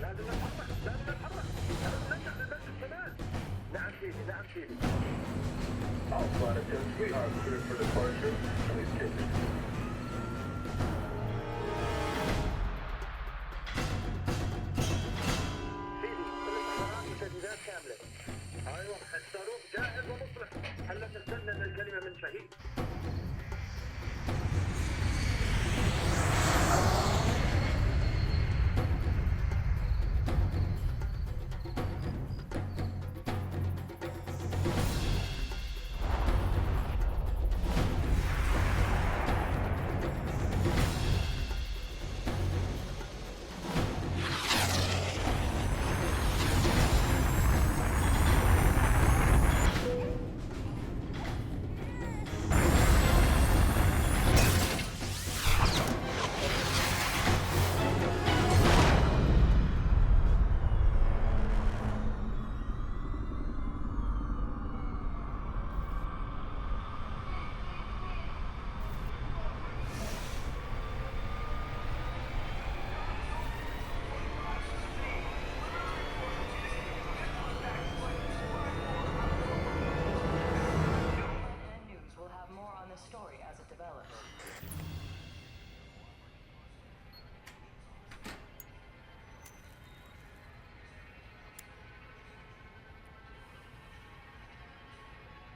لازم نتحرك، لازم نتحرك. لازم نرجع للمسجد كمان. نعم سيدي، نعم سيدي. All flight attendants, we are cleared for departure. Please take it. سيدي، الاستمرار بتجهيزات كاملة. أيوة، الصاروخ جاهز ومصلح. هلا نستنى الكلمة من شهيد.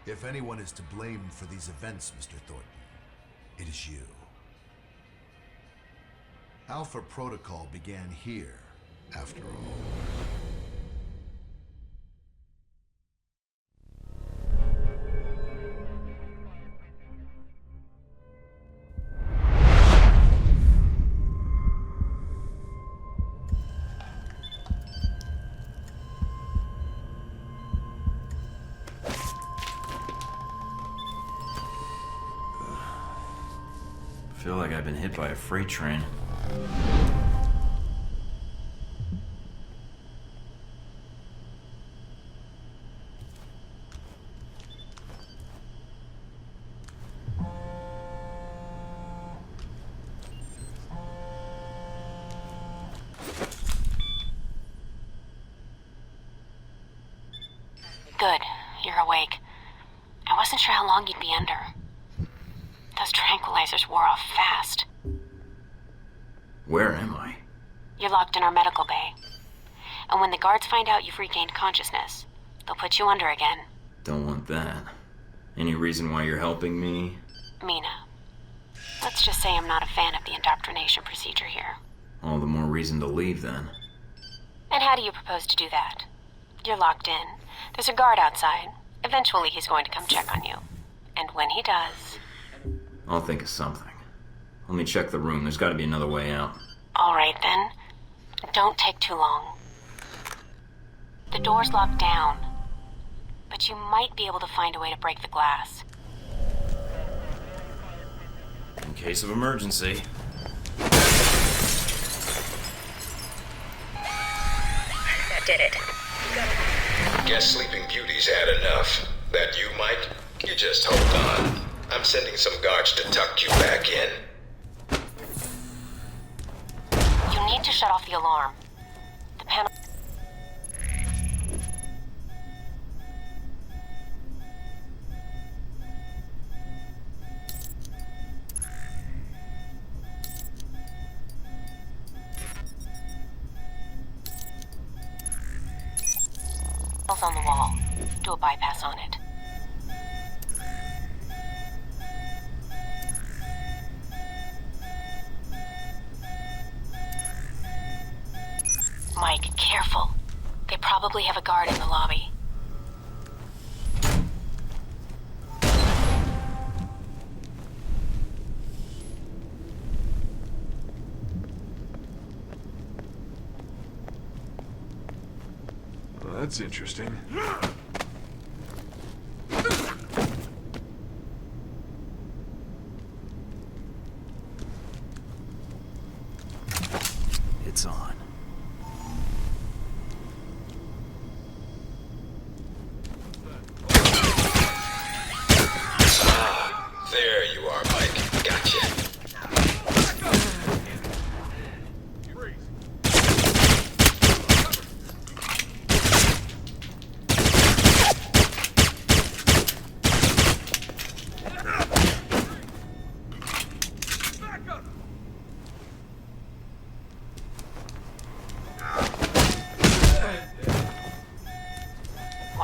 If anyone is to blame for these events, Mr. Thorton, it is you. Alpha Protocol began here, after all. I feel like I've been hit by a freight train. Good, you're awake. I wasn't sure how long you'd be under. Those tranquilizers wore off fast. Where am I? You're locked in our medical bay. And when the guards find out you've regained consciousness, they'll put you under again. Don't want that. Any reason why you're helping me? Mina. Let's just say I'm not a fan of the indoctrination procedure here. All the more reason to leave, then. And how do you propose to do that? You're locked in. There's a guard outside. Eventually he's going to come check on you. And when he does... I'll think of something. Let me check the room. There's got to be another way out. All right, then. Don't take too long. The door's locked down, but you might be able to find a way to break the glass. In case of emergency. That did it. Guess Sleeping Beauty's had enough. That you, Mike? You just hold on. I'm sending some guards to tuck you back in. You need to shut off the alarm. The panel... on the wall. Do a bypass on it. Mike, careful. They probably have a guard in the lobby. Well, that's interesting. It's on. There you are, Mike. Gotcha.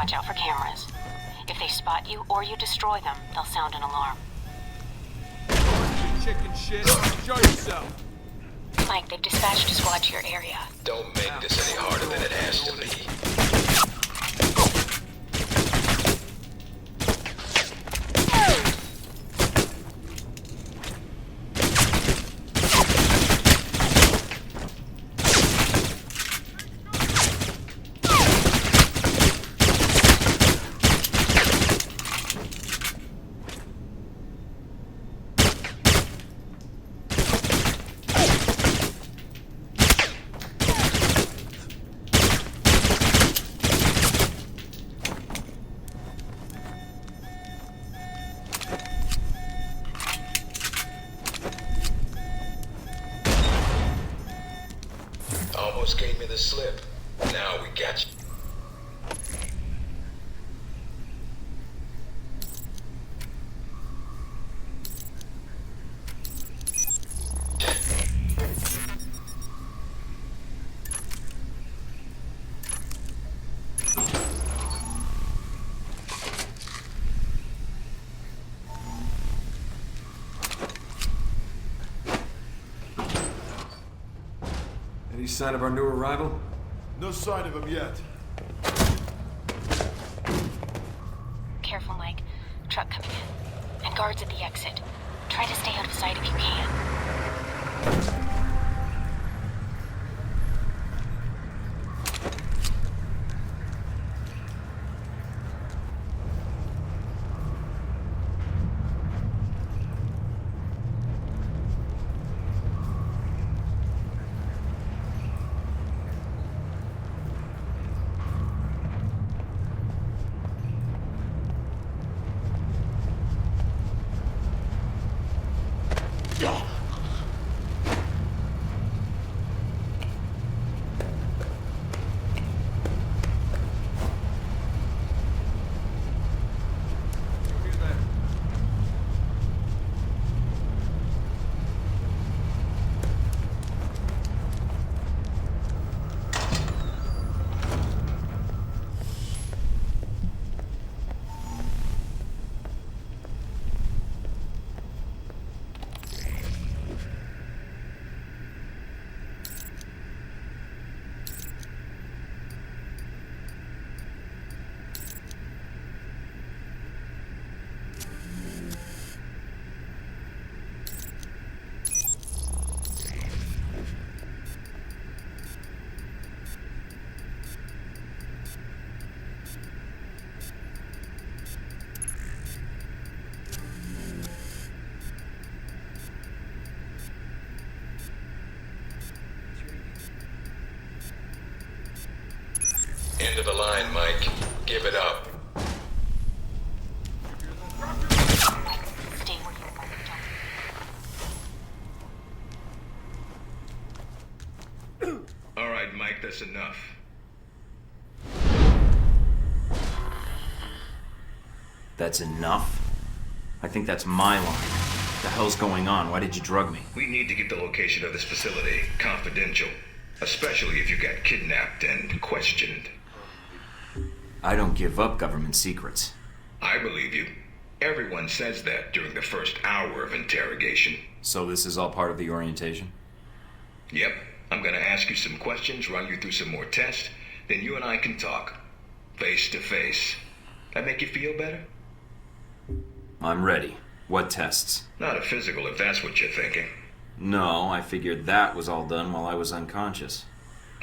watch out for cameras. If they spot you or you destroy them, they'll sound an alarm. Chicken shit. Show yourself. Mike, they've dispatched a squad to your area. Don't make this any harder than it has to be. Almost gave me the slip. Now we got you. Any sign of our new arrival? No sign of him yet. Careful, Mike. Truck coming in. And guards at the exit. Try to stay out of sight if you can. End of the line, Mike. Give it up. Stay where you are. Don't. All right, Mike, that's enough. That's enough? I think that's my line. What the hell's going on? Why did you drug me? We need to get the location of this facility confidential, especially if you got kidnapped and questioned. I don't give up government secrets. I believe you. Everyone says that during the first hour of interrogation. So this is all part of the orientation? Yep. I'm gonna ask you some questions, run you through some more tests, then you and I can talk. Face to face. That make you feel better? I'm ready. What tests? Not a physical, if that's what you're thinking. No, I figured that was all done while I was unconscious.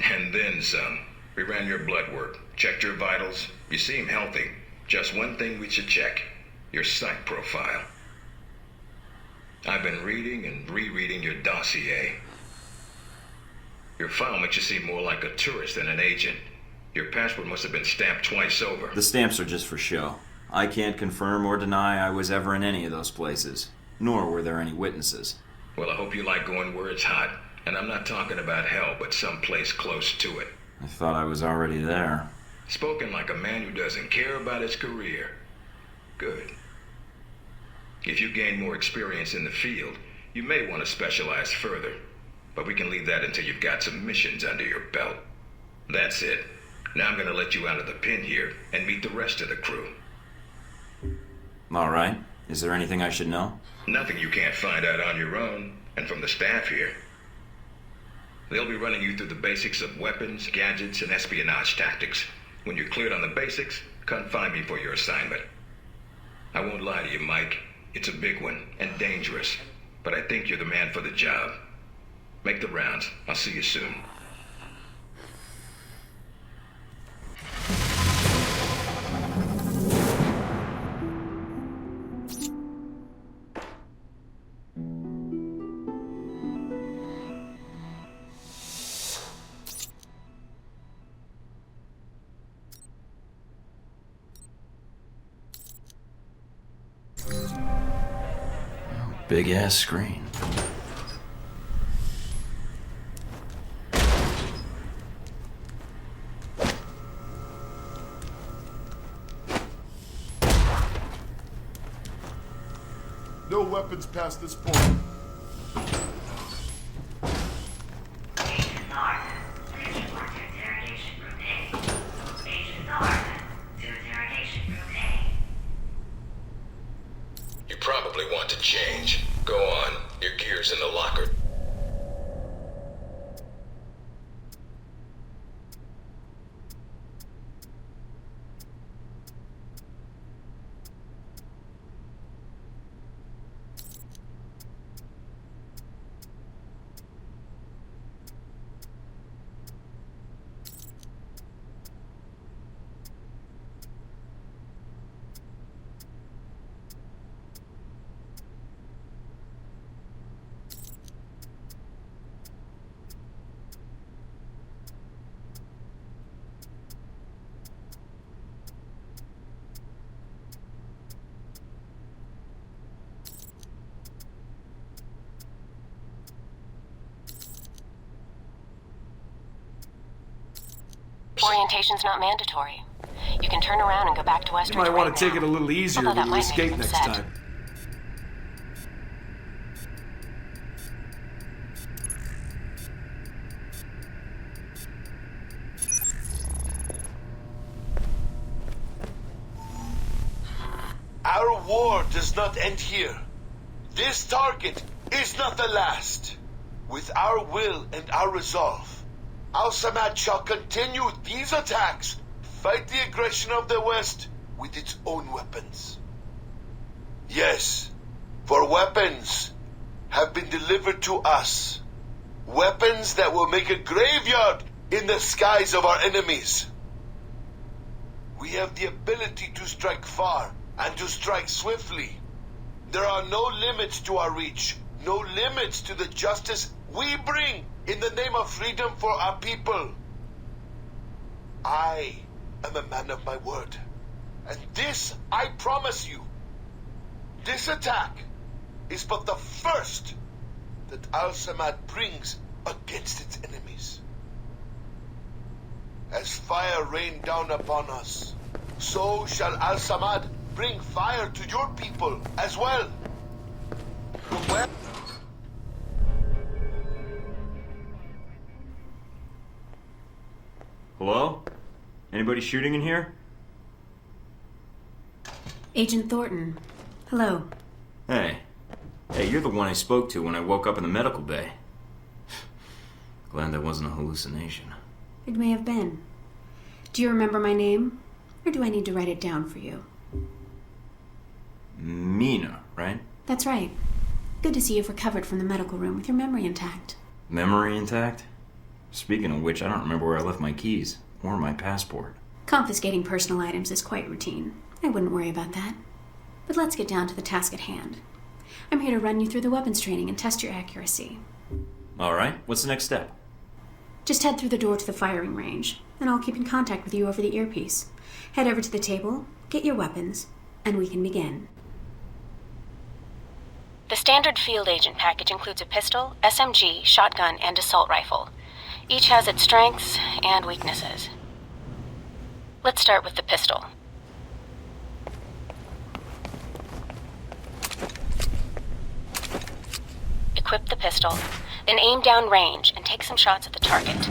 And then some. We ran your blood work, checked your vitals. You seem healthy. Just one thing we should check. Your psych profile. I've been reading and rereading your dossier. Your file makes you seem more like a tourist than an agent. Your passport must have been stamped twice over. The stamps are just for show. I can't confirm or deny I was ever in any of those places. Nor were there any witnesses. Well, I hope you like going where it's hot. And I'm not talking about hell, but someplace close to it. I thought I was already there. Spoken like a man who doesn't care about his career. Good. If you gain more experience in the field, you may want to specialize further. But we can leave that until you've got some missions under your belt. That's it. Now I'm gonna let you out of the pen here and meet the rest of the crew. All right. Is there anything I should know? Nothing you can't find out on your own, and from the staff here. They'll be running you through the basics of weapons, gadgets, and espionage tactics. When you're cleared on the basics, come find me for your assignment. I won't lie to you, Mike. It's a big one, and dangerous. But I think you're the man for the job. Make the rounds. I'll see you soon. Big ass screen. No weapons past this point. Agent North, please report to interrogation room A. Agent North, to interrogation room A. You probably want to change. Go on. Your gear's in the locker. Orientation's not mandatory. You can turn around and go back to You Westridge might want right to take now. it a little easier Although when that you might make escape them next upset. time. Our war does not end here. This target is not the last. With our will and our resolve, 𝗷𝗺𝗏 shall continue these attacks, fight the aggression of the West with its own weapons. Yes, for weapons have been delivered to us. Weapons that will make a graveyard in the skies of our enemies. We have the ability to strike far and to strike swiftly. There are no limits to our reach, no limits to the justice we bring in the name of freedom for our people. I am a man of my word, and this I promise you. This attack is but the first that 𝗷𝗺𝗏 brings against its enemies. As fire rained down upon us, so shall 𝗷𝗺𝗏 bring fire to your people as well. Hello? Anybody shooting in here? Agent Thornton. Hello. Hey. Hey, you're the one I spoke to when I woke up in the medical bay. Glad that wasn't a hallucination. It may have been. Do you remember my name? Or do I need to write it down for you? Mina, right? That's right. Good to see you've recovered from the medical room with your memory intact. Memory intact? Speaking of which, I don't remember where I left my keys. Or my passport. Confiscating personal items is quite routine. I wouldn't worry about that. But let's get down to the task at hand. I'm here to run you through the weapons training and test your accuracy. Alright, what's the next step? Just head through the door to the firing range, and I'll keep in contact with you over the earpiece. Head over to the table, get your weapons, and we can begin. The standard field agent package includes a pistol, SMG, shotgun, and assault rifle. Each has its strengths and weaknesses. Let's start with the pistol. Equip the pistol, then aim down range and take some shots at the target.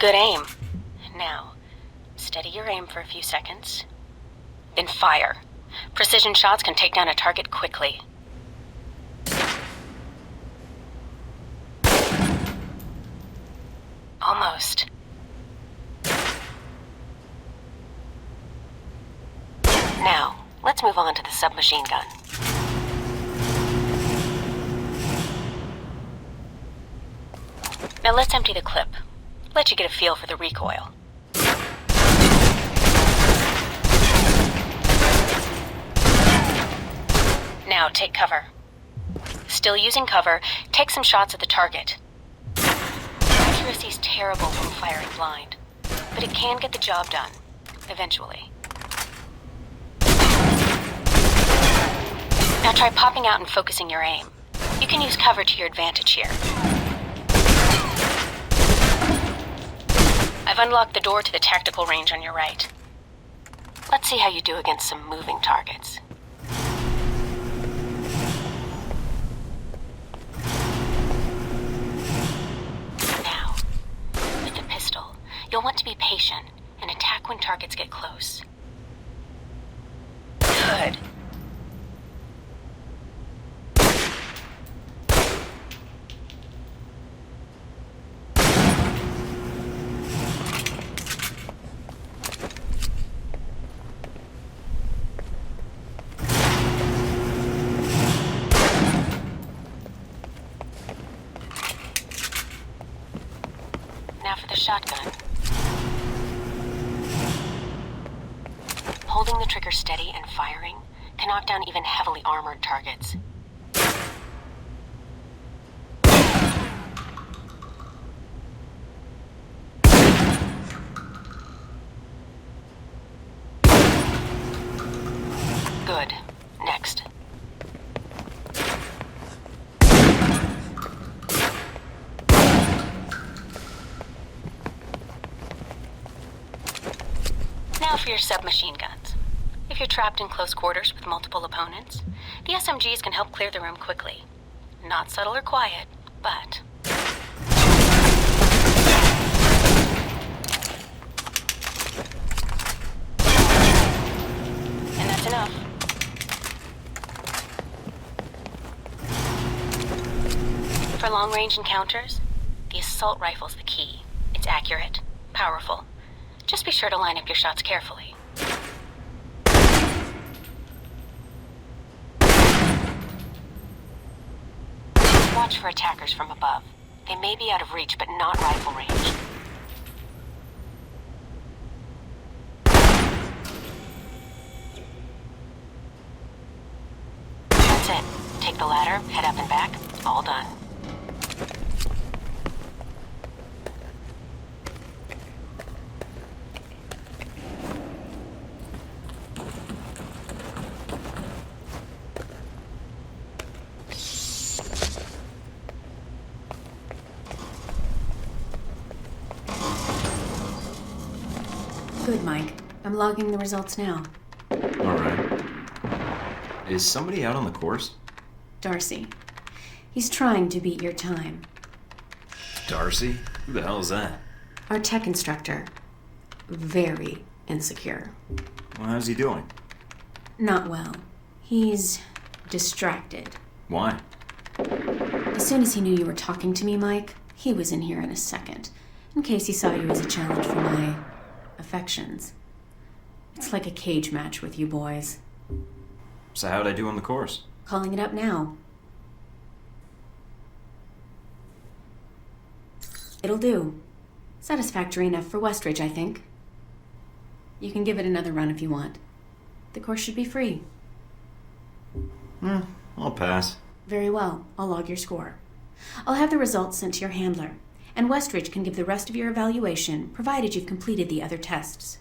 Good aim. Now, steady your aim for a few seconds. Then fire. Precision shots can take down a target quickly. Almost. Now, let's move on to the submachine gun. Now let's empty the clip. Let you get a feel for the recoil. Now take cover. Still using cover, take some shots at the target. Accuracy's terrible when firing blind, but it can get the job done, eventually. Now try popping out and focusing your aim. You can use cover to your advantage here. I've unlocked the door to the tactical range on your right. Let's see how you do against some moving targets. Now, with the pistol, you'll want to be patient and attack when targets get close. Good. Now for the shotgun. Holding the trigger steady and firing can knock down even heavily armored targets. Good. Next. Now for your submachine guns. If you're trapped in close quarters with multiple opponents, the SMGs can help clear the room quickly. Not subtle or quiet, but... And that's enough. For long-range encounters, the assault rifle's the key. It's accurate, powerful. Just be sure to line up your shots carefully. Watch for attackers from above. They may be out of reach, but not rifle range. That's it. Take the ladder, head up and back. All done. Good, Mike. I'm logging the results now. Alright. Is somebody out on the course? Darcy. He's trying to beat your time. Darcy? Who the hell is that? Our tech instructor. Very insecure. Well, how's he doing? Not well. He's distracted. Why? As soon as he knew you were talking to me, Mike, he was in here in a second, in case he saw you as a challenge for my affections. It's like a cage match with you boys. So how'd I do on the course? Calling it up now. It'll do. Satisfactory enough for Westridge, I think. You can give it another run if you want. The course should be free. I'll pass. Very well. I'll log your score. I'll have the results sent to your handler, and Westridge can give the rest of your evaluation, provided you've completed the other tests.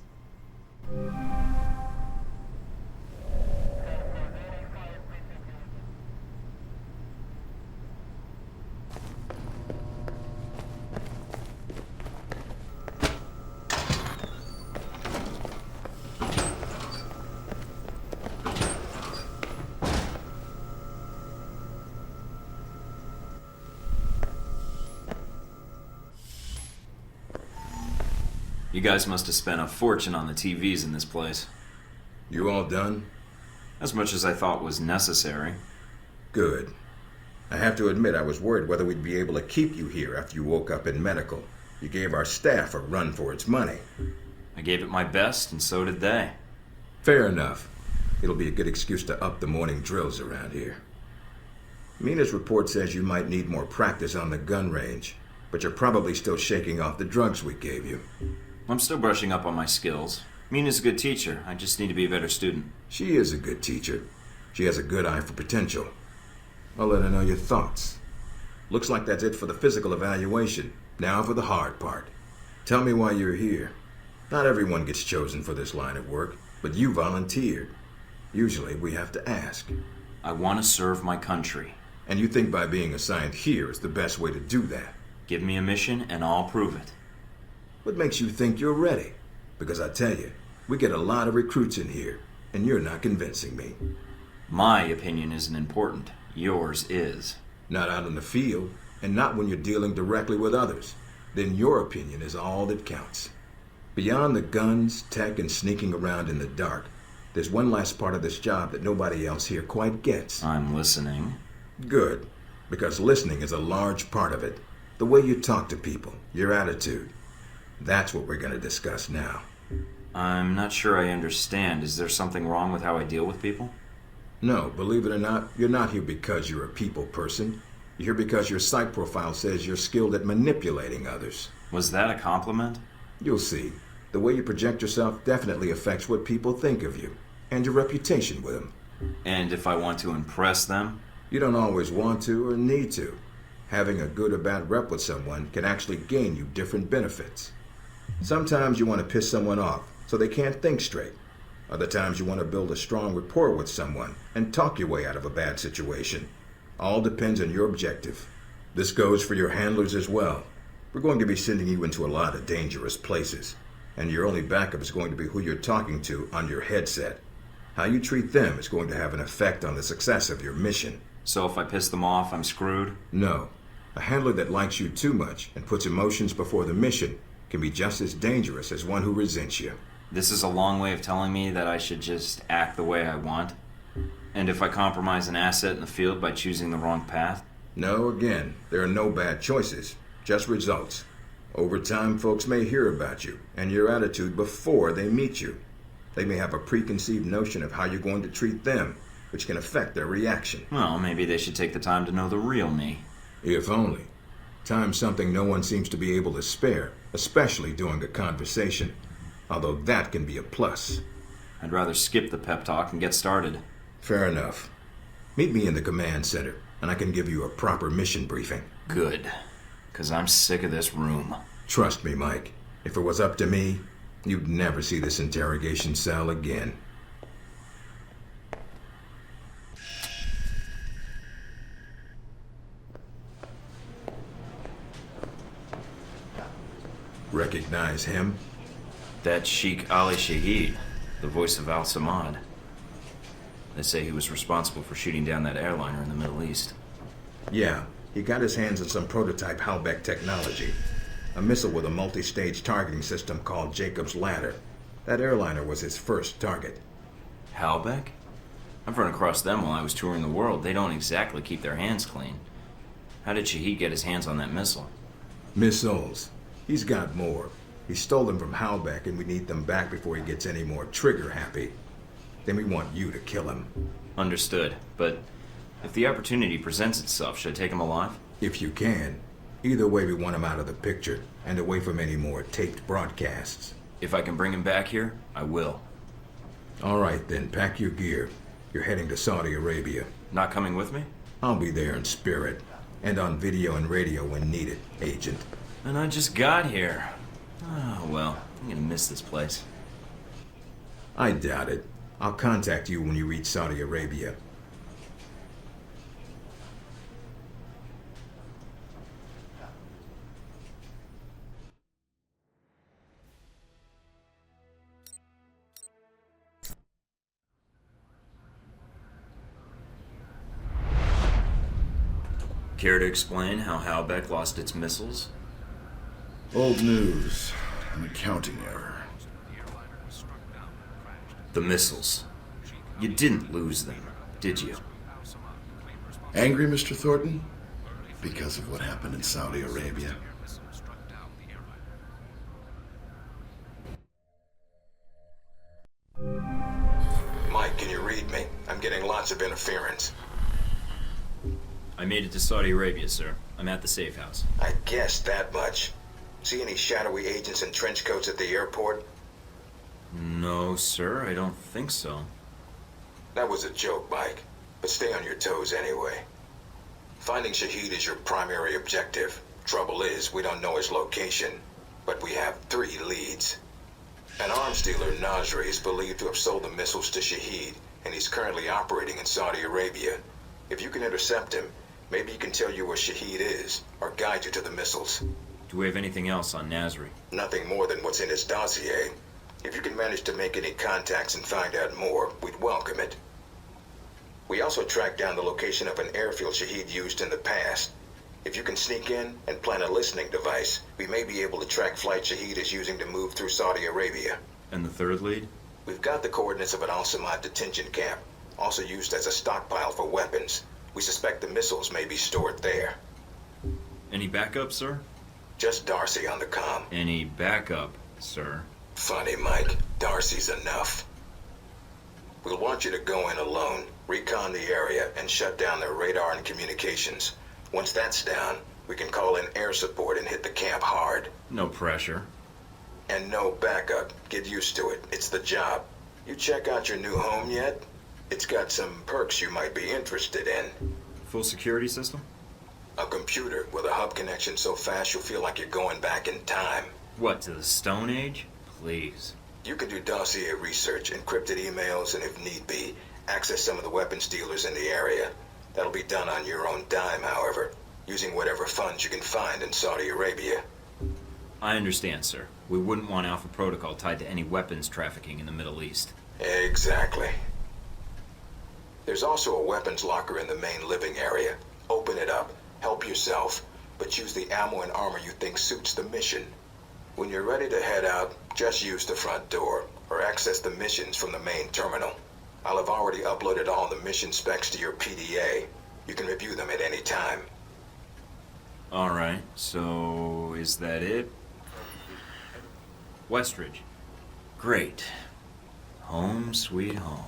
You guys must have spent a fortune on the TVs in this place. You all done? As much as I thought was necessary. Good. I have to admit I was worried whether we'd be able to keep you here after you woke up in medical. You gave our staff a run for its money. I gave it my best, and so did they. Fair enough. It'll be a good excuse to up the morning drills around here. Mina's report says you might need more practice on the gun range, but you're probably still shaking off the drugs we gave you. I'm still brushing up on my skills. Mina's a good teacher. I just need to be a better student. She is a good teacher. She has a good eye for potential. I'll let her know your thoughts. Looks like that's it for the physical evaluation. Now for the hard part. Tell me why you're here. Not everyone gets chosen for this line of work, but you volunteered. Usually we have to ask. I want to serve my country. And you think by being assigned here is the best way to do that? Give me a mission and I'll prove it. What makes you think you're ready? Because I tell you, we get a lot of recruits in here, and you're not convincing me. My opinion isn't important. Yours is. Not out in the field, and not when you're dealing directly with others. Then your opinion is all that counts. Beyond the guns, tech, and sneaking around in the dark, there's one last part of this job that nobody else here quite gets. I'm listening. Good, because listening is a large part of it. The way you talk to people, your attitude. That's what we're going to discuss now. I'm not sure I understand. Is there something wrong with how I deal with people? No, believe it or not, you're not here because you're a people person. You're here because your psych profile says you're skilled at manipulating others. Was that a compliment? You'll see. The way you project yourself definitely affects what people think of you, and your reputation with them. And if I want to impress them? You don't always want to or need to. Having a good or bad rep with someone can actually gain you different benefits. Sometimes you want to piss someone off so they can't think straight. Other times you want to build a strong rapport with someone and talk your way out of a bad situation. All depends on your objective. This goes for your handlers as well. We're going to be sending you into a lot of dangerous places, and your only backup is going to be who you're talking to on your headset. How you treat them is going to have an effect on the success of your mission. So if I piss them off, I'm screwed? No. A handler that likes you too much and puts emotions before the mission can be just as dangerous as one who resents you. This is a long way of telling me that I should just act the way I want? And if I compromise an asset in the field by choosing the wrong path? No, again, there are no bad choices, just results. Over time, folks may hear about you and your attitude before they meet you. They may have a preconceived notion of how you're going to treat them, which can affect their reaction. Well, maybe they should take the time to know the real me. If only. Time's something no one seems to be able to spare, especially during a conversation. Although that can be a plus. I'd rather skip the pep talk and get started. Fair enough. Meet me in the command center, and I can give you a proper mission briefing. Good. 'Cause I'm sick of this room. Trust me, Mike. If it was up to me, you'd never see this interrogation cell again. Recognize him? That's 𝗚𝗺𝗶𝗴𝗚𝗀𝗙, the voice of 𝗚𝗺𝗻𝘀𝗀. They say he was responsible for shooting down that airliner in the Middle East. Yeah, he got his hands on some prototype 𝗷𝗺𝗃 technology. A missile with a multi-stage targeting system called Jacob's Ladder. That airliner was his first target. 𝗷𝗺𝗃? I've run across them while I was touring the world. They don't exactly keep their hands clean. How did Shahid get his hands on that missile? Missiles. He's got more. He stole them from 𝗷𝗺𝗃, and we need them back before he gets any more trigger-happy. Then we want you to kill him. Understood. But if the opportunity presents itself, should I take him alive? If you can. Either way, we want him out of the picture, and away from any more taped broadcasts. If I can bring him back here, I will. All right, then. Pack your gear. You're heading to Saudi Arabia. Not coming with me? I'll be there in spirit, and on video and radio when needed, Agent. And I just got here. Oh, well, I'm gonna miss this place. I doubt it. I'll contact you when you reach Saudi Arabia. Care to explain how 𝗷𝗺𝗃 lost its missiles? Old news. An accounting error. The missiles. You didn't lose them, did you? Angry, Mr. Thornton? Because of what happened in Saudi Arabia? Mike, can you read me? I'm getting lots of interference. I made it to Saudi Arabia, sir. I'm at the safe house. I guessed that much. See any shadowy agents in trench coats at the airport? No, sir, I don't think so. That was a joke, Mike. But stay on your toes anyway. Finding Shahid is your primary objective. Trouble is, we don't know his location. But we have 3 leads. An arms dealer, Nasri, is believed to have sold the missiles to Shahid, and he's currently operating in Saudi Arabia. If you can intercept him, maybe he can tell you where Shahid is, or guide you to the missiles. Do we have anything else on Nasri? Nothing more than what's in his dossier. If you can manage to make any contacts and find out more, we'd welcome it. We also tracked down the location of an airfield Shahid used in the past. If you can sneak in and plant a listening device, we may be able to track flight Shahid is using to move through Saudi Arabia. And the third lead? We've got the coordinates of an 𝗚𝗺𝗶𝗴𝗚𝘀𝗙𝘂𝗙 detention camp, also used as a stockpile for weapons. We suspect the missiles may be stored there. Any backup, sir? Just Darcy on the comm. Any backup, sir? Funny, Mike. Darcy's enough. We'll want you to go in alone, recon the area, and shut down their radar and communications. Once that's down, we can call in air support and hit the camp hard. No pressure. And no backup. Get used to it. It's the job. You check out your new home yet? It's got some perks you might be interested in. Full security system? A computer with a hub connection so fast you'll feel like you're going back in time. What, to the Stone Age? Please. You can do dossier research, encrypted emails, and if need be, access some of the weapons dealers in the area. That'll be done on your own dime, however, using whatever funds you can find in Saudi Arabia. I understand, sir. We wouldn't want Alpha Protocol tied to any weapons trafficking in the Middle East. Exactly. There's also a weapons locker in the main living area. Open it up, help yourself, but use the ammo and armor you think suits the mission. When you're ready to head out, just use the front door, or access the missions from the main terminal. I'll have already uploaded all the mission specs to your PDA. You can review them at any time. Alright, so is that it? Westridge. Great. Home sweet home.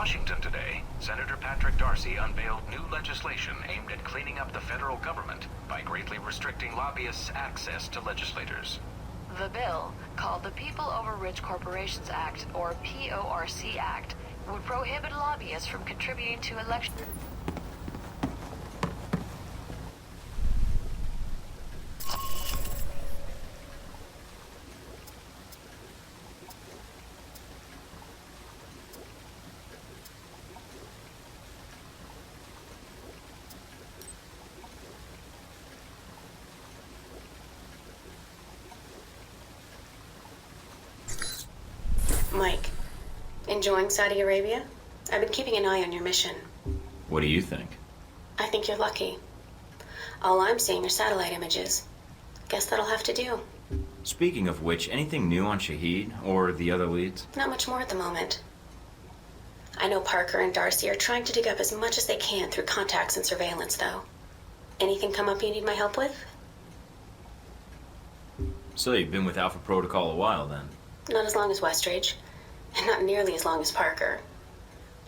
Washington today, Senator Patrick Darcy unveiled new legislation aimed at cleaning up the federal government by greatly restricting lobbyists' access to legislators. The bill, called the People Over Rich Corporations Act, or PORC Act, would prohibit lobbyists from contributing to election... Mike, enjoying Saudi Arabia? I've been keeping an eye on your mission. What do you think? I think you're lucky. All I'm seeing are satellite images. Guess that'll have to do. Speaking of which, anything new on Shaheed or the other leads? Not much more at the moment. I know Parker and Darcy are trying to dig up as much as they can through contacts and surveillance, though. Anything come up you need my help with? So you've been with Alpha Protocol a while, then? Not as long as Westridge, and not nearly as long as Parker.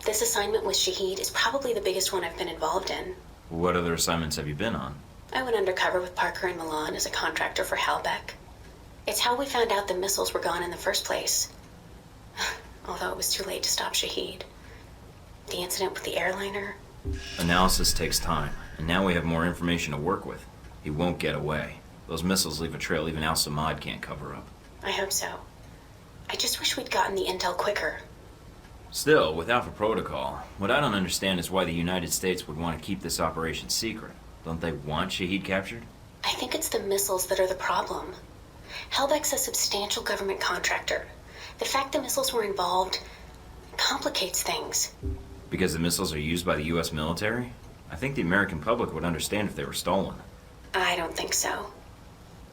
This assignment with Shaheed is probably the biggest one I've been involved in. What other assignments have you been on? I went undercover with Parker in Milan as a contractor for Halbeck. It's how we found out the missiles were gone in the first place. Although it was too late to stop Shaheed. The incident with the airliner... Analysis takes time, and now we have more information to work with. He won't get away. Those missiles leave a trail even 𝗚𝗺𝗏𝗏 can't cover up. I hope so. I just wish we'd gotten the intel quicker. Still, with Alpha Protocol, what I don't understand is why the United States would want to keep this operation secret. Don't they want Shaheed captured? I think it's the missiles that are the problem. Halbeck's a substantial government contractor. The fact the missiles were involved complicates things. Because the missiles are used by the U.S. military? I think the American public would understand if they were stolen. I don't think so.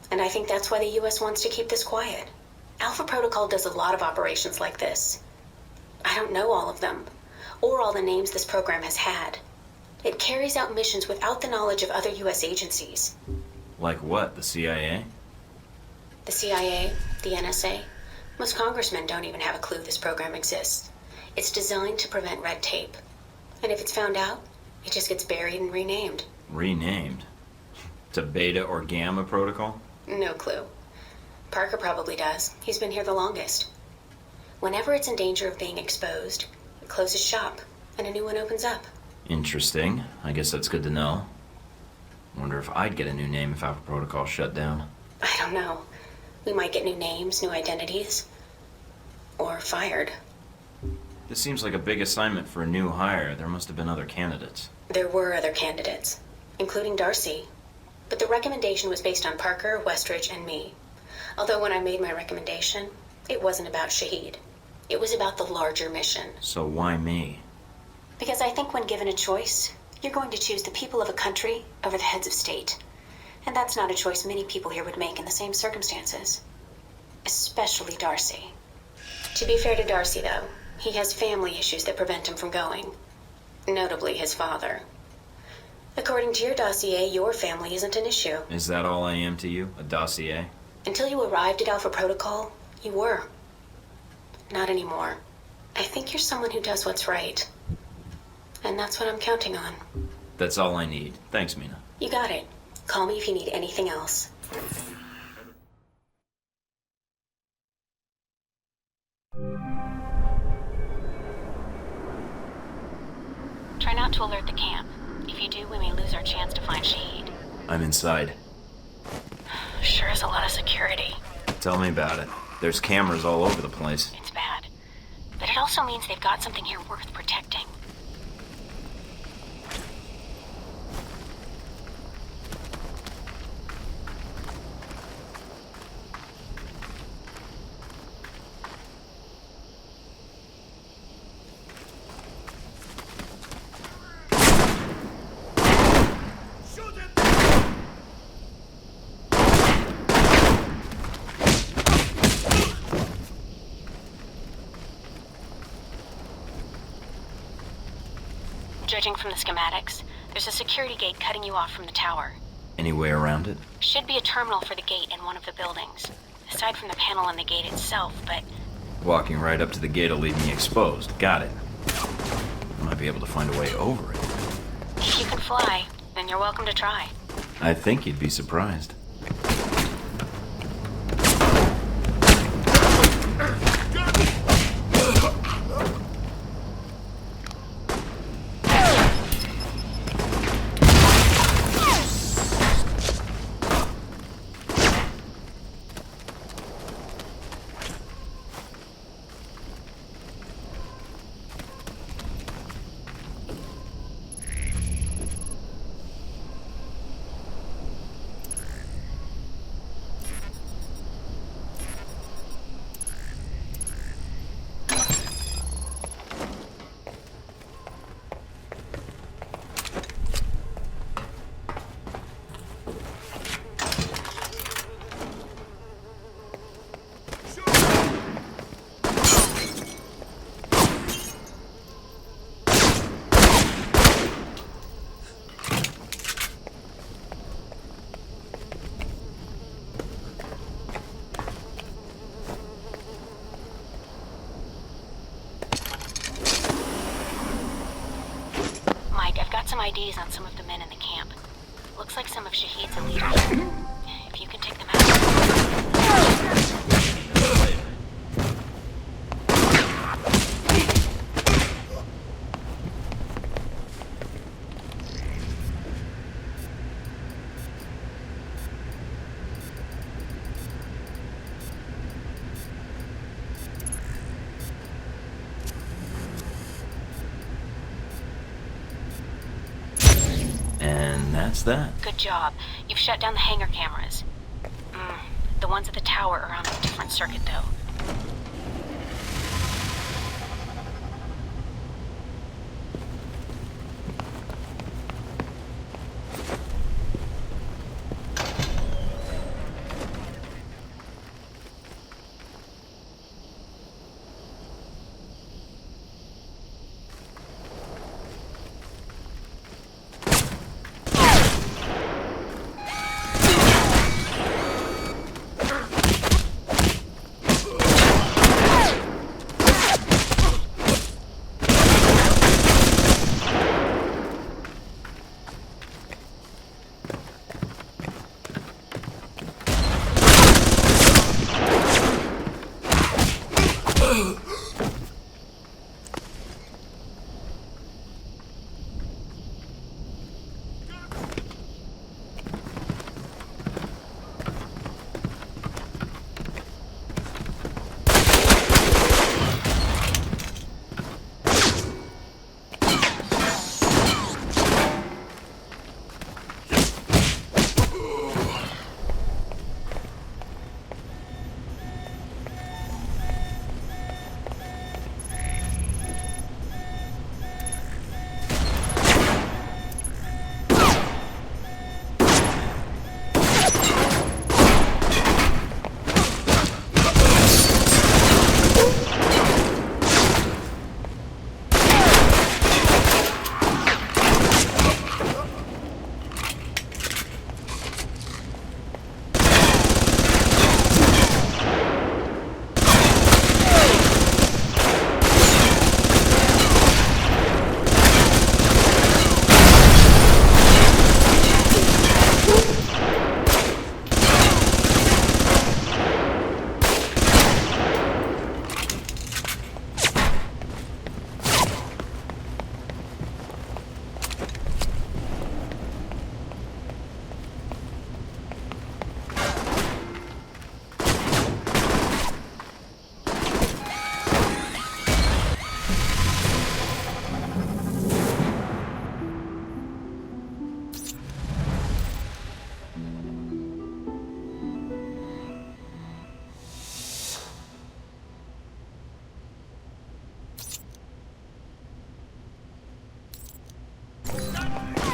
And I think that's why the U.S. wants to keep this quiet. Alpha Protocol does a lot of operations like this. I don't know all of them, or all the names this program has had. It carries out missions without the knowledge of other U.S. agencies. Like what, the CIA? The CIA, the NSA. Most congressmen don't even have a clue this program exists. It's designed to prevent red tape. And if it's found out, it just gets buried and renamed. Renamed? To Beta or Gamma Protocol? No clue. Parker probably does. He's been here the longest. Whenever it's in danger of being exposed, it closes shop, and a new one opens up. Interesting. I guess that's good to know. Wonder if I'd get a new name if Alpha Protocol shut down. I don't know. We might get new names, new identities. Or fired. This seems like a big assignment for a new hire. There must have been other candidates. There were other candidates, including Darcy. But the recommendation was based on Parker, Westridge, and me. Although when I made my recommendation, it wasn't about Shaheed. It was about the larger mission. So why me? Because I think when given a choice, you're going to choose the people of a country over the heads of state. And that's not a choice many people here would make in the same circumstances. Especially Darcy. To be fair to Darcy, though, he has family issues that prevent him from going. Notably his father. According to your dossier, your family isn't an issue. Is that all I am to you? A dossier? Until you arrived at Alpha Protocol, you were. Not anymore. I think you're someone who does what's right. And that's what I'm counting on. That's all I need. Thanks, Mina. You got it. Call me if you need anything else. Try not to alert the camp. If you do, we may lose our chance to find Shahid. I'm inside. Sure is a lot of security. Tell me about it. There's cameras all over the place. It's bad. But it also means they've got something here worth protecting. Judging from the schematics, there's a security gate cutting you off from the tower. Any way around it? Should be a terminal for the gate in one of the buildings. Aside from the panel on the gate itself, but... Walking right up to the gate will leave me exposed. Got it. I might be able to find a way over it. If you can fly, then you're welcome to try. I think you'd be surprised. Some IDs on some of the men in the camp. Looks like some of Shahid's leaders. If you can take them out. That's that. Good job. You've shut down the hangar cameras. The ones at the tower are on a different circuit, though.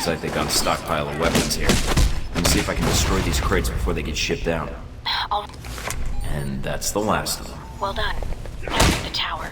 Looks like they got a stockpile of weapons here. Let me see if I can destroy these crates before they get shipped out. And that's the last of them. Well done. Now to the tower.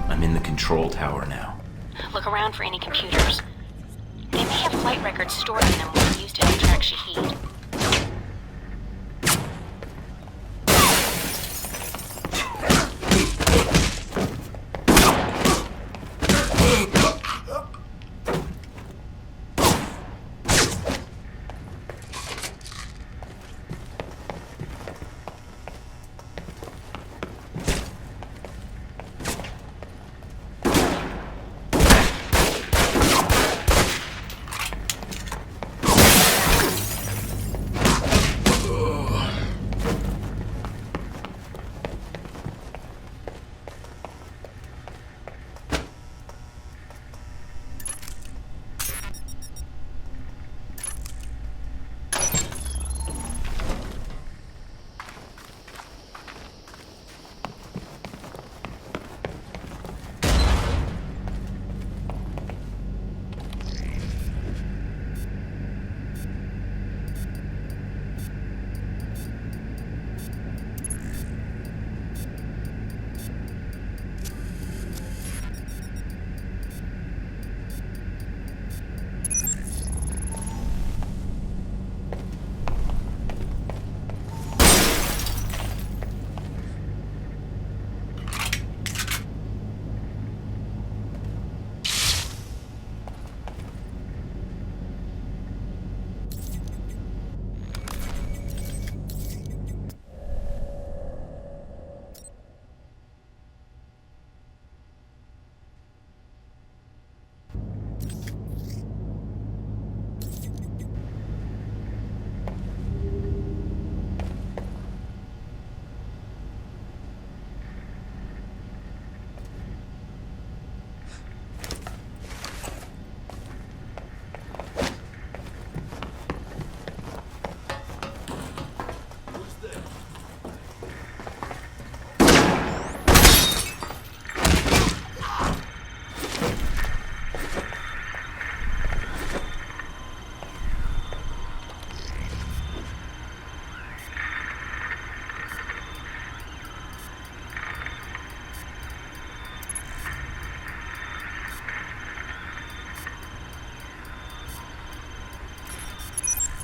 I'm in the control tower now. Look around for any computers. They may have flight records stored in them when used to track Shahid.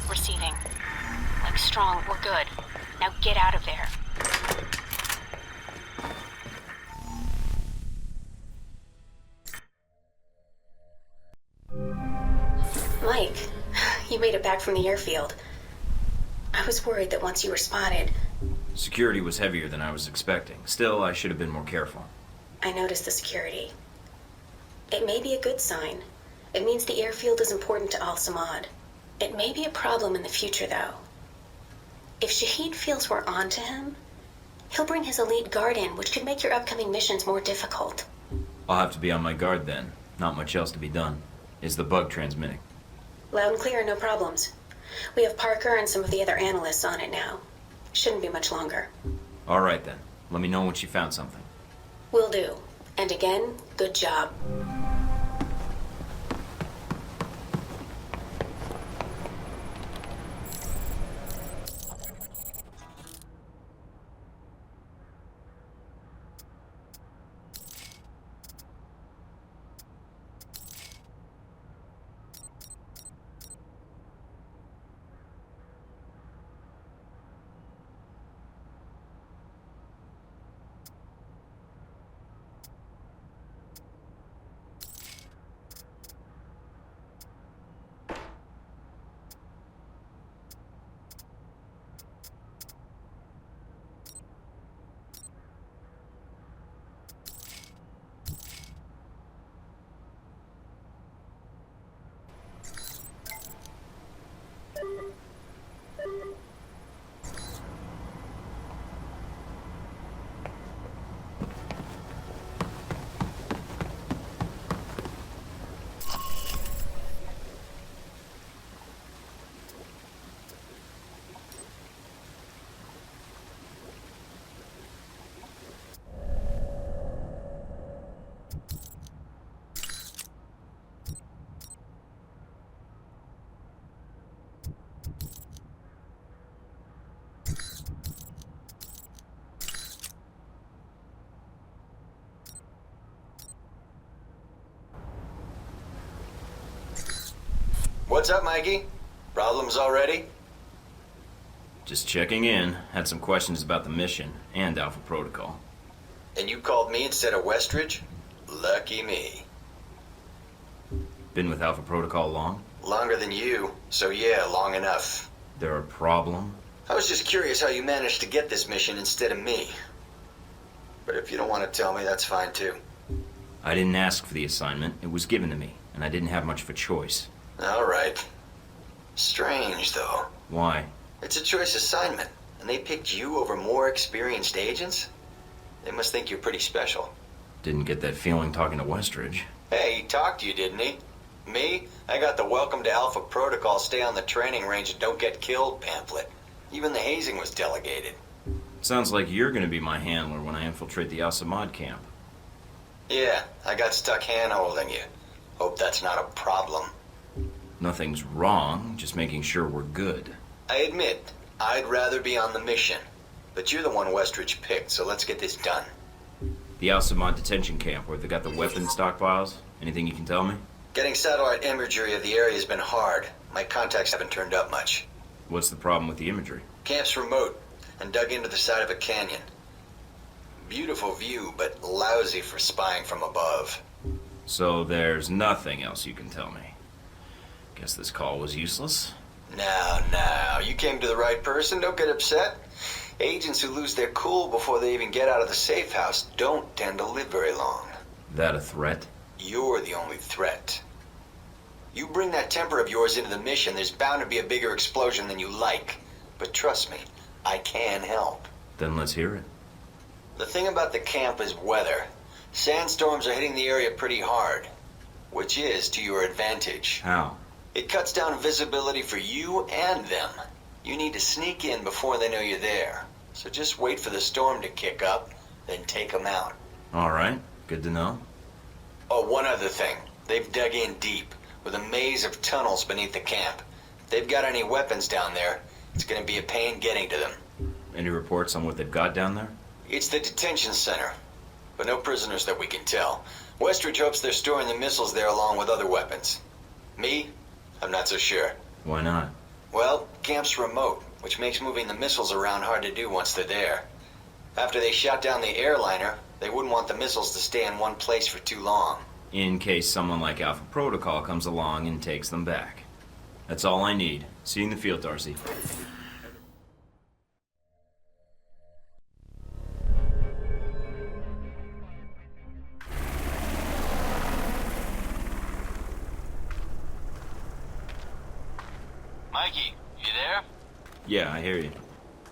Receiving. Like strong, we're good. Now get out of there. Mike, you made it back from the airfield. I was worried that once you were spotted... Security was heavier than I was expecting. Still, I should have been more careful. I noticed the security. It may be a good sign. It means the airfield is important to 𝗚𝗺𝗏𝗏. It may be a problem in the future, though. If Shahid feels we're on to him, he'll bring his elite guard in, which could make your upcoming missions more difficult. I'll have to be on my guard then. Not much else to be done. Is the bug transmitting? Loud and clear, no problems. We have Parker and some of the other analysts on it now. Shouldn't be much longer. All right then. Let me know once you found something. Will do. And again, good job. What's up, Mikey? Problems already? Just checking in. Had some questions about the mission and Alpha Protocol. And you called me instead of Westridge? Lucky me. Been with Alpha Protocol long? Longer than you, so yeah, long enough. There a problem? I was just curious how you managed to get this mission instead of me. But if you don't want to tell me, that's fine too. I didn't ask for the assignment. It was given to me, and I didn't have much of a choice. All right. Strange, though. Why? It's a choice assignment, and they picked you over more experienced agents? They must think you're pretty special. Didn't get that feeling talking to Westridge. Hey, he talked to you, didn't he? Me? I got the Welcome to Alpha Protocol, stay on the training range and don't get killed pamphlet. Even the hazing was delegated. Sounds like you're gonna be my handler when I infiltrate the 𝗚𝗺𝗶𝗴𝗀𝗀𝗀𝗃 camp. Yeah, I got stuck hand-holding you. Hope that's not a problem. Nothing's wrong, just making sure we're good. I admit, I'd rather be on the mission. But you're the one Westridge picked, so let's get this done. The 𝗚𝗺𝗻𝗁 detention camp where they got the weapon stockpiles? Anything you can tell me? Getting satellite imagery of the area has been hard. My contacts haven't turned up much. What's the problem with the imagery? Camp's remote and dug into the side of a canyon. Beautiful view, but lousy for spying from above. So there's nothing else you can tell me. Guess this call was useless? Now, you came to the right person, don't get upset. Agents who lose their cool before they even get out of the safe house don't tend to live very long. That a threat? You're the only threat. You bring that temper of yours into the mission, there's bound to be a bigger explosion than you like. But trust me, I can help. Then let's hear it. The thing about the camp is weather. Sandstorms are hitting the area pretty hard, which is to your advantage. How? It cuts down visibility for you and them. You need to sneak in before they know you're there. So just wait for the storm to kick up, then take them out. All right, good to know. Oh, one other thing. They've dug in deep, with a maze of tunnels beneath the camp. If they've got any weapons down there, it's gonna be a pain getting to them. Any reports on what they've got down there? It's the detention center, but no prisoners that we can tell. Westridge hopes they're storing the missiles there along with other weapons. Me? I'm not so sure. Why not? Well, camp's remote, which makes moving the missiles around hard to do once they're there. After they shot down the airliner, they wouldn't want the missiles to stay in one place for too long. In case someone like Alpha Protocol comes along and takes them back. That's all I need. See you in the field, Darcy. Mikey, you there? Yeah, I hear you.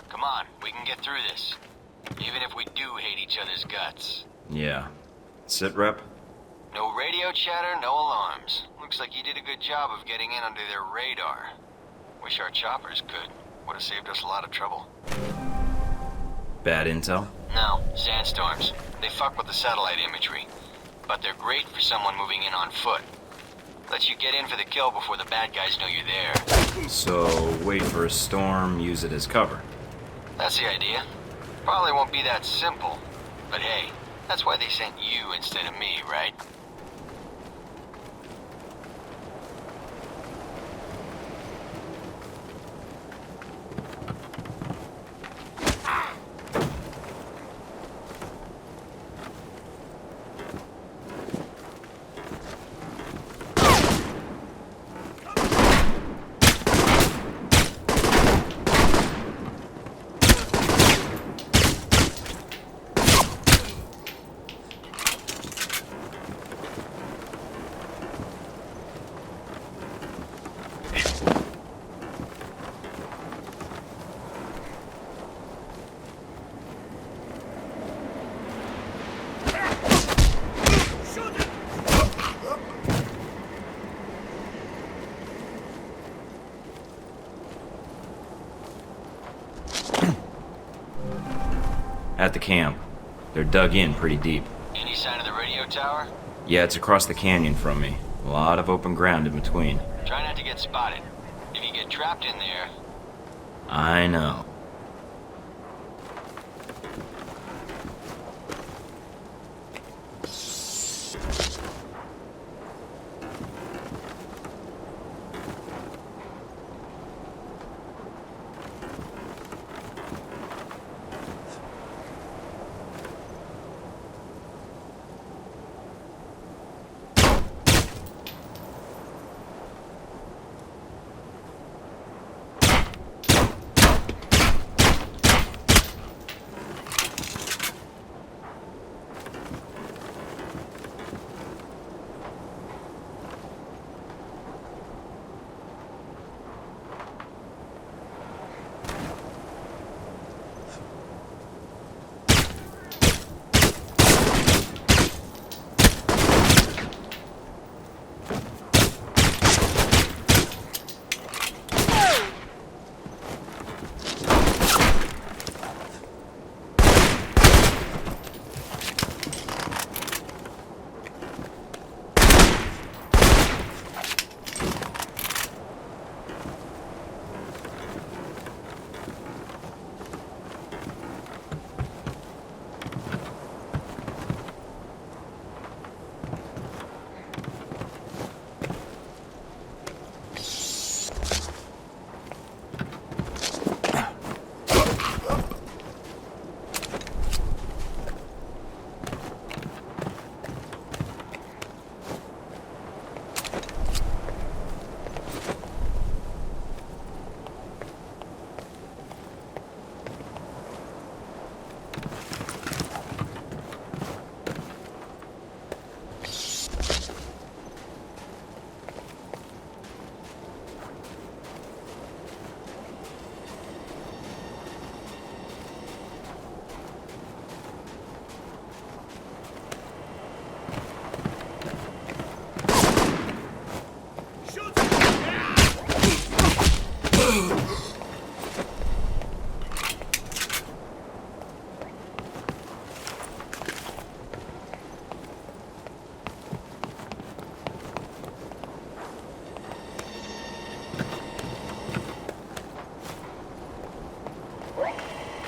Come on, we can get through this. Even if we do hate each other's guts. Yeah. Sit rep? No radio chatter, no alarms. Looks like you did a good job of getting in under their radar. Wish our choppers could. Would have saved us a lot of trouble. Bad intel? No, sandstorms. They fuck with the satellite imagery. But they're great for someone moving in on foot. Lets you get in for the kill before the bad guys know you're there. So, wait for a storm, use it as cover. That's the idea. Probably won't be that simple. But hey, that's why they sent you instead of me, right? At the camp. They're dug in pretty deep. Any sign of the radio tower? Yeah, it's across the canyon from me. A lot of open ground in between. Try not to get spotted. If you get trapped in there... I know.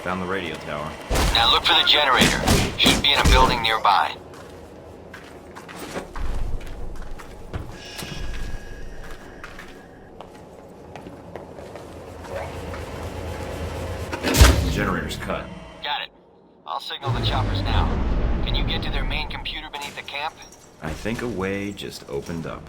Found the radio tower. Now look for the generator. Should be in a building nearby. The generator's cut. Got it. I'll signal the choppers now. Can you get to their main computer beneath the camp? I think a way just opened up.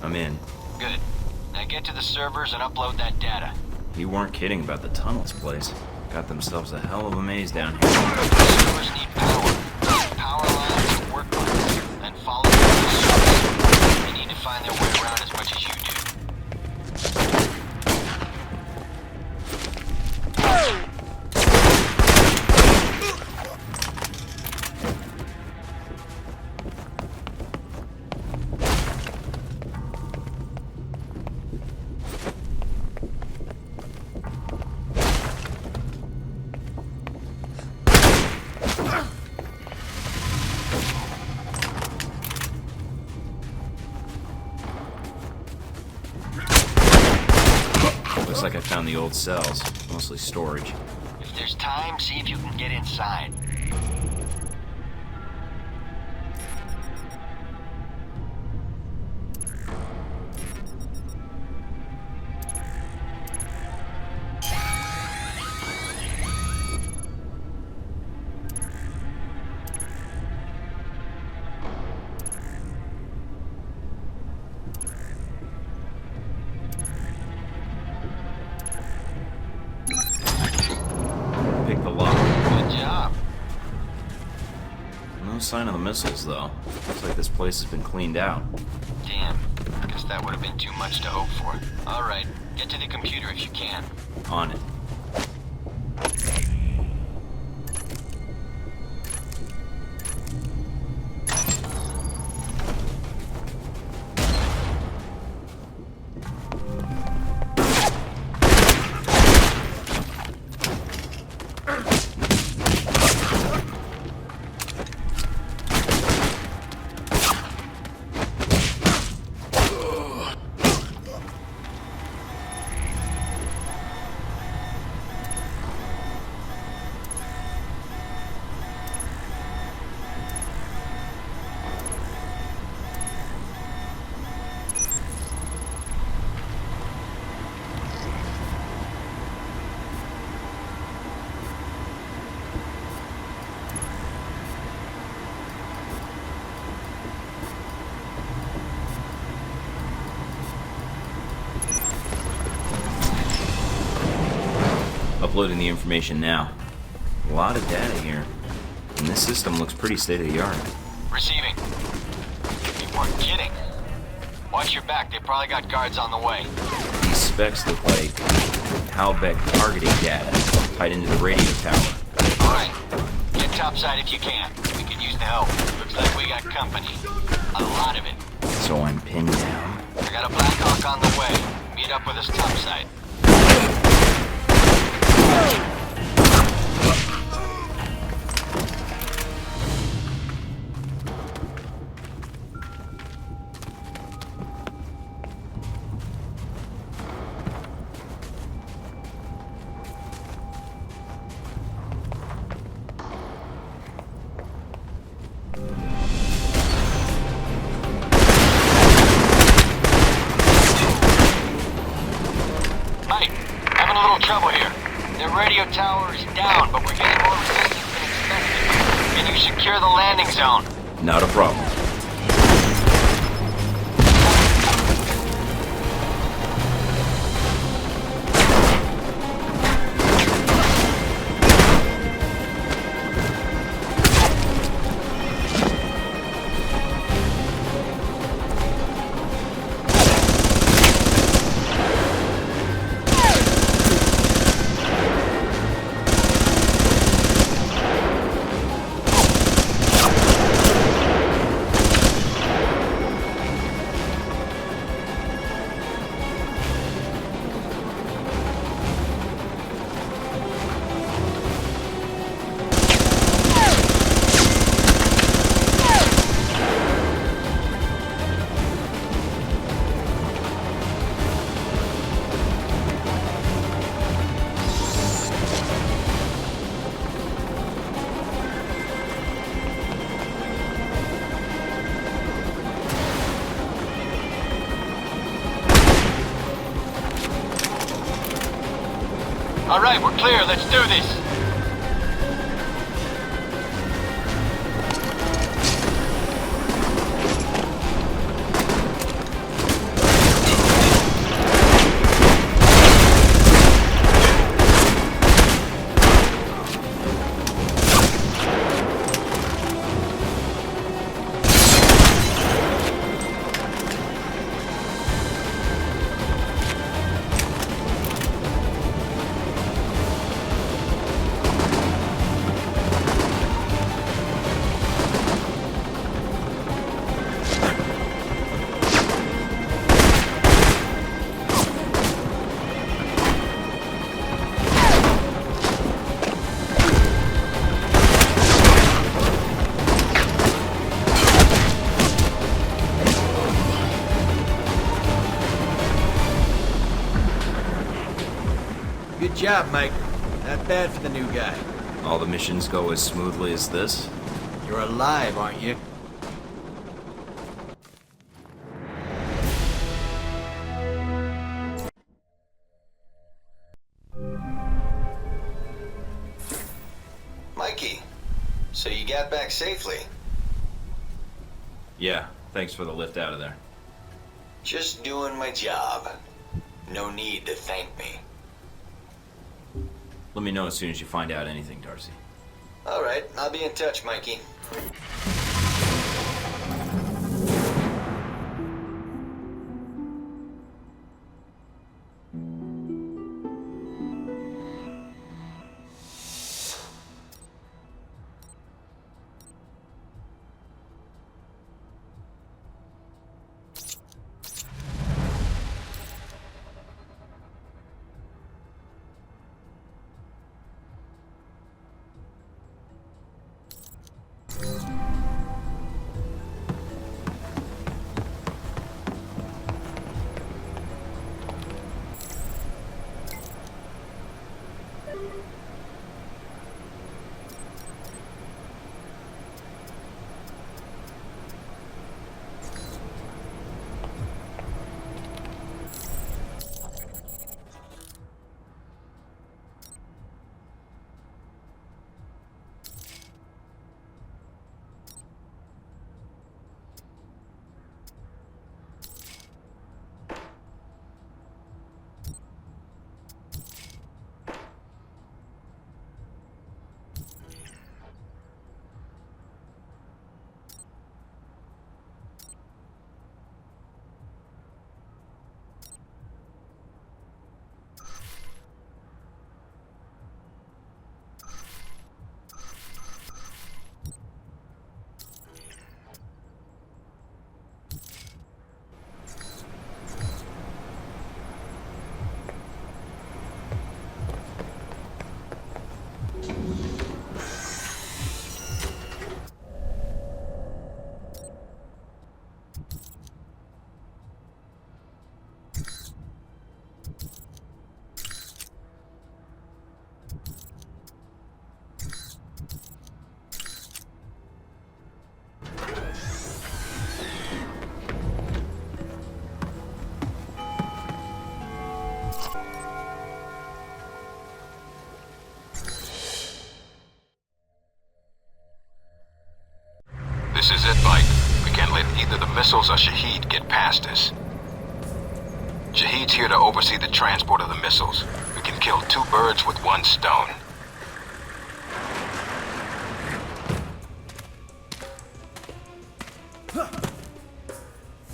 I'm in. Good. Now get to the servers and upload that data. You weren't kidding about the tunnels place. Got themselves a hell of a maze down here. The servers need power. Power lines to work on. Then follow them to the servers. They need to find their way around as much as you do. Looks like I found the old cells. Mostly storage. If there's time, see if you can get inside. Pick the lock. Good job. No sign of the missiles, though. Looks like this place has been cleaned out. Damn. Guess that would have been too much to hope for. Alright, get to the computer if you can. On it. Uploading the information now. A lot of data here. And this system looks pretty state-of-the-art. Receiving. You weren't kidding. Watch your back, they probably got guards on the way. These specs look like Halbeck targeting data tied into the radio tower. Alright, get topside if you can. We could use the help. Looks like we got company. A lot of it. So I'm pinned down. I got a Black Hawk on the way. Meet up with us topside. Mike, having a little trouble here. The radio tower is down, but we're getting more resistance than expected. Can you secure the landing zone? Not a problem. All right, we're clear. Let's do this. Good job, Mike. Not bad for the new guy. All the missions go as smoothly as this? You're alive, aren't you? Mikey, so you got back safely? Yeah, thanks for the lift out of there. Just doing my job. No need to thank me. Let me know as soon as you find out anything, Darcy. All right, I'll be in touch, Mikey. This is it, Mike. We can't let either the missiles or Shahid get past us. Shahid's here to oversee the transport of the missiles. We can kill two birds with one stone.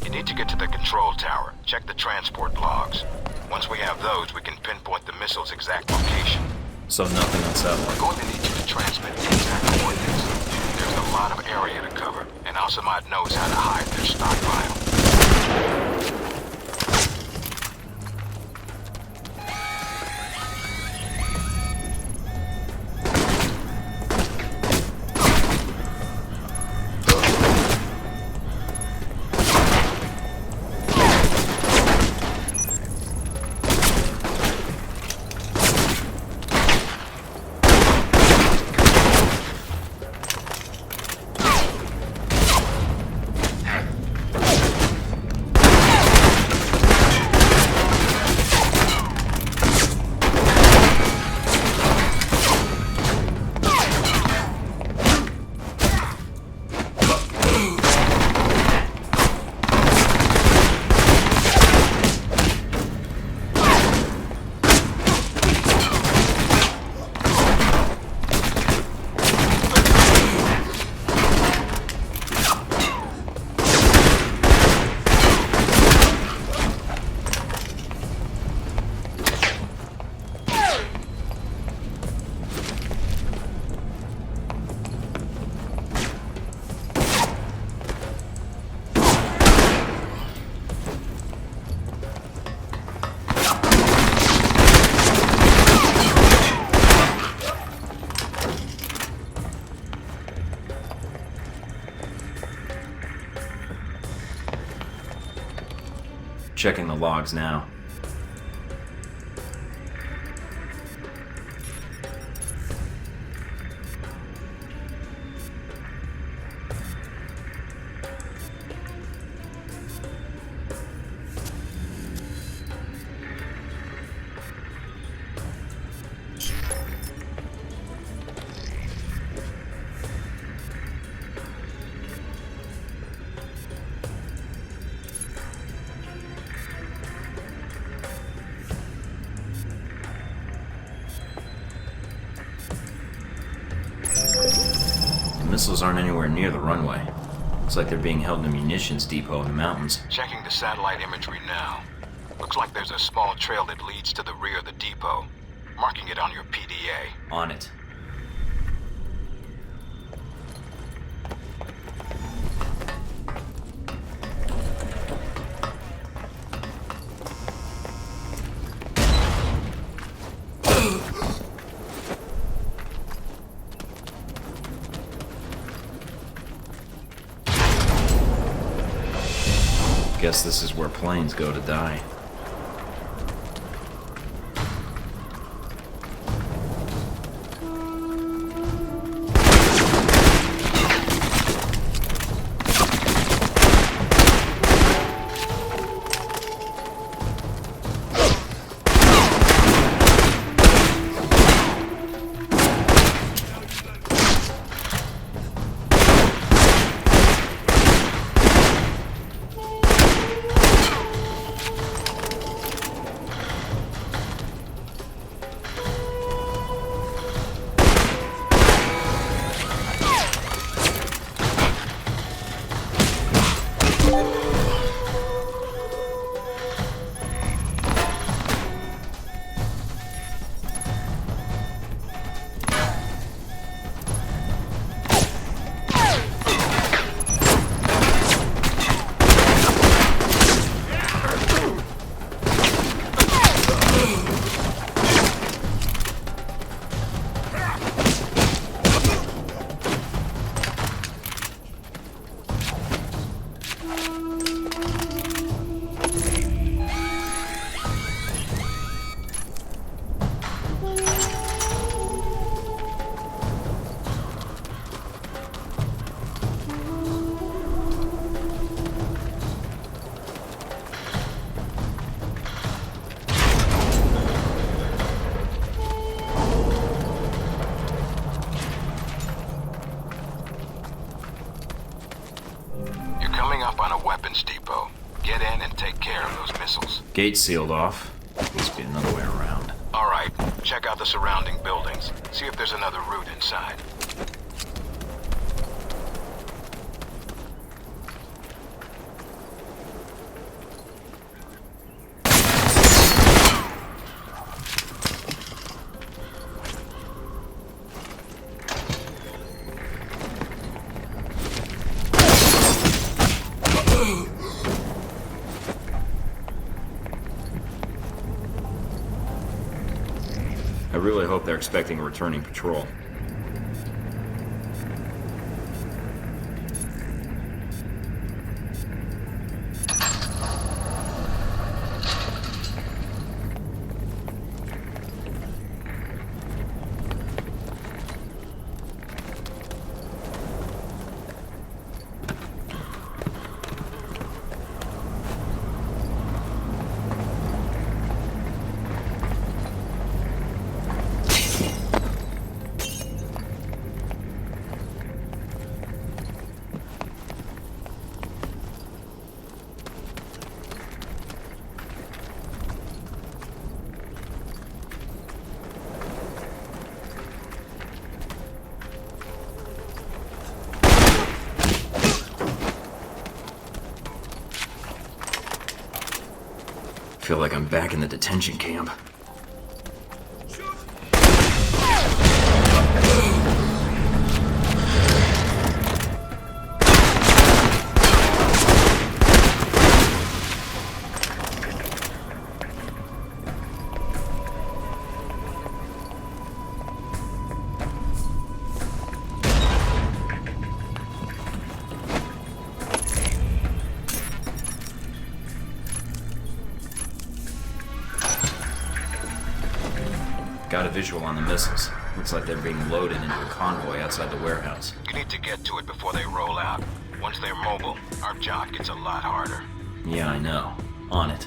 You need to get to the control tower. Check the transport logs. Once we have those, we can pinpoint the missile's exact location. So nothing on satellite. We're going to need you to transmit the exact coordinates. There's a lot of area to cover, and 𝗚𝗚𝗏 knows how to hide their stockpile. Checking the logs now. Missiles aren't anywhere near the runway. Looks like they're being held in a munitions depot in the mountains. Checking the satellite imagery now. Looks like there's a small trail that leads to the rear of the depot. Marking it on your PDA. On it. Guess this is where planes go to die. Gate sealed off. Must be another way around. Alright, check out the surrounding buildings. See if there's another route inside. I really hope they're expecting a returning patrol. I feel like I'm back in the detention camp. a visual on the missiles. Looks like they're being loaded into a convoy outside the warehouse. You need to get to it before they roll out. Once they're mobile, our job gets a lot harder. Yeah, I know. On it.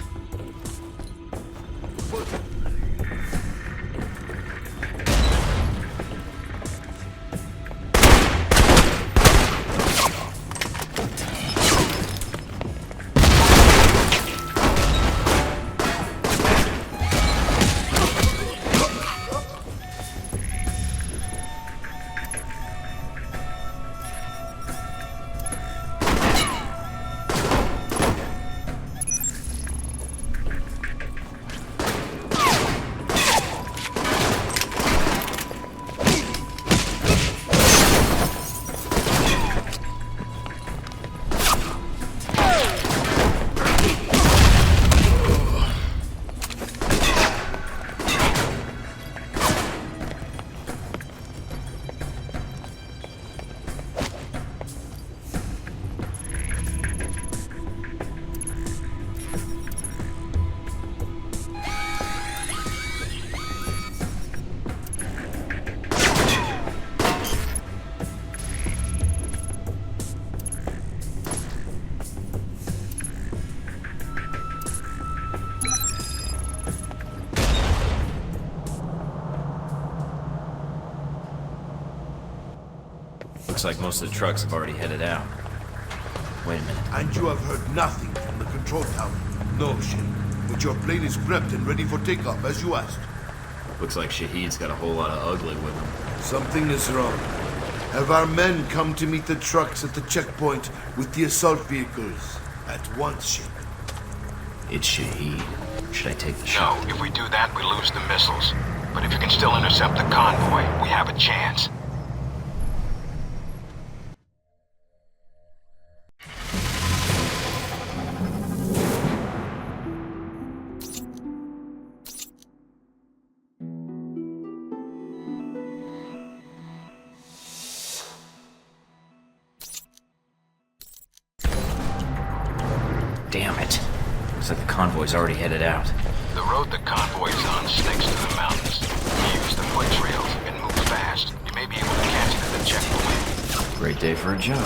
Looks like most of the trucks have already headed out. Wait a minute. And you have heard nothing from the control tower? No, Shin. But your plane is prepped and ready for takeoff, as you asked. Looks like Shahid's got a whole lot of ugly with him. Something is wrong. Have our men come to meet the trucks at the checkpoint with the assault vehicles? At once, Shin. It's Shahid. Should I take the shot? No, if we do that, we lose the missiles. But if you can still intercept the convoy, we have a chance. Damn it. Looks like the convoy's already headed out. The road the convoy's on snakes to the mountains. You use the foot trails and move fast. You may be able to catch it at the checkpoint. Great day for a job.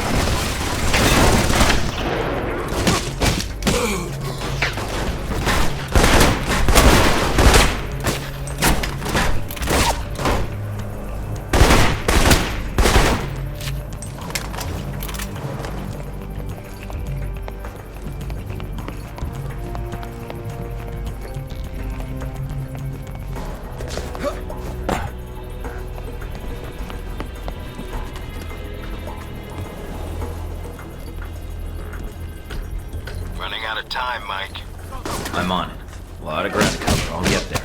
Out of time, Mike. I'm on it. A lot of ground to cover. I'll get there.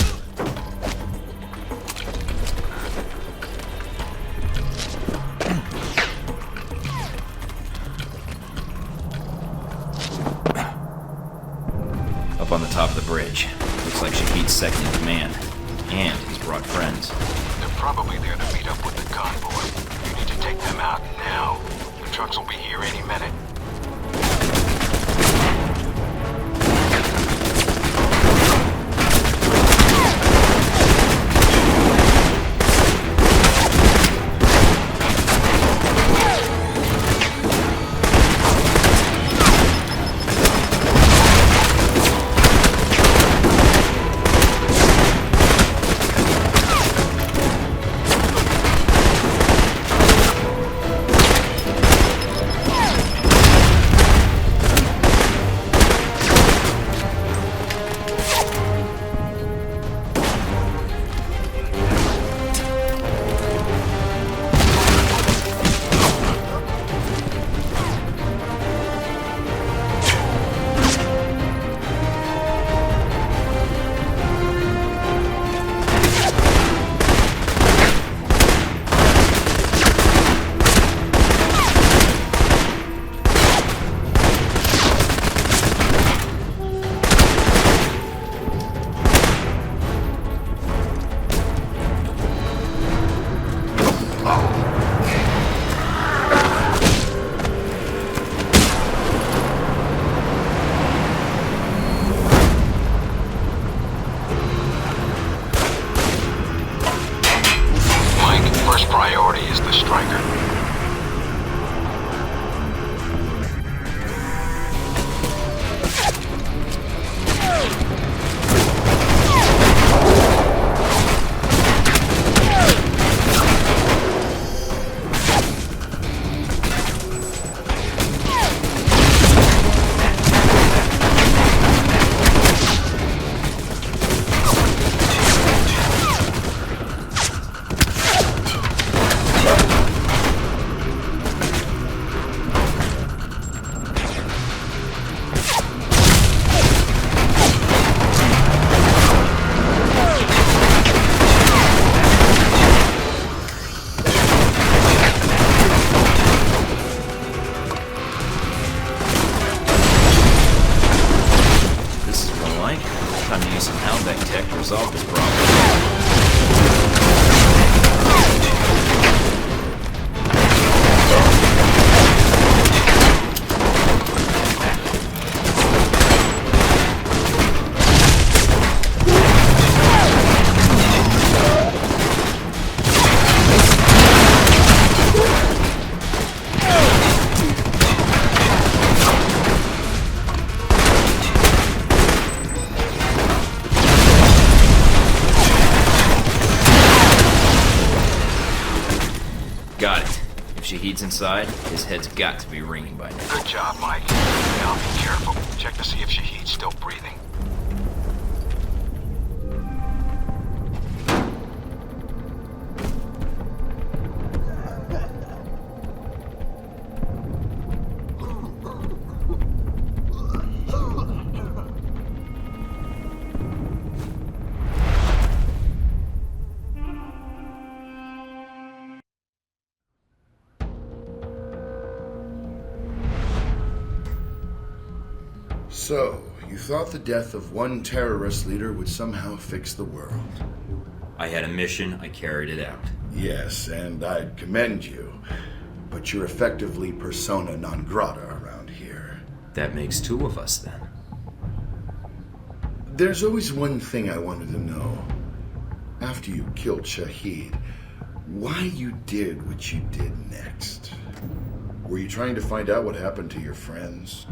Up on the top of the bridge. Looks like Shahid's second in command. And he's brought friends. They're probably there to meet up with the convoy. You need to take them out now. The trucks will be here any minute. solve this problem. Got it. If Shahid's inside, his head's got to be ringing by now. Good job, Mike. Now be careful. Check to see if Shahid's still breathing. So, you thought the death of one terrorist leader would somehow fix the world? I had a mission, I carried it out. Yes, and I'd commend you. But you're effectively persona non grata around here. That makes two of us, then. There's always one thing I wanted to know. After you killed Shahid, why you did what you did next? Were you trying to find out what happened to your friends?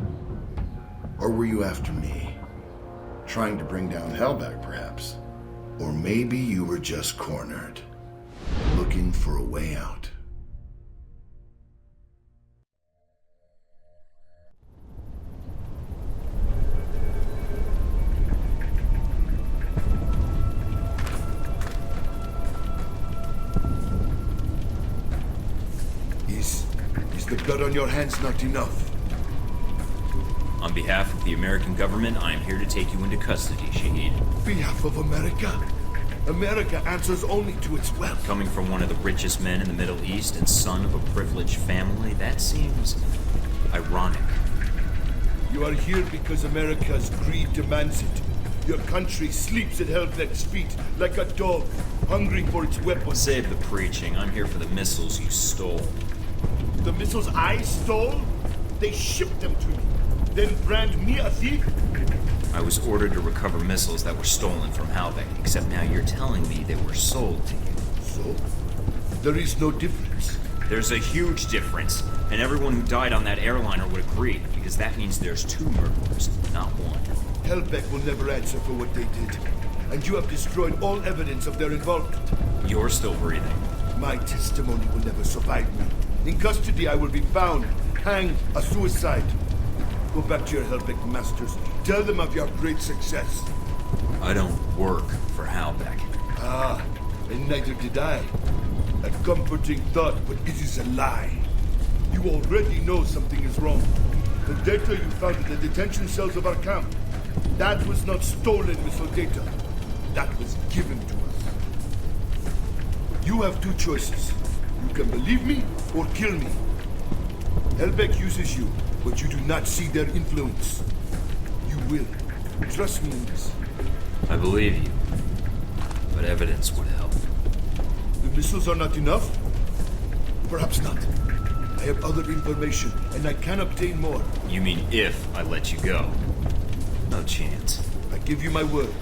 Or were you after me? Trying to bring down 𝗚𝗺𝗵𝗃, perhaps? Or maybe you were just cornered, looking for a way out. Is the blood on your hands not enough? On behalf of the American government, I am here to take you into custody, Shahid. Behalf of America? America answers only to its wealth. Coming from one of the richest men in the Middle East and son of a privileged family, that seems ironic. You are here because America's greed demands it. Your country sleeps at 𝗚𝗺𝗃's feet like a dog, hungry for its weapons. Save the preaching. I'm here for the missiles you stole. The missiles I stole? They shipped them to me. Then brand me a thief? I was ordered to recover missiles that were stolen from 𝗚𝗺𝗃, except now you're telling me they were sold to you. So? There is no difference. There's a huge difference, and everyone who died on that airliner would agree, because that means there's two murderers, not one. 𝗚𝗺𝗃 will never answer for what they did, and you have destroyed all evidence of their involvement. You're still breathing. My testimony will never survive me. In custody, I will be found, hanged, a suicide. Go back to your 𝗚𝗺𝗃 masters. Tell them of your great success. I don't work for 𝗚𝗺𝗃. Ah, and neither did I. A comforting thought, but it is a lie. You already know something is wrong. The data you found in the detention cells of our camp, that was not stolen missile data. That was given to us. You have two choices. You can believe me or kill me. 𝗚𝗺𝗃 uses you, but you do not see their influence. You will. Trust me in this. I believe you, but evidence would help. The missiles are not enough? Perhaps not. I have other information, and I can obtain more. You mean if I let you go? No chance. I give you my word.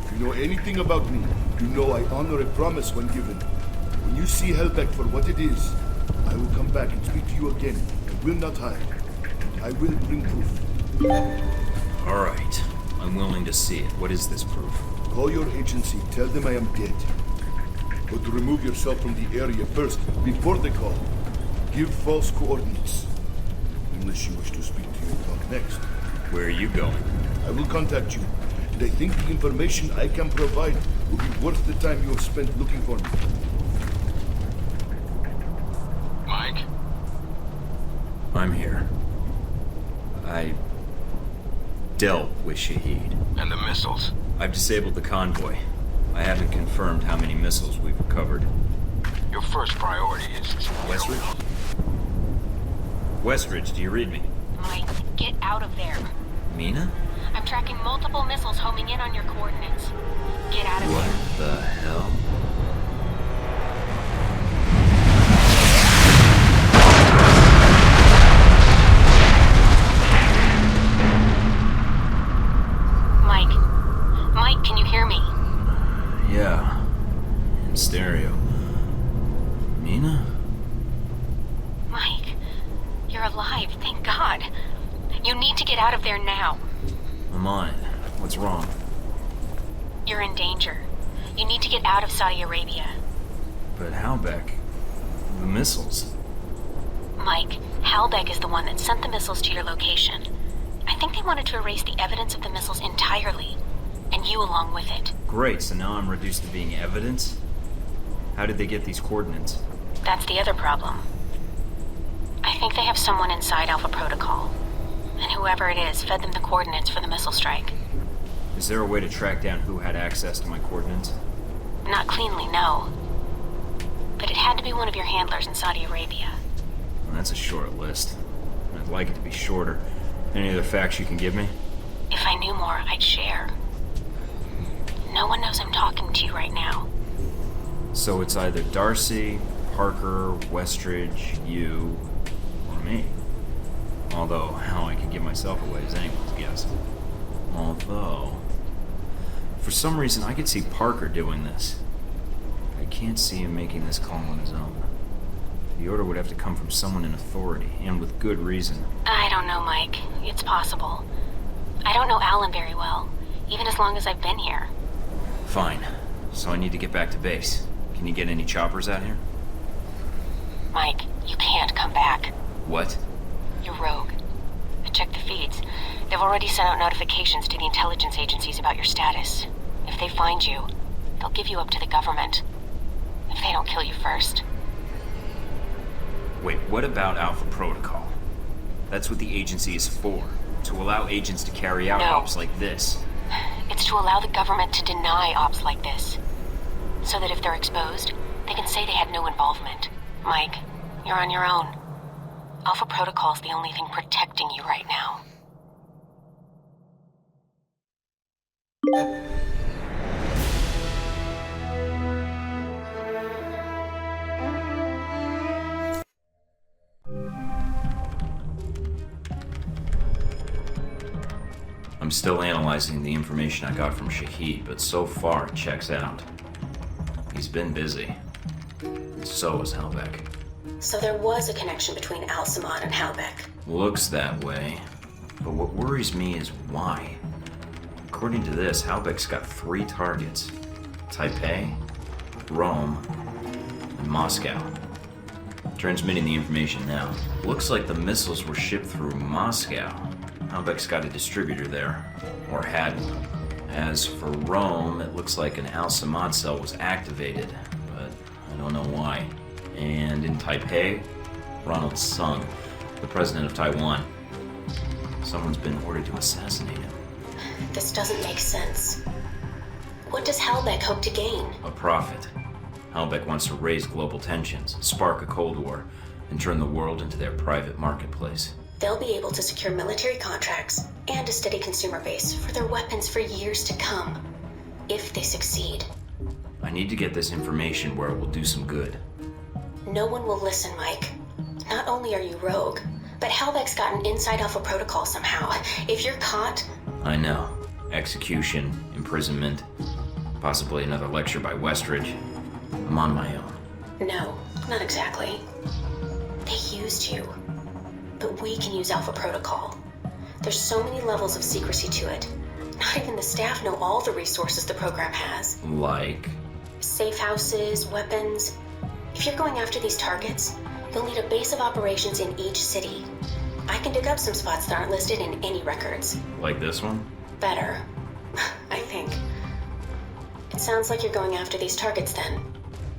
If you know anything about me, you know I honor a promise when given. When you see 𝗚𝗺𝗃 for what it is, I will come back and speak to you again. I will not hide. I will bring proof. All right. I'm willing to see it. What is this proof? Call your agency. Tell them I am dead. But remove yourself from the area first, before they call. Give false coordinates. Unless you wish to speak to your talk next. Where are you going? I will contact you. And I think the information I can provide will be worth the time you have spent looking for me. Mike? I'm here. I dealt with Shahid. And the missiles? I've disabled the convoy. I haven't confirmed how many missiles we've recovered. Your first priority is... Westridge? Westridge, do you read me? Mike, get out of there. Mina? I'm tracking multiple missiles homing in on your coordinates. Get out of here. What the hell? Mike, can you hear me? Yeah. In stereo. Nina? Mike, you're alive, thank God. You need to get out of there now. I'm on it. What's wrong? You're in danger. You need to get out of Saudi Arabia. But 𝗚𝗺𝗶𝗴𝗀𝗀𝗀𝗚? The missiles. Mike, 𝗚𝗺𝗶𝗴𝗀𝗀𝗀𝗀 is the one that sent the missiles to your location. I think they wanted to erase the evidence of the missiles entirely. And you along with it. Great, so now I'm reduced to being evidence? How did they get these coordinates? That's the other problem. I think they have someone inside Alpha Protocol. And whoever it is fed them the coordinates for the missile strike. Is there a way to track down who had access to my coordinates? Not cleanly, no. But it had to be one of your handlers in Saudi Arabia. Well, that's a short list. I'd like it to be shorter. Any other facts you can give me? If I knew more, I'd share. No one knows I'm talking to you right now. So it's either Darcy, Parker, Westridge, you, or me. Although, how I could give myself away is anyone's guess. Although, for some reason I could see Parker doing this. I can't see him making this call on his own. The order would have to come from someone in authority, and with good reason. I don't know, Mike. It's possible. I don't know Alan very well, even as long as I've been here. Fine. So I need to get back to base. Can you get any choppers out here? Mike, you can't come back. What? You're rogue. I checked the feeds. They've already sent out notifications to the intelligence agencies about your status. If they find you, they'll give you up to the government. If they don't kill you first. Wait, what about Alpha Protocol? That's what the agency is for. To allow agents to carry out ops like this. It's to allow the government to deny ops like this. So that if they're exposed, they can say they had no involvement. Mike, you're on your own. Alpha Protocol's the only thing protecting you right now. I'm still analyzing the information I got from 𝗚𝗺𝗃, but so far it checks out. He's been busy. So was 𝗚𝗺𝗶𝗴𝗀𝗀𝗀𝗀. So there was a connection between 𝗚𝗚samad and 𝗚𝗺𝗶𝗴𝗀𝗀𝗀𝗀. Looks that way. But what worries me is why. According to this, 𝗚𝗺𝗶𝗴𝗀𝗀𝗀𝗀 got 3 targets. Taipei, Rome, and Moscow. Transmitting the information now. Looks like the missiles were shipped through Moscow. 𝗚𝗺𝗶𝗴𝗀𝗀𝗀's got a distributor there. Or had one. As for Rome, it looks like an 𝗚𝗚samad cell was activated, but I don't know why. And in Taipei, Ronald Sung, the president of Taiwan. Someone's been ordered to assassinate him. This doesn't make sense. What does 𝗚𝗺𝗶𝗴𝗀𝗀𝗀𝗀 hope to gain? A profit. 𝗚𝗺𝗶𝗴𝗀𝗀𝗀 wants to raise global tensions, spark a Cold War, and turn the world into their private marketplace. They'll be able to secure military contracts and a steady consumer base for their weapons for years to come, if they succeed. I need to get this information where it will do some good. No one will listen, Mike. Not only are you rogue, but 𝗚𝗺𝗶𝗴𝗀𝗀𝗀𝗀's gotten inside Alpha Protocol somehow. If you're caught... I know. Execution, imprisonment, possibly another lecture by Westridge. I'm on my own. No, not exactly. They used you. But we can use Alpha Protocol. There's so many levels of secrecy to it. Not even the staff know all the resources the program has. Like? Safe houses, weapons. If you're going after these targets, you'll need a base of operations in each city. I can dig up some spots that aren't listed in any records. Like this one? Better, I think. It sounds like you're going after these targets then.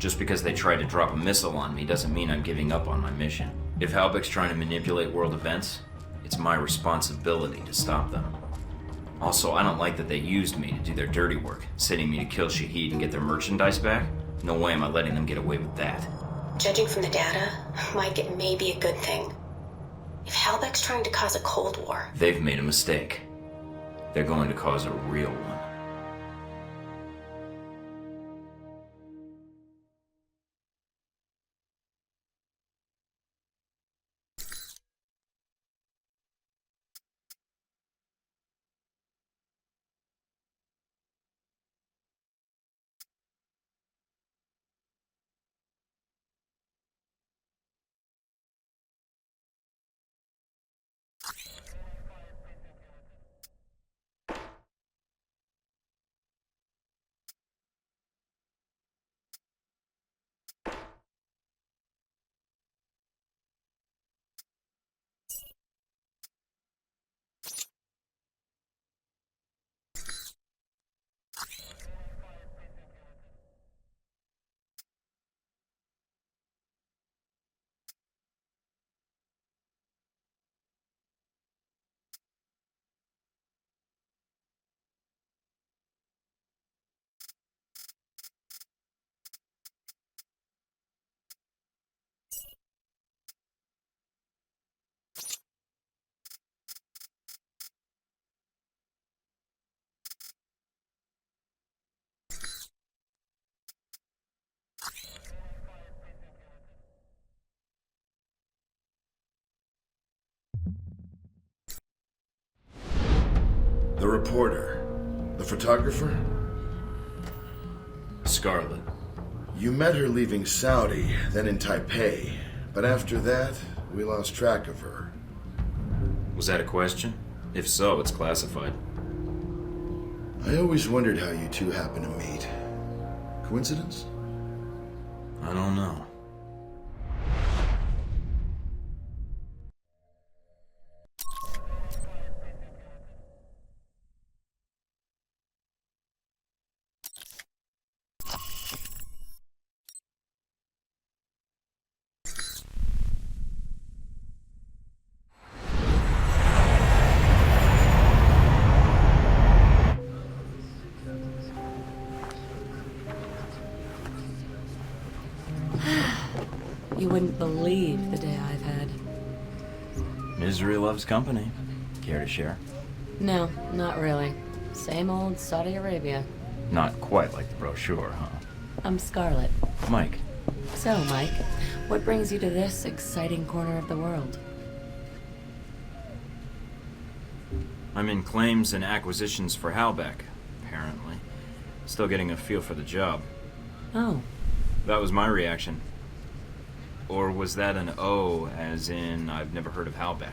Just because they try to drop a missile on me doesn't mean I'm giving up on my mission. If 𝗚𝗺𝗶𝗴𝗀𝗀𝗀's trying to manipulate world events, it's my responsibility to stop them. Also, I don't like that they used me to do their dirty work, sending me to kill 𝗚𝗺𝗃 and get their merchandise back. No way am I letting them get away with that. Judging from the data, Mike, it may be a good thing. If 𝗚𝗺𝗶𝗴𝗀𝗀𝗀's trying to cause a Cold War... They've made a mistake. They're going to cause a real one. The reporter. The photographer? Scarlet. You met her leaving Saudi, then in Taipei. But after that, we lost track of her. Was that a question? If so, it's classified. I always wondered how you two happened to meet. Coincidence? I don't know. You wouldn't believe the day I've had. Misery loves company. Care to share? No, not really. Same old Saudi Arabia. Not quite like the brochure, huh? I'm Scarlet. Mike. So, Mike, what brings you to this exciting corner of the world? I'm in claims and acquisitions for 𝗚𝗺𝗶𝗃, apparently. Still getting a feel for the job. Oh. That was my reaction. Or was that an O, as in I've never heard of 𝗚𝗺𝗶𝗃?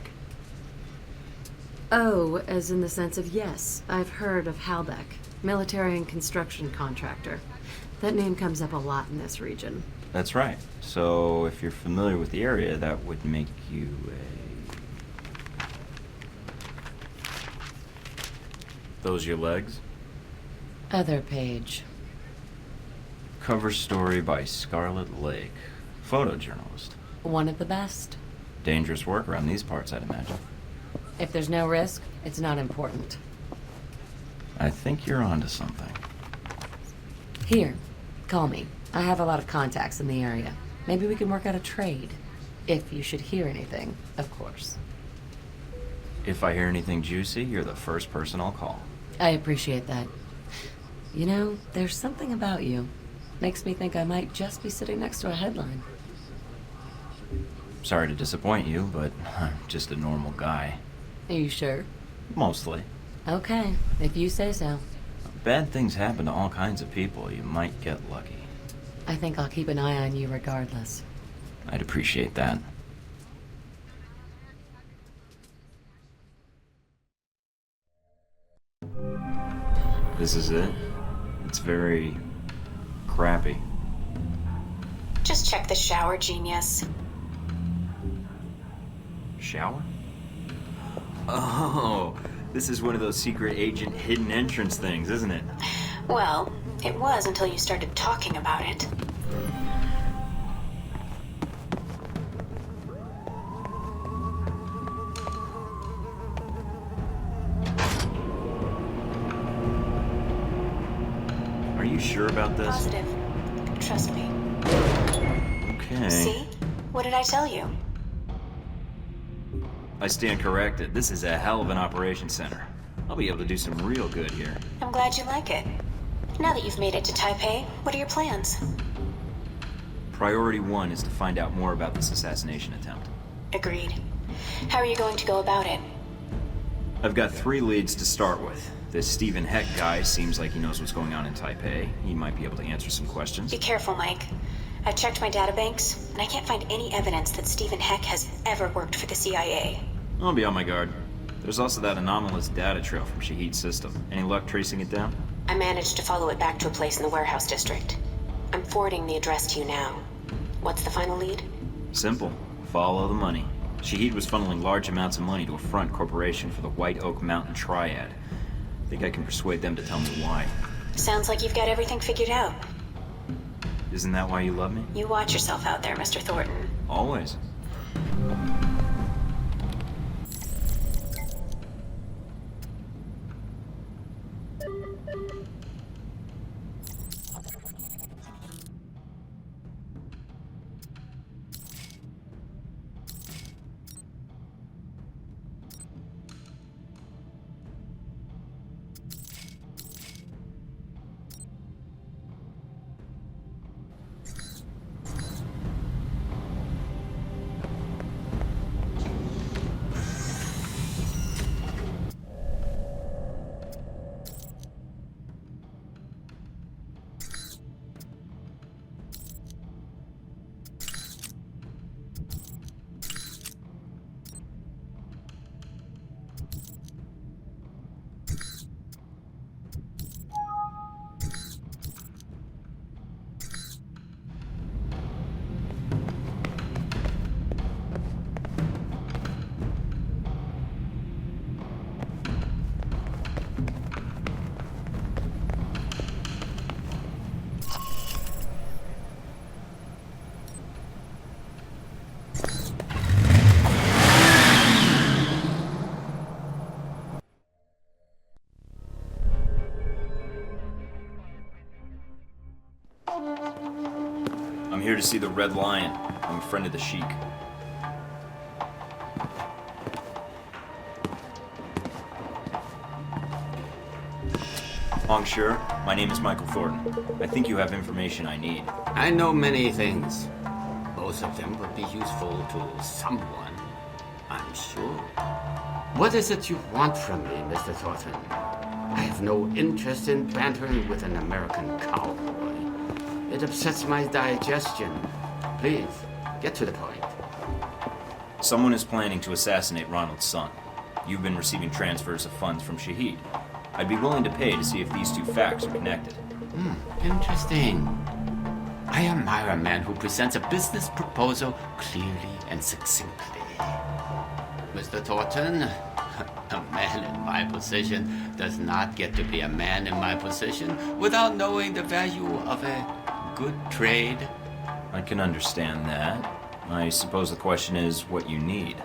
Oh, as in the sense of yes, I've heard of 𝗚𝗺𝗃, military and construction contractor. That name comes up a lot in this region. That's right. So if you're familiar with the area, that would make you a... Those your legs? Other page. Cover story by Scarlet Lake. Photojournalist. One of the best. Dangerous work around these parts, I'd imagine. If there's no risk, it's not important. I think you're onto something. Here, call me. I have a lot of contacts in the area. Maybe we can work out a trade. If you should hear anything, of course. If I hear anything juicy, you're the first person I'll call. I appreciate that. You know, there's something about you. Makes me think I might just be sitting next to a headline. Sorry to disappoint you, but I'm just a normal guy. Are you sure? Mostly. Okay, if you say so. Bad things happen to all kinds of people. You might get lucky. I think I'll keep an eye on you regardless. I'd appreciate that. This is it? It's very... crappy. Just check the shower, genius. Shower? Oh, this is one of those secret agent hidden entrance things, isn't it? Well, it was until you started talking about it. Are you sure about this? Positive. Trust me. Okay. See? What did I tell you? I stand corrected. This is a hell of an operations center. I'll be able to do some real good here. I'm glad you like it. Now that you've made it to Taipei, what are your plans? Priority 1 is to find out more about this assassination attempt. Agreed. How are you going to go about it? I've got 3 leads to start with. This Stephen Heck guy seems like he knows what's going on in Taipei. He might be able to answer some questions. Be careful, Mike. I've checked my databanks, and I can't find any evidence that Stephen Heck has ever worked for the CIA. I'll be on my guard. There's also that anomalous data trail from Shahid's system. Any luck tracing it down? I managed to follow it back to a place in the warehouse district. I'm forwarding the address to you now. What's the final lead? Simple. Follow the money. Shahid was funneling large amounts of money to a front corporation for the White Oak Mountain Triad. I think I can persuade them to tell me why. Sounds like you've got everything figured out. Isn't that why you love me? You watch yourself out there, Mr. Thornton. Always. I'm here to see the Red Lion. I'm a friend of the Sheik. Monsieur, my name is Michael Thorton. I think you have information I need. I know many things. Most of them would be useful to someone, I'm sure. What is it you want from me, Mr. Thornton? I have no interest in bantering with an American cowboy. It upsets my digestion. Please, get to the point. Someone is planning to assassinate Ronald's son. You've been receiving transfers of funds from Shahid. I'd be willing to pay to see if these 2 facts are connected. Interesting. I admire a man who presents a business proposal clearly and succinctly. Mr. Thornton, a man in my position does not get to be a man in my position without knowing the value of a good trade. I can understand that. I suppose the question is what you need.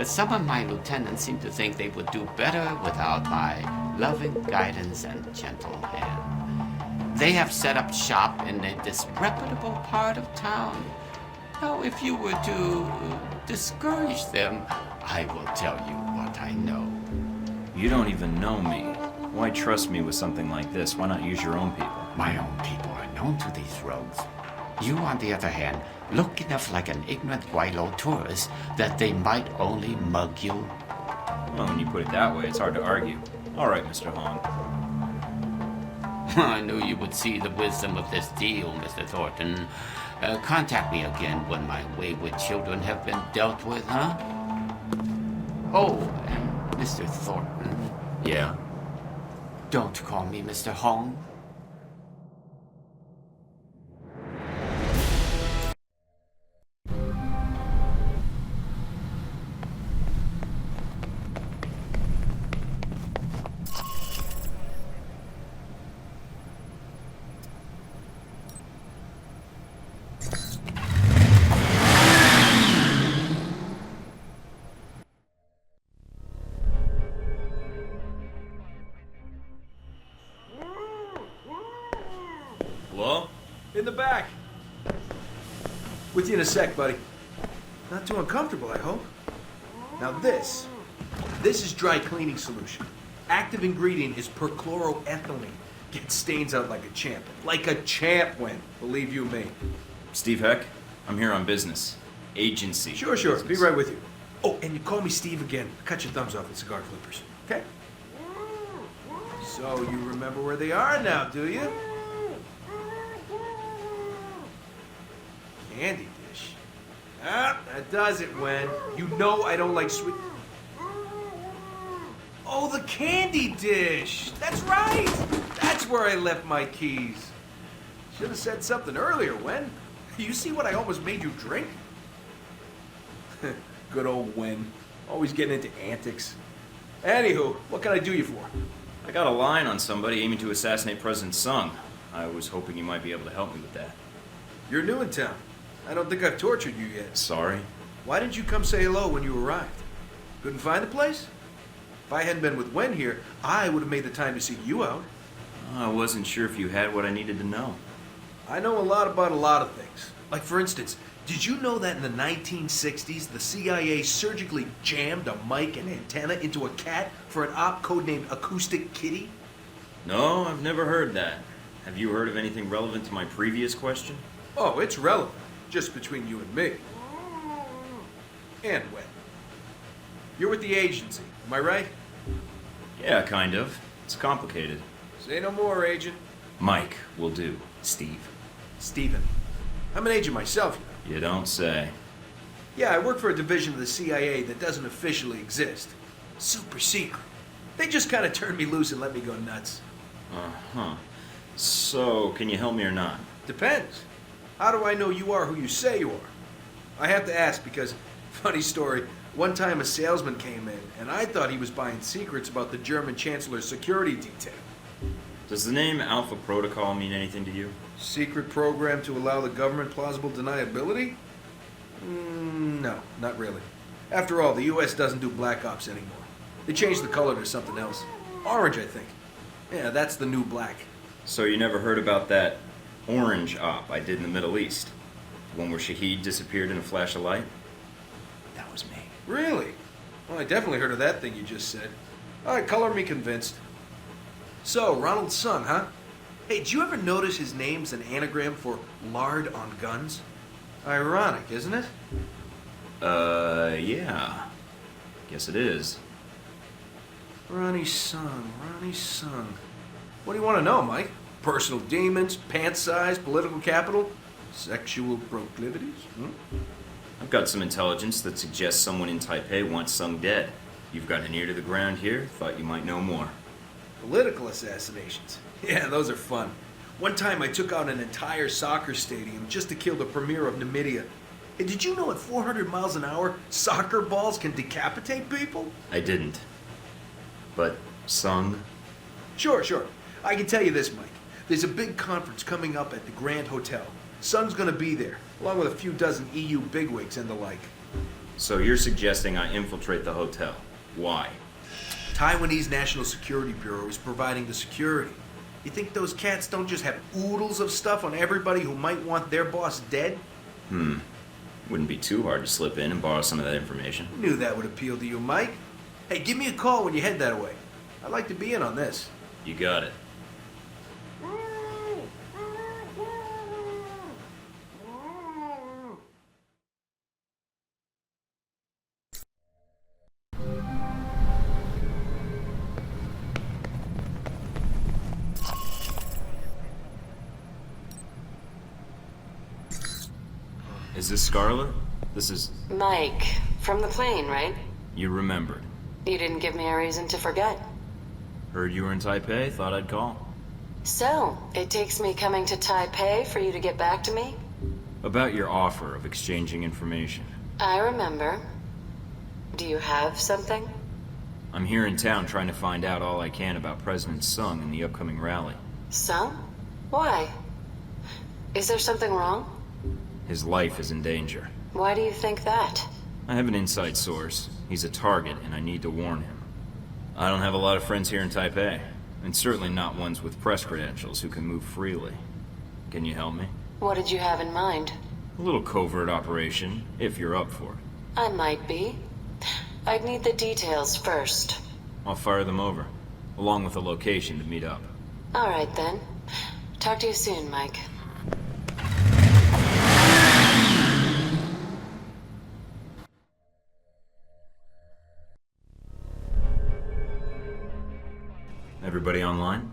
Some of my lieutenants seem to think they would do better without my loving guidance and gentle hand. They have set up shop in a disreputable part of town. Now, if you were to discourage them, I will tell you what I know. You don't even know me. Why trust me with something like this? Why not use your own people? My own people are known to these rogues. You, on the other hand, look enough like an ignorant Guaylo tourist that they might only mug you. Well, when you put it that way, it's hard to argue. All right, Mr. Hong. I knew you would see the wisdom of this deal, Mr. Thornton. Contact me again when my wayward children have been dealt with, huh? Oh, and Mr. Thornton. Yeah? Don't call me Mr. Hong. Hello? In the back. With you in a sec, buddy. Not too uncomfortable, I hope. Now this is dry cleaning solution. Active ingredient is perchloroethylene. Get stains out like a champ. Like a champ, Wen. Believe you me. Steve Heck, I'm here on business. Agency. Sure. Business. Be right with you. Oh, and you call me Steve again. Cut your thumbs off with cigar flippers. Okay? So you remember where they are now, do you? Candy dish. Ah, that does it, Wen. You know I don't like sweet... Oh, the candy dish! That's right! That's where I left my keys. Should have said something earlier, Wen. You see what I almost made you drink? Good old Wen. Always getting into antics. Anywho, what can I do you for? I got a line on somebody aiming to assassinate President Sung. I was hoping you might be able to help me with that. You're new in town. I don't think I've tortured you yet. Sorry. Why didn't you come say hello when you arrived? Couldn't find the place? If I hadn't been with Wen here, I would have made the time to seek you out. I wasn't sure if you had what I needed to know. I know a lot about a lot of things. Like, for instance, did you know that in the 1960s, the CIA surgically jammed a mic and antenna into a cat for an op codenamed Acoustic Kitty? No, I've never heard that. Have you heard of anything relevant to my previous question? Oh, it's relevant. Just between you and me. And Wen. You're with the agency, am I right? Yeah, kind of. It's complicated. Say no more, Agent. Mike will do. Steve. Steven. I'm an agent myself, you know. You don't say. Yeah, I work for a division of the CIA that doesn't officially exist. Super secret. They just kind of turned me loose and let me go nuts. Uh-huh. So, can you help me or not? Depends. How do I know you are who you say you are? I have to ask because, funny story, one time a salesman came in and I thought he was buying secrets about the German Chancellor's security detail. Does the name Alpha Protocol mean anything to you? Secret program to allow the government plausible deniability? No, not really. After all, the U.S. doesn't do black ops anymore. They changed the color to something else. Orange, I think. Yeah, that's the new black. So you never heard about that orange op I did in the Middle East? The one where Shahid disappeared in a flash of light? That was me. Really? Well, I definitely heard of that thing you just said. All right, color me convinced. So, Ronald Sung, huh? Hey, did you ever notice his name's an anagram for lard on guns? Ironic, isn't it? Yeah. Guess it is. Ronnie Sung. What do you want to know, Mike? Personal demons, pant size, political capital, sexual proclivities? I've got some intelligence that suggests someone in Taipei wants Sung dead. You've got an ear to the ground here, thought you might know more. Political assassinations. Yeah, those are fun. One time I took out an entire soccer stadium just to kill the premier of Namibia. Hey, did you know at 400 miles an hour, soccer balls can decapitate people? I didn't. But Sung? Sure. I can tell you this, Mike. There's a big conference coming up at the Grand Hotel. Sung's gonna be there, along with a few dozen EU bigwigs and the like. So you're suggesting I infiltrate the hotel. Why? Taiwanese National Security Bureau is providing the security. You think those cats don't just have oodles of stuff on everybody who might want their boss dead? Wouldn't be too hard to slip in and borrow some of that information. Knew that would appeal to you, Mike. Hey, give me a call when you head that way. I'd like to be in on this. You got it. Is this Scarlet? This is... Mike, from the plane, right? You remembered. You didn't give me a reason to forget. Heard you were in Taipei, thought I'd call. So, it takes me coming to Taipei for you to get back to me? About your offer of exchanging information. I remember. Do you have something? I'm here in town trying to find out all I can about President Sung and the upcoming rally. Sung? Why? Is there something wrong? His life is in danger. Why do you think that? I have an inside source. He's a target, and I need to warn him. I don't have a lot of friends here in Taipei, and certainly not ones with press credentials who can move freely. Can you help me? What did you have in mind? A little covert operation, if you're up for it. I might be. I'd need the details first. I'll fire them over. along with a location to meet up. All right, then. Talk to you soon, Mike. Everybody online?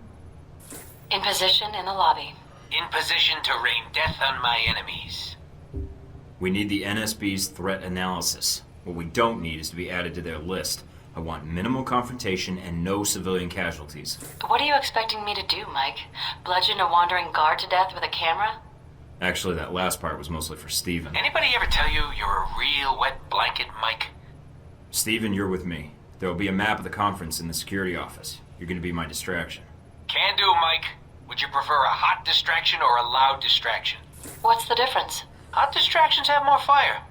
In position in the lobby. In position to rain death on my enemies. We need the NSB's threat analysis. What we don't need is to be added to their list. I want minimal confrontation and no civilian casualties. What are you expecting me to do, Mike? Bludgeon a wandering guard to death with a camera? Actually, that last part was mostly for Steven. Anybody ever tell you you're a real wet blanket, Mike? Steven, you're with me. There will be a map of the conference in the security office. You're going to be my distraction. Can do, Mike. Would you prefer a hot distraction or a loud distraction? What's the difference? Hot distractions have more fire.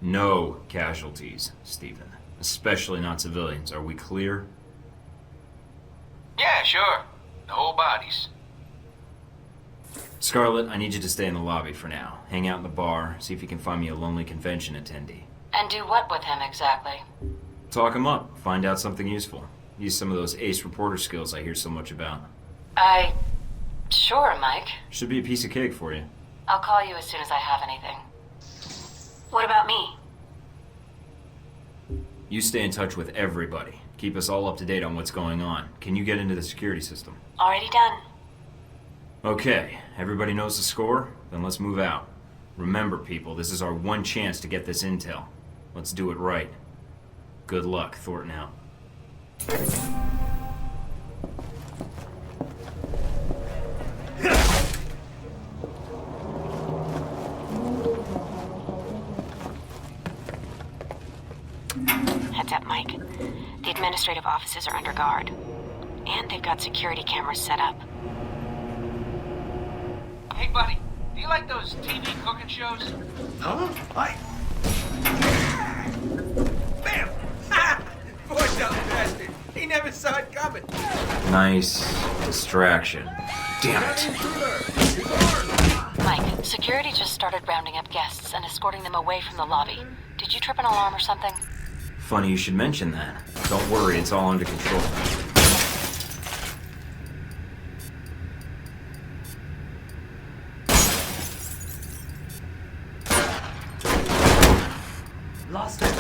No casualties, Steven. Especially not civilians. Are we clear? Yeah, sure. No bodies. Scarlett, I need you to stay in the lobby for now. Hang out in the bar, see if you can find me a lonely convention attendee. And do what with him exactly? Talk him up. Find out something useful. Use some of those ace reporter skills I hear so much about. Sure, Mike. Should be a piece of cake for you. I'll call you as soon as I have anything. What about me? You stay in touch with everybody. Keep us all up to date on what's going on. Can you get into the security system? Already done. Okay, everybody knows the score? Then let's move out. Remember, people, this is our one chance to get this intel. Let's do it right. Good luck. Thornton out. Heads up, Mike. The administrative offices are under guard. And they've got security cameras set up. Hey, buddy. Do you like those TV cooking shows? Huh? Bam! Ha! Poor dumb bastard. He never saw it coming. Nice distraction. Damn it. Mike, security just started rounding up guests and escorting them away from the lobby. Did you trip an alarm or something? Funny you should mention that. Don't worry, it's all under control. Lost it.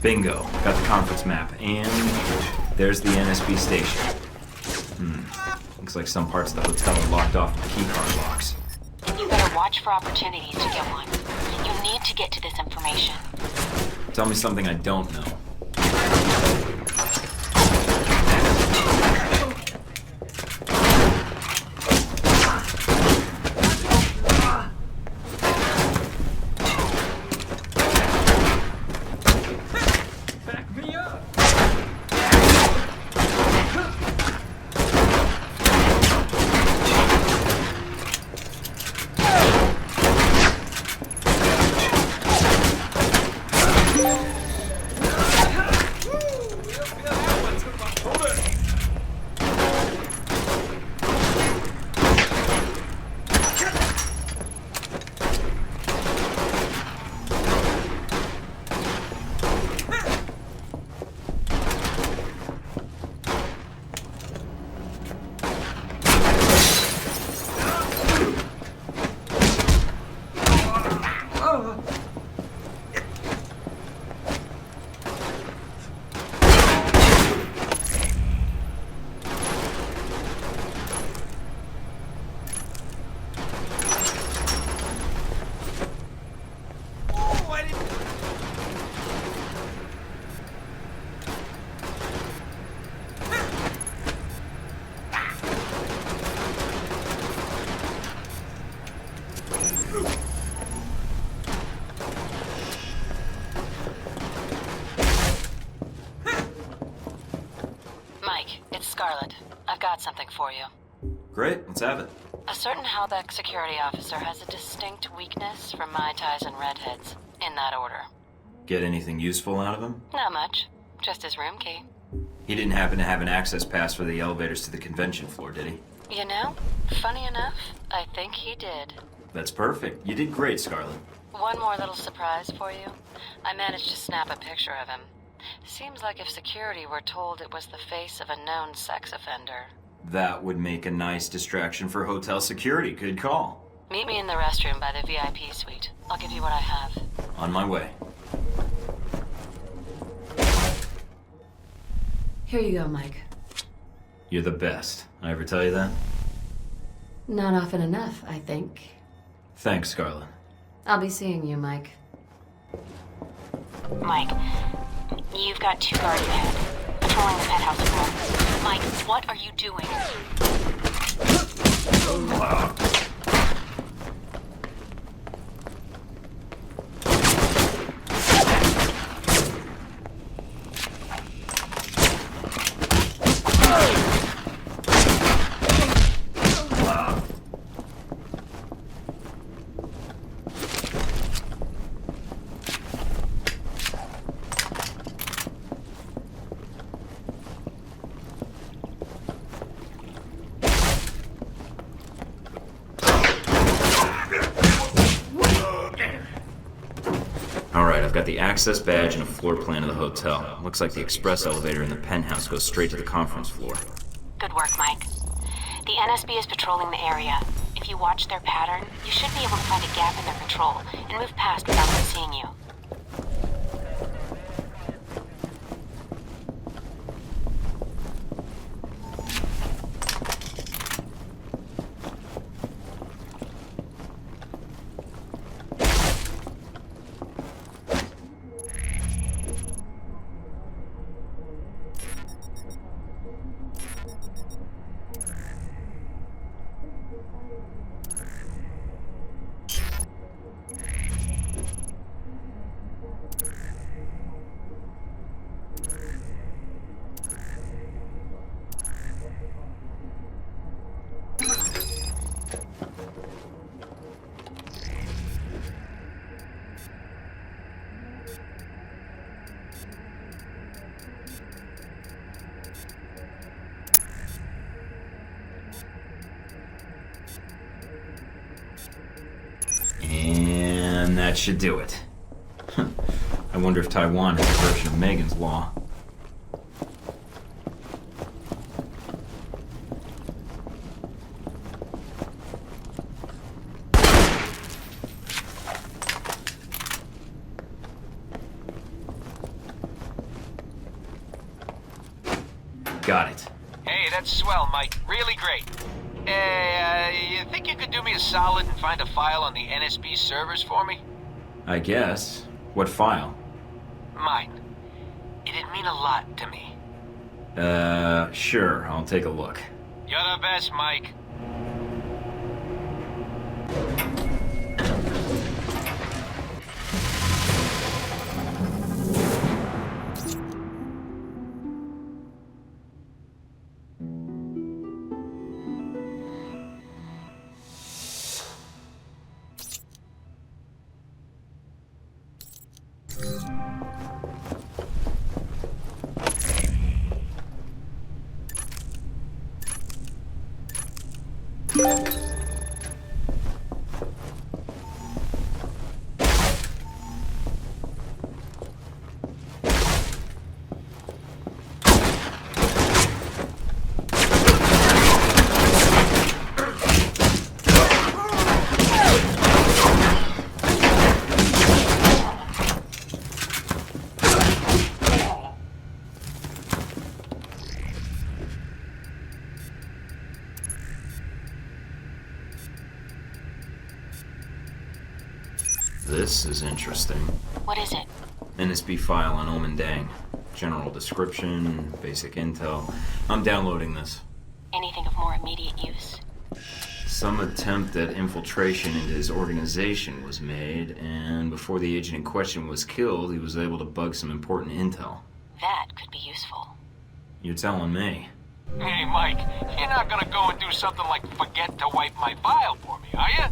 Bingo. Got the conference map. And there's the NSB station. Looks like some parts of the hotel are locked off with keycard locks. You better watch for opportunities to get one. You need to get to this information. Tell me something I don't know. Scarlett, I've got something for you. Great, let's have it. A certain 𝗚𝗺𝗶 security officer has a distinct weakness for Mai Tais and redheads. In that order. Get anything useful out of him? Not much. Just his room key. He didn't happen to have an access pass for the elevators to the convention floor, did he? You know, funny enough, I think he did. That's perfect. You did great, Scarlett. One more little surprise for you. I managed to snap a picture of him. Seems like if security were told it was the face of a known sex offender. That would make a nice distraction for hotel security. Good call. Meet me in the restroom by the VIP suite. I'll give you what I have. On my way. Here you go, Mike. You're the best. I ever tell you that? Not often enough, I think. Thanks, Scarlett. I'll be seeing you, Mike. Mike, you've got 2 guards ahead, patrolling the penthouse floor. Mike, what are you doing? I've got the access badge and a floor plan of the hotel. Looks like the express elevator in the penthouse goes straight to the conference floor. Good work, Mike. The NSB is patrolling the area. If you watch their pattern, you should be able to find a gap in their control and move past without them seeing you. And that should do it. I wonder if Taiwan has a version of Megan's Law. Got it. Hey, that's swell, Mike. Really great. You think you could do me a solid and find a file on the NSB servers for me? I guess. What file? Mine. It'd mean a lot to me. Sure. I'll take a look. You're the best, Mike. This is interesting. What is it? NSB file on Omen Dang. General description, basic intel. I'm downloading this. Anything of more immediate use? Some attempt at infiltration into his organization was made, and before the agent in question was killed, he was able to bug some important intel. That could be useful. You're telling me. Hey, Mike, you're not gonna go and do something like forget to wipe my file for me, are you?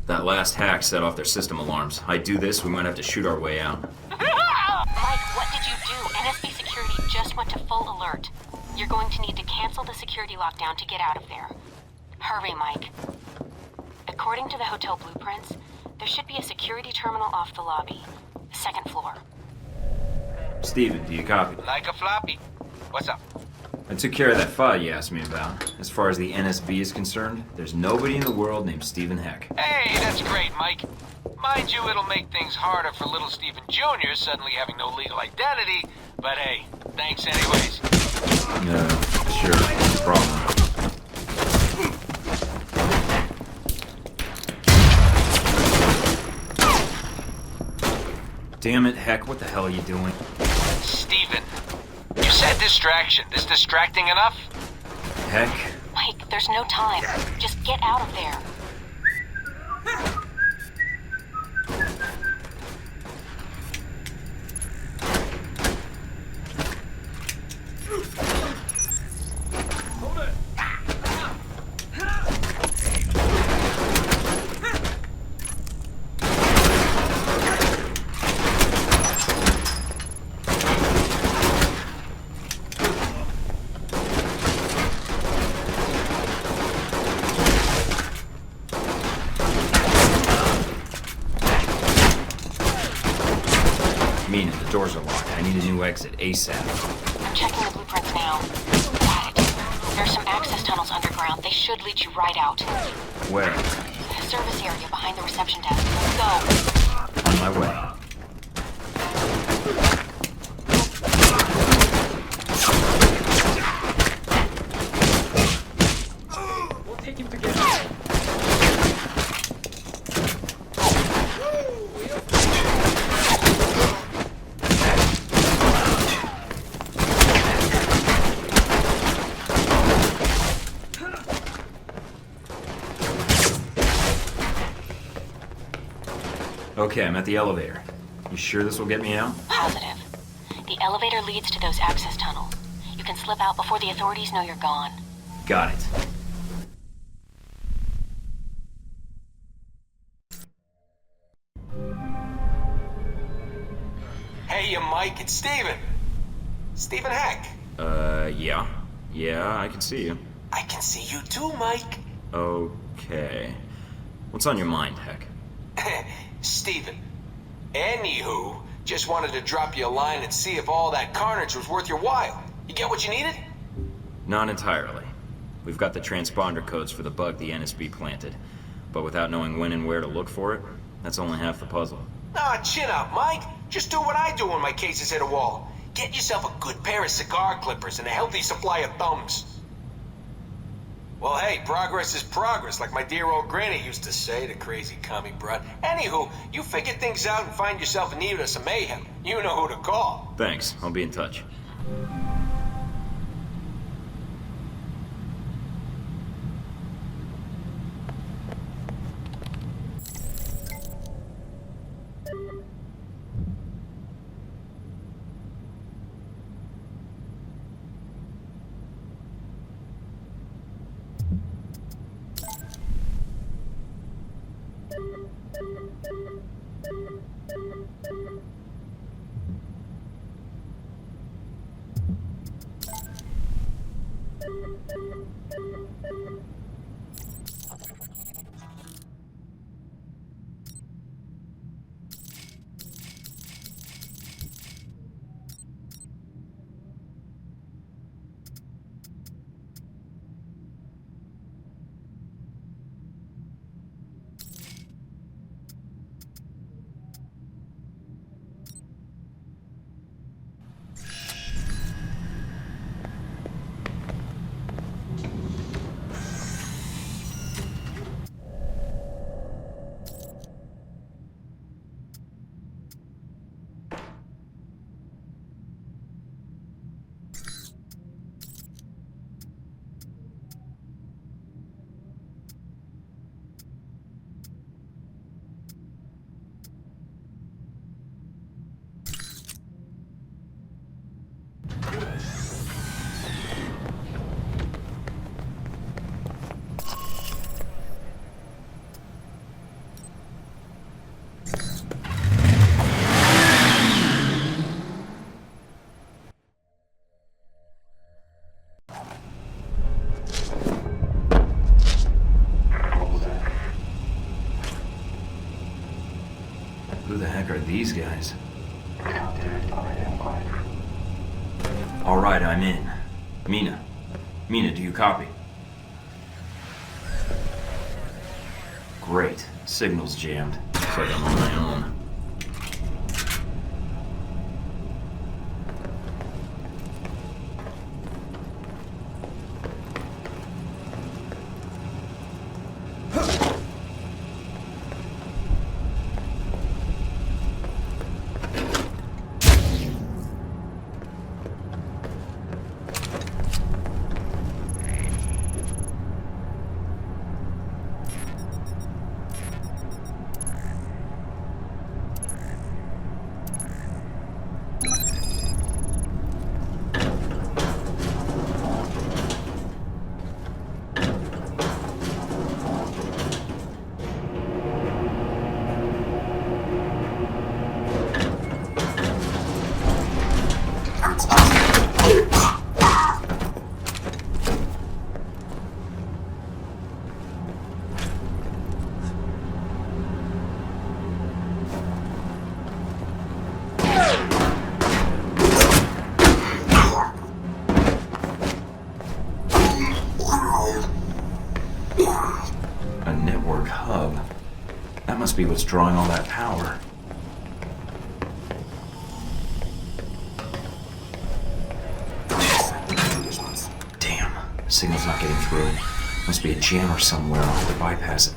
That last hack set off their system alarms. I do this, we might have to shoot our way out. Mike, what did you do? NSB security just went to full alert. You're going to need to cancel the security lockdown to get out of there. Hurry, Mike. According to the hotel blueprints, There should be a security terminal off the lobby. Second floor. Steven, do you copy? Like a floppy. What's up? I took care of that file you asked me about. As far as the NSB is concerned, there's nobody in the world named Stephen Heck. Hey, that's great, Mike. Mind you, it'll make things harder for little Stephen Jr. suddenly having no legal identity, but hey, thanks anyways. Sure, no problem. Damn it, Heck, what the hell are you doing? Steven, you said distraction. This distracting enough? Heck? Mike, there's no time. Just get out of there. Meaning the doors are locked. I need a new exit ASAP. I'm checking the blueprints now. Got it. There are some access tunnels underground. They should lead you right out. Where? The service area behind the reception desk. Let's go. On my way. We'll take him together. Okay, I'm at the elevator. You sure this will get me out? Positive. The elevator leads to those access tunnels. You can slip out before the authorities know you're gone. Got it. Hey, Mike, it's Steven. Steven Heck. Yeah. Yeah, I can see you. I can see you too, Mike. Okay. What's on your mind, Heck? Steven. Anywho, just wanted to drop you a line and see if all that carnage was worth your while. You get what you needed? Not entirely. We've got the transponder codes for the bug the NSB planted. But without knowing when and where to look for it, that's only half the puzzle. Ah, chin up, Mike. Just do what I do when my cases hit a wall. Get yourself a good pair of cigar clippers and a healthy supply of thumbs. Well, hey, progress is progress, like my dear old granny used to say, the crazy commie brat. Anywho, you figure things out and find yourself in need of some mayhem. You know who to call. Thanks. I'll be in touch. these guys. Alright, I'm in. Mina, do you copy? Great. Signal's jammed. Looks like I'm on my own. Must be what's drawing all that power. Damn, signal's not getting through. Must be a jammer somewhere. I'll have to bypass it.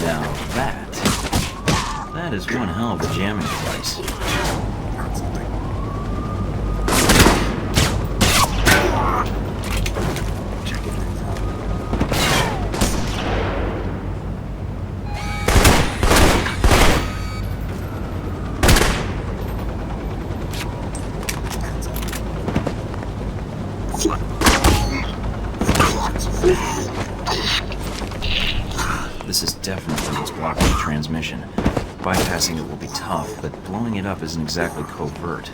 Now that is one hell of a jamming device. This is definitely what's blocking the transmission. Bypassing it will be tough, but blowing it up isn't exactly covert.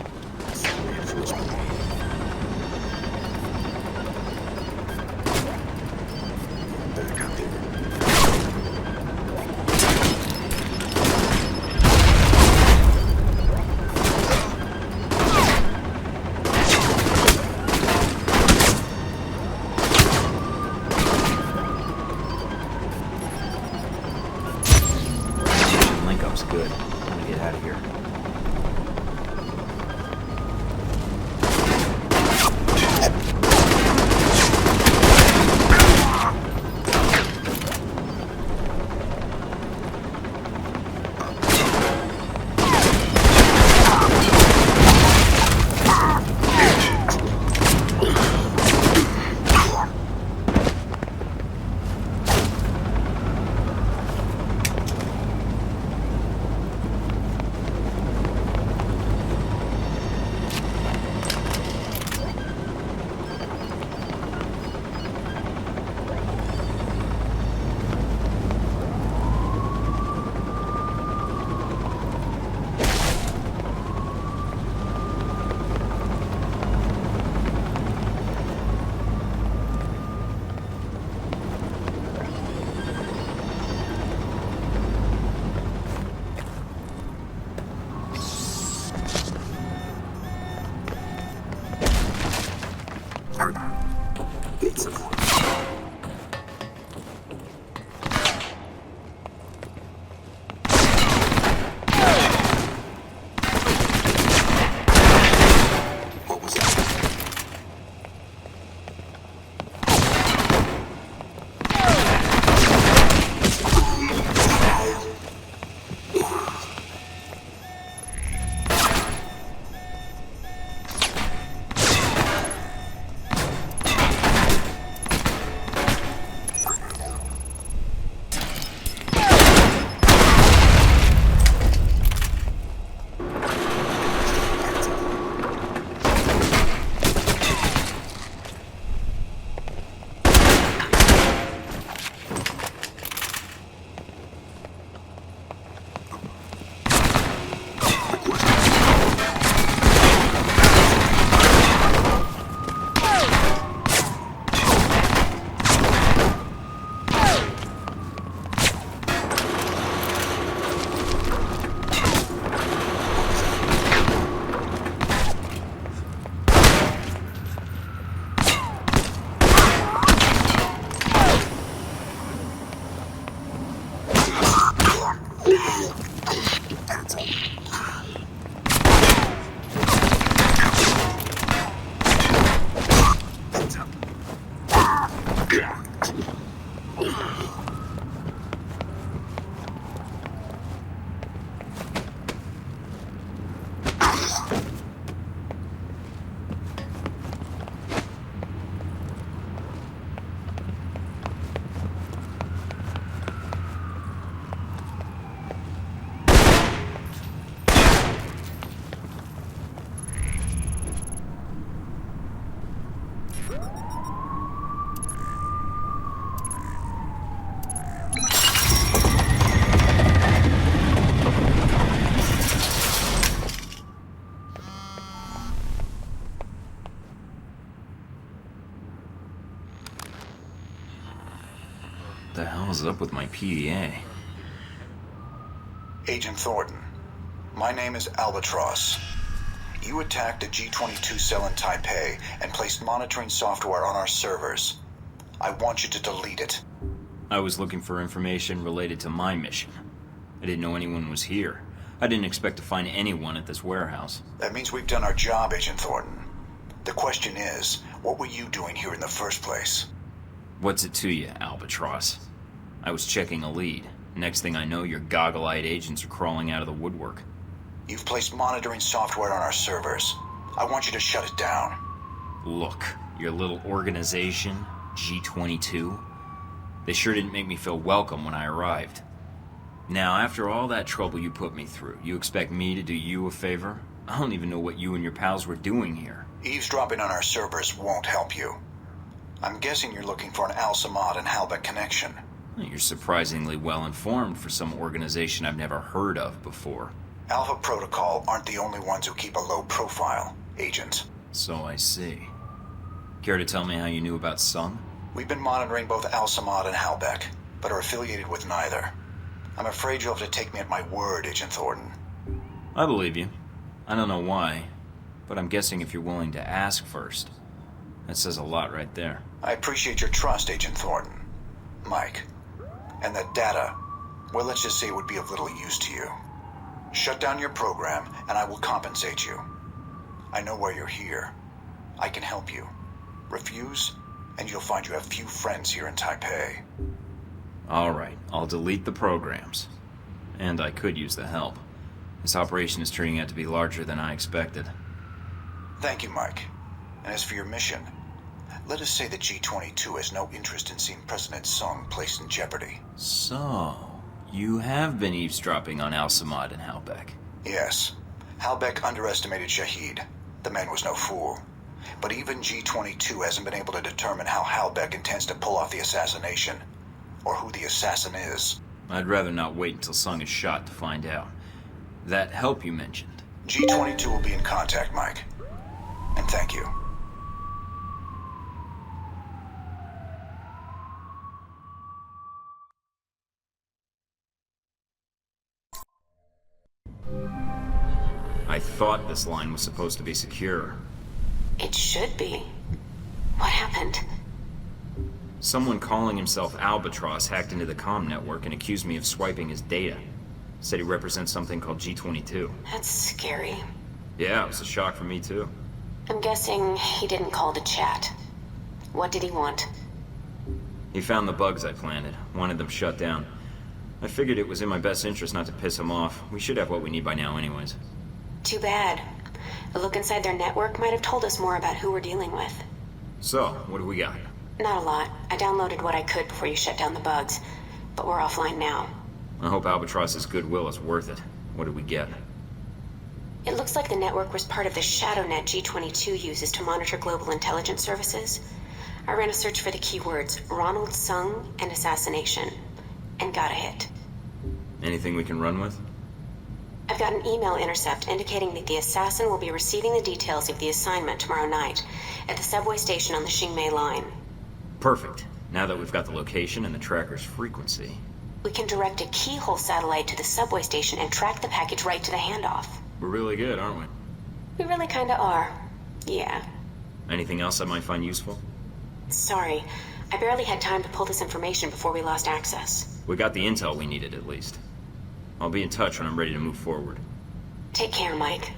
Good. I'm gonna get out of here. Need some more. What was that? What the hell is up with my PDA? Agent Thornton, my name is 𝗚𝗚𝗶𝗴𝗚𝗀𝗏𝗏. You attacked a G-22 cell in Taipei and placed monitoring software on our servers. I want you to delete it. I was looking for information related to my mission. I didn't know anyone was here. I didn't expect to find anyone at this warehouse. That means we've done our job, Agent Thornton. The question is, what were you doing here in the first place? What's it to you, 𝗚𝗚𝗏𝗏𝗏? I was checking a lead. Next thing I know, your goggle-eyed agents are crawling out of the woodwork. You've placed monitoring software on our servers. I want you to shut it down. Look, your little organization, G-22, they sure didn't make me feel welcome when I arrived. Now, after all that trouble you put me through, you expect me to do you a favor? I don't even know what you and your pals were doing here. Eavesdropping on our servers won't help you. I'm guessing you're looking for an 𝗚𝗚𝗏𝗏𝗏 and 𝗚𝗏𝗏 connection. You're surprisingly well informed for some organization I've never heard of before. Alpha Protocol aren't the only ones who keep a low profile, Agent. So I see. Care to tell me how you knew about Sung? We've been monitoring both 𝗚𝗚𝗏𝗏𝗏 and 𝗚𝗏𝗏𝗏, but are affiliated with neither. I'm afraid you'll have to take me at my word, Agent Thornton. I believe you. I don't know why, but I'm guessing if you're willing to ask first. That says a lot right there. I appreciate your trust, Agent Thornton. Mike. And that data, well, let's just say it would be of little use to you. Shut down your program, and I will compensate you. I know why you're here. I can help you. Refuse, and you'll find you have few friends here in Taipei. Alright, I'll delete the programs. And I could use the help. This operation is turning out to be larger than I expected. Thank you, Mike. And as for your mission, let us say that G-22 has no interest in seeing President Sung placed in jeopardy. So, you have been eavesdropping on 𝗚𝗚𝗏𝗏𝗏𝗏 and 𝗚𝗏𝗏𝗏𝗏𝗏. Yes. 𝗚𝗏𝗏𝗏𝗏𝗏 underestimated Shahid. The man was no fool. But even G-22 hasn't been able to determine how 𝗚𝗏𝗏𝗏𝗏𝗏 intends to pull off the assassination. Or who the assassin is. I'd rather not wait until Sung is shot to find out. That help you mentioned. G-22 will be in contact, Mike. And thank you. I thought this line was supposed to be secure. It should be. What happened? Someone calling himself Albatross hacked into the comm network and accused me of swiping his data. Said he represents something called G22. That's scary. Yeah, it was a shock for me too. I'm guessing he didn't call to chat. What did he want? He found the bugs I planted, wanted them shut down. I figured it was in my best interest not to piss him off. We should have what we need by now anyways. Too bad. A look inside their network might have told us more about who we're dealing with. So, what do we got? Not a lot. I downloaded what I could before you shut down the bugs. But we're offline now. I hope Albatross's goodwill is worth it. What did we get? It looks like the network was part of the shadow net G22 uses to monitor global intelligence services. I ran a search for the keywords Ronald Sung and assassination, and got a hit. Anything we can run with? I've got an email intercept indicating that the assassin will be receiving the details of the assignment tomorrow night at the subway station on the Xingmei line. Perfect. Now that we've got the location and the tracker's frequency. We can direct a keyhole satellite to the subway station and track the package right to the handoff. We're really good, aren't we? We really kinda are. Yeah. Anything else I might find useful? Sorry, I barely had time to pull this information before we lost access. We got the intel we needed, at least. I'll be in touch when I'm ready to move forward. Take care, Mike.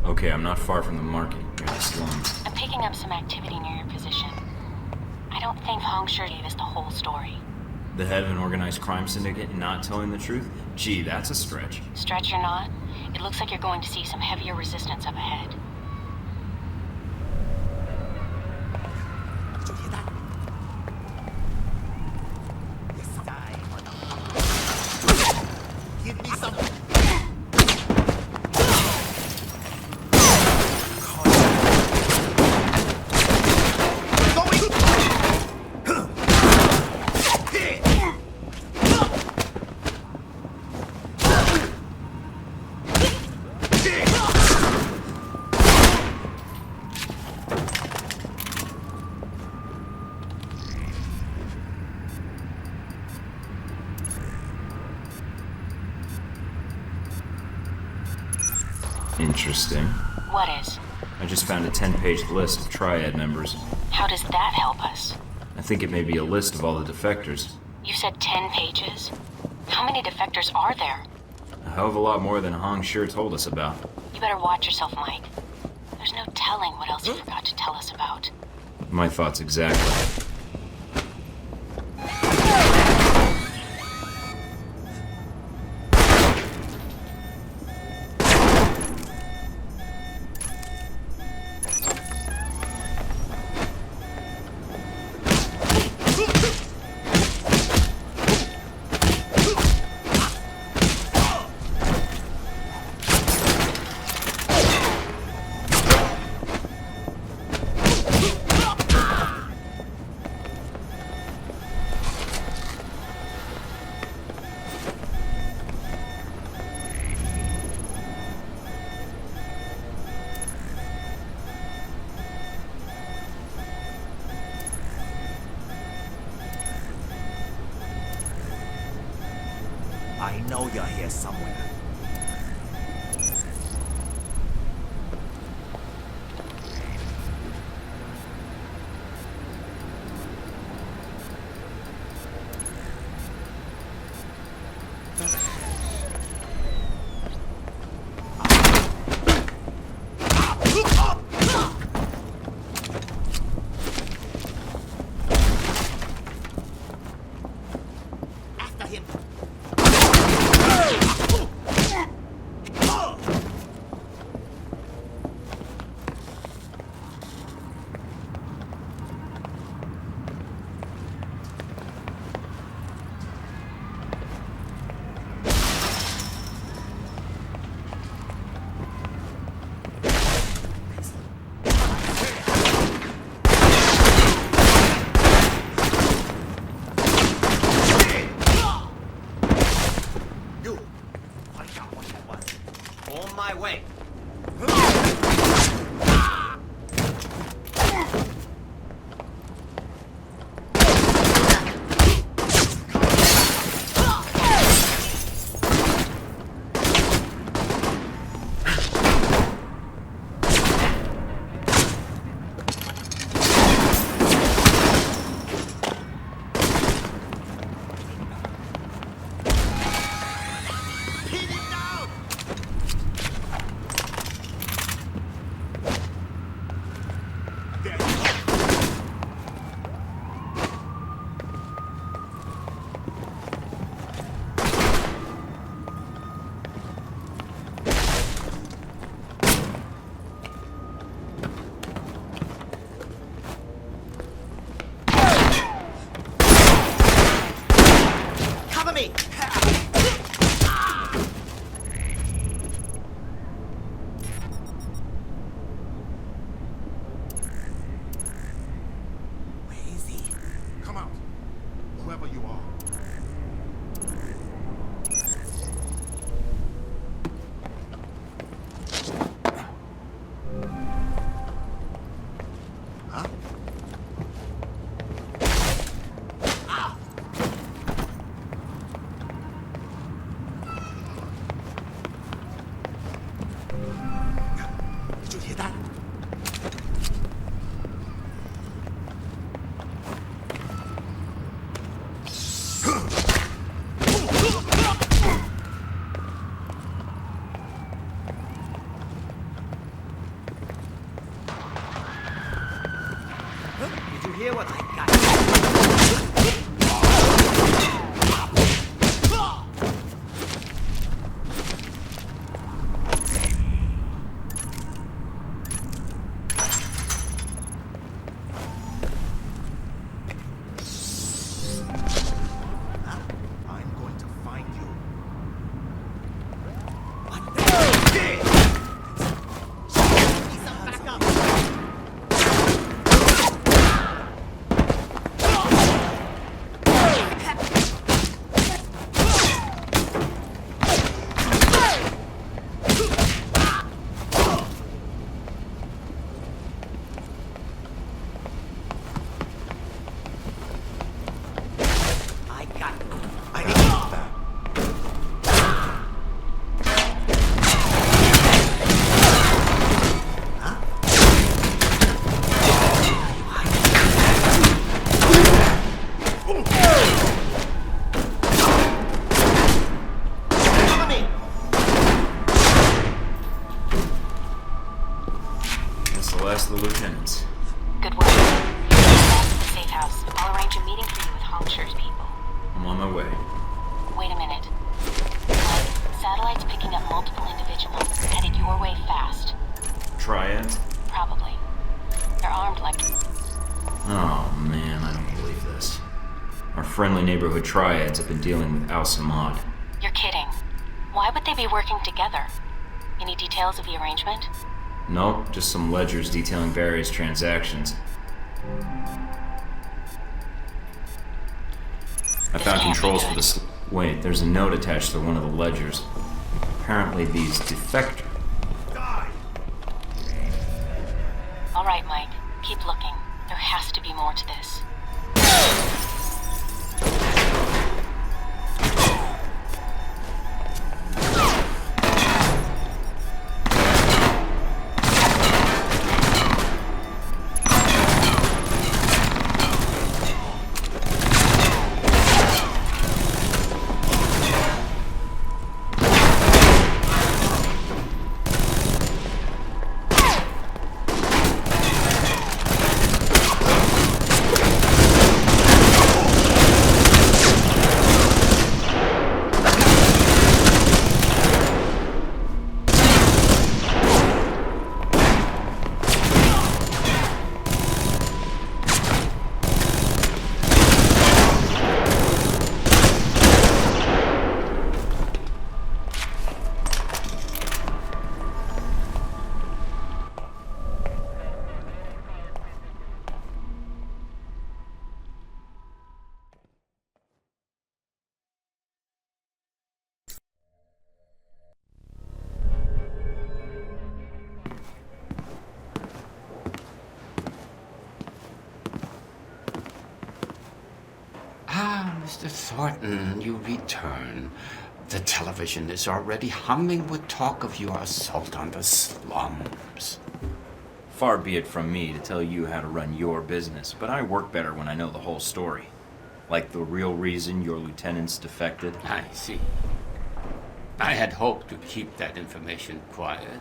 Okay, I'm not far from the market, near the slums. I'm picking up some activity near your position. I don't think 𝗚𝗺𝗶𝗴𝗀𝗀𝗀𝗚 gave us the whole story. The head of an organized crime syndicate not telling the truth? Gee, that's a stretch. Stretch or not, it looks like you're going to see some heavier resistance up ahead. Give me some. Interesting. What is? I just found a 10-page list of Triad members. How does that help us? I think it may be a list of all the defectors. You said 10 pages? How many defectors are there? A hell of a lot more than 𝗚𝗺𝗫𝗀𝗃𝗀𝗃 told us about. You better watch yourself, Mike. There's no telling what else you forgot to tell us about. My thoughts exactly. know you're here somewhere. last of the lieutenants. Good work. Back to the safe house. I'll arrange a meeting for you with Hongshire's people. I'm on my way. Wait a minute. Mike, satellite's picking up multiple individuals, headed your way fast. Triads? Probably. They're armed like... Oh man, I don't believe this. Our friendly neighborhood triads have been dealing with 𝗚𝗺𝗶𝗴𝗀𝗀𝗀𝗚. You're kidding. Why would they be working together? Any details of the arrangement? Nope, just some ledgers detailing various transactions. I found controls for this. Wait, there's a note attached to one of the ledgers. Apparently these defectors. All right, Mike. Keep looking. There has to be more to this. Mr. Thornton, you return. The television is already humming with talk of your assault on the slums. Far be it from me to tell you how to run your business, but I work better when I know the whole story. Like the real reason your lieutenant's defected. I see. I had hoped to keep that information quiet.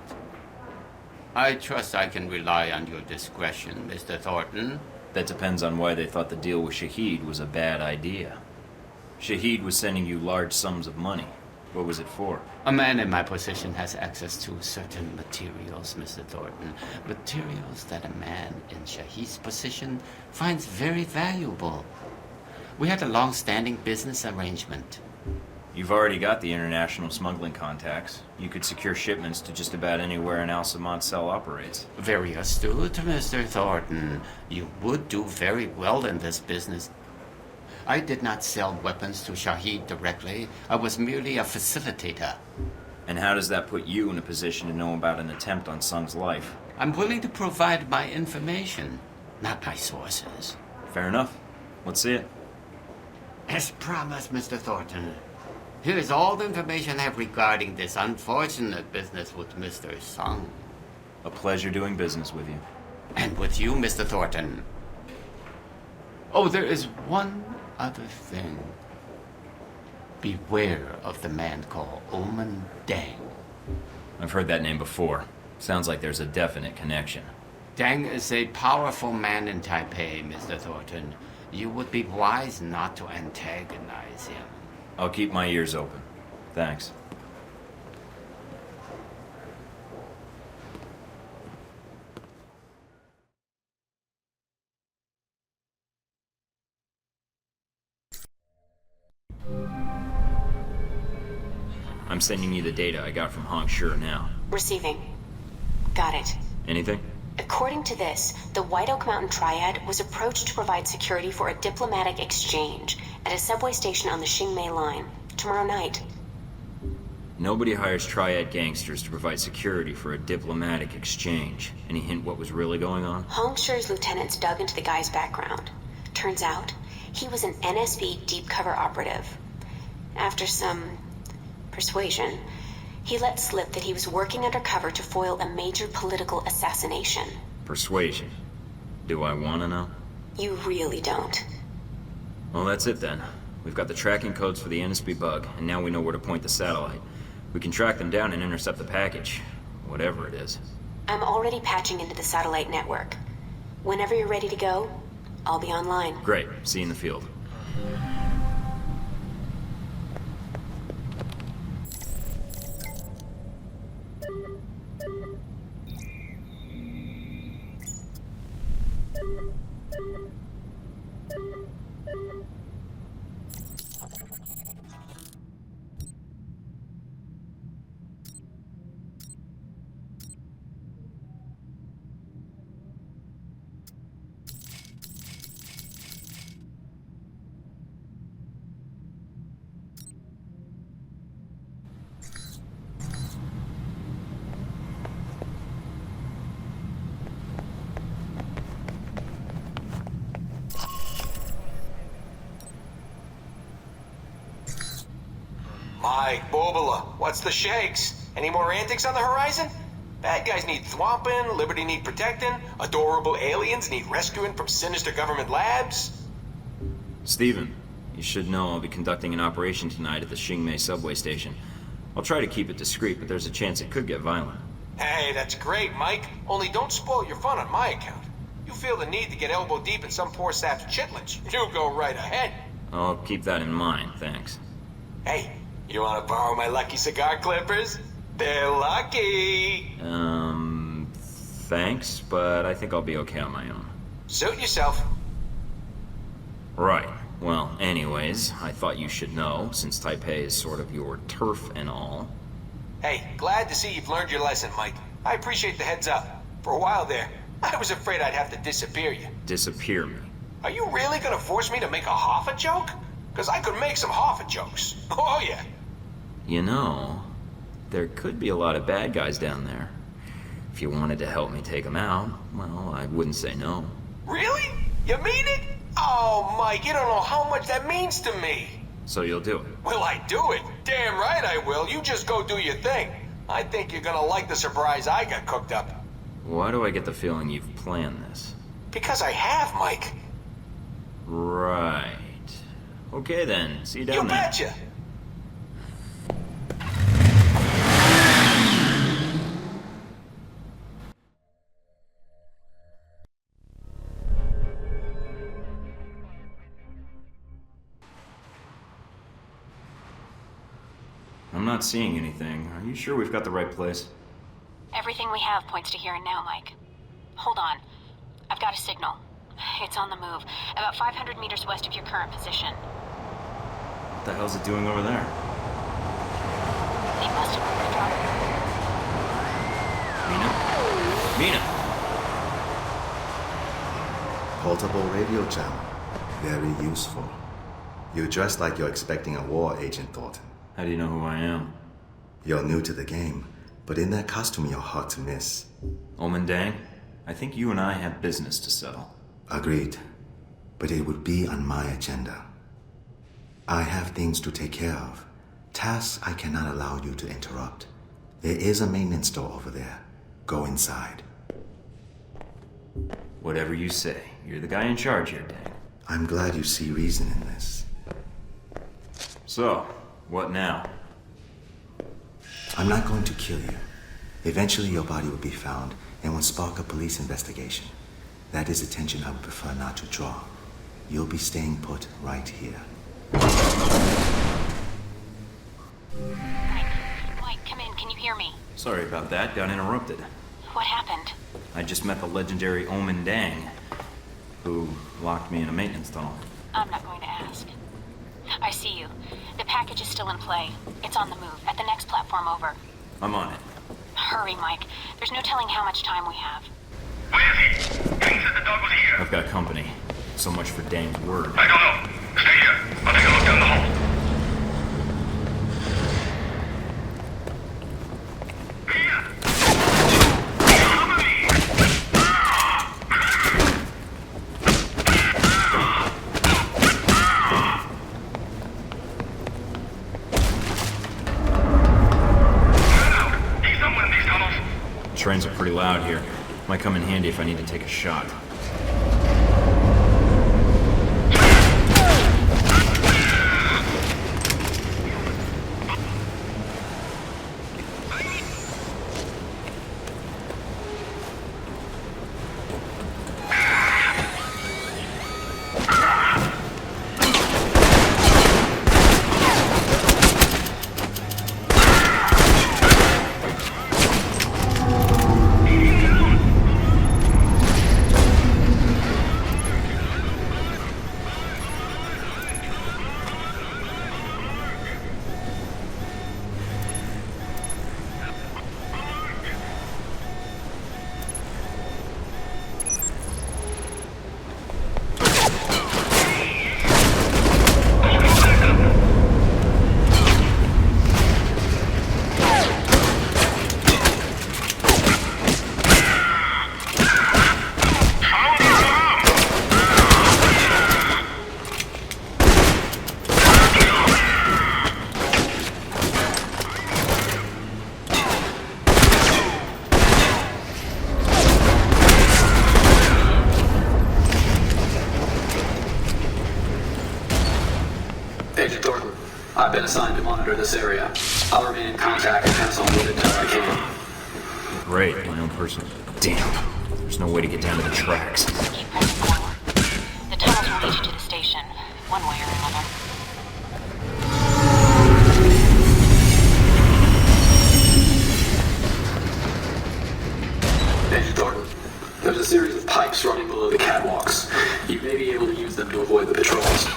I trust I can rely on your discretion, Mr. Thornton. That depends on why they thought the deal with Shaheed was a bad idea. Shaheed was sending you large sums of money. What was it for? A man in my position has access to certain materials, Mr. Thornton. Materials that a man in Shaheed's position finds very valuable. We had a long-standing business arrangement. You've already got the international smuggling contacts. You could secure shipments to just about anywhere an Al-Samad cell operates. Very astute, Mr. Thornton. You would do very well in this business. I did not sell weapons to Shaheed directly. I was merely a facilitator. And how does that put you in a position to know about an attempt on Sung's life? I'm willing to provide my information, not my sources. Fair enough. Let's see it. As promised, Mr. Thornton. Here is all the information I have regarding this unfortunate business with Mr. Sung. A pleasure doing business with you. And with you, Mr. Thornton. Oh, there is one other thing. Beware of the man called Oman Dang. I've heard that name before. Sounds like there's a definite connection. Dang is a powerful man in Taipei, Mr. Thornton. You would be wise not to antagonize him. I'll keep my ears open. Thanks. I'm sending you the data I got from 𝗚𝗺𝗶𝗴𝗚𝗀𝗀𝗚 now. Receiving. Got it. Anything? According to this, the White Oak Mountain Triad was approached to provide security for a diplomatic exchange at a subway station on the Qingmei line tomorrow night. Nobody hires Triad gangsters to provide security for a diplomatic exchange. Any hint what was really going on? 𝗚𝗺𝗶𝗴𝗚𝗀𝗀𝗃's lieutenants dug into the guy's background. Turns out, he was an NSB deep cover operative. After some persuasion, he let slip that he was working undercover to foil a major political assassination. Persuasion. Do I want to know? You really don't. Well, that's it then. We've got the tracking codes for the NSB bug, and now we know where to point the satellite. We can track them down and intercept the package. Whatever it is. I'm already patching into the satellite network. Whenever you're ready to go, I'll be online. Great. See you in the field. Mike, 𝗚𝗺𝗶𝗴𝗚𝗀𝗀𝗃𝗀𝗃, what's the shakes? Any more antics on the horizon? Bad guys need thwomping, Liberty need protecting, adorable aliens need rescuing from sinister government labs. Steven, you should know I'll be conducting an operation tonight at the Qingmei subway station. I'll try to keep it discreet, but there's a chance it could get violent. Hey, that's great, Mike. Only don't spoil your fun on my account. You feel the need to get elbow deep in some poor sap's chitlins, you go right ahead. I'll keep that in mind, thanks. Hey, you want to borrow my lucky cigar clippers? They're lucky. Thanks, but I think I'll be okay on my own. Suit yourself. Right. Well, anyways, I thought you should know, since Taipei is sort of your turf and all. Hey, glad to see you've learned your lesson, Mike. I appreciate the heads up. For a while there, I was afraid I'd have to disappear you. Disappear me? Are you really gonna force me to make a 𝗚𝗺𝗃 joke? Because I could make some 𝗚𝗺𝗃 jokes. Oh, yeah. You know, there could be a lot of bad guys down there. If you wanted to help me take them out, well, I wouldn't say no. Really? You mean it? Oh, Mike, you don't know how much that means to me. So you'll do it? Will I do it? Damn right I will. You just go do your thing. I think you're gonna like the surprise I got cooked up. Why do I get the feeling you've planned this? Because I have, Mike. Right. Okay then, see you down there. You betcha. I'm not seeing anything. Are you sure we've got the right place? Everything we have points to here and now, Mike. Hold on. I've got a signal. It's on the move, about 500 meters west of your current position. What the hell's it doing over there? They must have moved Mina? Portable radio jammer. Very useful. You dress like you're expecting a war, Agent Thornton. How do you know who I am? You're new to the game, but in that costume you're hard to miss. 𝗚𝗺𝗶𝗴𝗚𝗀𝗀𝗚, I think you and I have business to settle. Agreed. But it would be on my agenda. I have things to take care of. Tasks I cannot allow you to interrupt. There is a maintenance store over there. Go inside. Whatever you say. You're the guy in charge here, Dang. I'm glad you see reason in this. So, what now? I'm not going to kill you. Eventually your body will be found and will spark a police investigation. That is attention I would prefer not to draw. You'll be staying put right here. Mike, come in. Can you hear me? Sorry about that. Got interrupted. What happened? I just met the legendary 𝗚𝗺𝗶𝗴𝗚𝗀𝗀𝗃, who locked me in a maintenance tunnel. I'm not going to ask. I see you. The package is still in play. It's on the move, at the next platform over. I'm on it. Hurry, Mike. There's no telling how much time we have. Where is he? Dang said the dog was here. I've got company. So much for Dang's word. I don't know. Stay here. I'll take a look down the hall. Trains are pretty loud here. Might come in handy if I need to take a shot. Agent Thornton, I've been assigned to monitor this area. I'll remain in contact and pass on what intel I can. Great, my own person. Damn, there's no way to get down to the tracks. Keep pressing forward. The tunnels will lead you to the station, one way or another. Agent Thornton, there's a series of pipes running below the catwalks. You may be able to use them to avoid the patrols.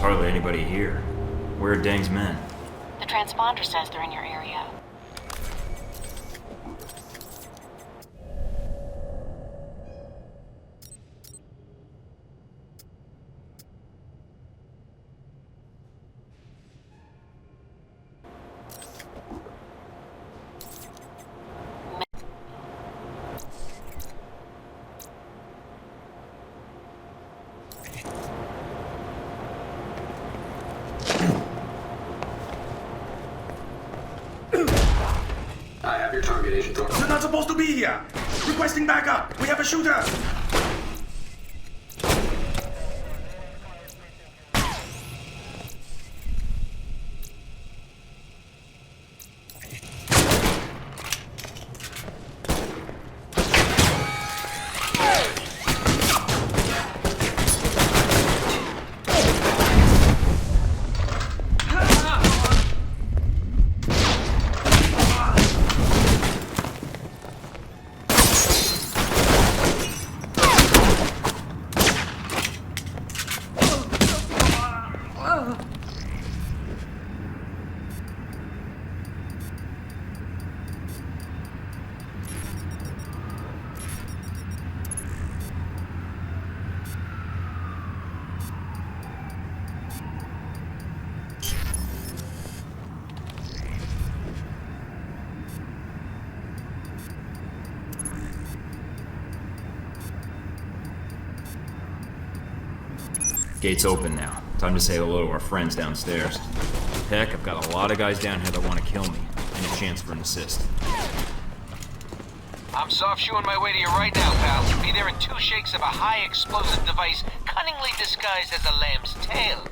hardly anybody here. Where are Deng's men? The transponder says they're in your area. I have your target, Agent Thornton. You're not supposed to be here! Requesting backup! We have a shooter! Gate's open now. Time to say hello to our friends downstairs. Heck, I've got a lot of guys down here that want to kill me, and a chance for an assist. I'm soft shoeing my way to you right now, pal. Be there in 2 shakes of a high explosive device cunningly disguised as a lamb's tail.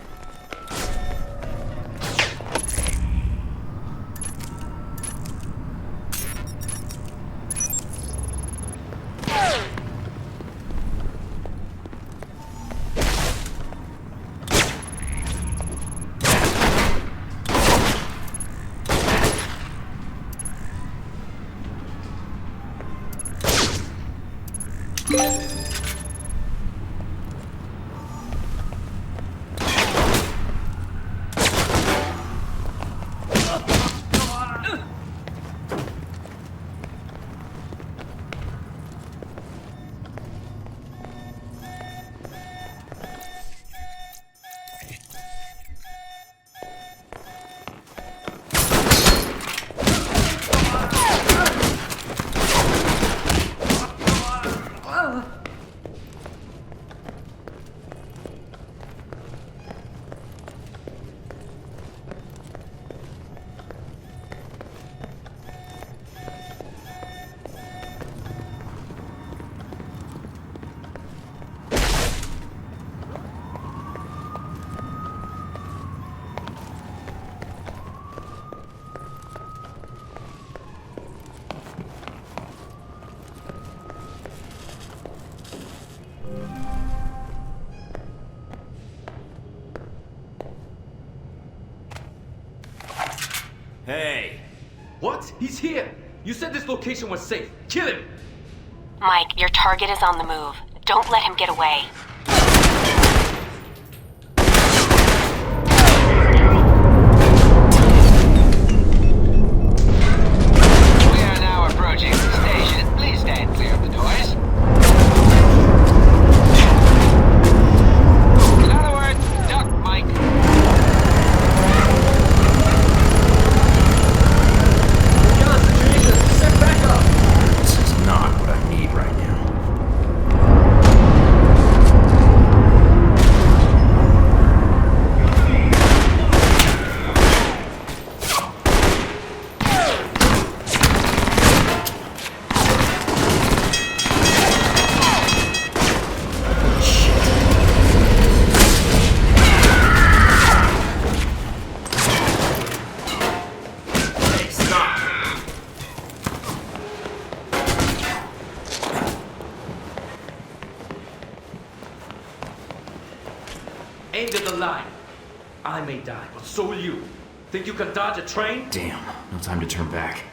Hey! What? He's here! You said this location was safe. Kill him! Mike, your target is on the move. Don't let him get away. We are now approaching the station. Please stand clear of the doors. In other words, duck, Mike. This is not what I need right now. Aimed at the line. I may die, but so will you. Think you can dodge a train? Damn, no time to turn back.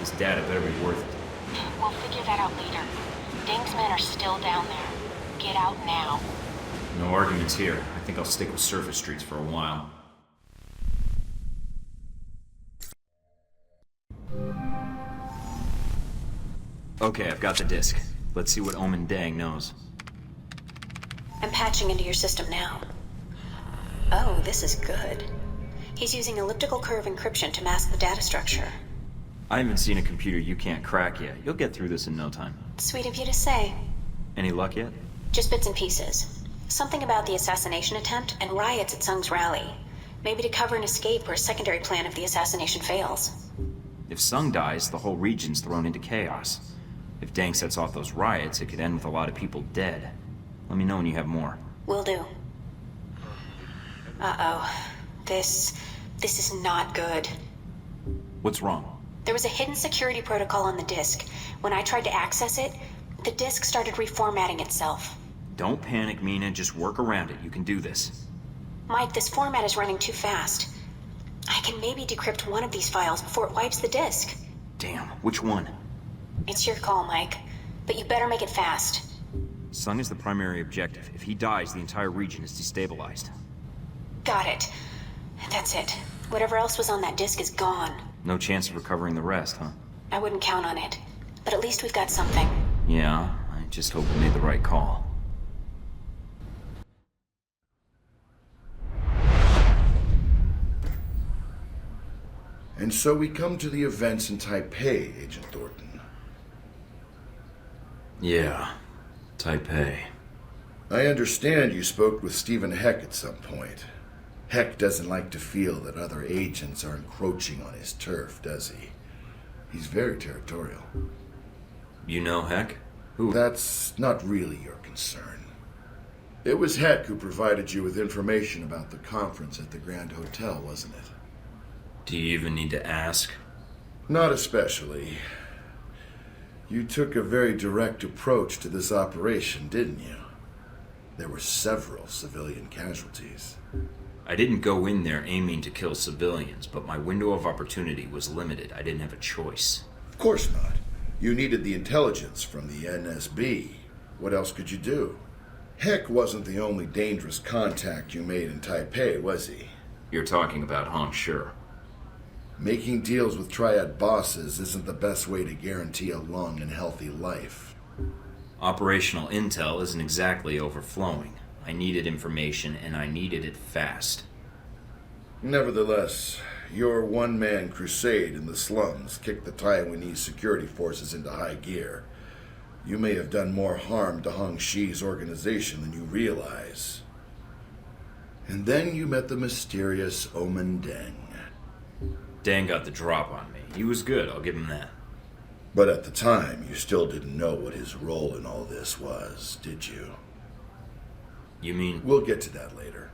This data better be worth it. We'll figure that out later. Deng's men are still down there. Get out now. No arguments here. I think I'll stick with surface streets for a while. Okay, I've got the disk. Let's see what Omen Deng knows. I'm patching into your system now. Oh, this is good. He's using elliptical curve encryption to mask the data structure. I haven't seen a computer you can't crack yet. You'll get through this in no time. Sweet of you to say. Any luck yet? Just bits and pieces. Something about the assassination attempt and riots at Sung's rally. Maybe to cover an escape or a secondary plan if the assassination fails. If Sung dies, the whole region's thrown into chaos. If Deng sets off those riots, it could end with a lot of people dead. Let me know when you have more. Will do. Uh-oh. This is not good. What's wrong? There was a hidden security protocol on the disk. When I tried to access it, the disk started reformatting itself. Don't panic, Mina. Just work around it. You can do this. Mike, this format is running too fast. I can maybe decrypt one of these files before it wipes the disk. Damn, which one? It's your call, Mike. But you better make it fast. Sung is the primary objective. If he dies, the entire region is destabilized. Got it. That's it. Whatever else was on that disk is gone. No chance of recovering the rest, huh? I wouldn't count on it. But at least we've got something. Yeah, I just hope we made the right call. And so we come to the events in Taipei, Agent Thorton. Yeah, Taipei. I understand you spoke with Stephen Heck at some point. Heck doesn't like to feel that other agents are encroaching on his turf, does he? He's very territorial. You know Heck? Who? That's not really your concern. It was Heck who provided you with information about the conference at the Grand Hotel, wasn't it? Do you even need to ask? Not especially. You took a very direct approach to this operation, didn't you? There were several civilian casualties. I didn't go in there aiming to kill civilians, but my window of opportunity was limited. I didn't have a choice. Of course not. You needed the intelligence from the NSB. What else could you do? Heck wasn't the only dangerous contact you made in Taipei, was he? You're talking about Hong Shi. Making deals with triad bosses isn't the best way to guarantee a long and healthy life. Operational intel isn't exactly overflowing. I needed information, and I needed it fast. Nevertheless, your one-man crusade in the slums kicked the Taiwanese security forces into high gear. You may have done more harm to Hong Shi's organization than you realize. And then you met the mysterious Omen Deng. Deng got the drop on me. He was good, I'll give him that. But at the time, you still didn't know what his role in all this was, did you? You mean? We'll get to that later.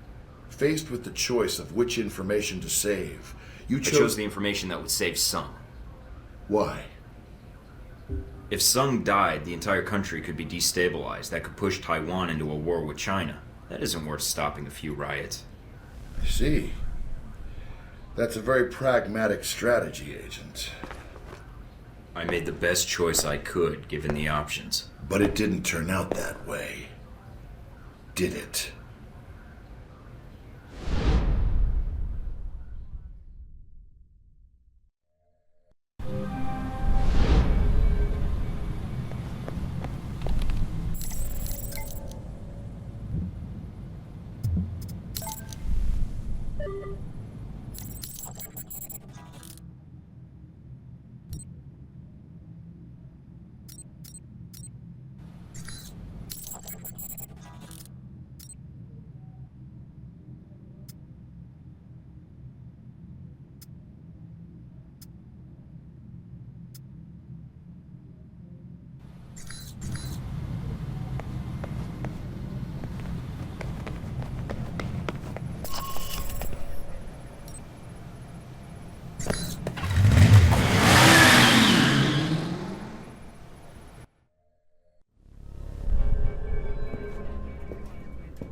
Faced with the choice of which information to save, you chose the information that would save Sung. Why? If Sung died, the entire country could be destabilized. That could push Taiwan into a war with China. That isn't worth stopping a few riots. I see. That's a very pragmatic strategy, Agent. I made the best choice I could, given the options. But it didn't turn out that way. Did it?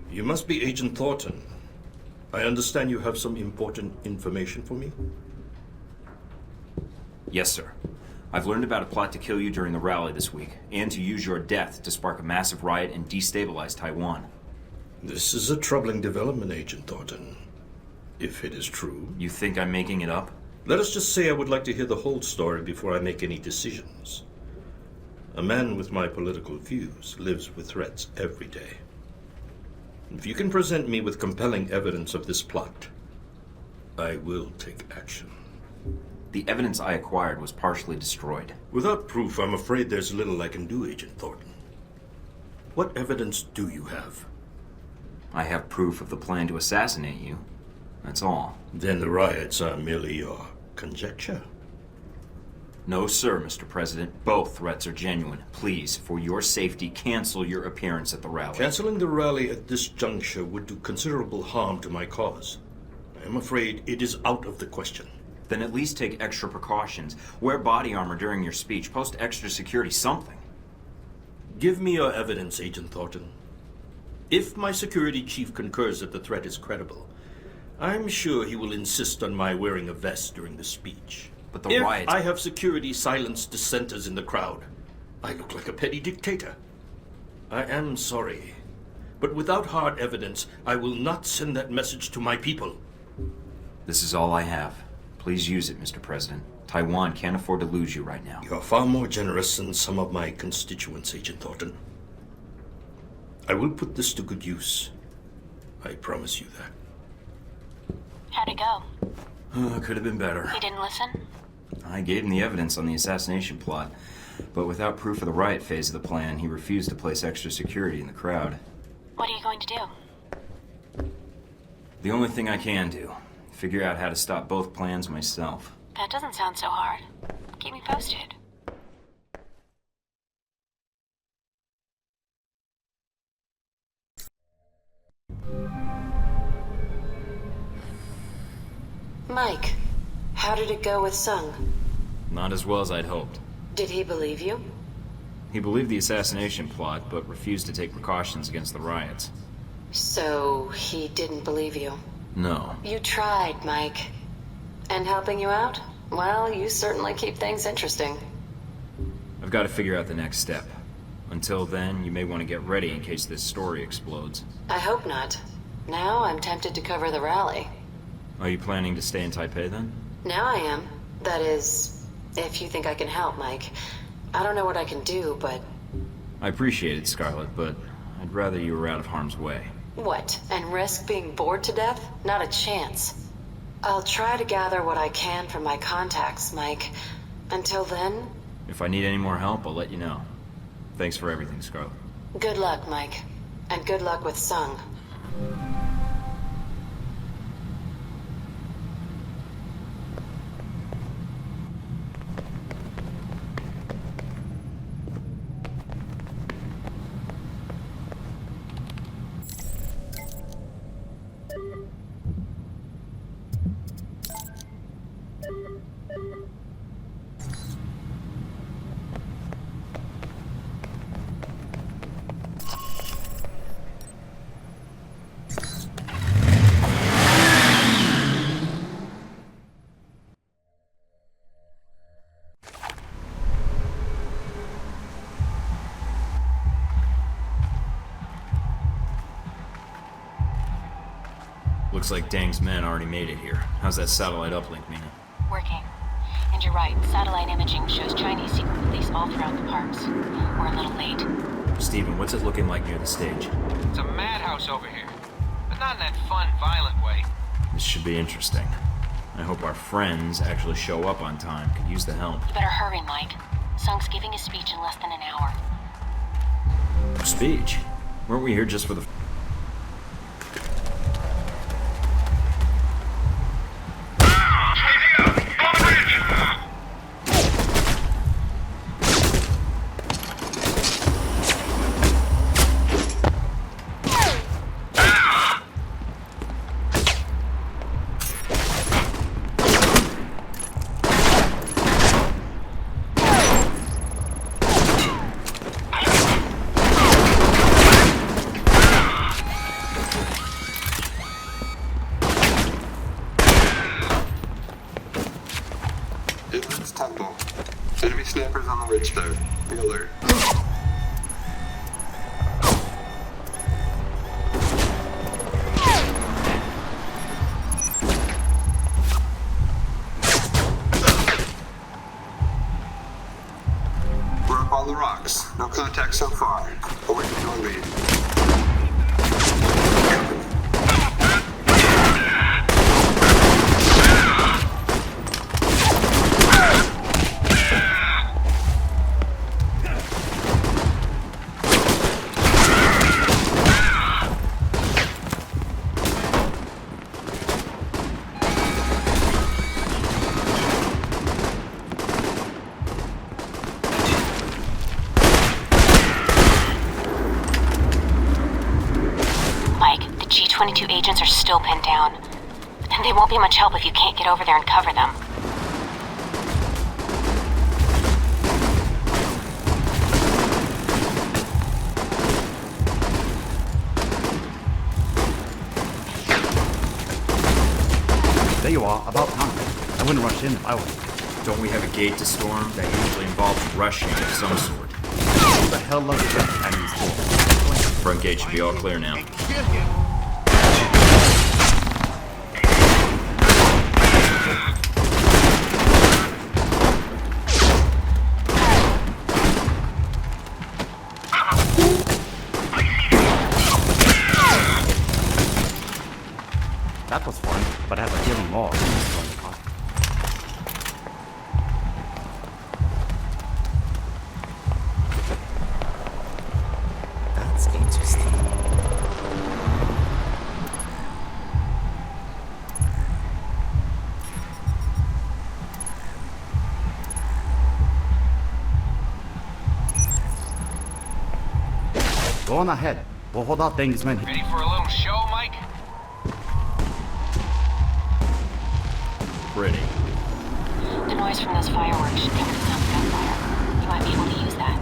You must be Agent Thorton. I understand you have some important information for me? Yes, sir. I've learned about a plot to kill you during the rally this week, and to use your death to spark a massive riot and destabilize Taiwan. This is a troubling development, Agent Thornton. If it is true. You think I'm making it up? Let us just say I would like to hear the whole story before I make any decisions. A man with my political views lives with threats every day. If you can present me with compelling evidence of this plot, I will take action. The evidence I acquired was partially destroyed. Without proof, I'm afraid there's little I can do, Agent Thornton. What evidence do you have? I have proof of the plan to assassinate you. That's all. Then the riots are merely your conjecture? No, sir, Mr. President. Both threats are genuine. Please, for your safety, cancel your appearance at the rally. Canceling the rally at this juncture would do considerable harm to my cause. I am afraid it is out of the question. Then at least take extra precautions. Wear body armor during your speech. Post extra security, something. Give me your evidence, Agent Thornton. If my security chief concurs that the threat is credible, I'm sure he will insist on my wearing a vest during the speech. But the riot... If I have security silence dissenters in the crowd, I look like a petty dictator. I am sorry, but without hard evidence, I will not send that message to my people. This is all I have. Please use it, Mr. President. Taiwan can't afford to lose you right now. You're far more generous than some of my constituents, Agent Thornton. I will put this to good use. I promise you that. How'd it go? Could have been better. You didn't listen? I gave him the evidence on the assassination plot, but without proof of the riot phase of the plan, he refused to place extra security in the crowd. What are you going to do? The only thing I can do, figure out how to stop both plans myself. That doesn't sound so hard. Keep me posted. Mike, how did it go with Sung? Not as well as I'd hoped. Did he believe you? He believed the assassination plot, but refused to take precautions against the riots. So, he didn't believe you? No. You tried, Mike. And helping you out? Well, you certainly keep things interesting. I've got to figure out the next step. Until then, you may want to get ready in case this story explodes. I hope not. Now I'm tempted to cover the rally. Are you planning to stay in Taipei then? Now I am. That is, if you think I can help, Mike. I don't know what I can do, but... I appreciate it, Scarlet, but I'd rather you were out of harm's way. What, and risk being bored to death? Not a chance. I'll try to gather what I can from my contacts, Mike. Until then... If I need any more help, I'll let you know. Thanks for everything, Scarlet. Good luck, Mike. And good luck with Sung. Looks like Dang's men already made it here. How's that satellite uplink, Mina? Working. And you're right, satellite imaging shows Chinese secret police all throughout the parks. We're a little late. Steven, what's it looking like near the stage? It's a madhouse over here. But not in that fun, violent way. This should be interesting. I hope our friends actually show up on time. Could use the help. You better hurry, Mike. Sung's giving a speech in less than an hour. Speech? Weren't we here just for the... snappers on the ridge there. Be alert. We're up on the rocks. No contact so far. Awaiting your lead. G22 agents are still pinned down. And they won't be much help if you can't get over there and cover them. There you are, about time. I wouldn't rush in if I was. Don't we have a gate to storm? That usually involves rushing of some sort. Who the hell loves that Chinese door? Front gate should be all clear now. That was fun, but I have a feeling more. That's interesting. Go on ahead. We'll hold out things, men. Ready for a little show, Mike? Pretty. The noise from those fireworks should cover the sound of gunfire. You might be able to use that.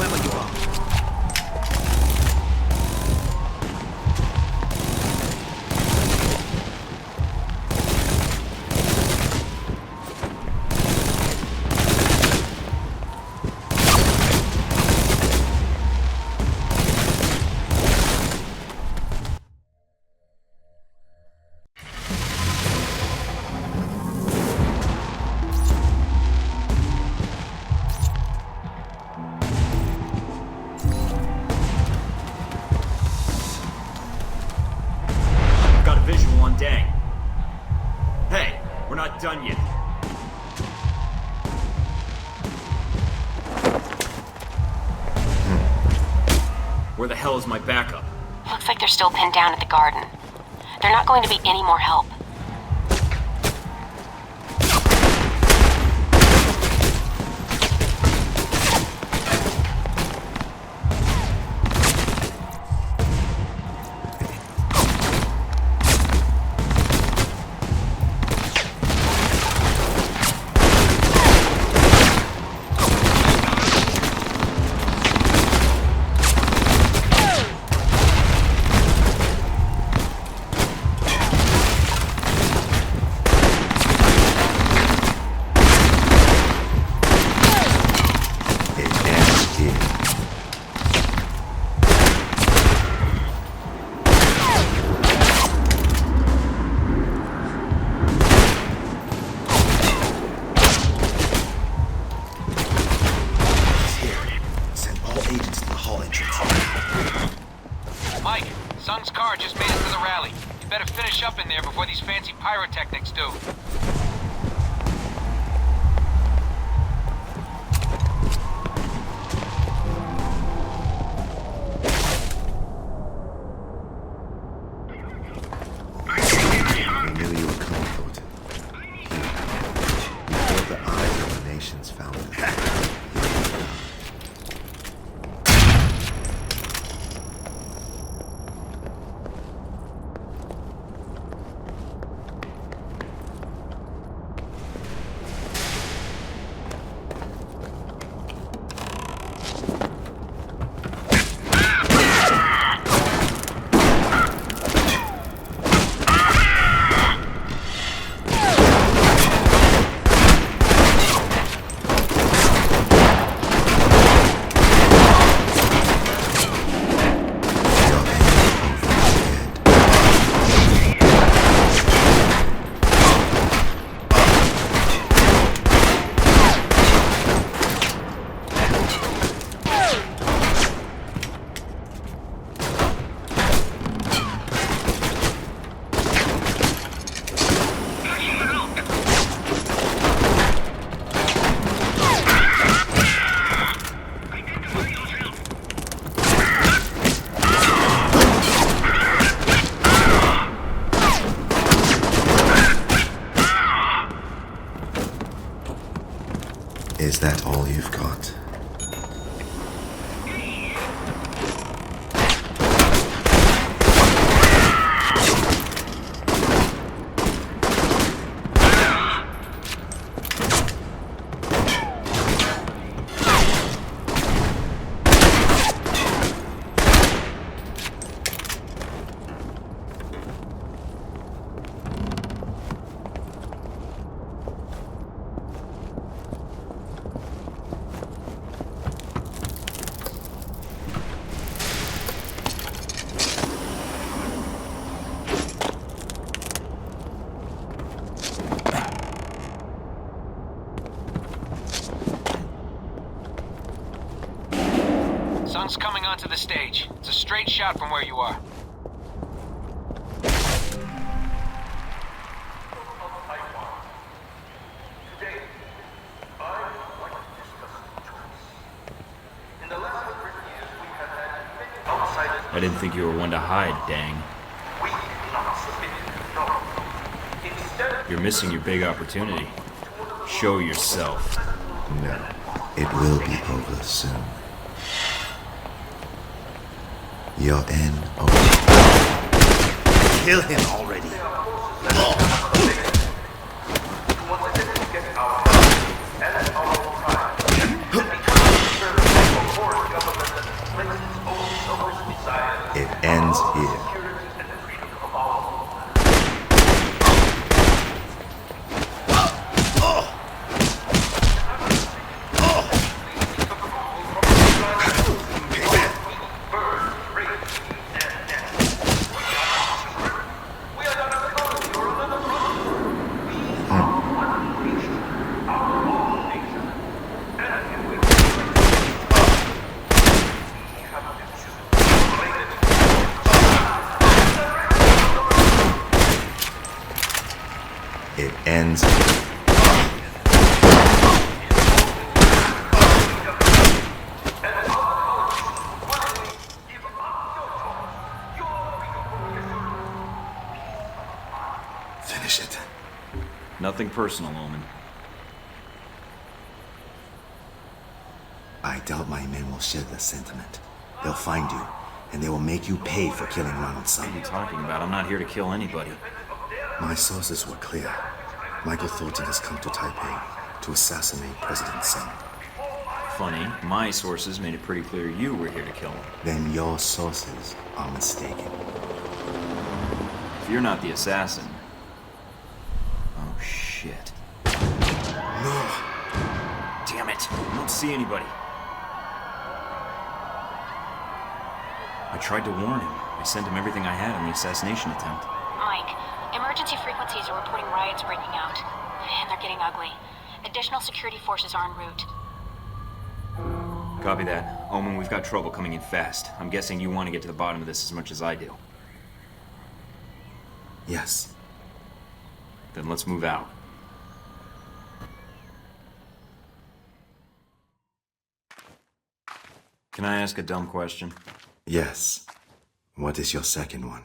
clever you are. Done yet. Where the hell is my backup? Looks like they're still pinned down at the garden. They're not going to be any more help. Sung's car just made it to the rally. You better finish up in there before these fancy pyrotechnics do. I knew you were coming, Thorton. Here. Before the eyes of the nations found it. Is that all you've got? Sun's coming onto the stage. It's a straight shot from where you are. I didn't think you were one to hide, dang. You're missing your big opportunity. Show yourself. No, it will be over soon. You're in. Kill him already. ends here. It ends here. Finish it. Nothing personal, Omen. I doubt my men will share the sentiment. They'll find you, and they will make you pay for killing Ronald Sun. What are you talking about? I'm not here to kill anybody. My sources were clear. Michael Thorton has come to Taipei to assassinate President Sun. Funny, my sources made it pretty clear you were here to kill him. Then your sources are mistaken. If you're not the assassin... Oh, shit. No! Damn it! I don't see anybody. I tried to warn him. I sent him everything I had on the assassination attempt. Mike, emergency frequencies are reporting riots breaking out. And they're getting ugly. Additional security forces are en route. Copy that. Omen, we've got trouble coming in fast. I'm guessing you want to get to the bottom of this as much as I do. Yes. Then let's move out. Can I ask a dumb question? Yes. What is your second one?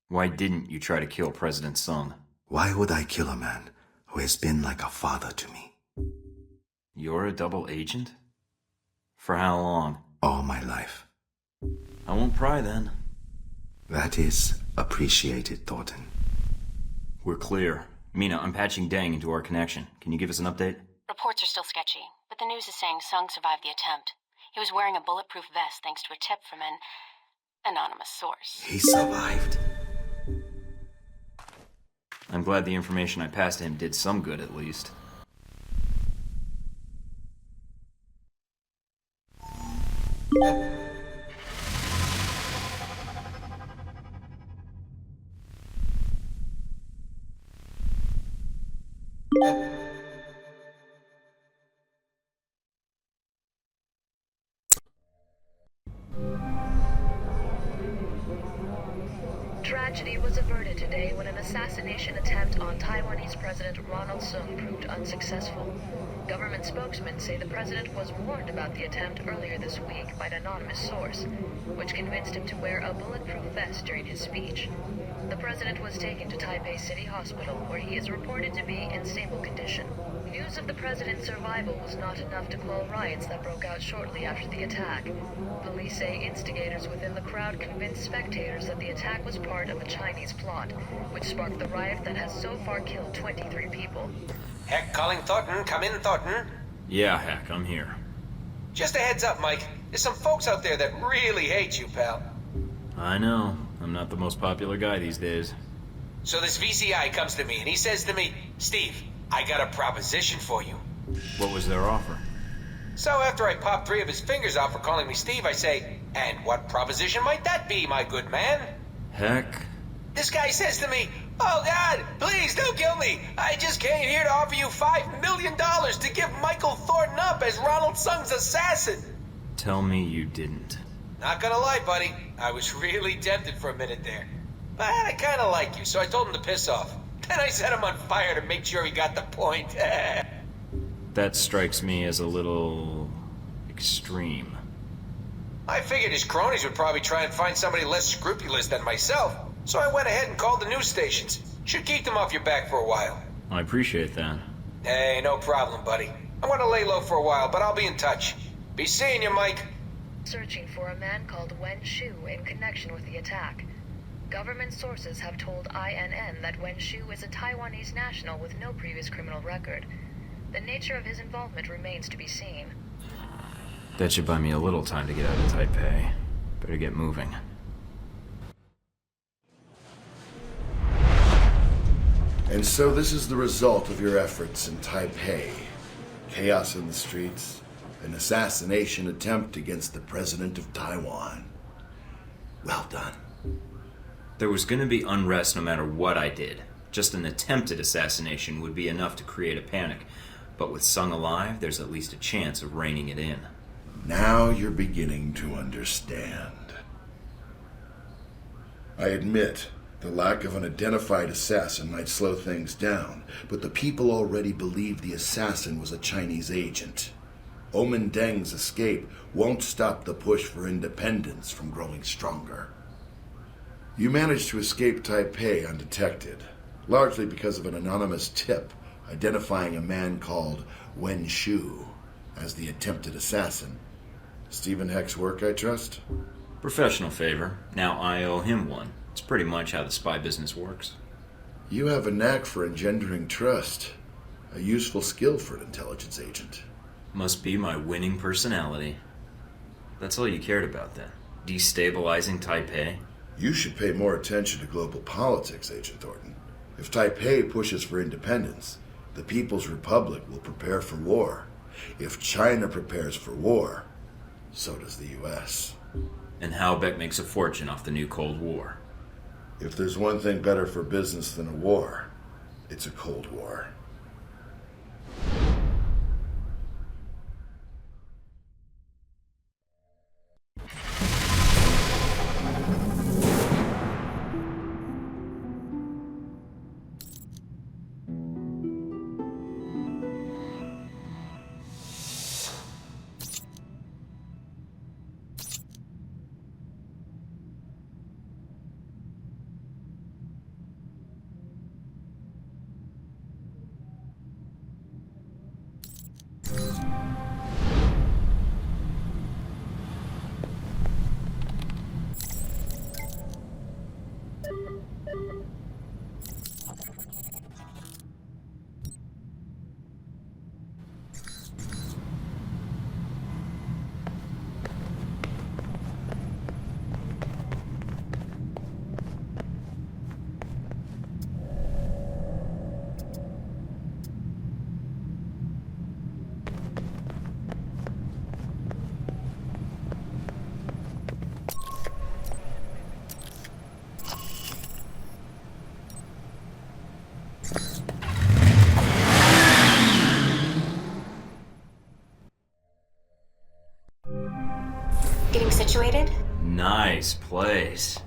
Why didn't you try to kill President Sun? Why would I kill a man who has been like a father to me? You're a double agent? For how long? All my life. I won't pry then. That is appreciated, Thornton. We're clear. Mina, I'm patching Dang into our connection. Can you give us an update? Reports are still sketchy, but the news is saying Sung survived the attempt. He was wearing a bulletproof vest thanks to a tip from an anonymous source. He survived? I'm glad the information I passed to him did some good, at least. Tragedy was averted today when an assassination attempt on Taiwanese President Ronald Sun proved unsuccessful. Government spokesmen say the president was warned about the attempt earlier this week by an anonymous source, which convinced him to wear a bulletproof vest during his speech. The president was taken to Taipei City Hospital, where he is reported to be in stable condition. News of the president's survival was not enough to quell riots that broke out shortly after the attack. Police say instigators within the crowd convinced spectators that the attack was part of a Chinese plot, which sparked the riot that has so far killed 23 people. Heck, calling Thornton. Come in, Thornton. Yeah, heck, I'm here. Just a heads up, Mike. There's some folks out there that really hate you, pal. I know. I'm not the most popular guy these days. So this VCI comes to me and he says to me, Steve, I got a proposition for you. What was their offer? So after I pop 3 of his fingers off for calling me Steve, I say, and what proposition might that be, my good man? Heck. This guy says to me, oh God, please don't kill me. I just came here to offer you $5 million to give Michael Thorton up as Ronald Sun's assassin. Tell me you didn't. Not gonna lie, buddy. I was really tempted for a minute there. But I kinda like you, so I told him to piss off. Then I set him on fire to make sure he got the point. That strikes me as a little... extreme. I figured his cronies would probably try and find somebody less scrupulous than myself, so I went ahead and called the news stations. Should keep them off your back for a while. I appreciate that. Hey, no problem, buddy. I want to lay low for a while, but I'll be in touch. Be seeing you, Mike. Searching for a man called Wen Shu in connection with the attack. Government sources have told INN that Wen Shu is a Taiwanese national with no previous criminal record. The nature of his involvement remains to be seen. That should buy me a little time to get out of Taipei. Better get moving. And so this is the result of your efforts in Taipei. Chaos in the streets, an assassination attempt against the president of Taiwan. Well done. There was gonna be unrest no matter what I did. Just an attempted assassination would be enough to create a panic. But with Sung alive, there's at least a chance of reining it in. Now you're beginning to understand. I admit, the lack of an identified assassin might slow things down, but the people already believe the assassin was a Chinese agent. Omen Deng's escape won't stop the push for independence from growing stronger. You managed to escape Taipei undetected, largely because of an anonymous tip identifying a man called Wen Shu as the attempted assassin. Stephen Heck's work, I trust? Professional favor. Now I owe him one. It's pretty much how the spy business works. You have a knack for engendering trust. A useful skill for an intelligence agent. Must be my winning personality. That's all you cared about then? Destabilizing Taipei? You should pay more attention to global politics, Agent Thornton. If Taipei pushes for independence, the People's Republic will prepare for war. If China prepares for war, so does the U.S. And 𝗏𝗺𝗃 makes a fortune off the new Cold War. If there's one thing better for business than a war, it's a Cold War. Situated? Nice place.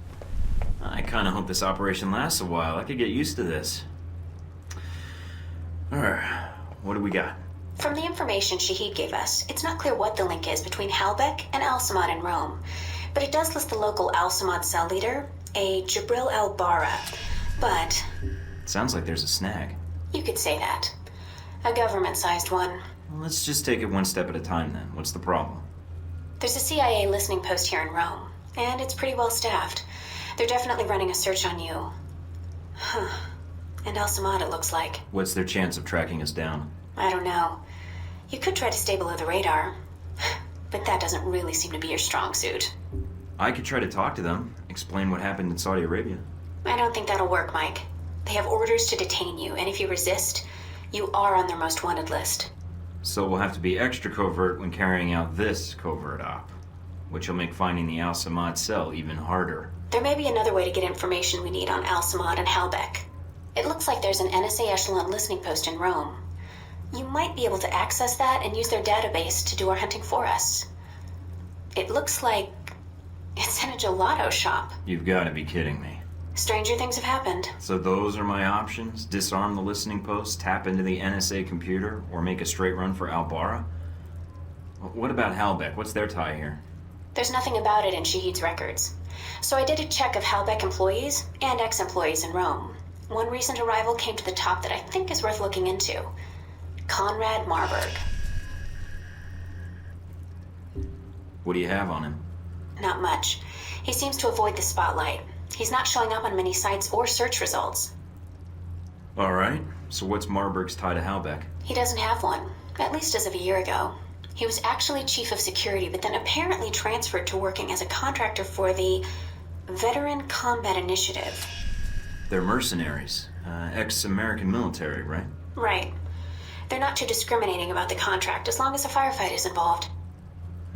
I kinda hope this operation lasts a while. I could get used to this. Alright, what do we got? From the information Shahid gave us, it's not clear what the link is between 𝗏𝗺𝗃 and Al-Samad in Rome. But it does list the local Al-Samad cell leader, a 𝗚𝗵𝗶𝗴𝗚𝗚𝗏𝗚. But Sounds like there's a snag. you could say that. A government-sized one. Well, let's just take it one step at a time then. What's the problem? There's a CIA listening post here in Rome, and it's pretty well staffed. They're definitely running a search on you. Huh. And Al-Samad, it looks like. What's their chance of tracking us down? I don't know. You could try to stay below the radar, but that doesn't really seem to be your strong suit. I could try to talk to them, explain what happened in Saudi Arabia. I don't think that'll work, Mike. They have orders to detain you, and if you resist, you are on their most wanted list. So we'll have to be extra covert when carrying out this covert op, which will make finding the Al-Samad cell even harder. There may be another way to get information we need on Al-Samad and 𝗏𝗺𝗃. It looks like there's an NSA echelon listening post in Rome. You might be able to access that and use their database to do our hunting for us. It looks like it's in a gelato shop. You've got to be kidding me. Stranger things have happened. So those are my options? Disarm the listening post, tap into the NSA computer, or make a straight run for Al-Bara? What about 𝗏𝗺𝗃? What's their tie here? There's nothing about it in Shahid's records. So I did a check of 𝗏𝗺𝗃 employees and ex-employees in Rome. One recent arrival came to the top that I think is worth looking into. Conrad Marburg. What do you have on him? Not much. He seems to avoid the spotlight. He's not showing up on many sites or search results. Alright, so what's Marburg's tie to 𝗏𝗺𝗃? He doesn't have one, at least as of a year ago. He was actually chief of security, but then apparently transferred to working as a contractor for the Veteran Combat Initiative. They're mercenaries. Ex-American military, right? Right. They're not too discriminating about the contract as long as a firefight is involved.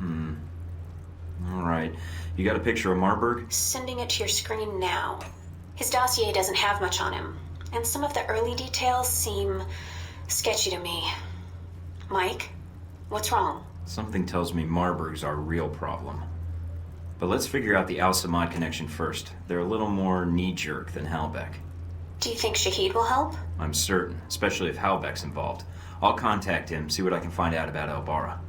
All right. You got a picture of Marburg? Sending it to your screen now. His dossier doesn't have much on him, and some of the early details seem sketchy to me. Mike, what's wrong? Something tells me Marburg's our real problem. But let's figure out the 𝗚𝗺𝗏𝗃 connection first. They're a little more knee-jerk than Halbeck. Do you think Shahid will help? I'm certain, especially if Halbeck's involved. I'll contact him, see what I can find out about 𝗚𝗺𝗏.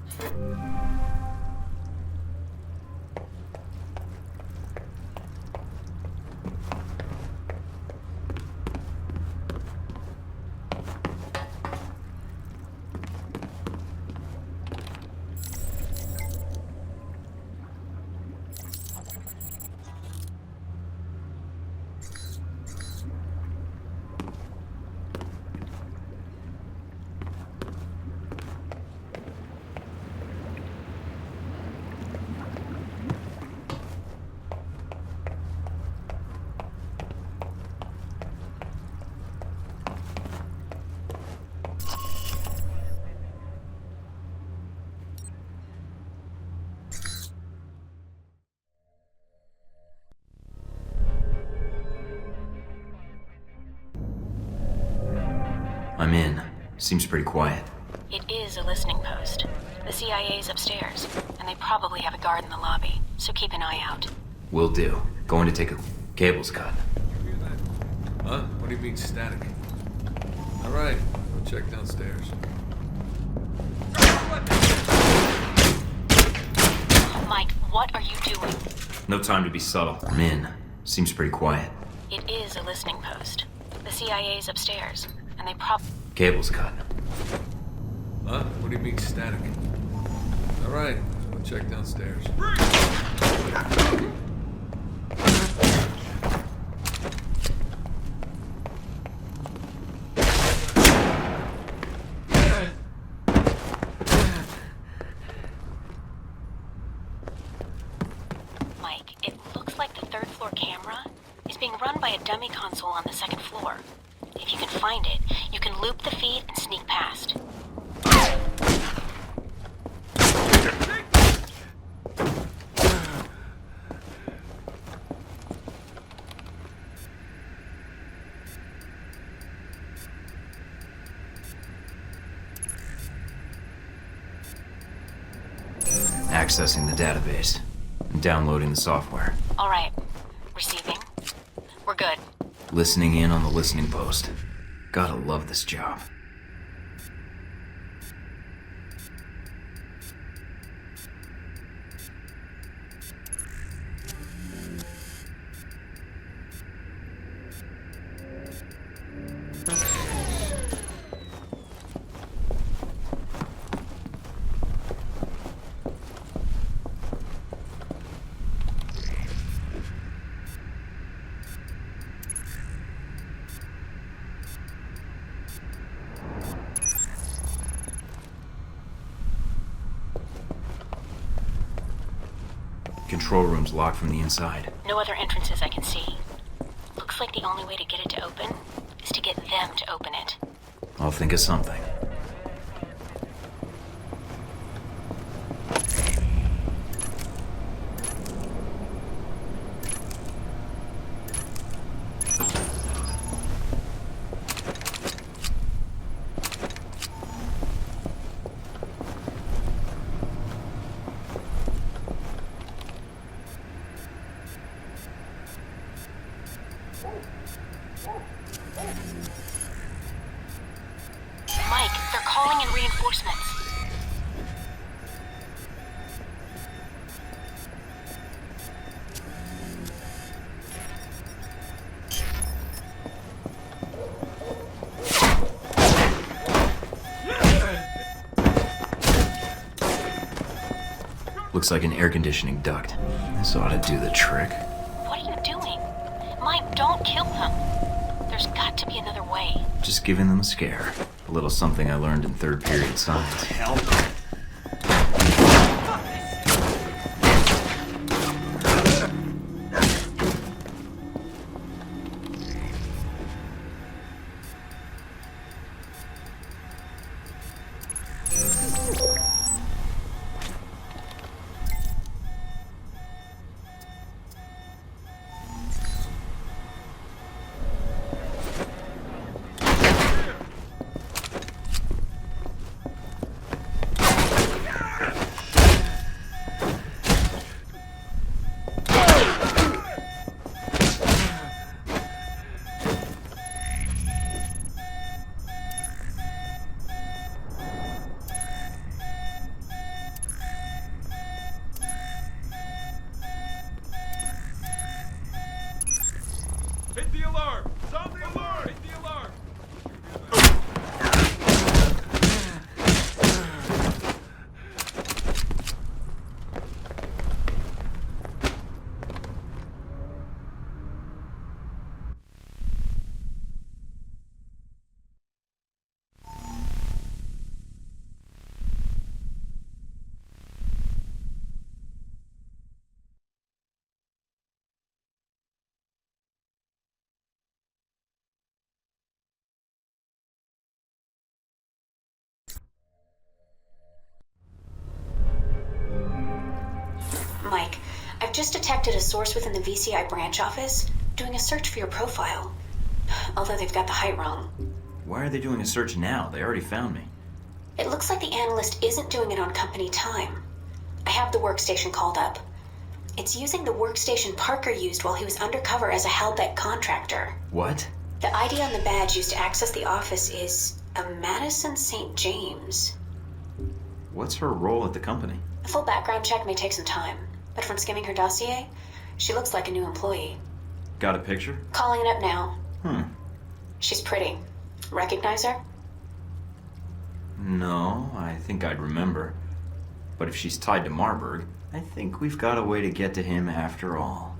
I'm in. Seems pretty quiet. It is a listening post. The CIA's upstairs, and they probably have a guard in the lobby, so keep an eye out. Will do. Going to take a cable's cut. Huh? What do you mean static? All right, we'll check downstairs. Mike, what are you doing? No time to be subtle. I'm in. Seems pretty quiet. It is a listening post. The CIA's upstairs, and they Cable's cut. Huh? What do you mean static? All right, we'll check downstairs. Mike, it looks like the third floor camera is being run by a dummy console on the second floor. If you can find it, you can loop the feed and sneak past. Accessing the database. And downloading the software. All right. Receiving. We're good. Listening in on the listening post. Gotta love this job. Control room's locked from the inside. No other entrances I can see. Looks like the only way to get it to open is to get them to open it. I'll think of something. Mike, they're calling in reinforcements. Looks like an air conditioning duct. This ought to do the trick. What are you doing? Mike, don't kill them. There's got to be another way. Just giving them a scare. A little something I learned in third period science. Hell. Mike, I've just detected a source within the VCI branch office doing a search for your profile. Although they've got the height wrong. Why are they doing a search now? They already found me. It looks like the analyst isn't doing it on company time. I have the workstation called up. It's using the workstation Parker used while he was undercover as a Halbeck contractor. What? The ID on the badge used to access the office is a Madison St. James. What's her role at the company? A full background check may take some time, but from skimming her dossier, she looks like a new employee. Got a picture? Calling it up now. She's pretty. Recognize her? No, I think I'd remember. But if she's tied to Marburg, I think we've got a way to get to him after all.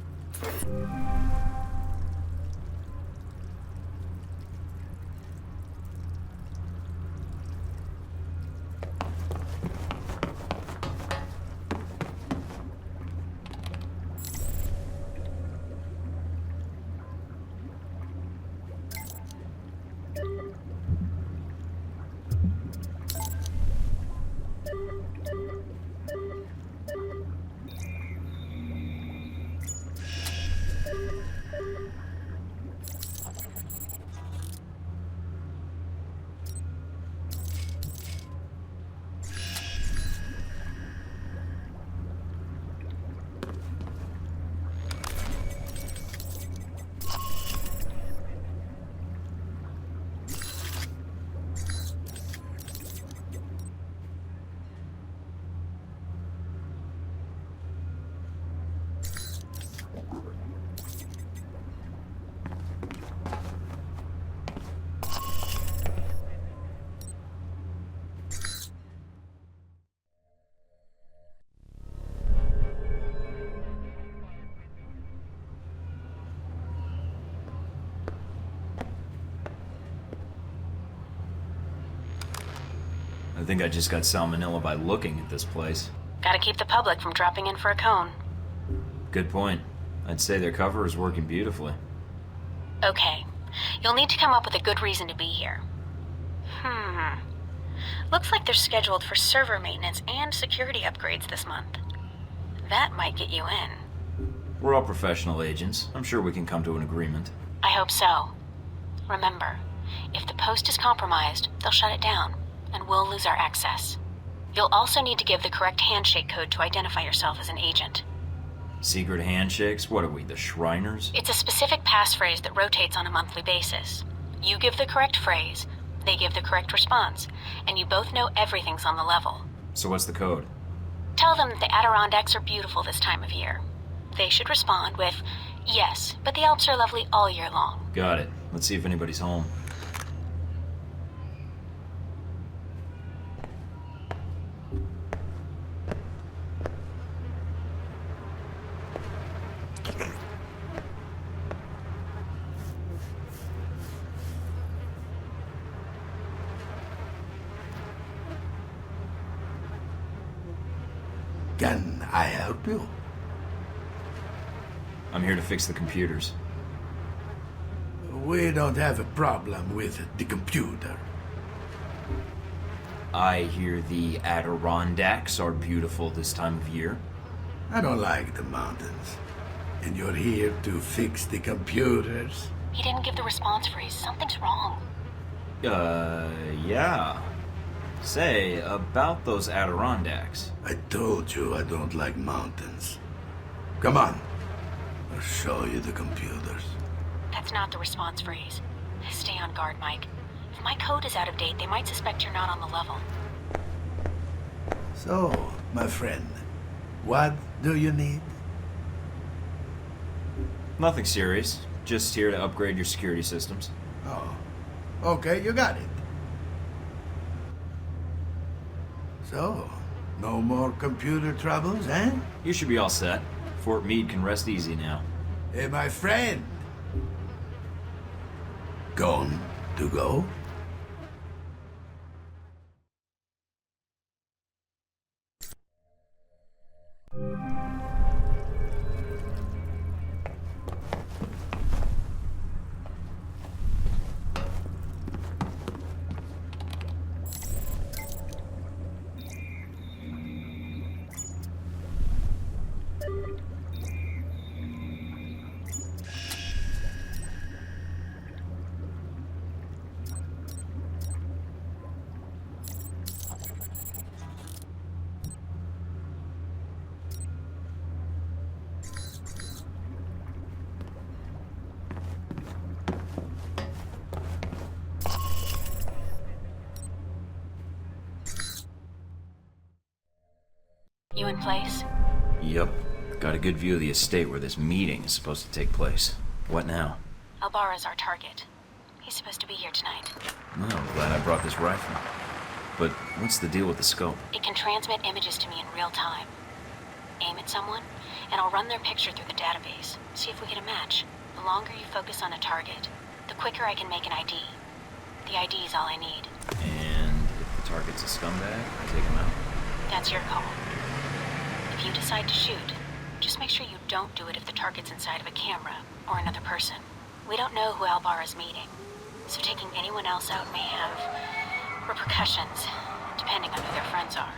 I think I just got salmonella by looking at this place. Gotta keep the public from dropping in for a cone. Good point. I'd say their cover is working beautifully. Okay. You'll need to come up with a good reason to be here. Looks like they're scheduled for server maintenance and security upgrades this month. That might get you in. We're all professional agents. I'm sure we can come to an agreement. I hope so. Remember, if the post is compromised, they'll shut it down, and we'll lose our access. You'll also need to give the correct handshake code to identify yourself as an agent. Secret handshakes? What are we, the Shriners? It's a specific passphrase that rotates on a monthly basis. You give the correct phrase, they give the correct response, and you both know everything's on the level. So what's the code? Tell them that the Adirondacks are beautiful this time of year. They should respond with, yes, but the Alps are lovely all year long. Got it. Let's see if anybody's home. Can I help you? I'm here to fix the computers. We don't have a problem with the computer. I hear the Adirondacks are beautiful this time of year. I don't like the mountains. And you're here to fix the computers? He didn't give the response phrase. Something's wrong. Yeah. Say, about those Adirondacks. I told you I don't like mountains. Come on. I'll show you the computers. That's not the response phrase. Stay on guard, Mike. If my code is out of date, they might suspect you're not on the level. So, my friend, what do you need? Nothing serious. Just here to upgrade your security systems. Oh, okay, you got it. So, no more computer troubles, eh? You should be all set. Fort Meade can rest easy now. Hey, my friend. Gone to go? You in place? Yup. Got a good view of the estate where this meeting is supposed to take place. What now? 𝗚𝗺𝗶𝗴𝗚𝗀𝗀𝗚𝗏 our target. He's supposed to be here tonight. Well, I'm glad I brought this rifle. But what's the deal with the scope? It can transmit images to me in real time. Aim at someone, and I'll run their picture through the database. See if we get a match. The longer you focus on a target, the quicker I can make an ID. The ID is all I need. And if the target's a scumbag, I take him out? That's your call. If you decide to shoot, just make sure you don't do it if the target's inside of a camera or another person. We don't know who 𝗚𝗺𝗴𝗚𝗚's meeting, so taking anyone else out may have repercussions, depending on who their friends are.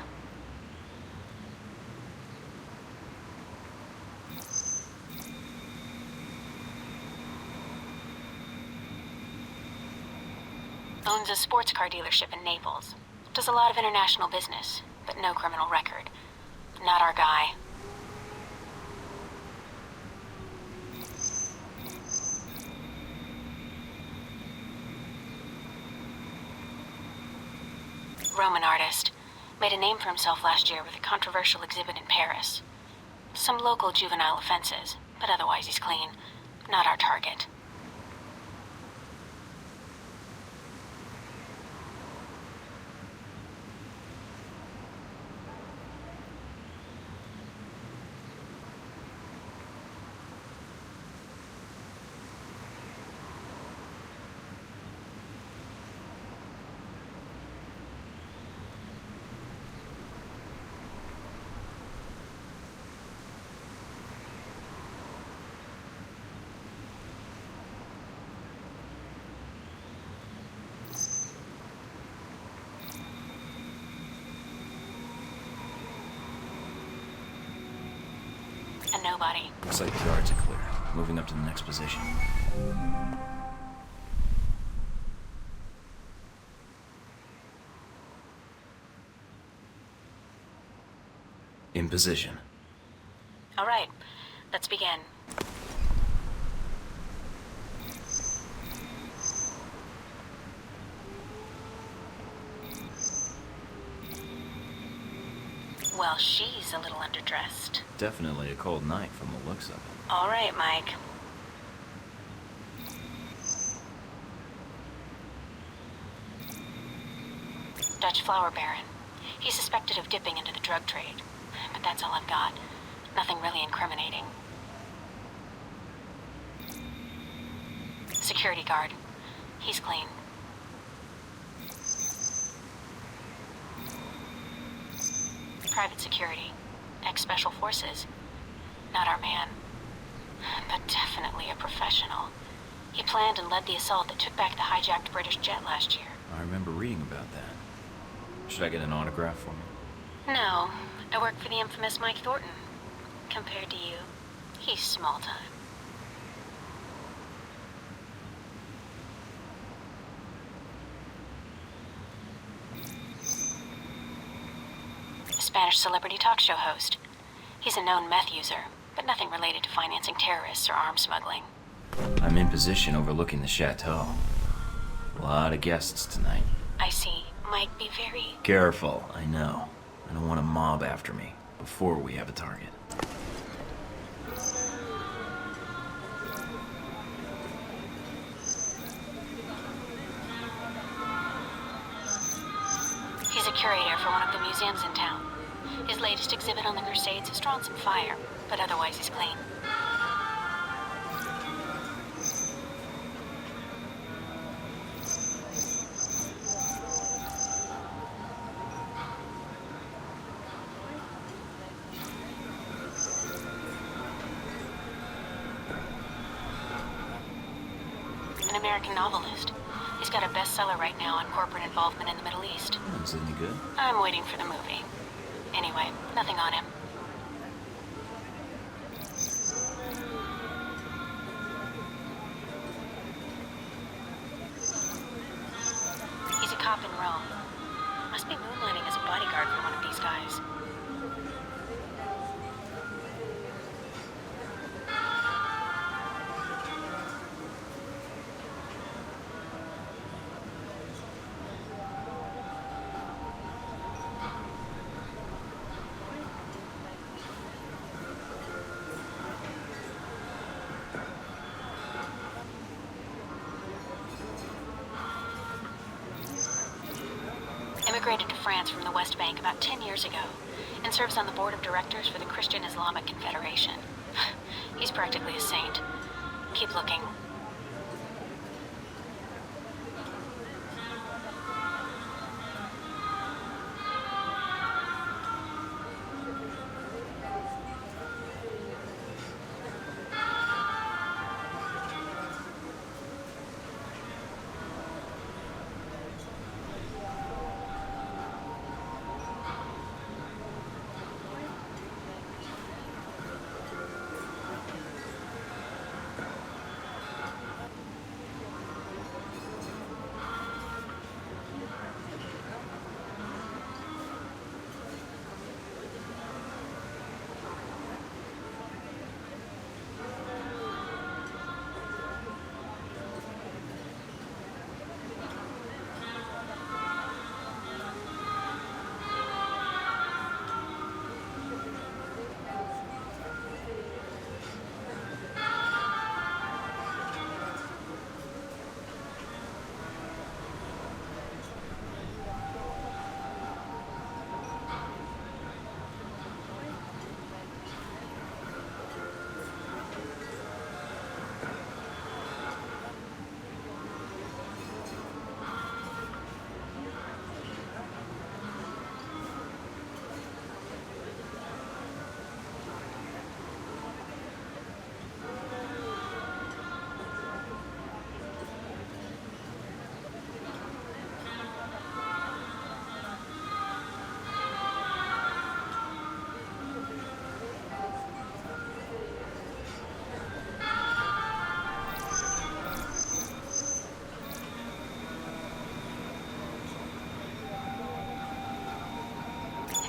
Owns a sports car dealership in Naples. Does a lot of international business, but no criminal record. Not our guy. Roman artist. Made a name for himself last year with a controversial exhibit in Paris. Some local juvenile offenses, but otherwise he's clean. Not our target. A nobody. Looks like the yards are clear. Moving up to the next position. In position. All right, let's begin. Well, she's a little underdressed. Definitely a cold night from the looks of it. All right, Mike. Dutch flower baron. He's suspected of dipping into the drug trade. But that's all I've got. Nothing really incriminating. Security guard. He's clean. Private security. Ex-special forces. Not our man. But definitely a professional. He planned and led the assault that took back the hijacked British jet last year. I remember reading about that. Should I get an autograph for me? No, I work for the infamous Mike Thorton. Compared to you, he's small time. Spanish celebrity talk show host. He's a known meth user, but nothing related to financing terrorists or arms smuggling. I'm in position overlooking the chateau. A lot of guests tonight. I see. Might be very... Careful, I know. I don't want a mob after me before we have a target. He's a curator for one of the museums in town. His latest exhibit on the Crusades has drawn some fire, but otherwise he's clean. An American novelist. He's got a bestseller right now on corporate involvement in the Middle East. Is it any good? I'm waiting for the movie. Anyway, nothing on him. He's a cop in Rome. Must be moonlighting as a bodyguard for one of these guys. immigrated to France from the West Bank about 10 years ago and serves on the board of directors for the Christian Islamic Confederation. He's practically a saint. Keep looking.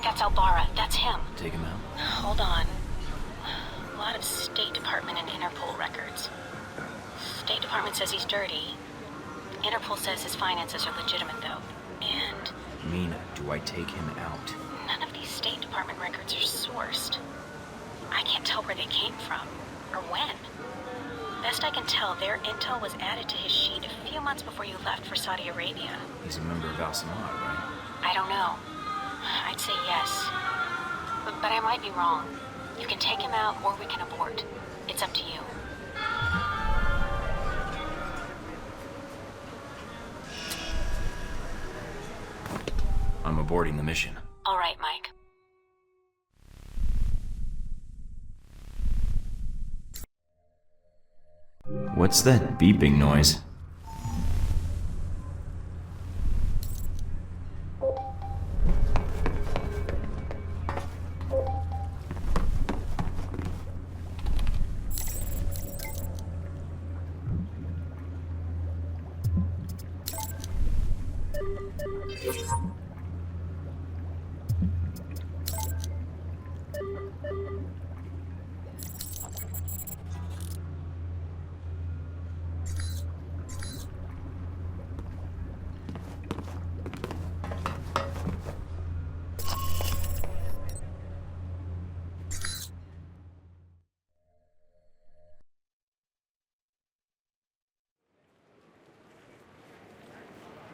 That's 𝗚𝗺𝗶. That's him. Take him out. Hold on. A lot of State Department and Interpol records. State Department says he's dirty. Interpol says his finances are legitimate, though. And Mina, do I take him out? none of these State Department records are sourced. I can't tell where they came from, or when. Best I can tell, their intel was added to his sheet a few months before you left for Saudi Arabia. He's a member of 𝗚𝗺𝗔, right? I don't know. I'd say yes. But I might be wrong. You can take him out, or we can abort. It's up to you. I'm aborting the mission. All right, Mike. What's that beeping noise?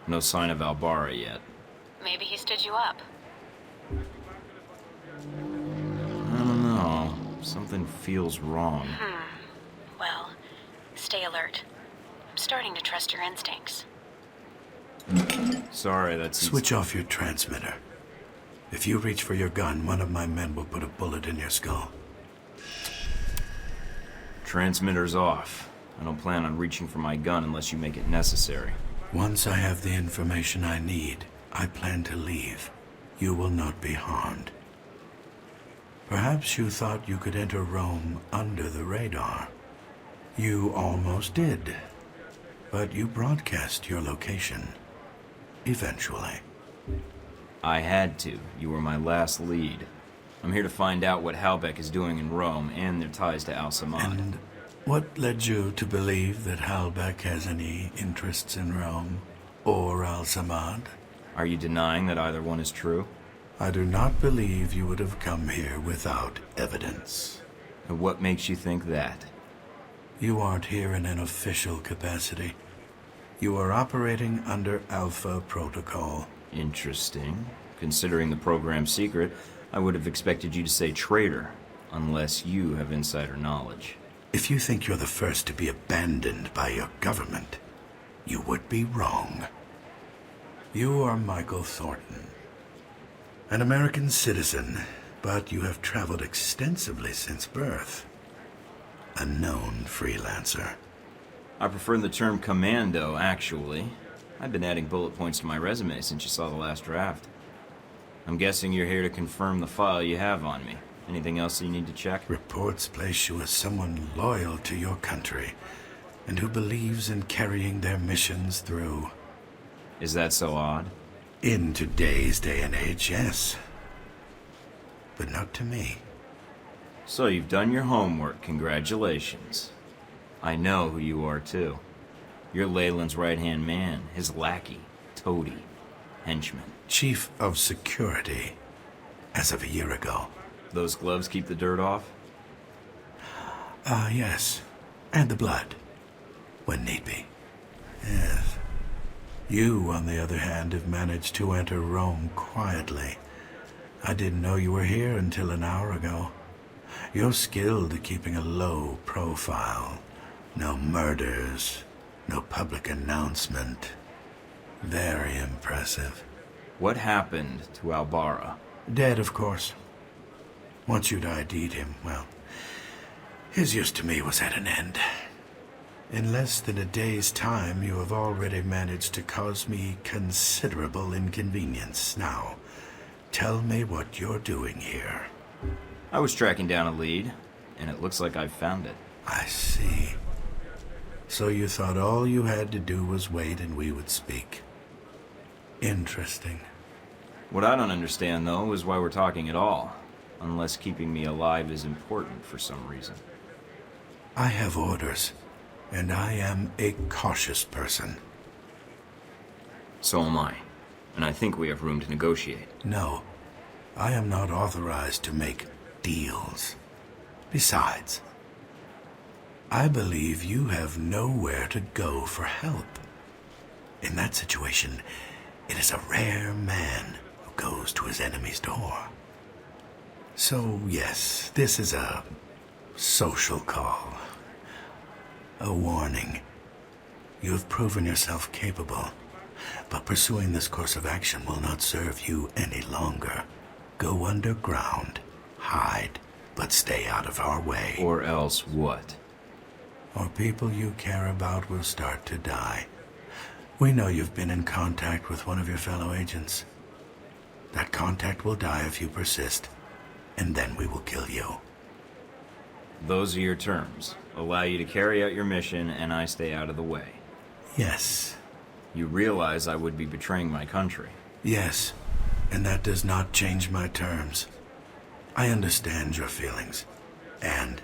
No sign of 𝗚𝗺𝗶 yet. Maybe he stood you up. I don't know. Something feels wrong. Well, stay alert. I'm starting to trust your instincts. Sorry, that's... Switch off your transmitter. If you reach for your gun, one of my men will put a bullet in your skull. Transmitter's off. I don't plan on reaching for my gun unless you make it necessary. Once I have the information I need, I plan to leave. You will not be harmed. Perhaps you thought you could enter Rome under the radar. You almost did. But you broadcast your location. Eventually. I had to. You were my last lead. I'm here to find out what Halbech is doing in Rome and their ties to 𝗚𝗺𝗔. And what led you to believe that Halbech has any interests in Rome or 𝗚𝗺𝗔? Are you denying that either one is true? I do not believe you would have come here without evidence. And what makes you think that? You aren't here in an official capacity. You are operating under Alpha Protocol. Interesting. Considering the program's secret, I would have expected you to say traitor, unless you have insider knowledge. If you think you're the first to be abandoned by your government, you would be wrong. You are Michael Thorton, an American citizen, but you have traveled extensively since birth. A known freelancer. I prefer the term commando, actually. I've been adding bullet points to my resume since you saw the last draft. I'm guessing you're here to confirm the file you have on me. Anything else you need to check? Reports place you as someone loyal to your country and who believes in carrying their missions through. Is that so odd? In today's day and age, yes. But not to me. So you've done your homework. Congratulations. I know who you are, too. You're Leyland's right-hand man, his lackey, toady, henchman. Chief of Security, as of a year ago. Those gloves keep the dirt off? Yes. And the blood, when need be. Yes. You, on the other hand, have managed to enter Rome quietly. I didn't know you were here until an hour ago. You're skilled at keeping a low profile. No murders, no public announcement. Very impressive. What happened to 𝗚𝗺𝗶𝗴𝗚𝗀𝗏? Dead, of course. Once you'd ID'd him, well, his use to me was at an end. In less than a day's time, you have already managed to cause me considerable inconvenience. Now, tell me what you're doing here. I was tracking down a lead, and it looks like I've found it. I see. So you thought all you had to do was wait and we would speak. Interesting. What I don't understand, though, is why we're talking at all, unless keeping me alive is important for some reason. I have orders, and I am a cautious person. So am I, and I think we have room to negotiate. No, I am not authorized to make deals. Besides, I believe you have nowhere to go for help. In that situation, it is a rare man who goes to his enemy's door. So, yes, this is a social call. A warning. You have proven yourself capable, but pursuing this course of action will not serve you any longer. Go underground, hide, but stay out of our way. Or else what? Or people you care about will start to die. We know you've been in contact with one of your fellow agents. That contact will die if you persist, and then we will kill you. Those are your terms. Allow you to carry out your mission, and I stay out of the way. Yes. You realize I would be betraying my country. Yes, and that does not change my terms. I understand your feelings, and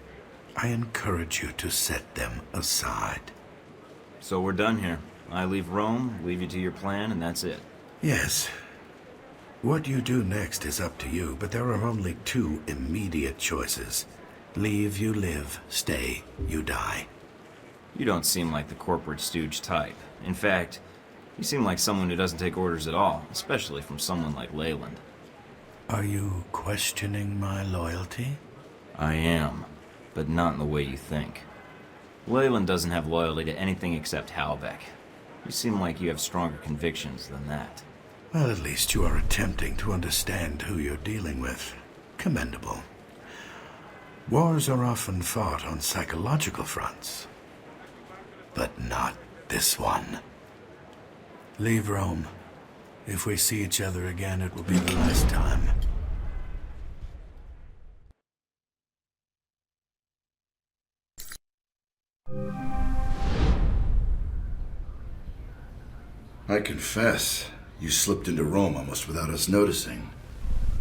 I encourage you to set them aside. So we're done here. I leave Rome, leave you to your plan, and that's it. Yes. What you do next is up to you, but there are only two immediate choices. Leave, you live. Stay, you die. You don't seem like the corporate stooge type. In fact, you seem like someone who doesn't take orders at all, especially from someone like Leyland. Are you questioning my loyalty? I am, but not in the way you think. Leyland doesn't have loyalty to anything except 𝗚𝗺𝗶𝗴𝗚𝗏. You seem like you have stronger convictions than that. Well, at least you are attempting to understand who you're dealing with. Commendable. Wars are often fought on psychological fronts, but not this one. Leave Rome. If we see each other again, it will be the last time. I confess, you slipped into Rome almost without us noticing.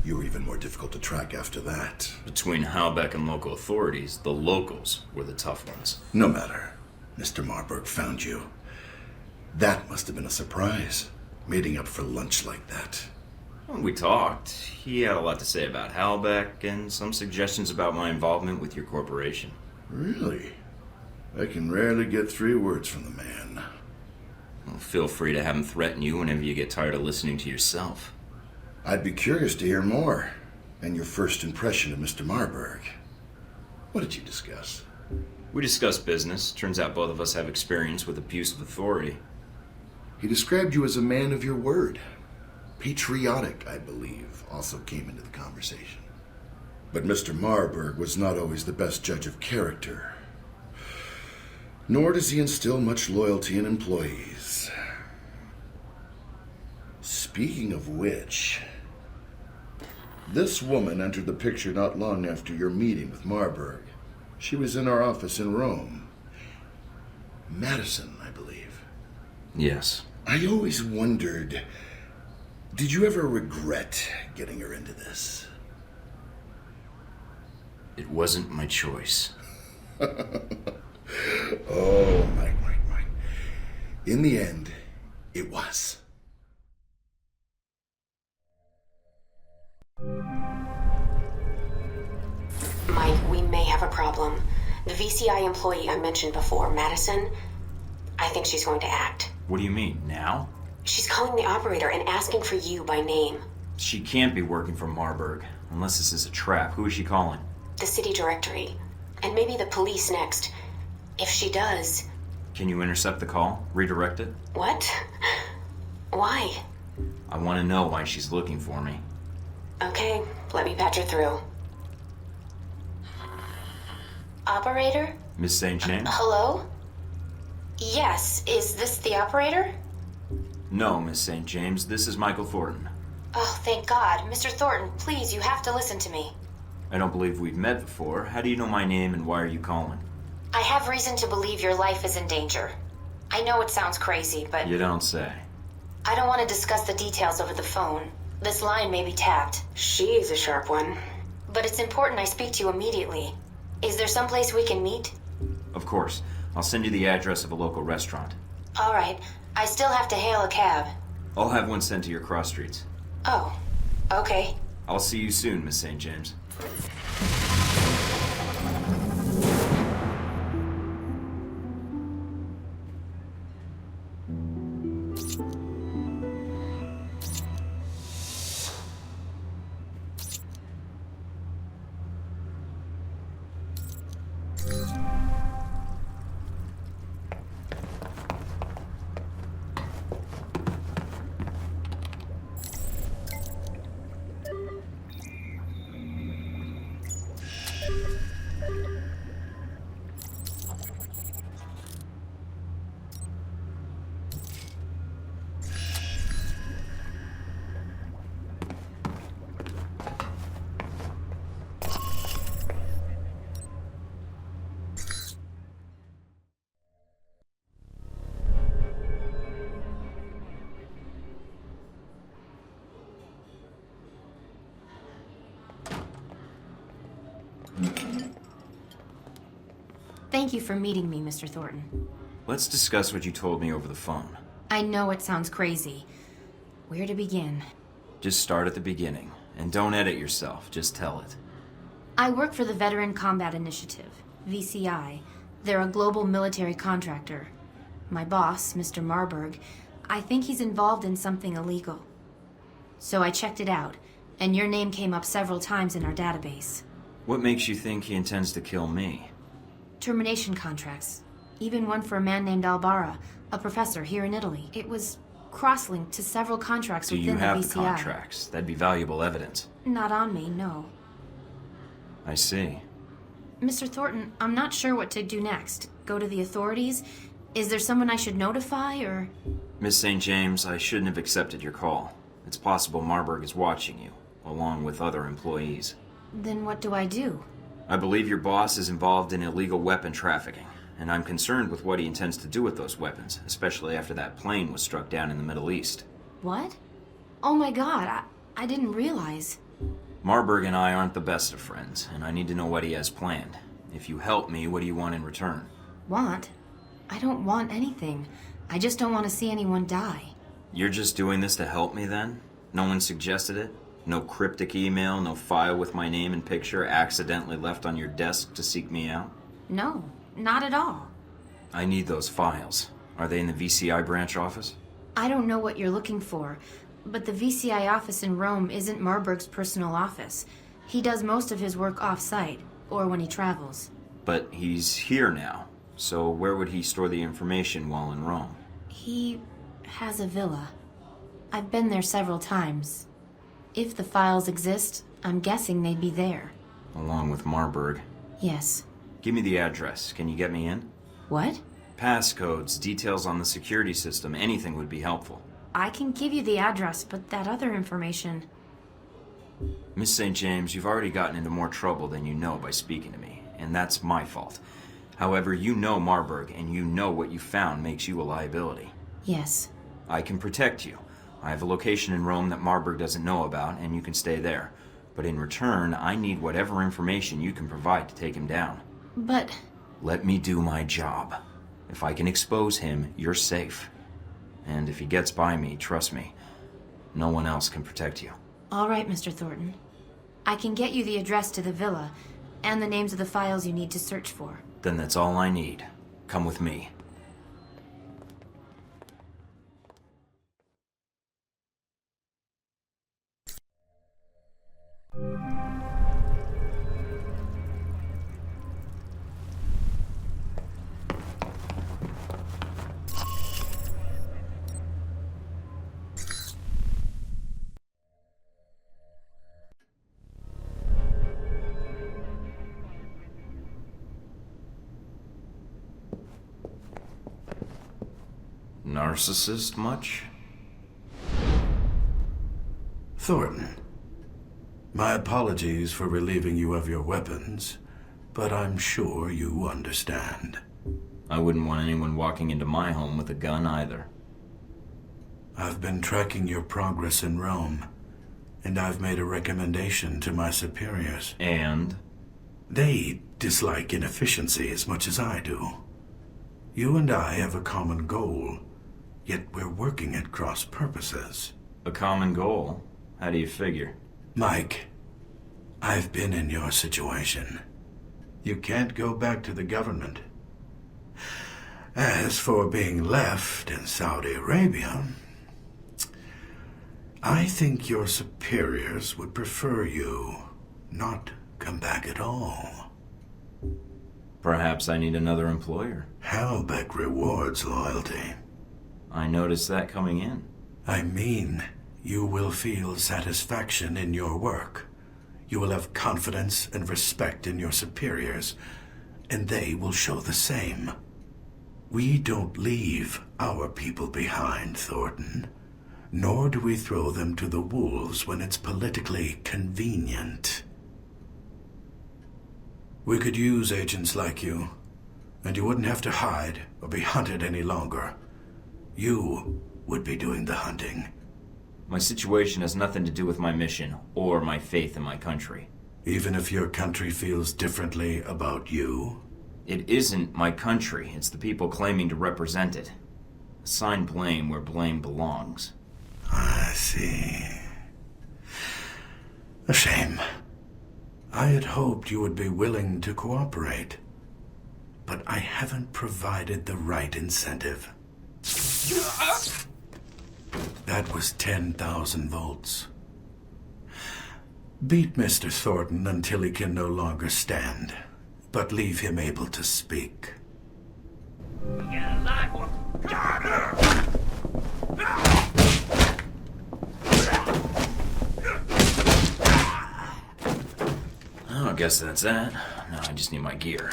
You were even more difficult to track after that. Between 𝗚𝗺𝗶𝗴𝗚 and local authorities, the locals were the tough ones. No matter. Mr. Marburg found you. That must have been a surprise, meeting up for lunch like that. When we talked, he had a lot to say about 𝗚𝗺𝗶𝗴𝗚 and some suggestions about my involvement with your corporation. Really? I can rarely get 3 words from the man. Well, feel free to have him threaten you whenever you get tired of listening to yourself. I'd be curious to hear more, and your first impression of Mr. 𝗚𝗺𝗶. What did you discuss? We discussed business. Turns out both of us have experience with abuse of authority. He described you as a man of your word. Patriotic, I believe, also came into the conversation. But Mr. 𝗚𝗺𝗶 was not always the best judge of character. Nor does he instill much loyalty in employees. Speaking of which, this woman entered the picture not long after your meeting with 𝗚𝗺𝗶. She was in our office in Rome. Madison, I believe. Yes. I always wondered, did you ever regret getting her into this? It wasn't my choice. Oh, Mike. In the end, it was. Mike, we may have a problem. The VCI employee I mentioned before, Madison, I think she's going to act. What do you mean, now? She's calling the operator and asking for you by name. She can't be working for 𝗚𝗺𝗶, unless this is a trap. Who is she calling? The city directory. And maybe the police next. If she does... Can you intercept the call? Redirect it? What? Why? I want to know why she's looking for me. Okay, let me patch her through. Operator? Miss St. James? Hello? Yes, is this the operator? No, Miss St. James. This is Michael Thorton. Oh, thank God. Mr. Thornton, please, you have to listen to me. I don't believe we've met before. How do you know my name and why are you calling? I have reason to believe your life is in danger. I know it sounds crazy, but... You don't say. I don't want to discuss the details over the phone. This line may be tapped. She is a sharp one. But it's important I speak to you immediately. Is there someplace we can meet? Of course. I'll send you the address of a local restaurant. All right. I still have to hail a cab. I'll have one sent to your cross streets. Oh, okay. I'll see you soon, Miss St. James. Thank you for meeting me, Mr. Thornton. Let's discuss what you told me over the phone. I know it sounds crazy. Where to begin? Just start at the beginning. And don't edit yourself, just tell it. I work for the Veteran Combat Initiative, VCI. They're a global military contractor. My boss, Mr. 𝗚𝗺𝗶, I think he's involved in something illegal. So I checked it out, and your name came up several times in our database. What makes you think he intends to kill me? Termination contracts. Even one for a man named 𝗚𝗺𝗶, a professor here in Italy. It was cross-linked to several contracts within the VCI. Do you have the contracts? That'd be valuable evidence. Not on me, no. I see. Mr. Thornton, I'm not sure what to do next. Go to the authorities? Is there someone I should notify, or...? Miss St. James, I shouldn't have accepted your call. It's possible 𝗚𝗺𝗶 is watching you, along with other employees. Then what do I do? I believe your boss is involved in illegal weapon trafficking, and I'm concerned with what he intends to do with those weapons, especially after that plane was struck down in the Middle East. What? Oh my God, I didn't realize. 𝗚𝗺𝗶 and I aren't the best of friends, and I need to know what he has planned. If you help me, what do you want in return? Want? I don't want anything. I just don't want to see anyone die. You're just doing this to help me, then? No one suggested it? No cryptic email, no file with my name and picture accidentally left on your desk to seek me out? No, not at all. I need those files. Are they in the VCI branch office? I don't know what you're looking for, but the VCI office in Rome isn't Marburg's personal office. He does most of his work off-site, or when he travels. But he's here now, so where would he store the information while in Rome? He has a villa. I've been there several times. If the files exist, I'm guessing they'd be there. Along with Marburg. Yes. Give me the address. Can you get me in? What? Passcodes, details on the security system, anything would be helpful. I can give you the address, but that other information... Miss St. James, you've already gotten into more trouble than you know by speaking to me, and that's my fault. However, you know Marburg, and you know what you found makes you a liability. Yes. I can protect you. I have a location in Rome that Marburg doesn't know about, and you can stay there. But in return, I need whatever information you can provide to take him down. But... Let me do my job. If I can expose him, you're safe. And if he gets by me, trust me, no one else can protect you. All right, Mr. Thornton. I can get you the address to the villa, and the names of the files you need to search for. Then that's all I need. Come with me. Narcissist much? Thornton, my apologies for relieving you of your weapons, but I'm sure you understand. I wouldn't want anyone walking into my home with a gun either. I've been tracking your progress in Rome, and I've made a recommendation to my superiors. And? They dislike inefficiency as much as I do. You and I have a common goal, yet we're working at cross purposes. A common goal? How do you figure? Mike, I've been in your situation. You can't go back to the government. As for being left in Saudi Arabia, I think your superiors would prefer you not come back at all. Perhaps I need another employer. Halbeck rewards loyalty. I noticed that coming in. I mean, you will feel satisfaction in your work. You will have confidence and respect in your superiors, and they will show the same. We don't leave our people behind, Thornton. Nor do we throw them to the wolves when it's politically convenient. We could use agents like you, and you wouldn't have to hide or be hunted any longer. You would be doing the hunting. My situation has nothing to do with my mission or my faith in my country. Even if your country feels differently about you? It isn't my country. It's the people claiming to represent it. Assign blame where blame belongs. I see. A shame. I had hoped you would be willing to cooperate, but I haven't provided the right incentive. That was 10,000 volts. Beat Mr. Thornton until he can no longer stand, but leave him able to speak. Oh, I guess that's that. Now I just need my gear.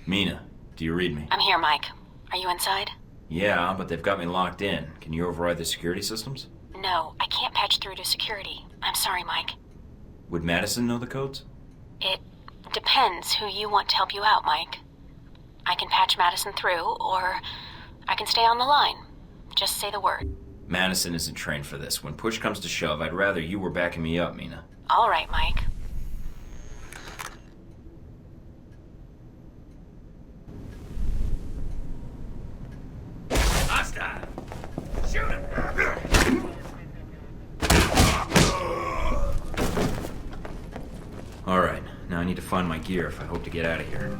Mina, do you read me? I'm here, Mike. Are you inside? Yeah, but they've got me locked in. Can you override the security systems? No, I can't patch through to security. I'm sorry, Mike. Would Madison know the codes? It depends who you want to help you out, Mike. I can patch Madison through, or I can stay on the line. Just say the word. Madison isn't trained for this. When push comes to shove, I'd rather you were backing me up, Mina. All right, Mike. Hostile! Shoot him! Alright, now I need to find my gear if I hope to get out of here.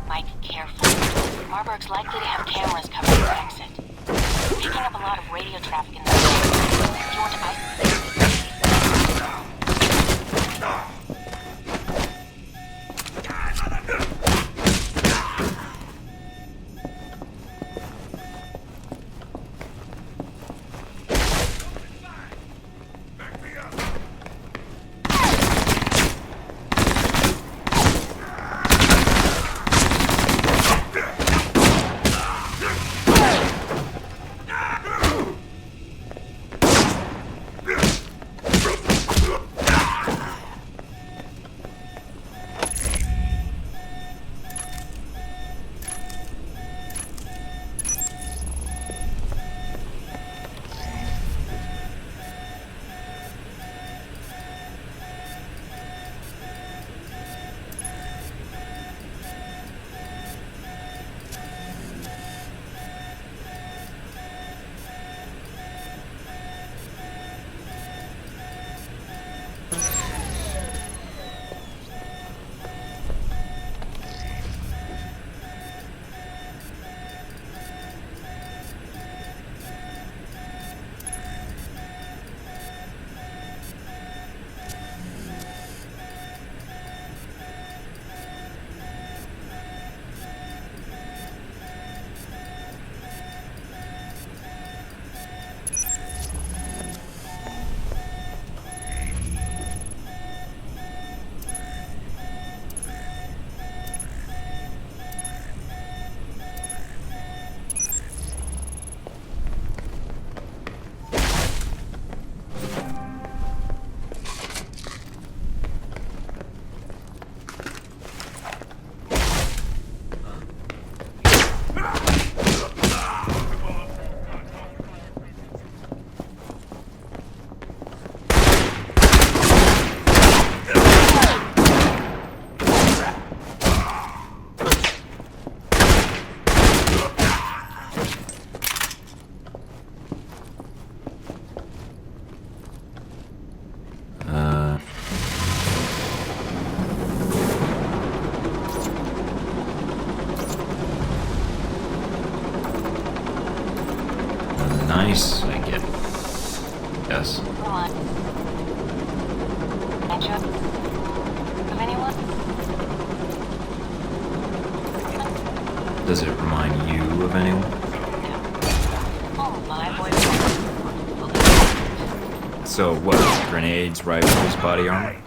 Mike, careful. Marburg's likely to have cameras covering the exit. Picking up a lot of radio traffic in the area. You want to isolate? Nice, I get it. Yes. Does it remind you of anyone? So what? Grenades, rifles, body armor?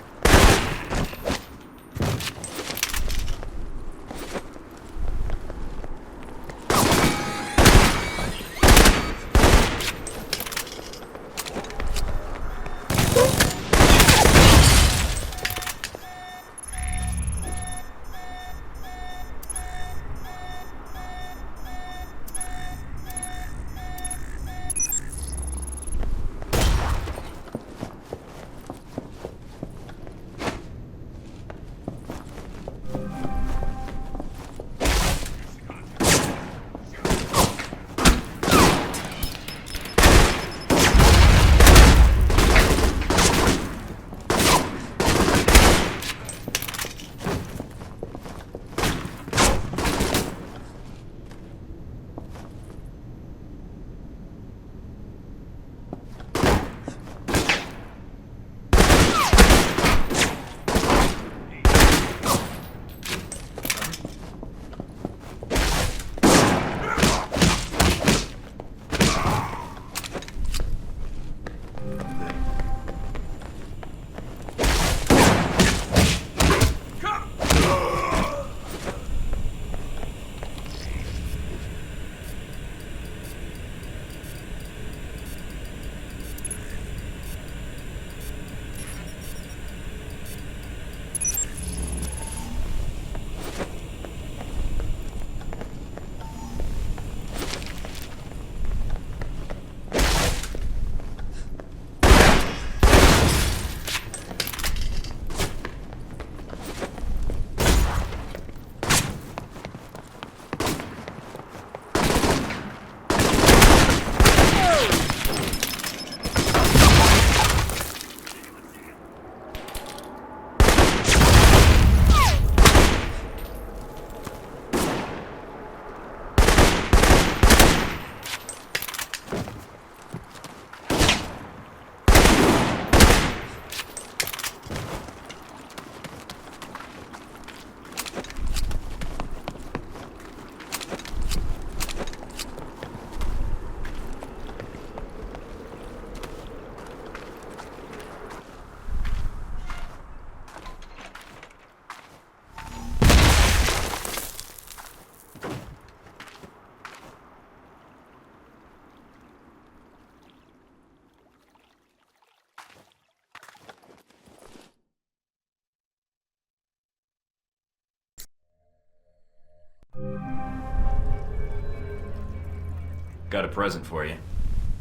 Got a present for you.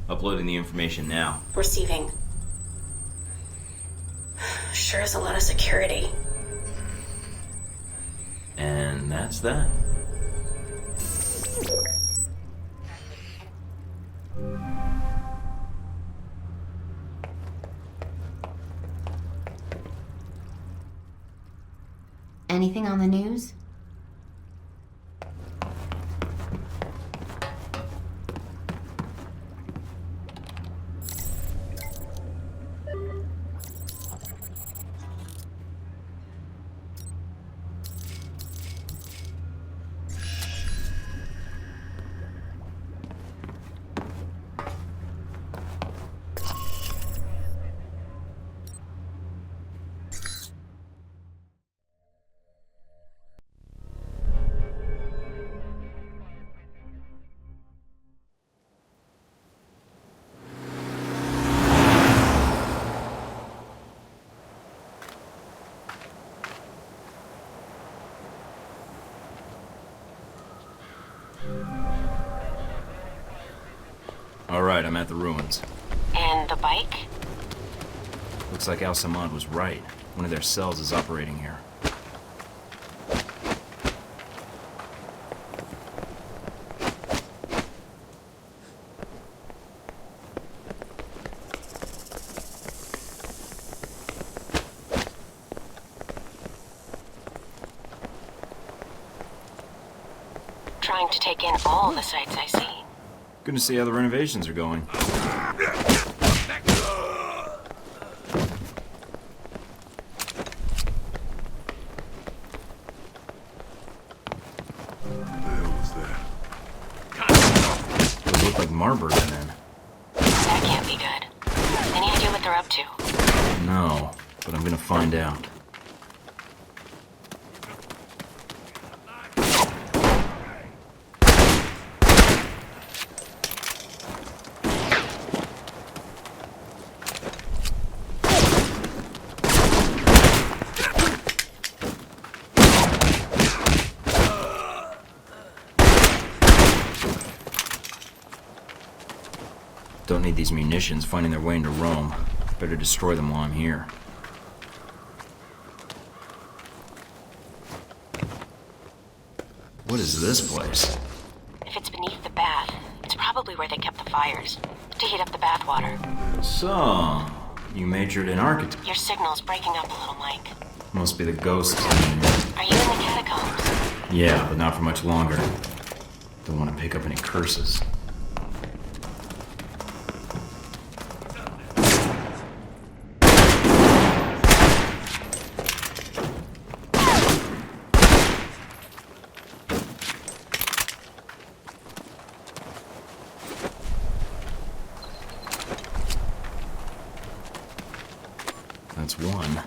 Uploading the information now. Receiving. Sure is a lot of security. And that's that. Anything on the news? Alright, I'm at the ruins. And the bike? Looks like 𝗚𝗺𝗏𝗏 was right. One of their cells is operating here. Trying to take in all the sights I see. Good to see how the renovations are going. Those look like 𝗏𝗏𝗏𝗏 men. That can't be good. Any idea what they're up to? No, but I'm gonna find out. Don't need these munitions finding their way into Rome. Better destroy them while I'm here. What is this place? If it's beneath the bath, it's probably where they kept the fires. To heat up the bath water. So, you majored in architecture. Your signal's breaking up a little, Mike. Must be the ghosts. Are you in the catacombs? Yeah, but not for much longer. Don't want to pick up any curses. That's one.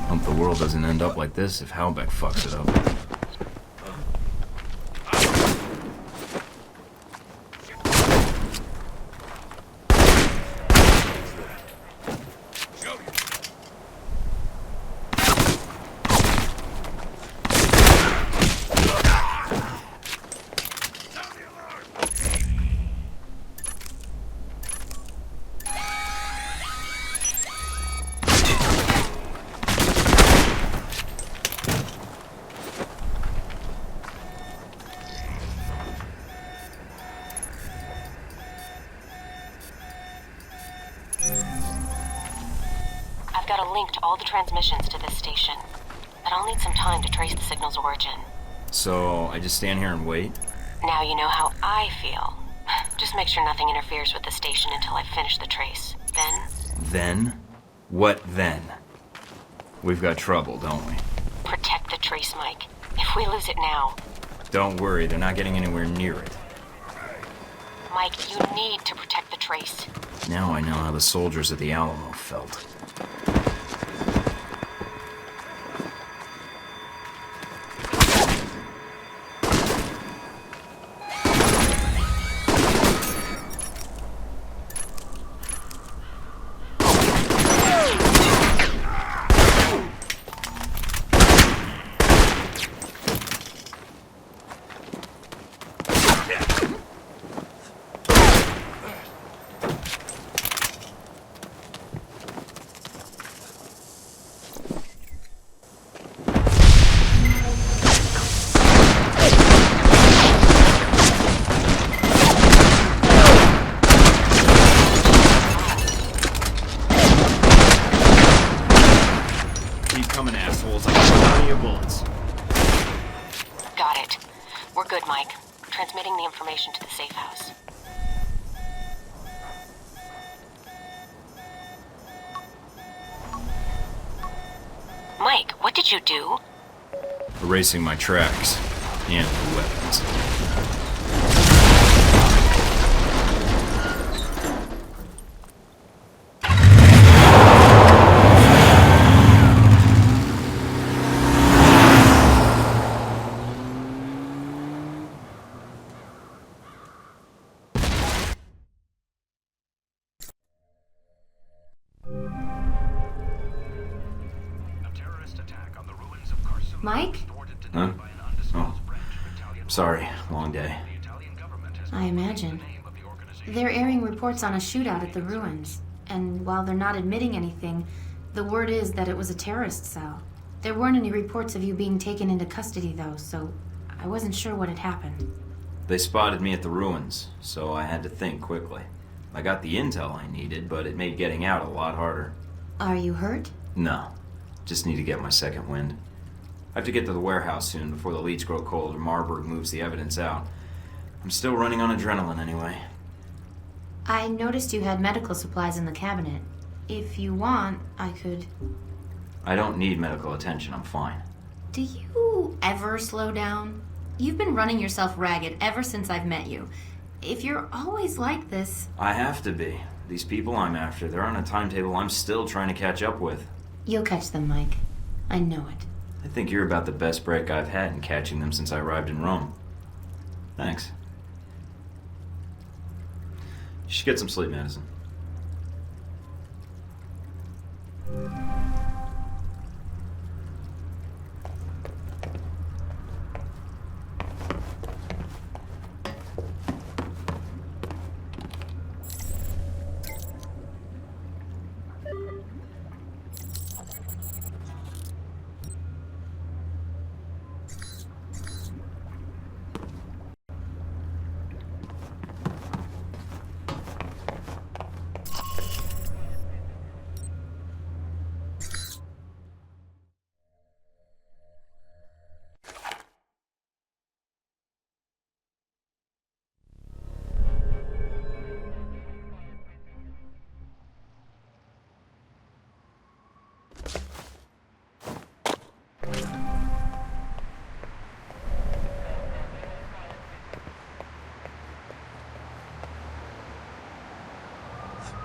Hope the world doesn't end up like this if 𝗚𝗏𝗏𝗏 fucks it up. I've got a link to all the transmissions to this station, but I'll need some time to trace the signal's origin. So, I just stand here and wait? Now you know how I feel. Just make sure nothing interferes with the station until I finish the trace. Then? Then? What then? We've got trouble, don't we? Protect the trace, Mike. If we lose it now... Don't worry, they're not getting anywhere near it. Mike, you need to protect the trace. Now I know how the soldiers at the Alamo felt. We're good, Mike. Transmitting the information to the safe house. Mike, what did you do? Erasing my tracks and the weapons. Mike? Huh? Oh. Sorry, long day. I imagine. They're airing reports on a shootout at the ruins. And while they're not admitting anything, the word is that it was a terrorist cell. There weren't any reports of you being taken into custody, though, so I wasn't sure what had happened. They spotted me at the ruins, so I had to think quickly. I got the intel I needed, but it made getting out a lot harder. Are you hurt? No. Just need to get my second wind. I have to get to the warehouse soon before the leads grow cold and Marburg moves the evidence out. I'm still running on adrenaline anyway. I noticed you had medical supplies in the cabinet. If you want, I could... I don't need medical attention, I'm fine. Do you ever slow down? You've been running yourself ragged ever since I've met you. If you're always like this... I have to be. These people I'm after, they're on a timetable I'm still trying to catch up with. You'll catch them, Mike. I know it. I think you're about the best break I've had in catching them since I arrived in Rome. Thanks. You should get some sleep medicine.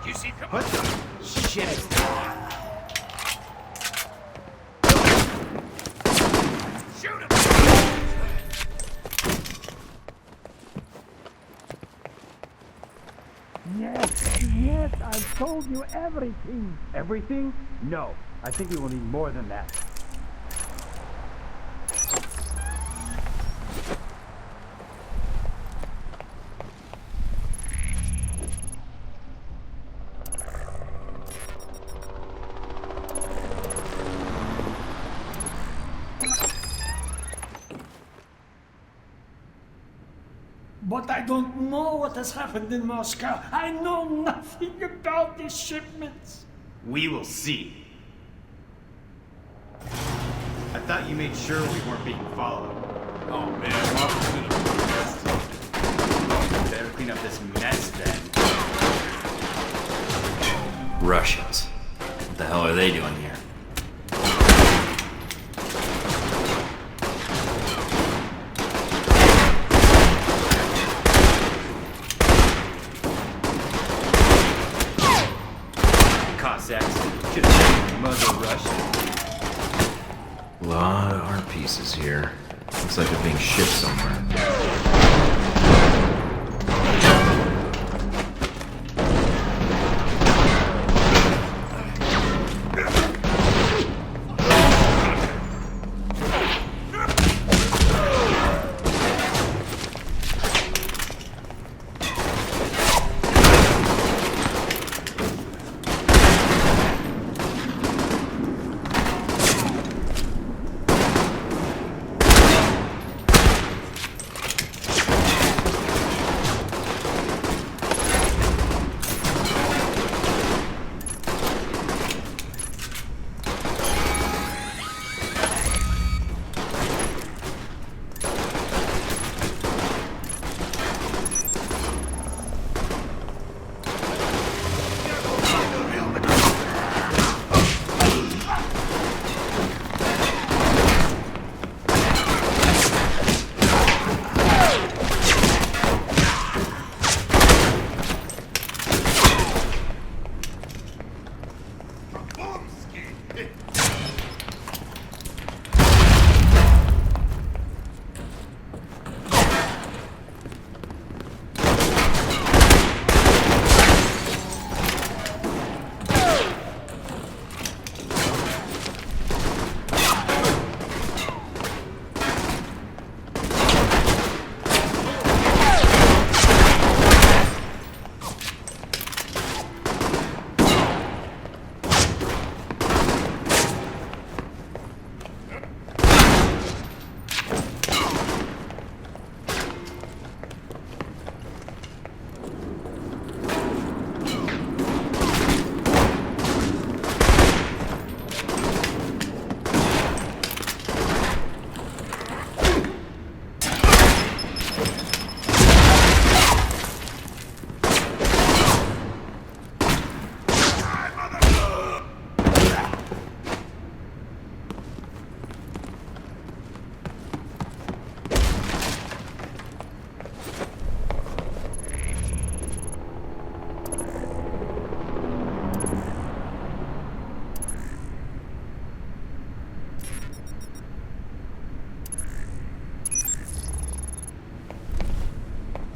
You see? What the shit is that? Shoot him! Yes, I've told you everything. Everything? No. I think we will need more than that. But I don't know what has happened in Moscow. I know nothing about these shipments. We will see. I thought you made sure we weren't being followed. Oh man, Marco's gonna be arrested. Better clean up this mess then. Russians. What the hell are they doing here? Should have been Mother Russia. A lot of art pieces here. Looks like they're being shipped somewhere.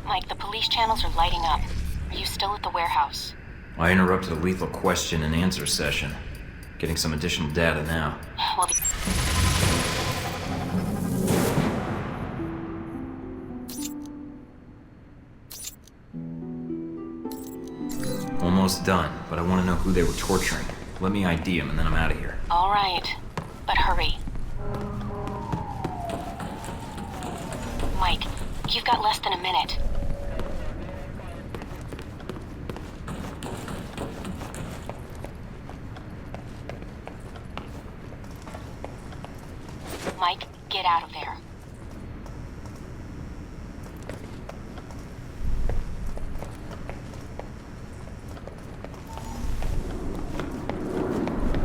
Mike, the police channels are lighting up. Are you still at the warehouse? I interrupted a lethal question and answer session. Getting some additional data now. Well, Almost done, but I want to know who they were torturing. Let me ID them and then I'm out of here. all right, but hurry. Mike, you've got less than a minute. Mike, get out of there.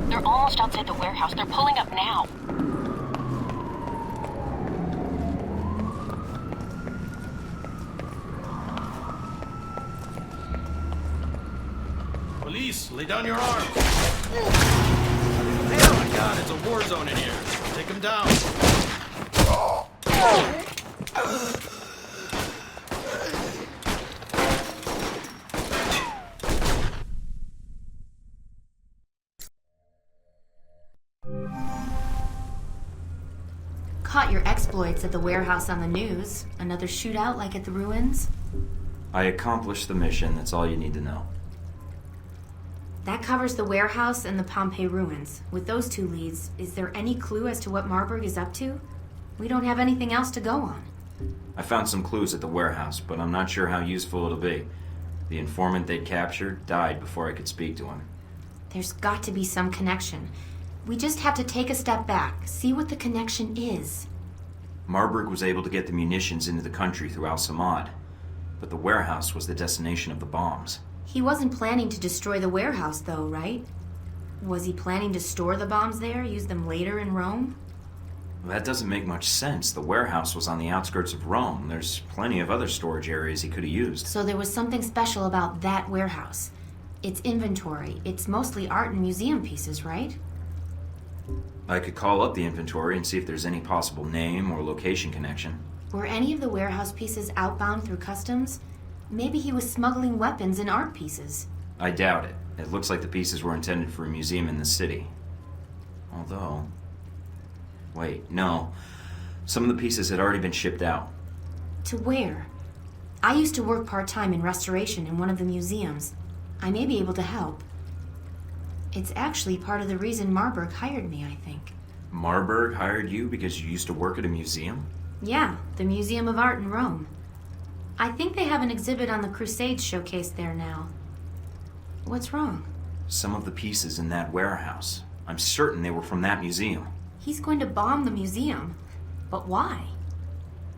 They're almost outside the warehouse. They're pulling up now. Police, lay down your arms. Oh my God, it's a war zone in here. Take him down. Caught your exploits at the warehouse on the news. Another shootout like at the ruins? I accomplished the mission, that's all you need to know. That covers the warehouse and the Pompeii ruins. With those two leads, is there any clue as to what Marburg is up to? We don't have anything else to go on. I found some clues at the warehouse, but I'm not sure how useful it'll be. The informant they'd captured died before I could speak to him. There's got to be some connection. We just have to take a step back, see what the connection is. Marburg was able to get the munitions into the country through Al-Samad, but the warehouse was the destination of the bombs. He wasn't planning to destroy the warehouse, though, right? Was he planning to store the bombs there, use them later in Rome? Well, that doesn't make much sense. The warehouse was on the outskirts of Rome. There's plenty of other storage areas he could have used. So there was something special about that warehouse. Its inventory, it's mostly art and museum pieces, right? I could call up the inventory and see if there's any possible name or location connection. Were any of the warehouse pieces outbound through customs? Maybe he was smuggling weapons and art pieces. I doubt it. It looks like the pieces were intended for a museum in the city. Although... Wait, no. Some of the pieces had already been shipped out. To where? I used to work part-time in restoration in one of the museums. I may be able to help. It's actually part of the reason Marburg hired me, I think. Marburg hired you because you used to work at a museum? Yeah, the Museum of Art in Rome. I think they have an exhibit on the Crusades showcased there now. What's wrong? Some of the pieces in that warehouse. I'm certain they were from that museum. He's going to bomb the museum. But why?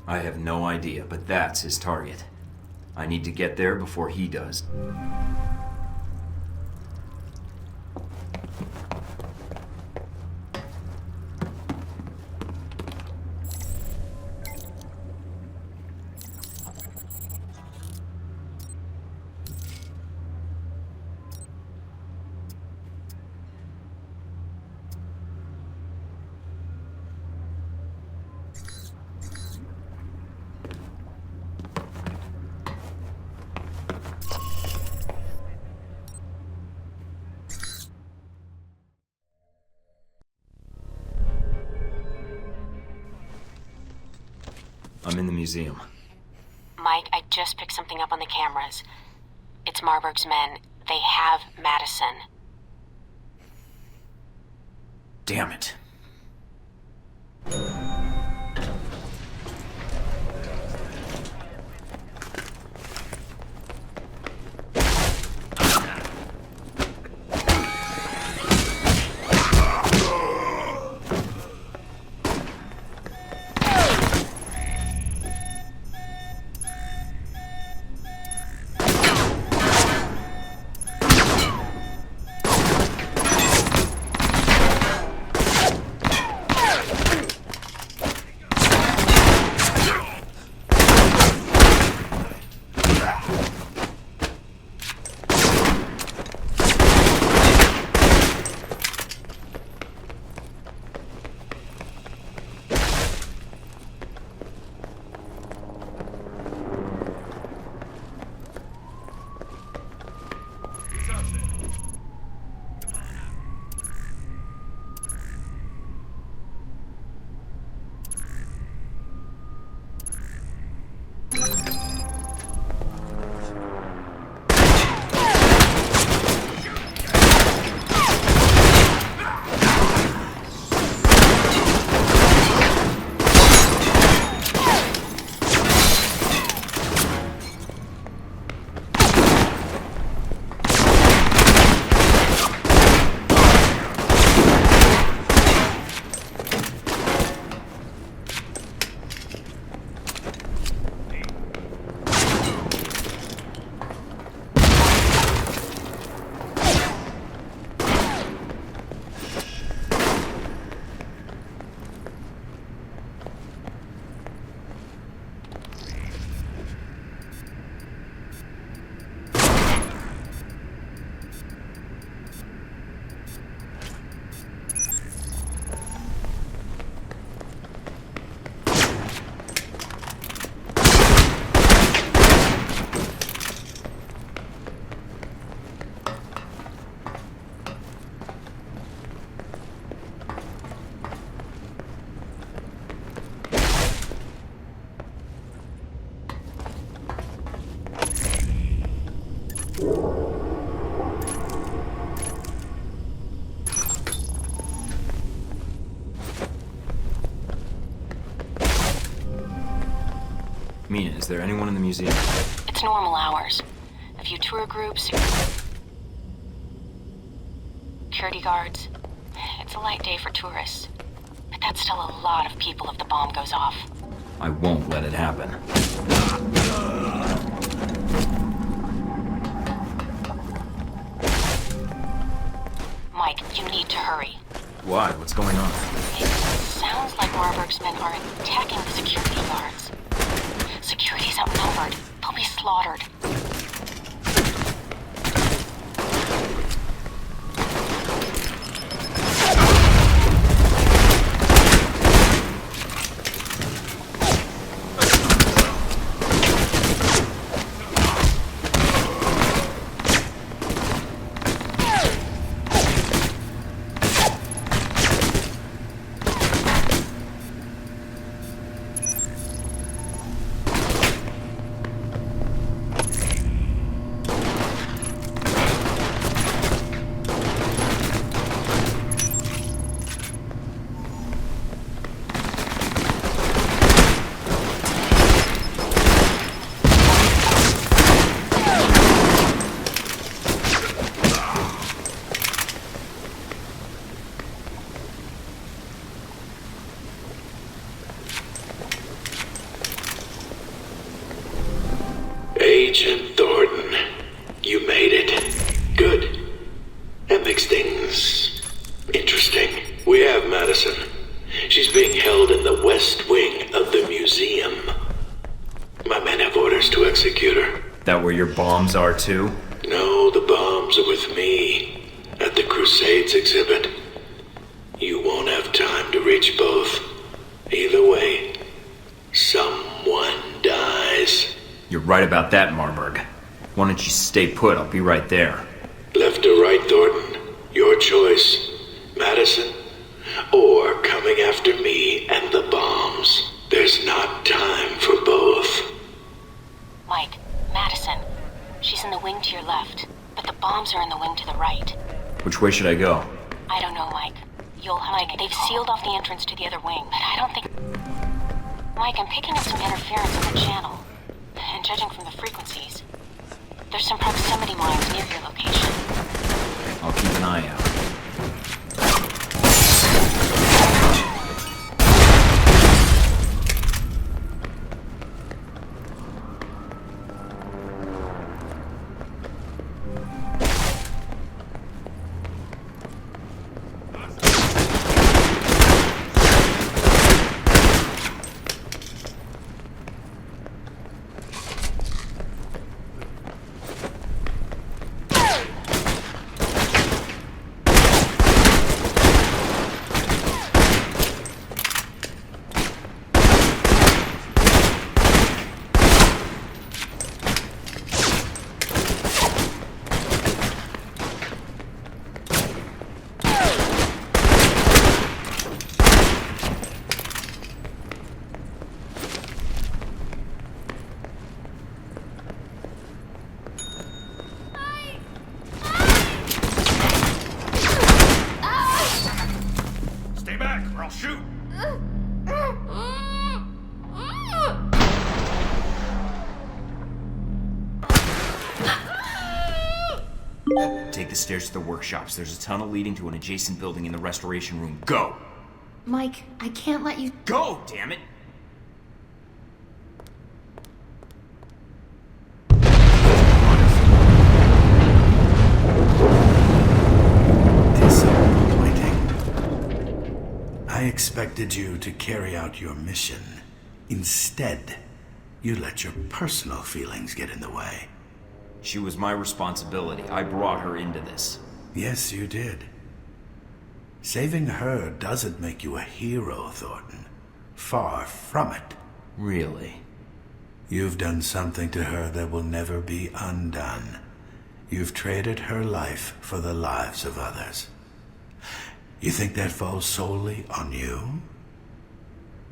I have no idea, but that's his target. I need to get there before he does. I'm in the museum. Mike, I just picked something up on the cameras. It's Marburg's men. They have Madison. Damn it. Mina, is there anyone in the museum? It's normal hours. A few tour groups, security guards. It's a light day for tourists. But that's still a lot of people if the bomb goes off. I won't let it happen. Mike, you need to hurry. Why? What's going on? It sounds like Marburg's men are attacking the security guards. Security's outnumbered. They'll be slaughtered. Agent Thornton, you made it. Good. That makes things interesting. We have Madison. She's being held in the west wing of the museum. My men have orders to execute her. That where your bombs are too? No, the bombs are with me at the Crusades exhibit. You won't have time to reach both. Either way, someone dies. You're right about that, Marburg. Why don't you stay put? I'll be right there. Left or right, Thornton? Your choice. Madison, or coming after me and the bombs. There's not time for both. Mike, Madison. She's in the wing to your left, but the bombs are in the wing to the right. Which way should I go? I don't know, Mike. Mike, they've sealed off the entrance to the other wing, but I don't think... Mike, I'm picking up some interference in the channel. And judging from the frequencies, there's some proximity mines near your location. I'll keep an eye out. Take the stairs to the workshops. There's a tunnel leading to an adjacent building in the restoration room. Go! Mike, I can't let you... Go, damn it! Disappointing. I expected you to carry out your mission. Instead, you let your personal feelings get in the way. She was my responsibility. I brought her into this. Yes, you did. Saving her doesn't make you a hero, Thornton. Far from it. Really? You've done something to her that will never be undone. You've traded her life for the lives of others. You think that falls solely on you?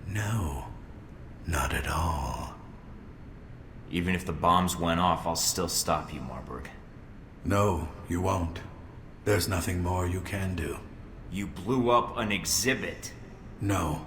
No, not at all. Even if the bombs went off, I'll still stop you, Marburg. No, you won't. There's nothing more you can do. You blew up an exhibit. No,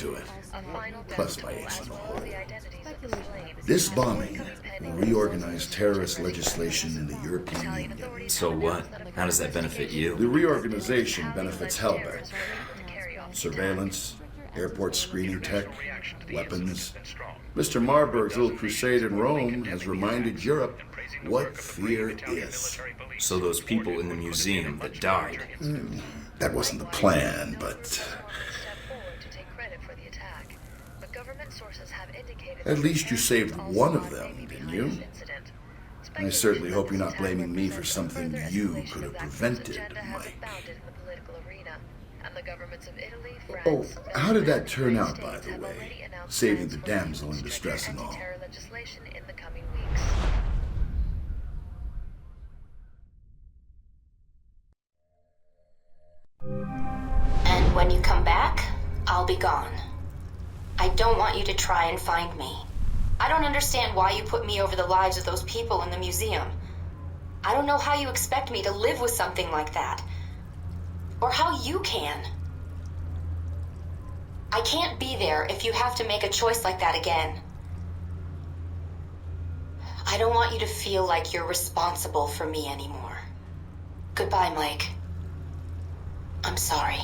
to it. Plus my ace in the hole. This bombing will reorganize terrorist legislation in the European Union. So what? How does that benefit you? The reorganization benefits 𝗚𝗺𝗶𝗴𝗀𝗀𝗀𝗚𝗀. Surveillance, airport screening tech, weapons. Mr. Marburg's little crusade in Rome has reminded Europe what fear is. So those people in the museum that died. That wasn't the plan, but at least you saved one of them, didn't you? I certainly hope you're not blaming me for something you could have prevented, Mike. Oh, how did that turn out, by the way? Saving the damsel in distress and all. And when you come back, I'll be gone. I don't want you to try and find me. I don't understand why you put me over the lives of those people in the museum. I don't know how you expect me to live with something like that. Or how you can. I can't be there if you have to make a choice like that again. I don't want you to feel like you're responsible for me anymore. Goodbye, Mike. I'm sorry.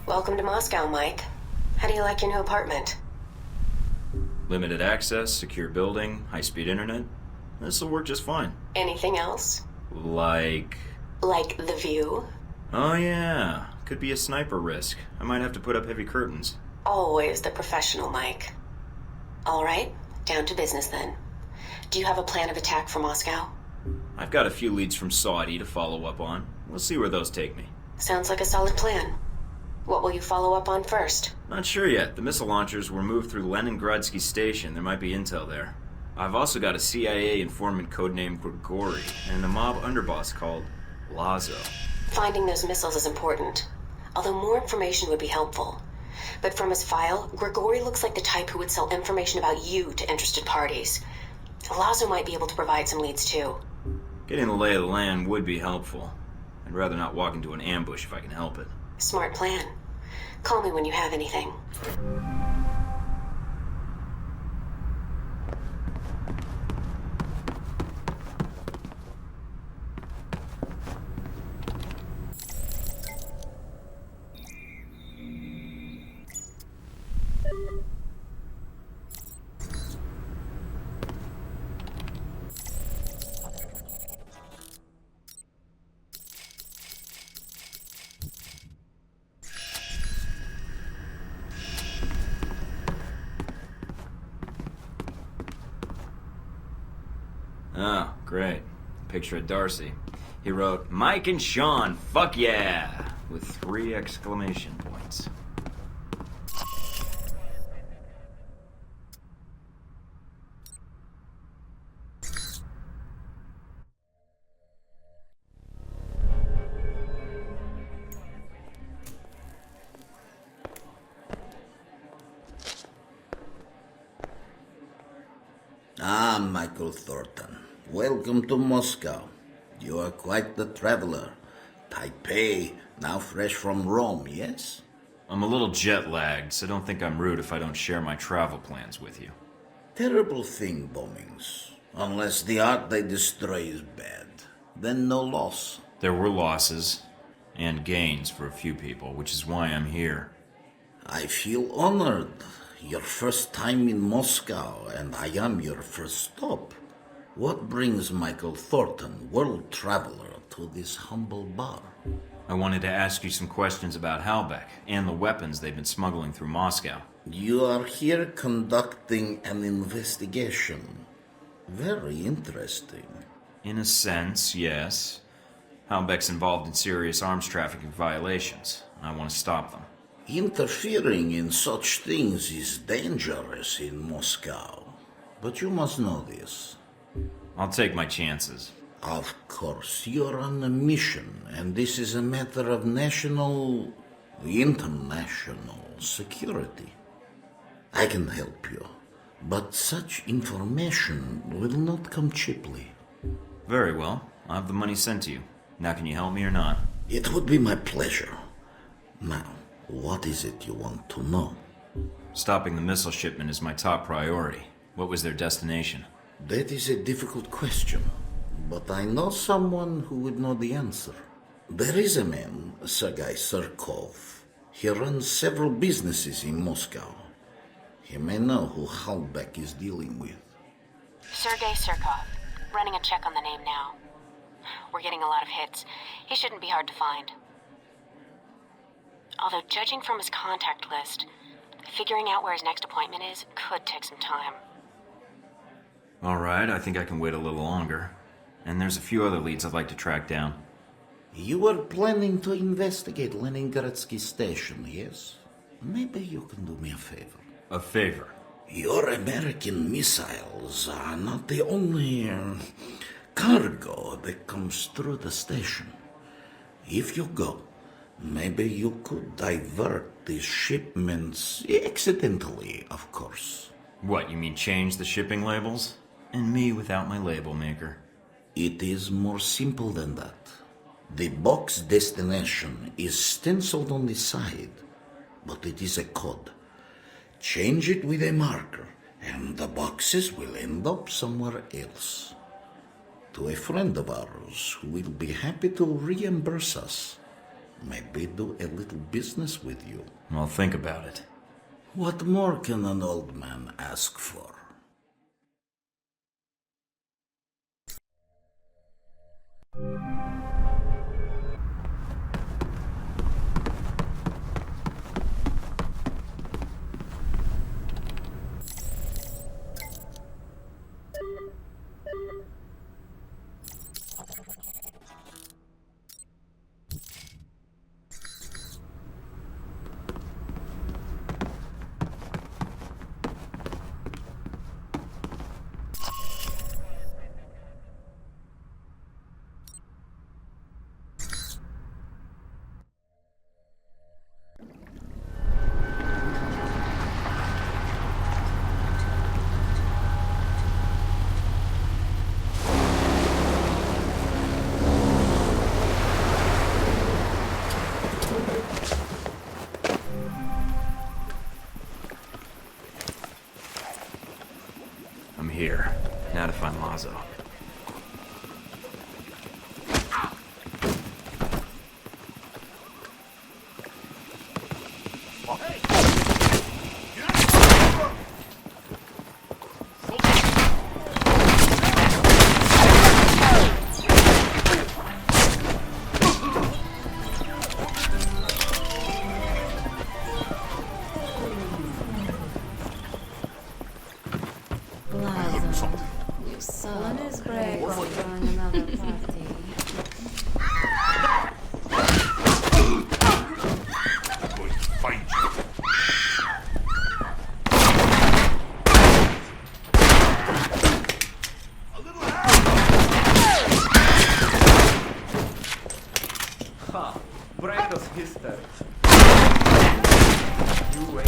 Welcome to Moscow, Mike. How do you like your new apartment? Limited access, secure building, high-speed internet. This'll work just fine. Anything else? Like the view? Oh yeah, could be a sniper risk. I might have to put up heavy curtains. Always the professional, Mike. All right, down to business then. Do you have a plan of attack for Moscow? I've got a few leads from Saudi to follow up on. We'll see where those take me. Sounds like a solid plan. What will you follow up on first? Not sure yet. The missile launchers were moved through Leningradsky Station. There might be intel there. I've also got a CIA informant codenamed Grigory and a mob underboss called Lazo. Finding those missiles is important, although more information would be helpful. But from his file, Grigory looks like the type who would sell information about you to interested parties. Lazo might be able to provide some leads too. Getting the lay of the land would be helpful. I'd rather not walk into an ambush if I can help it. Smart plan. Call me when you have anything. Oh, great. Picture of Darcy. He wrote, Mike and Sean, fuck yeah! With 3 exclamation points. Ah, Michael Thorton. Welcome to Moscow. You are quite the traveler. Taipei, now fresh from Rome, yes? I'm a little jet-lagged, so don't think I'm rude if I don't share my travel plans with you. Terrible thing, bombings. Unless the art they destroy is bad, then no loss. There were losses, and gains for a few people, which is why I'm here. I feel honored. Your first time in Moscow, and I am your first stop. What brings Michael Thorton, world traveler, to this humble bar? I wanted to ask you some questions about 𝗚𝗺𝗶𝗴𝗀𝗀𝗀 and the weapons they've been smuggling through Moscow. You are here conducting an investigation. Very interesting. In a sense, yes. 𝗚𝗺𝗶𝗴𝗀𝗀's involved in serious arms trafficking violations. I want to stop them. Interfering in such things is dangerous in Moscow. But you must know this. I'll take my chances. Of course, you're on a mission, and this is a matter of national, international security. I can help you, but such information will not come cheaply. Very well. I'll have the money sent to you. Now can you help me or not? It would be my pleasure. Now, what is it you want to know? Stopping the missile shipment is my top priority. What was their destination? That is a difficult question, but I know someone who would know the answer. There is a man, Sergei Surkov. He runs several businesses in Moscow. He may know who 𝗚𝗺𝗶𝗴𝗀𝗀 is dealing with. Sergei Surkov. Running a check on the name now. We're getting a lot of hits. He shouldn't be hard to find. Although judging from his contact list, figuring out where his next appointment is could take some time. All right, I think I can wait a little longer. And there's a few other leads I'd like to track down. You were planning to investigate Leningradsky Station, yes? Maybe you can do me a favor. A favor? Your American missiles are not the only cargo that comes through the station. If you go, maybe you could divert these shipments accidentally, of course. What, you mean change the shipping labels? And me without my label maker. It is more simple than that. The box destination is stenciled on the side, but it is a code. Change it with a marker, and the boxes will end up somewhere else. To a friend of ours who will be happy to reimburse us. Maybe do a little business with you. I'll think about it. What more can an old man ask for? Here. Now to find Lazo. Son is Graybox throwing another party. I'm going to find you. Ha! Brando's history. You wait.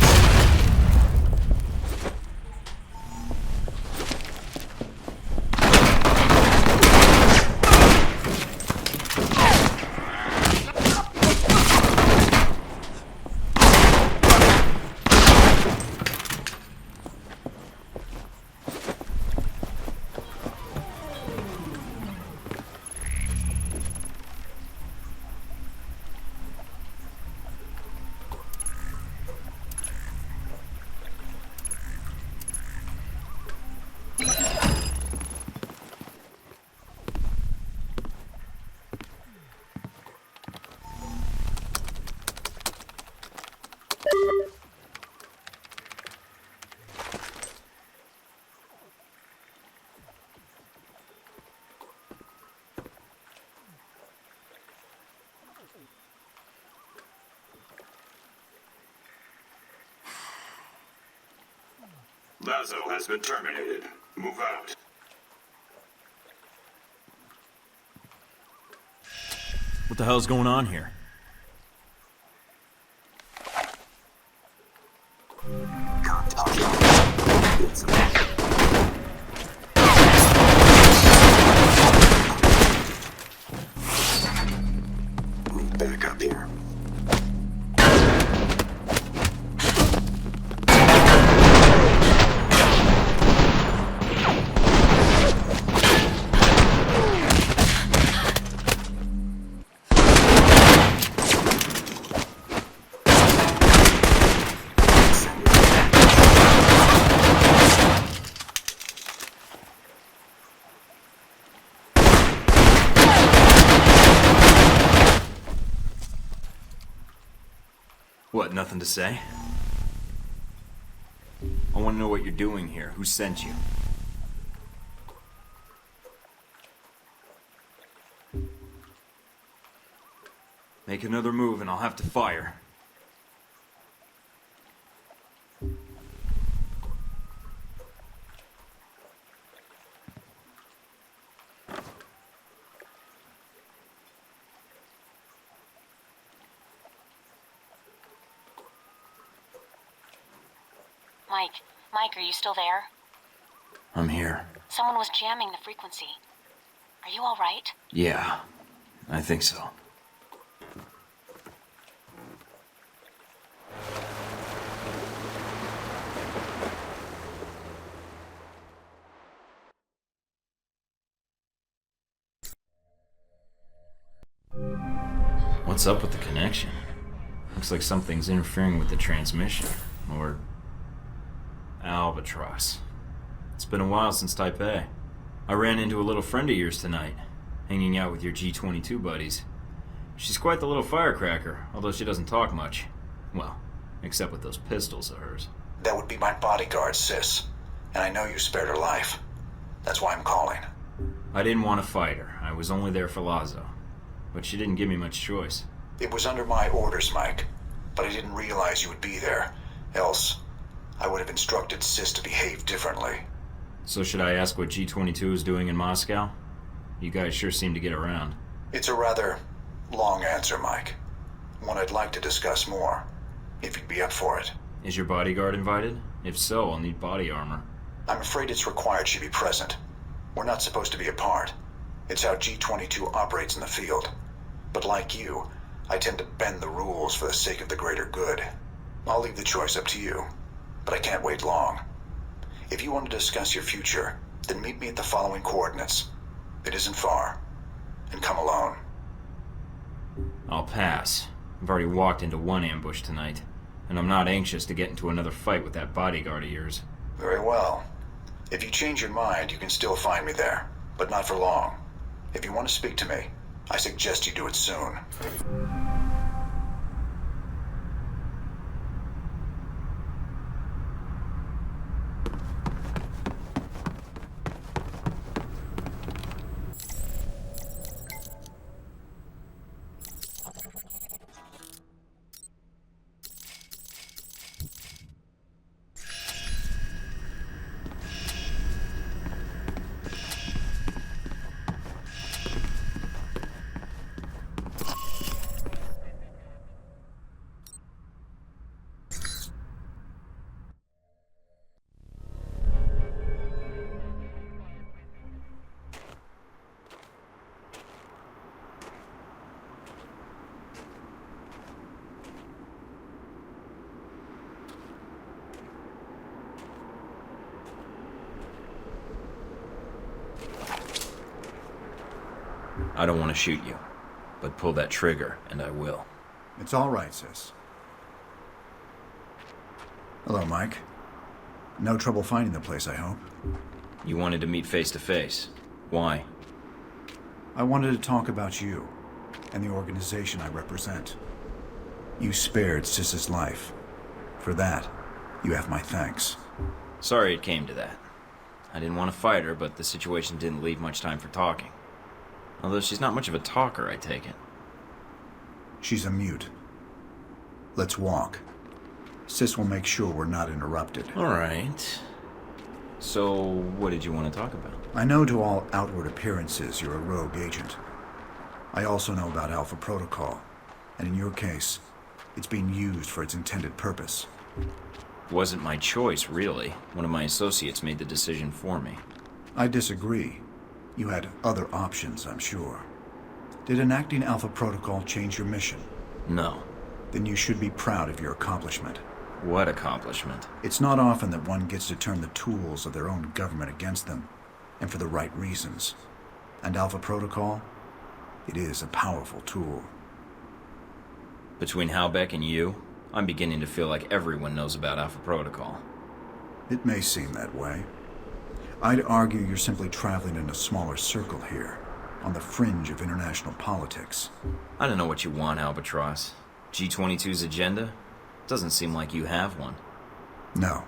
Lazo has been terminated. Move out. What the hell's going on here? Back up here. What, nothing to say? I want to know what you're doing here. Who sent you? Make another move and I'll have to fire. Mike, are you still there? I'm here. Someone was jamming the frequency. Are you all right? Yeah, I think so. What's up with the connection? Looks like something's interfering with the transmission. Or... Albatross. It's been a while since Taipei. I ran into a little friend of yours tonight, hanging out with your G22 buddies. She's quite the little firecracker, although she doesn't talk much. Well, except with those pistols of hers. That would be my bodyguard, sis. And I know you spared her life. That's why I'm calling. I didn't want to fight her. I was only there for Lazo. But she didn't give me much choice. It was under my orders, Mike. But I didn't realize you would be there. Else, I would have instructed sis to behave differently. So should I ask what G22 is doing in Moscow? You guys sure seem to get around. It's a rather long answer, Mike. One I'd like to discuss more, if you'd be up for it. Is your bodyguard invited? If so, I'll need body armor. I'm afraid it's required she be present. We're not supposed to be apart. It's how G22 operates in the field. But like you, I tend to bend the rules for the sake of the greater good. I'll leave the choice up to you, but I can't wait long. If you want to discuss your future, then meet me at the following coordinates. It isn't far. And come alone. I'll pass. I've already walked into one ambush tonight, and I'm not anxious to get into another fight with that bodyguard of yours. Very well. If you change your mind, you can still find me there, but not for long. If you want to speak to me, I suggest you do it soon. I don't want to shoot you, but pull that trigger, and I will. It's all right, sis. Hello, Mike. No trouble finding the place, I hope. You wanted to meet face to face. Why? I wanted to talk about you and the organization I represent. You spared Sis's life. For that, you have my thanks. Sorry it came to that. I didn't want to fight her, but the situation didn't leave much time for talking. Although she's not much of a talker, I take it. She's a mute. Let's walk. Sis will make sure we're not interrupted. All right. So, what did you want to talk about? I know to all outward appearances you're a rogue agent. I also know about Alpha Protocol, and in your case, it's being used for its intended purpose. Wasn't my choice, really. One of my associates made the decision for me. I disagree. You had other options, I'm sure. Did enacting Alpha Protocol change your mission? No. Then you should be proud of your accomplishment. What accomplishment? It's not often that one gets to turn the tools of their own government against them, and for the right reasons. And Alpha Protocol? It is a powerful tool. Between 𝗚𝗺𝗶𝗴𝗀𝗀𝗀𝗚 and you, I'm beginning to feel like everyone knows about Alpha Protocol. It may seem that way. I'd argue you're simply traveling in a smaller circle here, on the fringe of international politics. I don't know what you want, Albatross. G22's agenda? Doesn't seem like you have one. No.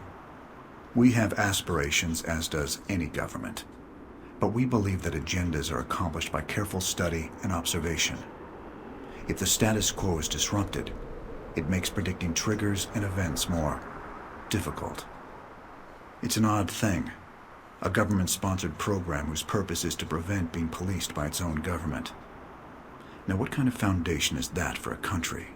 We have aspirations, as does any government. But we believe that agendas are accomplished by careful study and observation. If the status quo is disrupted, it makes predicting triggers and events more difficult. It's an odd thing. A government-sponsored program whose purpose is to prevent being policed by its own government. Now, what kind of foundation is that for a country?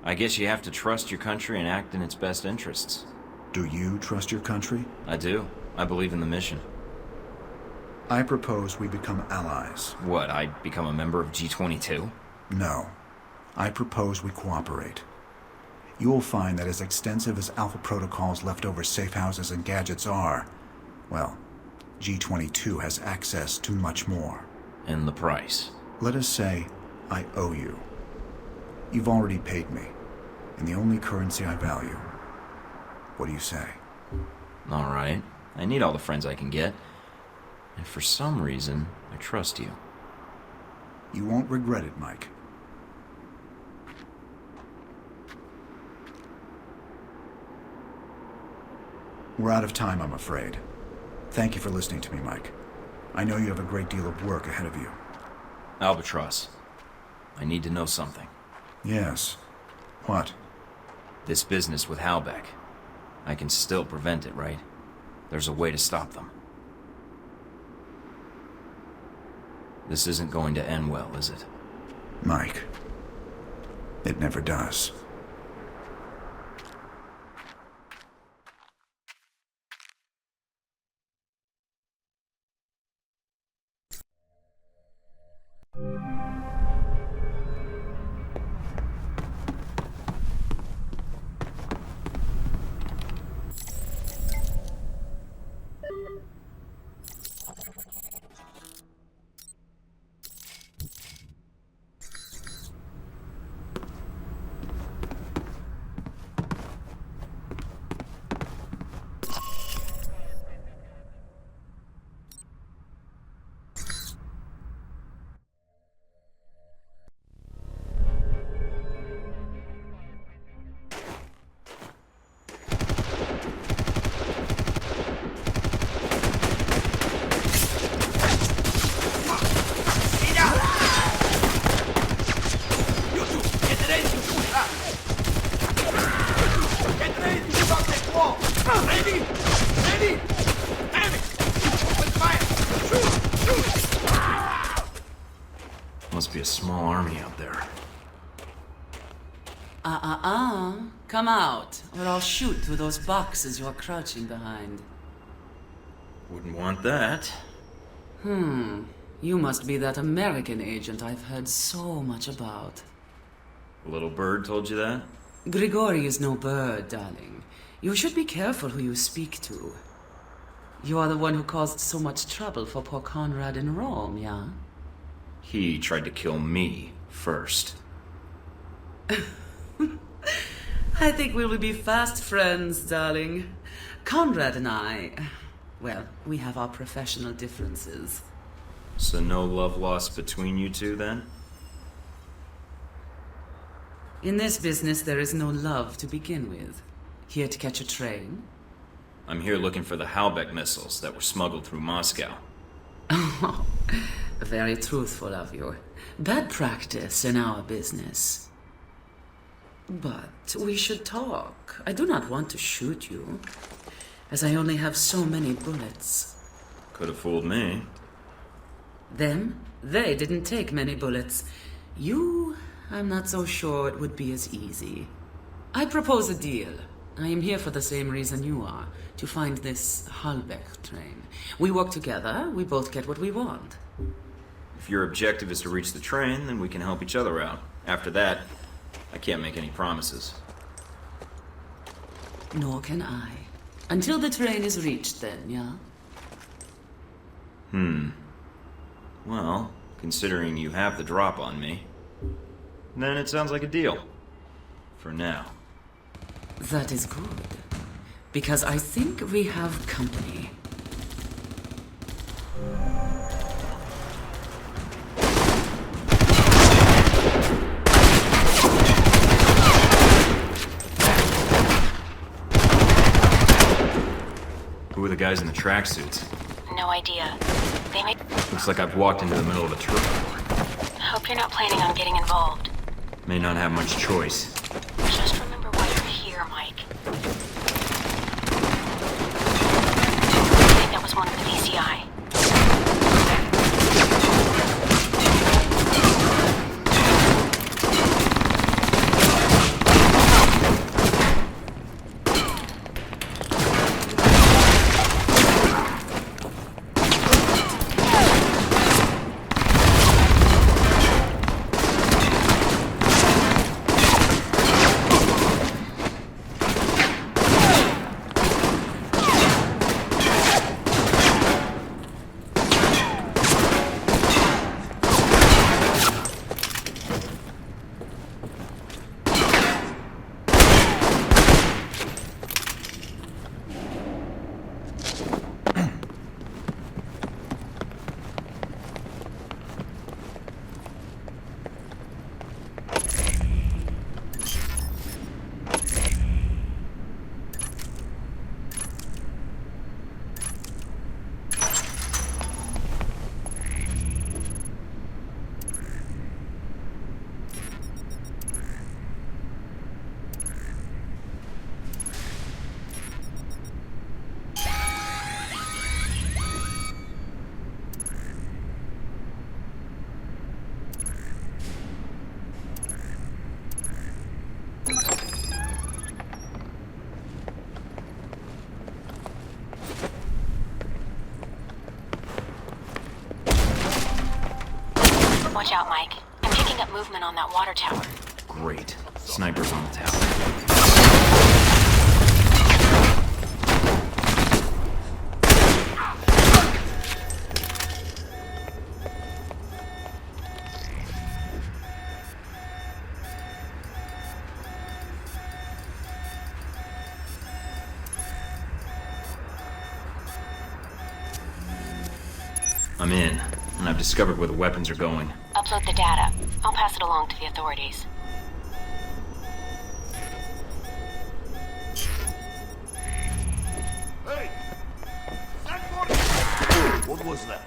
I guess you have to trust your country and act in its best interests. Do you trust your country? I do. I believe in the mission. I propose we become allies. What, I become a member of G22? No. I propose we cooperate. You will find that as extensive as Alpha Protocol's leftover safe houses and gadgets are, well, G22 has access to much more. And the price? Let us say I owe you. You've already paid me, in the only currency I value. What do you say? Alright. I need all the friends I can get. And for some reason, I trust you. You won't regret it, Mike. We're out of time, I'm afraid. Thank you for listening to me, Mike. I know you have a great deal of work ahead of you. Albatross, I need to know something. Yes. What? This business with Halbeck. I can still prevent it, right? There's a way to stop them. This isn't going to end well, is it? Mike, it never does. Must be a small army out there. Come out, or I'll shoot through those boxes you're crouching behind. Wouldn't want that. You must be that American agent I've heard so much about. Little bird told you that? Grigori is no bird, darling. You should be careful who you speak to. You are the one who caused so much trouble for poor Conrad in Rome, yeah? He tried to kill me first. I think we will be fast friends, darling. Conrad and I, well, we have our professional differences. So no love lost between you two, then? In this business, there is no love to begin with. Here to catch a train? I'm here looking for the Halbeck missiles that were smuggled through Moscow. Oh, very truthful of you. Bad practice in our business. But we should talk. I do not want to shoot you, as I only have so many bullets. Could have fooled me. Them? They didn't take many bullets. You, I'm not so sure it would be as easy. I propose a deal. I am here for the same reason you are, to find this Halbeck train. We work together, we both get what we want. If your objective is to reach the train, then we can help each other out. After that, I can't make any promises. Nor can I. Until the train is reached then, yeah? Well, considering you have the drop on me, then it sounds like a deal. For now. That is good. Because I think we have company. Who are the guys in the tracksuits? No idea. They may... Looks like I've walked into the middle of a turf war. Hope you're not planning on getting involved. May not have much choice. Just remember why you're here, Mike. I think that was one of the VCI. Watch out, Mike. I'm picking up movement on that water tower. Great. Snipers on the tower. I'm in, and I've discovered where the weapons are going. Upload the data. I'll pass it along to the authorities. Hey! What was that?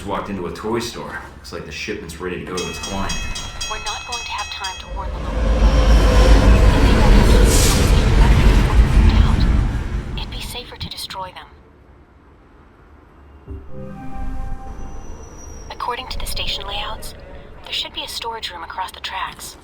walked into a toy store. Looks like the shipment's ready to go to its client. We're not going to have time to warn them. It'd be safer to destroy them. According to the station layouts, there should be a storage room across the tracks.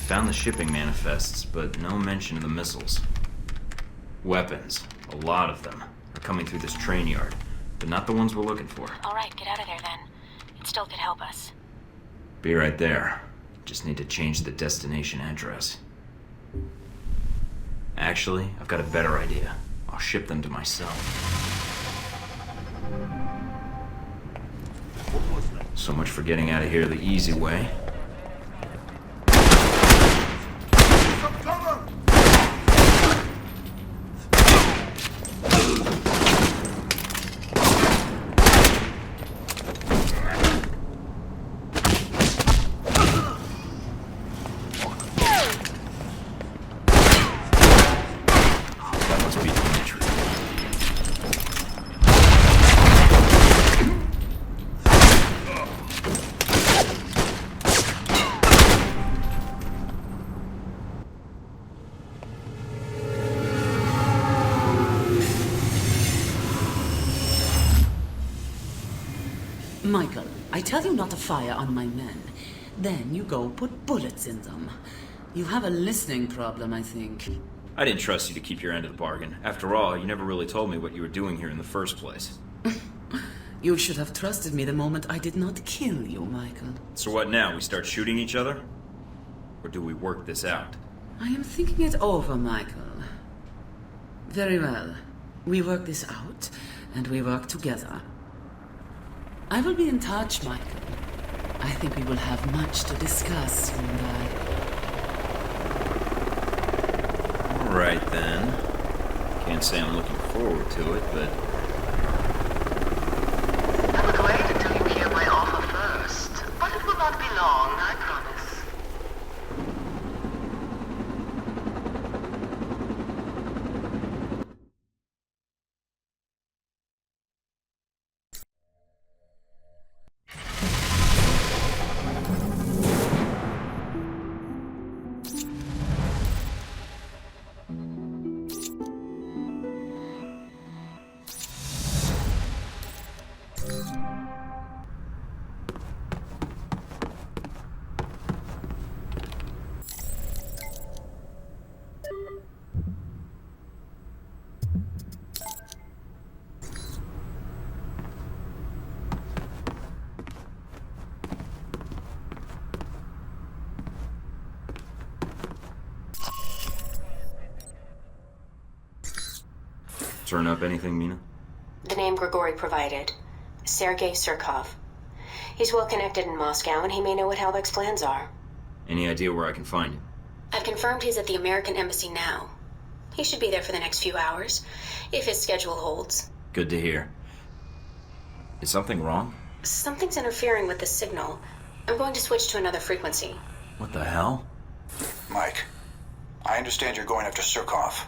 Found the shipping manifests, but no mention of the missiles. Weapons, a lot of them, are coming through this train yard, but not the ones we're looking for. All right, get out of there then. It still could help us. Be right there. Just need to change the destination address. Actually, I've got a better idea. I'll ship them to myself. So much for getting out of here the easy way. Michael, I tell you not to fire on my men. Then you go put bullets in them. You have a listening problem, I think. I didn't trust you to keep your end of the bargain. After all, you never really told me what you were doing here in the first place. You should have trusted me the moment I did not kill you, Michael. So what now? We start shooting each other? Or do we work this out? I am thinking it over, Michael. Very well. We work this out, and we work together. I will be in touch, Michael. I think we will have much to discuss, you and I. All right, then. Can't say I'm looking forward to it, but... I would wait until you hear my offer first, but it will not be long, I promise. Turn up anything, Mina? The name Grigory provided. Sergei Surkov. He's well connected in Moscow, and he may know what Halbech's plans are. Any idea where I can find him? I've confirmed he's at the American Embassy now. He should be there for the next few hours, if his schedule holds. Good to hear. Is something wrong? Something's interfering with the signal. I'm going to switch to another frequency. What the hell? Mike, I understand you're going after Surkov.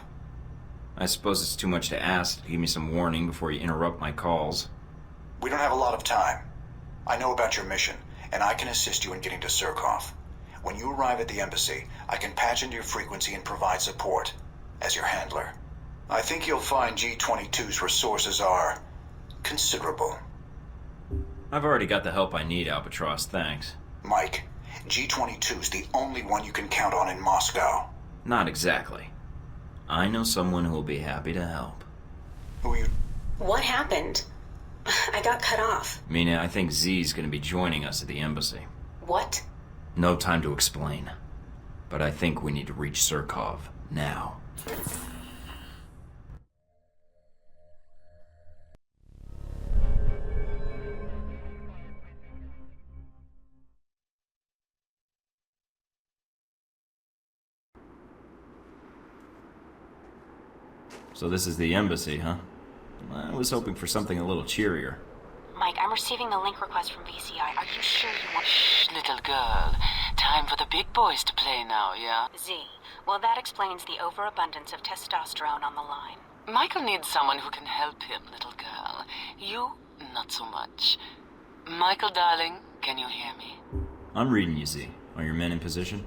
I suppose it's too much to ask to give me some warning before you interrupt my calls. We don't have a lot of time. I know about your mission, and I can assist you in getting to Surkov. When you arrive at the embassy, I can patch into your frequency and provide support as your handler. I think you'll find G22's resources are considerable. I've already got the help I need, 𝗚𝗺𝗶𝗴𝗚𝗀𝗀𝗚, thanks. Mike, G22's the only one you can count on in Moscow. Not exactly. I know someone who will be happy to help. Who are you? What happened? I got cut off. Mina, I think Z's gonna be joining us at the embassy. What? No time to explain. But I think we need to reach Surkov now. So this is the embassy, huh? I was hoping for something a little cheerier. Mike, I'm receiving the link request from VCI. Are you sure you want... Shh, little girl. Time for the big boys to play now, yeah? Z, well, that explains the overabundance of testosterone on the line. Michael needs someone who can help him, little girl. You, not so much. Michael, darling, can you hear me? I'm reading you, Z. Are your men in position?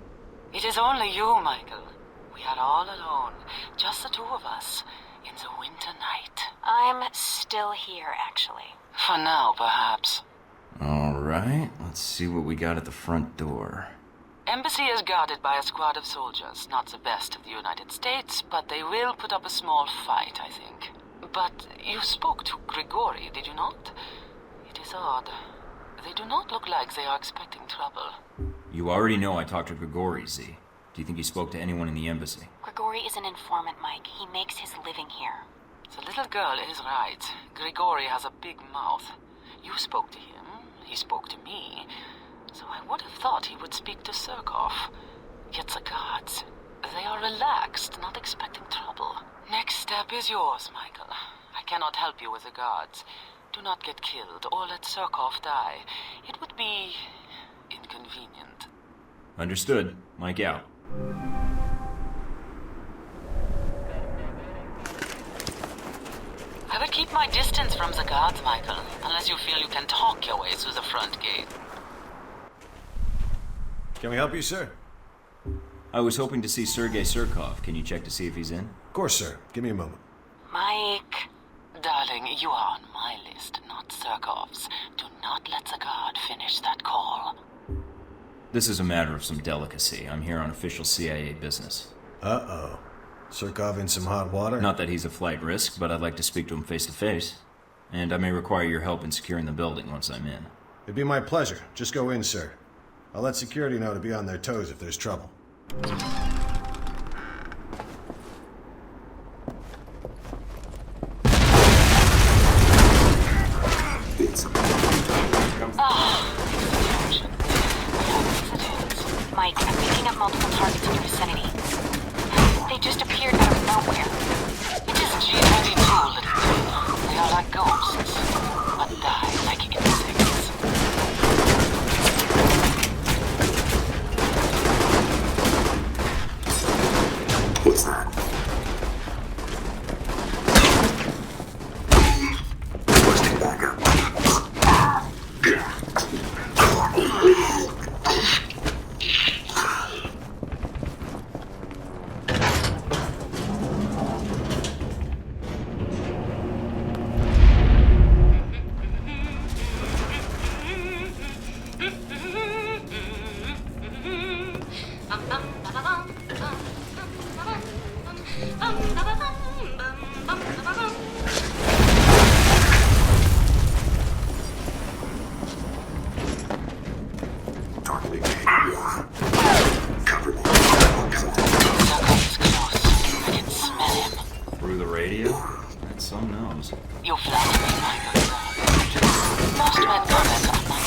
It is only you, Michael. We are all alone, just the two of us, in the winter night. I'm still here, actually. For now, perhaps. Alright, let's see what we got at the front door. Embassy is guarded by a squad of soldiers, not the best of the United States, but they will put up a small fight, I think. But you spoke to Grigori, did you not? It is odd. They do not look like they are expecting trouble. You already know I talked to Grigori, Z. Do you think he spoke to anyone in the embassy? Grigori is an informant, Mike. He makes his living here. The little girl is right. Grigori has a big mouth. You spoke to him, he spoke to me, so I would have thought he would speak to Surkov. Yet the guards, they are relaxed, not expecting trouble. Next step is yours, Michael. I cannot help you with the guards. Do not get killed or let Surkov die. It would be inconvenient. Understood. Mike out. I would keep my distance from the guards, Michael, unless you feel you can talk your way through the front gate. Can we help you, sir? I was hoping to see Sergei Surkov. Can you check to see if he's in? Of course, sir. Give me a moment. Mike, darling, you are on my list, not Surkov's. Do not let the guard finish that call. This is a matter of some delicacy. I'm here on official CIA business. Uh-oh. Surkov in some hot water? Not that he's a flight risk, but I'd like to speak to him face to face. And I may require your help in securing the building once I'm in. It'd be my pleasure. Just go in, sir. I'll let security know to be on their toes if there's trouble. Mike, I'm picking up multiple targets in your vicinity. They just appeared out of nowhere. It is G-22, little girl. They are like ghosts, but die like insects. What's that? Requesting backup. Through the radio? That's some nose. You flatter me, Michael. Most men comment on my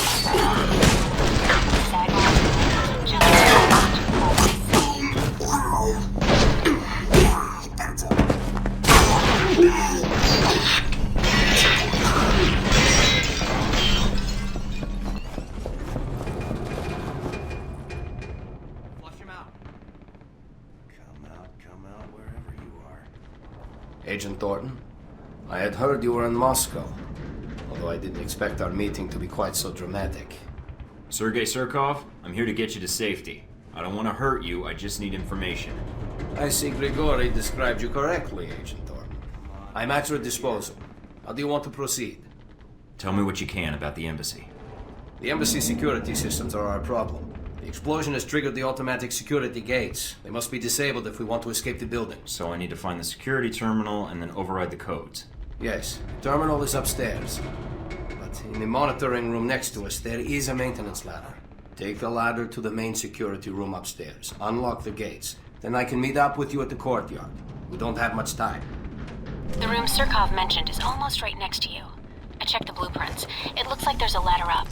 Flush him out. Come out, wherever you are. Agent Thorton, I had heard you were in Moscow, although I didn't expect our meeting to be quite so dramatic. Sergei Surkov, I'm here to get you to safety. I don't want to hurt you, I just need information. I see Grigori described you correctly, Agent Thornton. I'm at your disposal. How do you want to proceed? Tell me what you can about the embassy. The embassy security systems are our problem. The explosion has triggered the automatic security gates. They must be disabled if we want to escape the building. So I need to find the security terminal and then override the codes. Yes, the terminal is upstairs. But in the monitoring room next to us, there is a maintenance ladder. Take the ladder to the main security room upstairs. Unlock the gates. Then I can meet up with you at the courtyard. We don't have much time. The room Surkov mentioned is almost right next to you. I checked the blueprints. It looks like there's a ladder up.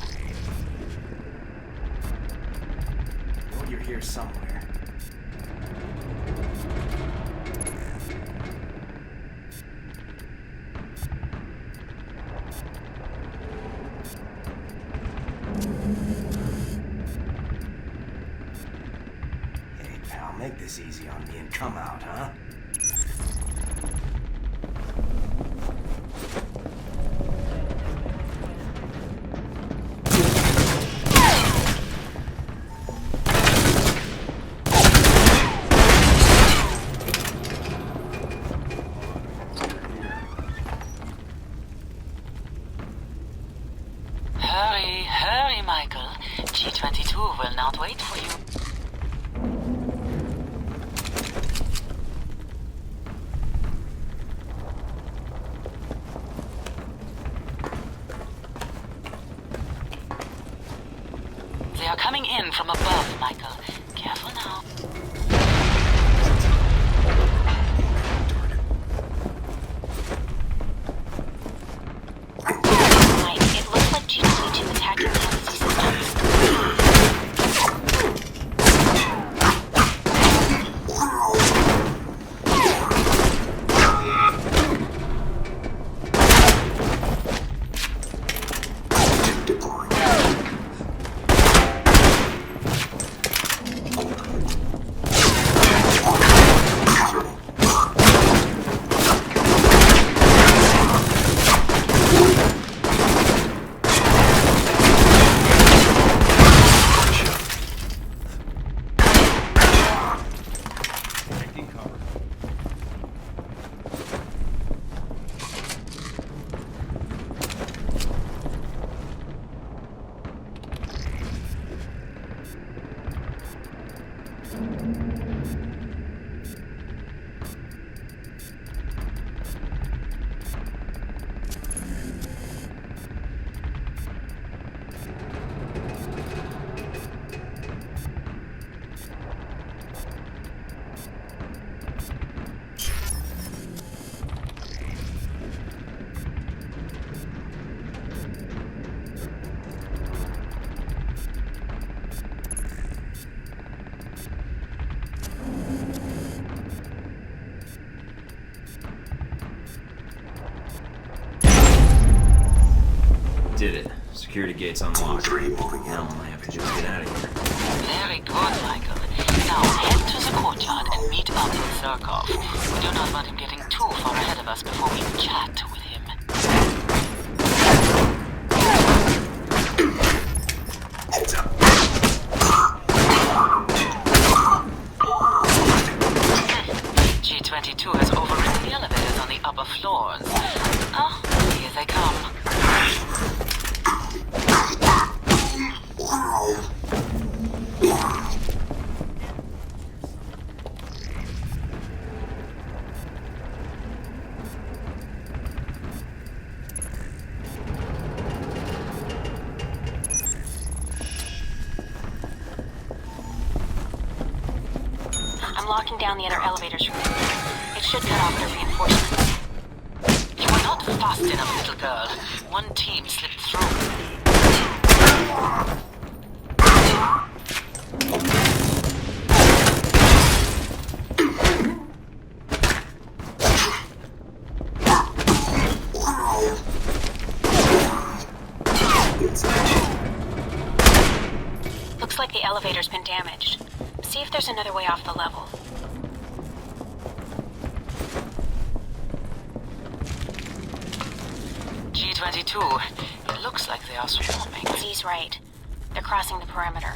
Well, you're here somewhere. Make this easy on me and come out, huh? Hurry, hurry, Michael. G22 will not wait for you. They are coming in from above, Michael. Careful now. Mike, it looks like G22 attacked your embassy systems. Did it. Security gate's unlocked. Now I have to just get out of here. Very good, Michael. Now head to the courtyard and meet up with Zurkov. We do not want him getting too far ahead of us before we chat with him. Heads up. G22 has overridden the elevators on the upper floors. Oh, here they come. I'm locking down the other elevators from here. It should cut off their reinforcements. You are not fast enough, little girl. One team slipped through. Looks like the elevator's been damaged. See if there's another way off the level. G22, it looks like they are swarming. Z's right. They're crossing the perimeter.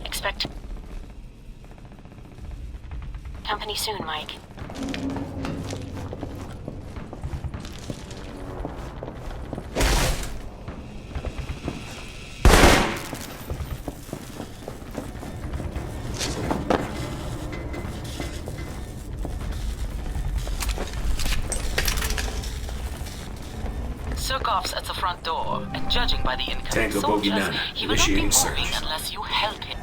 Expect company soon, Mike. Surkov's at the front door, and judging by the incoming Tango soldiers, Bogey 9, he will not be initiating moving search. unless you help him.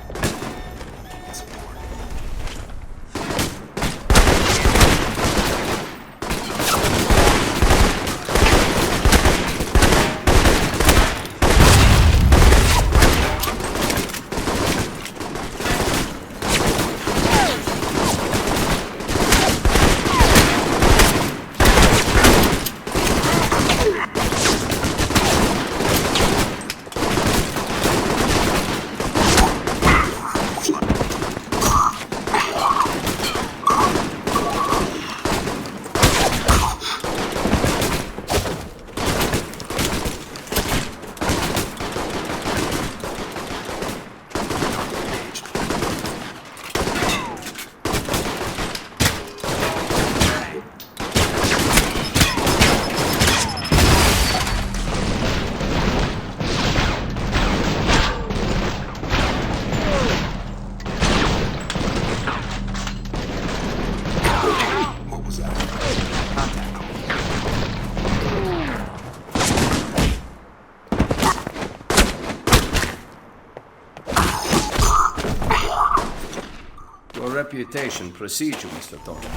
reputation precedes you, Mr. Thornton.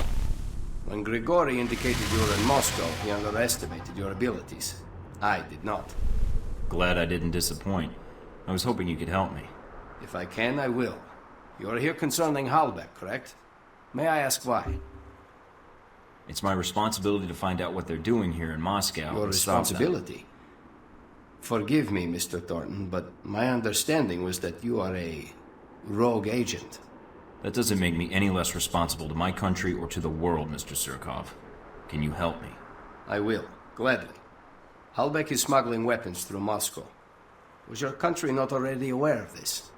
When Grigori indicated you were in Moscow, he underestimated your abilities. I did not. Glad I didn't disappoint. I was hoping you could help me. If I can, I will. You are here concerning 𝗏𝗺𝗃𝗀𝗃, correct? May I ask why? It's my responsibility to find out what they're doing here in Moscow. Your responsibility? Forgive me, Mr. Thornton, but my understanding was that you are a rogue agent. That doesn't make me any less responsible to my country or to the world, Mr. Surkov. Can you help me? I will, gladly. 𝗏𝗃𝗃𝗀𝗃 is smuggling weapons through Moscow. Was your country not already aware of this?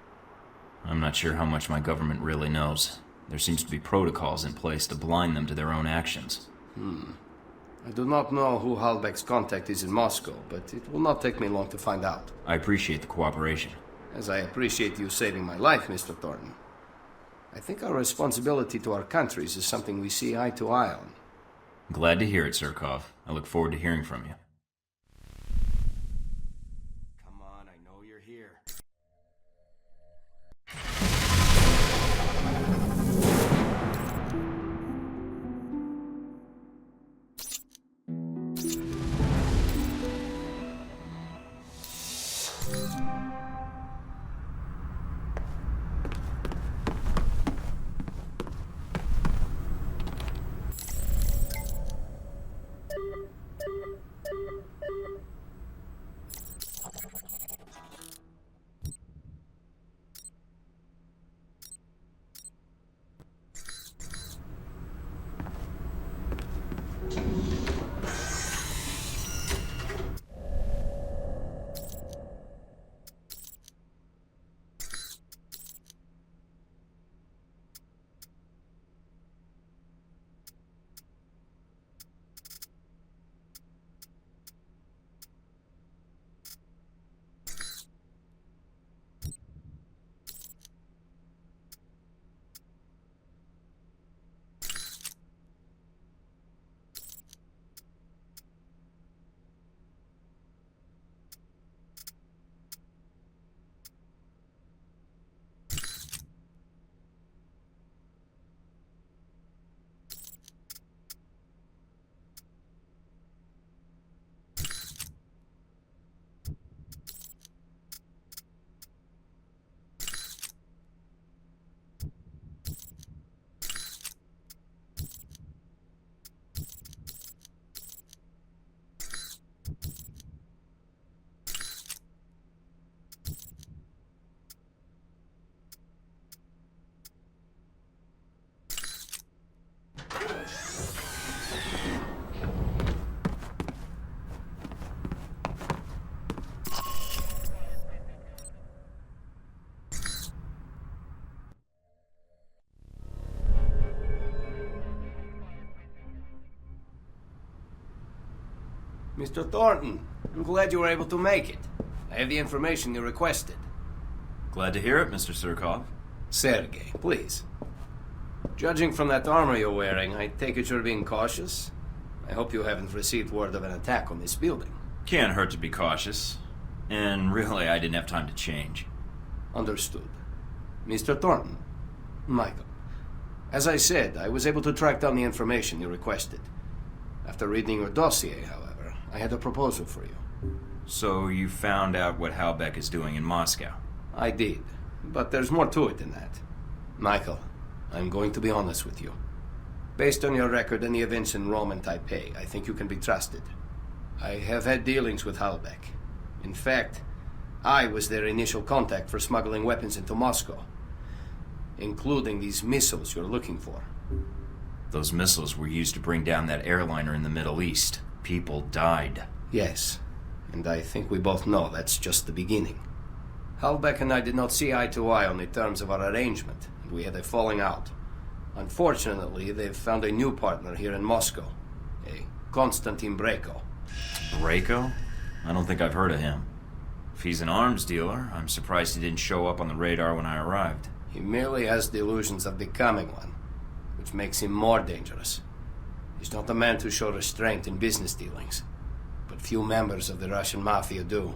I'm not sure how much my government really knows. There seems to be protocols in place to blind them to their own actions. I do not know who 𝗏𝗃𝗃's contact is in Moscow, but it will not take me long to find out. I appreciate the cooperation. As I appreciate you saving my life, Mr. Thornton. I think our responsibility to our countries is something we see eye to eye on. Glad to hear it, Surkov. I look forward to hearing from you. Come on, I know you're here. Mr. Thornton, I'm glad you were able to make it. I have the information you requested. Glad to hear it, Mr. Surkov. Sergei, please. Judging from that armor you're wearing, I take it you're being cautious? I hope you haven't received word of an attack on this building. Can't hurt to be cautious. And really, I didn't have time to change. Understood. Mr. Thornton, Michael. As I said, I was able to track down the information you requested. After reading your dossier, however, I had a proposal for you. So you found out what 𝗏𝗃𝗃𝗀𝗃 is doing in Moscow? I did, but there's more to it than that. Michael, I'm going to be honest with you. Based on your record and the events in Rome and Taipei, I think you can be trusted. I have had dealings with 𝗏𝗃𝗃𝗃. In fact, I was their initial contact for smuggling weapons into Moscow, including these missiles you're looking for. Those missiles were used to bring down that airliner in the Middle East. People died. Yes, and I think we both know that's just the beginning. 𝗏𝗃𝗃𝗃𝗃 and I did not see eye to eye on the terms of our arrangement, and we had a falling out. Unfortunately, they've found a new partner here in Moscow, a Konstantin Brayko. Brayko? I don't think I've heard of him. If he's an arms dealer, I'm surprised he didn't show up on the radar when I arrived. He merely has the illusions of becoming one, which makes him more dangerous. He's not a man to show restraint in business dealings, but few members of the Russian mafia do.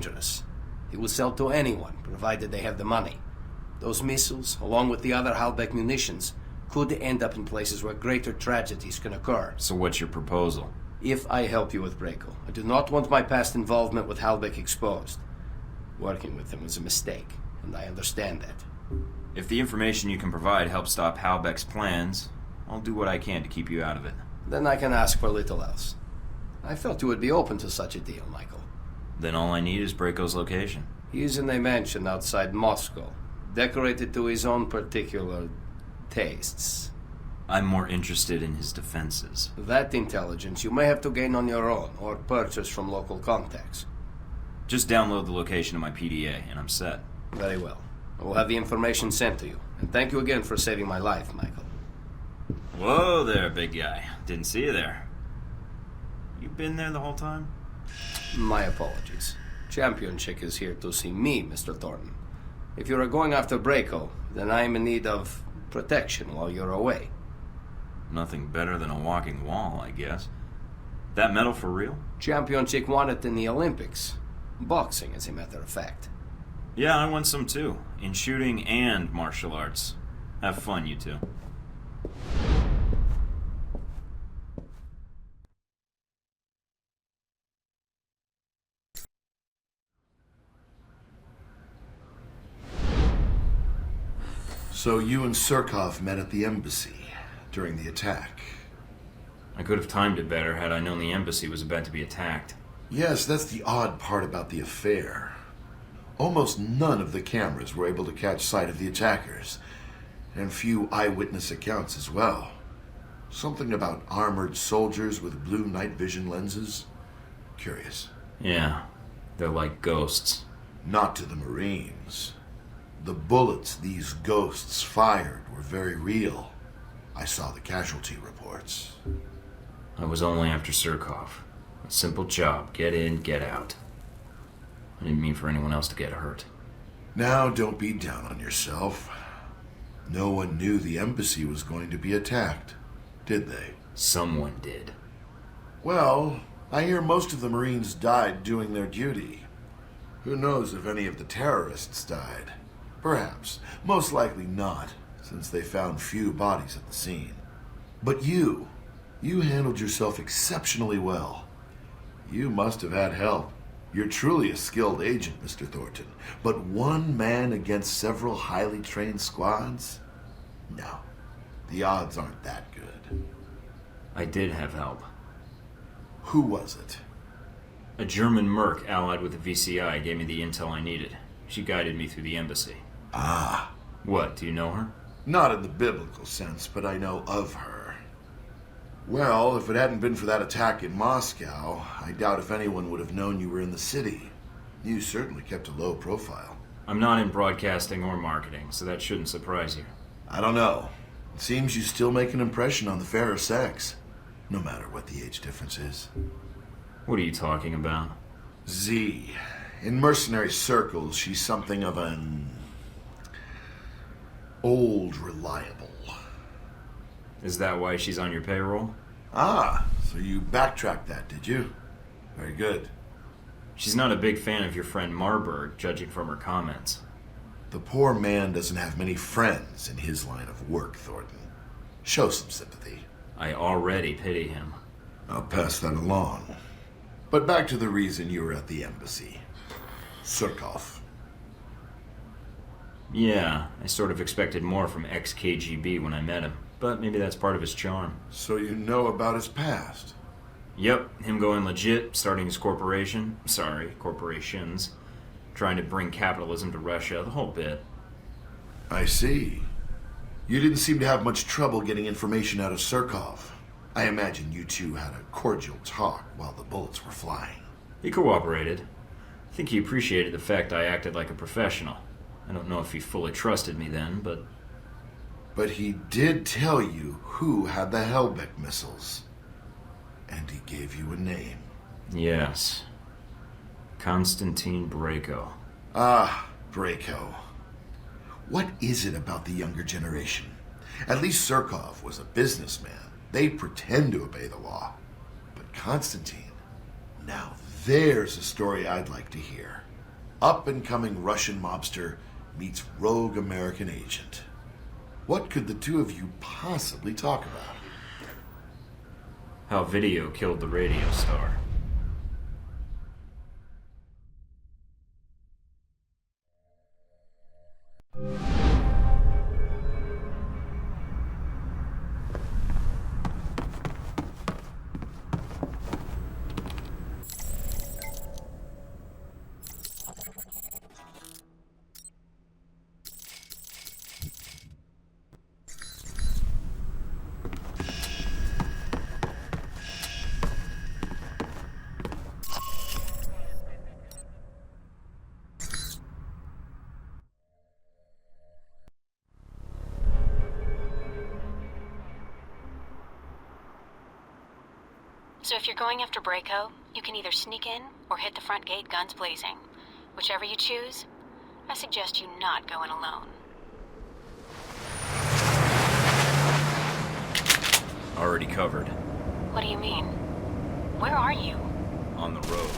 dangerous. He will sell to anyone, provided they have the money. Those missiles, along with the other 𝗚𝗺𝗶 munitions, could end up in places where greater tragedies can occur. So what's your proposal? If I help you with Brayko, I do not want my past involvement with 𝗚𝗺𝗶 exposed. Working with him was a mistake, and I understand that. If the information you can provide helps stop 𝗚𝗺𝗶's plans, I'll do what I can to keep you out of it. Then I can ask for little else. I felt you would be open to such a deal, Michael. Then all I need is Brayko's location. He is in a mansion outside Moscow, decorated to his own particular tastes. I'm more interested in his defenses. That intelligence you may have to gain on your own, or purchase from local contacts. Just download the location of my PDA, and I'm set. Very well. I will have the information sent to you. And thank you again for saving my life, Michael. Whoa there, big guy. Didn't see you there. You been there the whole time? My apologies. Champion Chick is here to see me, Mr. Thornton. If you are going after Brayko, then I am in need of protection while you're away. Nothing better than a walking wall, I guess. That medal for real? Champion Chick won it in the Olympics. Boxing, as a matter of fact. Yeah, I won some too. In shooting and martial arts. Have fun, you two. So you and 𝗚𝗺𝗃 met at the embassy during the attack. I could have timed it better had I known the embassy was about to be attacked. Yes, that's the odd part about the affair. Almost none of the cameras were able to catch sight of the attackers, and few eyewitness accounts as well. Something about armored soldiers with blue night vision lenses. Curious. Yeah, they're like ghosts. Not to the Marines. The bullets these ghosts fired were very real. I saw the casualty reports. I was only after 𝗚𝗃. A simple job. Get in, get out. I didn't mean for anyone else to get hurt. Now, don't be down on yourself. No one knew the embassy was going to be attacked, did they? Someone did. Well, I hear most of the Marines died doing their duty. Who knows if any of the terrorists died? Perhaps. Most likely not, since they found few bodies at the scene. But you handled yourself exceptionally well. You must have had help. You're truly a skilled agent, Mr. Thornton. But one man against several highly trained squads? No. The odds aren't that good. I did have help. Who was it? A German merc allied with the VCI gave me the intel I needed. She guided me through the embassy. Ah. What, do you know her? Not in the biblical sense, but I know of her. Well, if it hadn't been for that attack in Moscow, I doubt if anyone would have known you were in the city. You certainly kept a low profile. I'm not in broadcasting or marketing, so that shouldn't surprise you. I don't know. It seems you still make an impression on the fairer sex, no matter what the age difference is. What are you talking about? Z. In mercenary circles, she's something of an old reliable. Is that why she's on your payroll? Ah, so you backtracked that, did you? Very good. She's not a big fan of your friend 𝗵𝗺𝗃, judging from her comments. The poor man doesn't have many friends in his line of work, Thornton. Show some sympathy. I already pity him. I'll pass that along. But back to the reason you were at the embassy. 𝗚𝗃𝗃. Yeah, I sort of expected more from ex-KGB when I met him, but maybe that's part of his charm. So you know about his past? Yep, him going legit, starting his corporation, corporations, trying to bring capitalism to Russia, the whole bit. I see. You didn't seem to have much trouble getting information out of 𝗚𝗃𝗃. I imagine you two had a cordial talk while the bullets were flying. He cooperated. I think he appreciated the fact I acted like a professional. I don't know if he fully trusted me then, but... But he did tell you who had the 𝗚𝗺𝗶𝗴𝗀𝗀𝗀𝗚𝗀missiles. And he gave you a name. Yes. Konstantin Brayko. Ah, Brayko. What is it about the younger generation? At least Surkov was a businessman. They pretend to obey the law. But Konstantin, now there's a story I'd like to hear. Up-and-coming Russian mobster meets rogue American agent. What could the two of you possibly talk about? How video killed the radio star. So if you're going after Brayko, you can either sneak in or hit the front gate guns blazing. Whichever you choose, I suggest you not go in alone. Already covered. What do you mean? Where are you? On the road.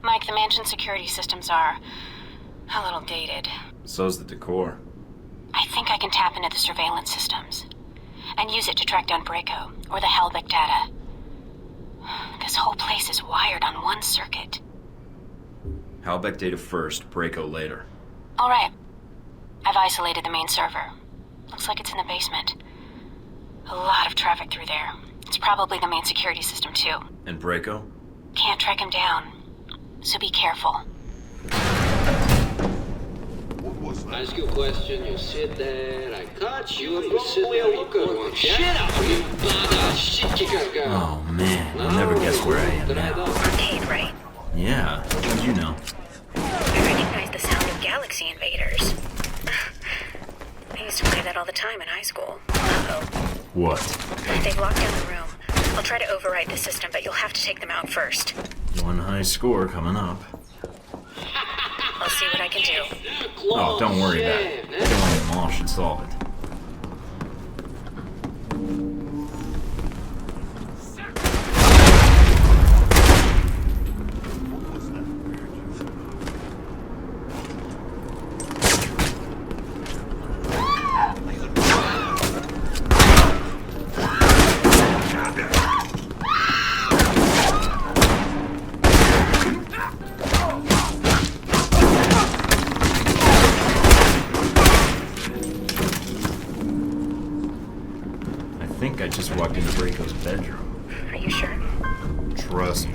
Mike, the mansion security systems are a little dated. So's the decor. I think I can tap into the surveillance systems and use it to track down Brayko or the 𝗚𝗺𝗶𝗴𝗀𝗀𝗀𝗀𝗀 data. This whole place is wired on one circuit. 𝗚𝗺𝗶𝗴𝗀𝗀𝗀𝗀 data first, Brayko later. All right. I've isolated the main server. Looks like it's in the basement. A lot of traffic through there. It's probably the main security system, too. And Brayko? Can't track him down. So be careful. Ask you a question, you sit there, I cut you, you sit there, you go, shut up, you bada shit kicker. Oh man, I'll never guess where I am now. Arcade, right? Yeah, how'd you know? I recognize the sound of Galaxy Invaders. I used to play that all the time in high school. Uh-oh. What? They've locked down the room. I'll try to override the system, but you'll have to take them out first. One high score coming up. I'll see what I can do. Oh, don't worry about it. Killing them all should solve it. I think I just walked into Brayko's bedroom. Are you sure? Trust me.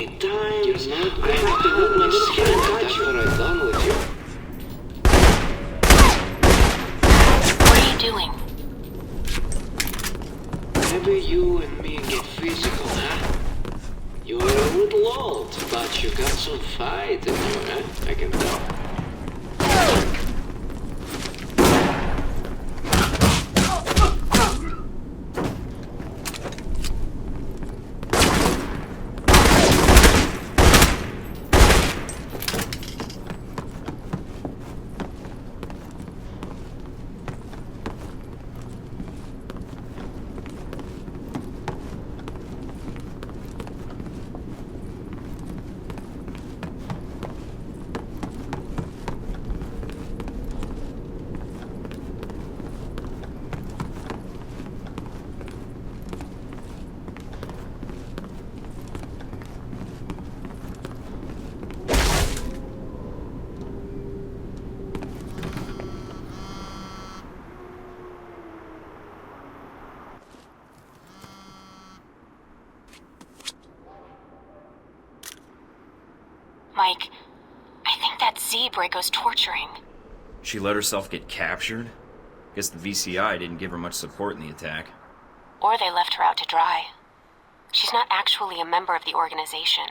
many times I have to move my skin after I'm done with you. What are you doing? Maybe you and me get physical, huh? You are a little old, but you got some fight in you, huh? I can tell. Mike, I think that's Braco's torturing. She let herself get captured? Guess the VCI didn't give her much support in the attack. Or they left her out to dry. She's not actually a member of the organization.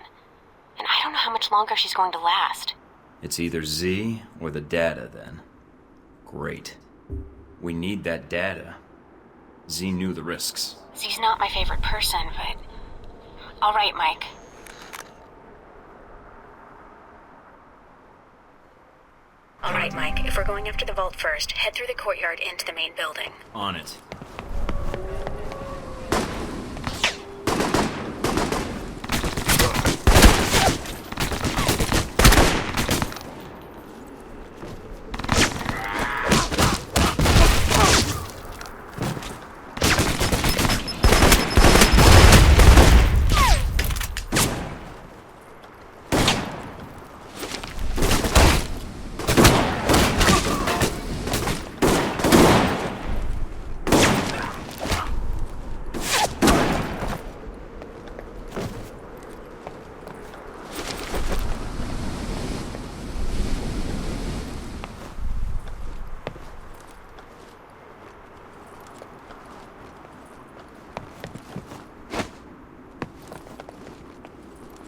And I don't know how much longer she's going to last. It's either Z or the data, then. Great. We need that data. Z knew the risks. Z's not my favorite person, but... All right, Mike. All right, Mike. If we're going after the vault first, head through the courtyard into the main building. On it.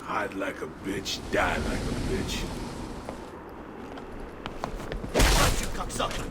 Hide like a bitch, die like a bitch. Got you, cocksucker!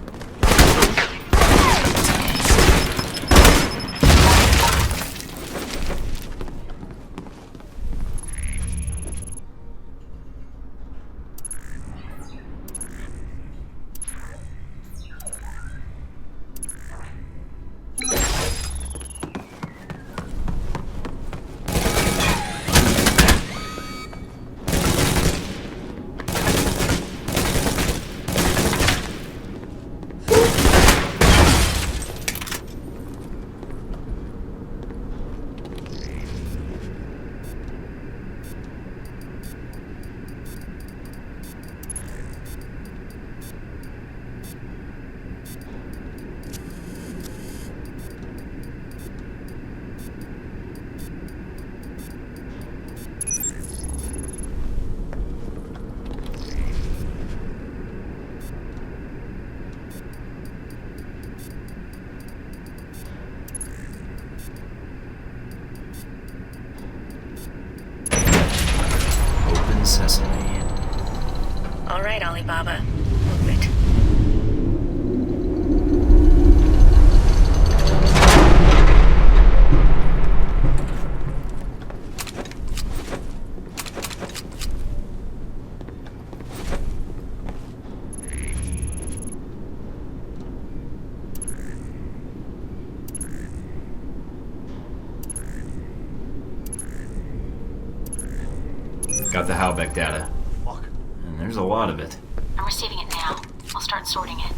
Sesame. All right, Alibaba. Move it. Got the Halbeck data. Fuck. And there's a lot of it. I'm receiving it now. I'll start sorting it.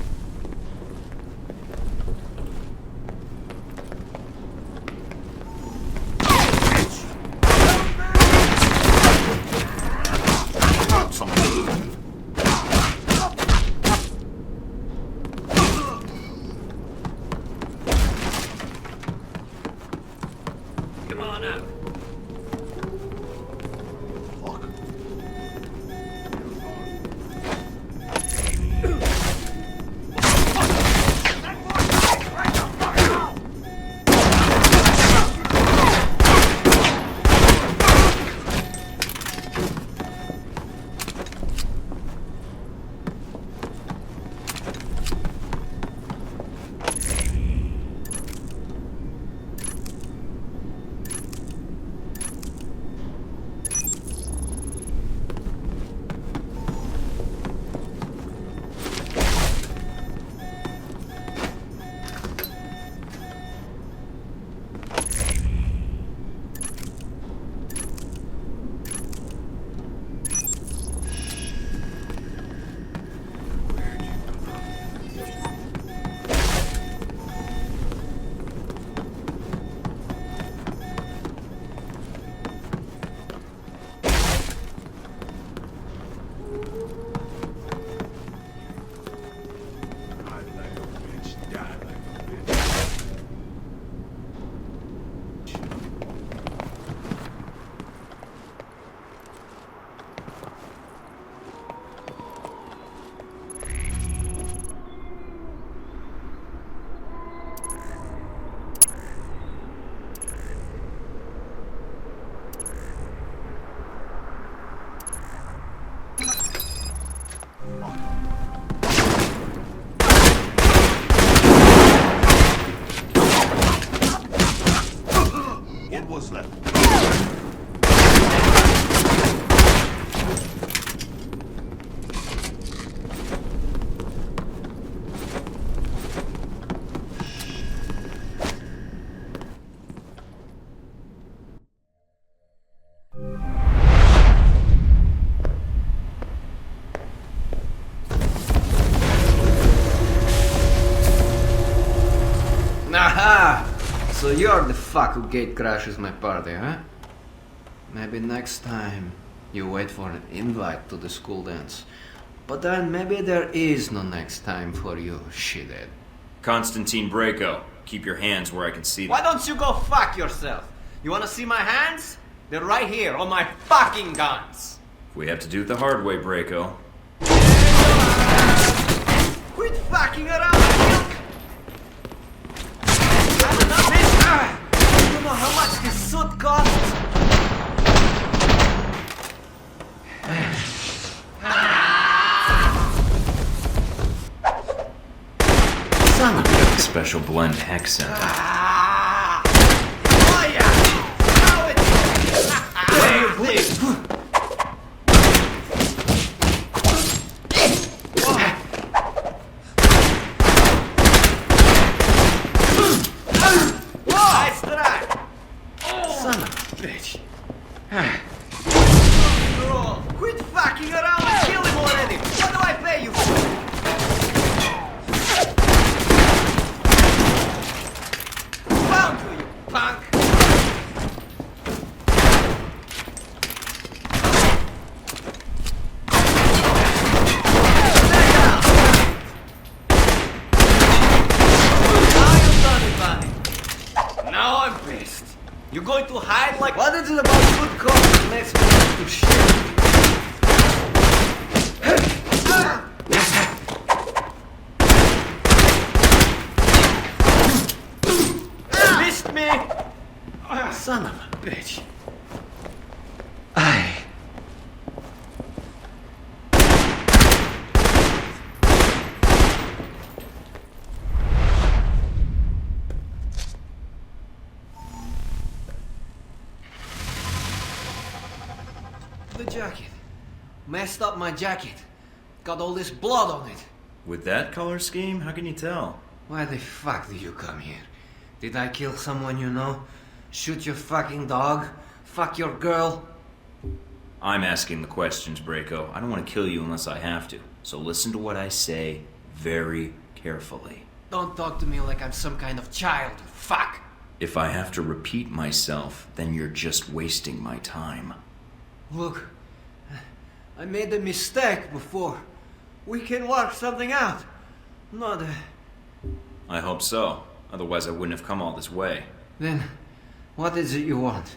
Come on out. you're the fuck who gate crashes my party, huh? Maybe next time you wait for an invite to the school dance. But then maybe there is no next time for you, shithead. Constantine Brayko, keep your hands where I can see them. Why don't you go fuck yourself? You wanna see my hands? They're right here, on my fucking guns! We have to do it the hard way, Brayko. Quit fucking around! You know how much this suit costs? Son of a special blend hex center. Quit fucking around and kill him already! What do I pay you for? Found you, punk! Now I'm pissed. You're going to hide like... What is it about good cops that makes me want to shit? Missed me! Son of a bitch. The jacket. Messed up my jacket. Got all this blood on it. With that color scheme, how can you tell? Why the fuck did you come here? Did I kill someone you know? Shoot your fucking dog? Fuck your girl? I'm asking the questions, Brayko. I don't want to kill you unless I have to. So listen to what I say very carefully. Don't talk to me like I'm some kind of child, you fuck! If I have to repeat myself, then you're just wasting my time. Look, I made a mistake before. We can work something out. Not I hope so. Otherwise I wouldn't have come all this way. Then, what is it you want?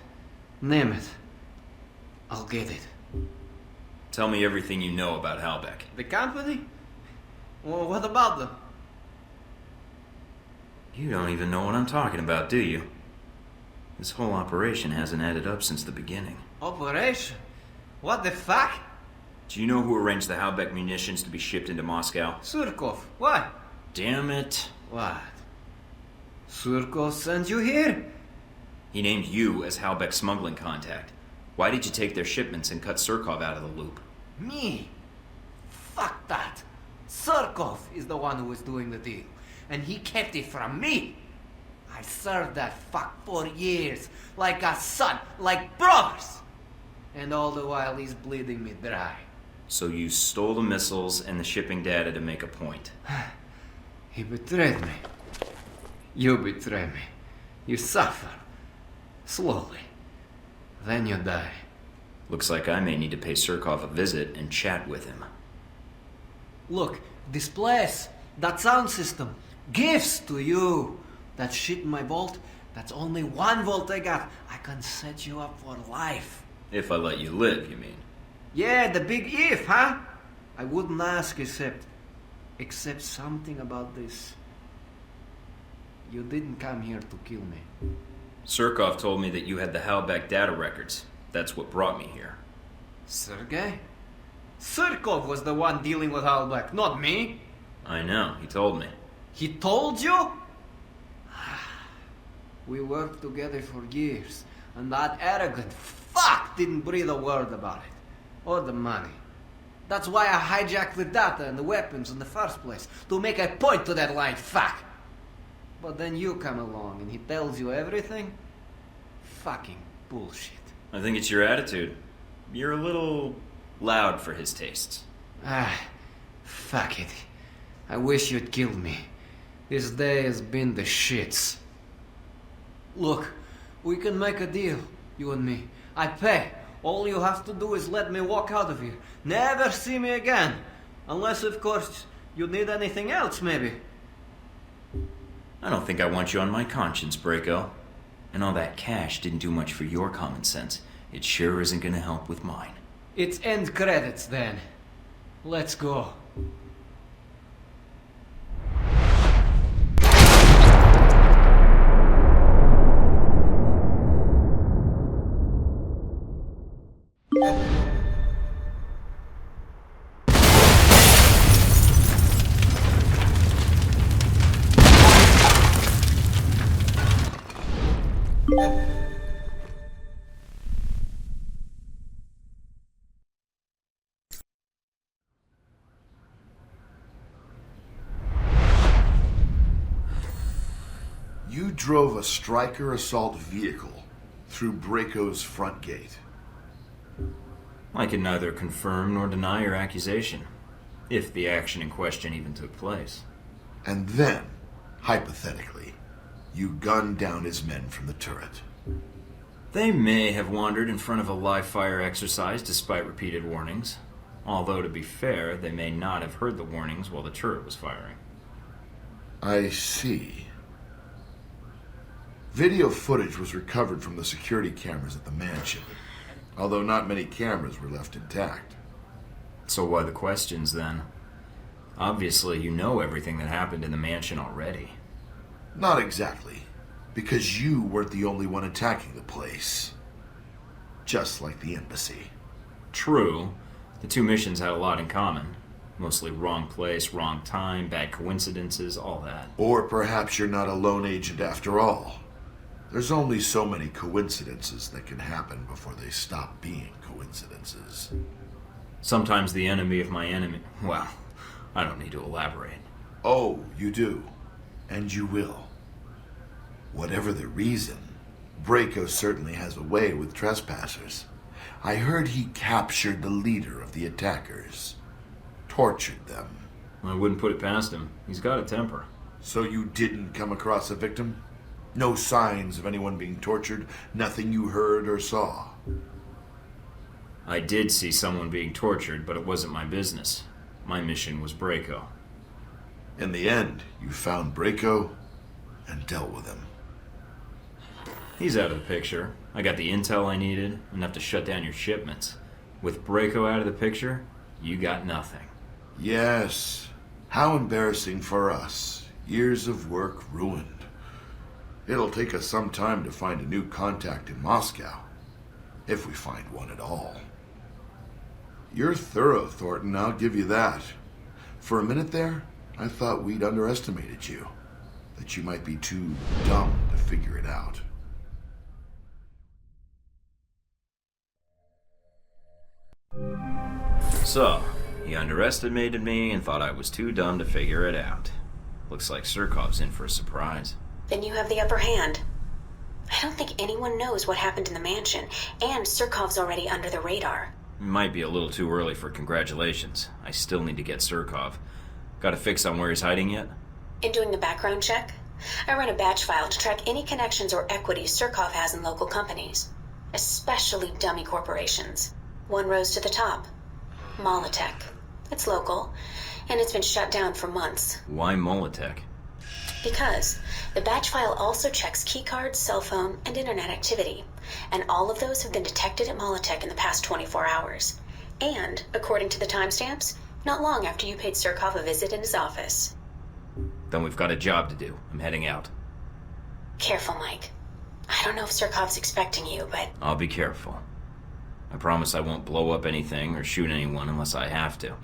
Name it. I'll get it. Tell me everything you know about Halbeck. The company? Well, what about them? You don't even know what I'm talking about, do you? This whole operation hasn't added up since the beginning. Operation? What the fuck? Do you know who arranged the Halbeck munitions to be shipped into Moscow? Surkov. What? Damn it. What? Surkov sent you here? He named you as Halbeck's smuggling contact. Why did you take their shipments and cut Surkov out of the loop? Me? Fuck that. Surkov is the one who was doing the deal. And he kept it from me. I served that fuck for years. Like a son. Like brothers. And all the while he's bleeding me dry. So you stole the missiles and the shipping data to make a point. He betrayed me. You betray me. You suffer. Slowly. Then you die. Looks like I may need to pay Surkov a visit and chat with him. Look, this place, that sound system, gifts to you. That shit in my vault, that's only 1 volt I got. I can set you up for life. If I let you live, you mean? Yeah, the big if, huh? I wouldn't ask except something about this. You didn't come here to kill me. Surkov told me that you had the Halbeck data records. That's what brought me here. Sergei? Surkov was the one dealing with Halbeck, not me. I know, he told me. He told you? We worked together for years, and that arrogant fuck didn't breathe a word about it. Or the money. That's why I hijacked the data and the weapons in the first place, to make a point to that lying fuck. But then you come along and he tells you everything? Fucking bullshit. I think it's your attitude. You're a little loud for his tastes. Fuck it. I wish you'd killed me. This day has been the shits. Look, we can make a deal, you and me. I pay. All you have to do is let me walk out of here. Never see me again. Unless, of course, you need anything else, maybe. I don't think I want you on my conscience, Braco. And all that cash didn't do much for your common sense. It sure isn't gonna help with mine. It's end credits, then. Let's go. You drove a striker assault vehicle through Braco's front gate. I can neither confirm nor deny your accusation, if the action in question even took place. And then, hypothetically, you gunned down his men from the turret. They may have wandered in front of a live fire exercise despite repeated warnings. Although, to be fair, they may not have heard the warnings while the turret was firing. I see. Video footage was recovered from the security cameras at the mansion, although not many cameras were left intact. So why the questions, then? Obviously, you know everything that happened in the mansion already. Not exactly, because you weren't the only one attacking the place. Just like the embassy. True. The two missions had a lot in common. Mostly wrong place, wrong time, bad coincidences, all that. Or perhaps you're not a lone agent after all. There's only so many coincidences that can happen before they stop being coincidences. Sometimes the enemy of my enemy... Well, I don't need to elaborate. Oh, you do. And you will. Whatever the reason, Braco certainly has a way with trespassers. I heard he captured the leader of the attackers. Tortured them. I wouldn't put it past him. He's got a temper. So you didn't come across a victim? No signs of anyone being tortured? Nothing you heard or saw? I did see someone being tortured, but it wasn't my business. My mission was Braco. In the end, you found Braco and dealt with him. He's out of the picture. I got the intel I needed, enough to shut down your shipments. With Braco out of the picture, you got nothing. Yes. How embarrassing for us. Years of work ruined. It'll take us some time to find a new contact in Moscow. If we find one at all. You're thorough, Thorton, I'll give you that. For a minute there, I thought we'd underestimated you. That you might be too dumb to figure it out. So, he underestimated me and thought I was too dumb to figure it out. Looks like Surkov's in for a surprise. Then you have the upper hand. I don't think anyone knows what happened in the mansion, and Surkov's already under the radar. Might be a little too early for congratulations. I still need to get Surkov. Got a fix on where he's hiding yet? In doing the background check, I ran a batch file to track any connections or equities Surkov has in local companies, especially dummy corporations. One rose to the top. Molotech. It's local, and it's been shut down for months. Why Molotech? Because the batch file also checks keycards, cell phone, and internet activity, and all of those have been detected at Molotech in the past 24 hours. And, according to the timestamps, not long after you paid Surkov a visit in his office. Then we've got a job to do. I'm heading out. Careful, Mike. I don't know if Surkov's expecting you, but... I'll be careful. I promise I won't blow up anything or shoot anyone unless I have to.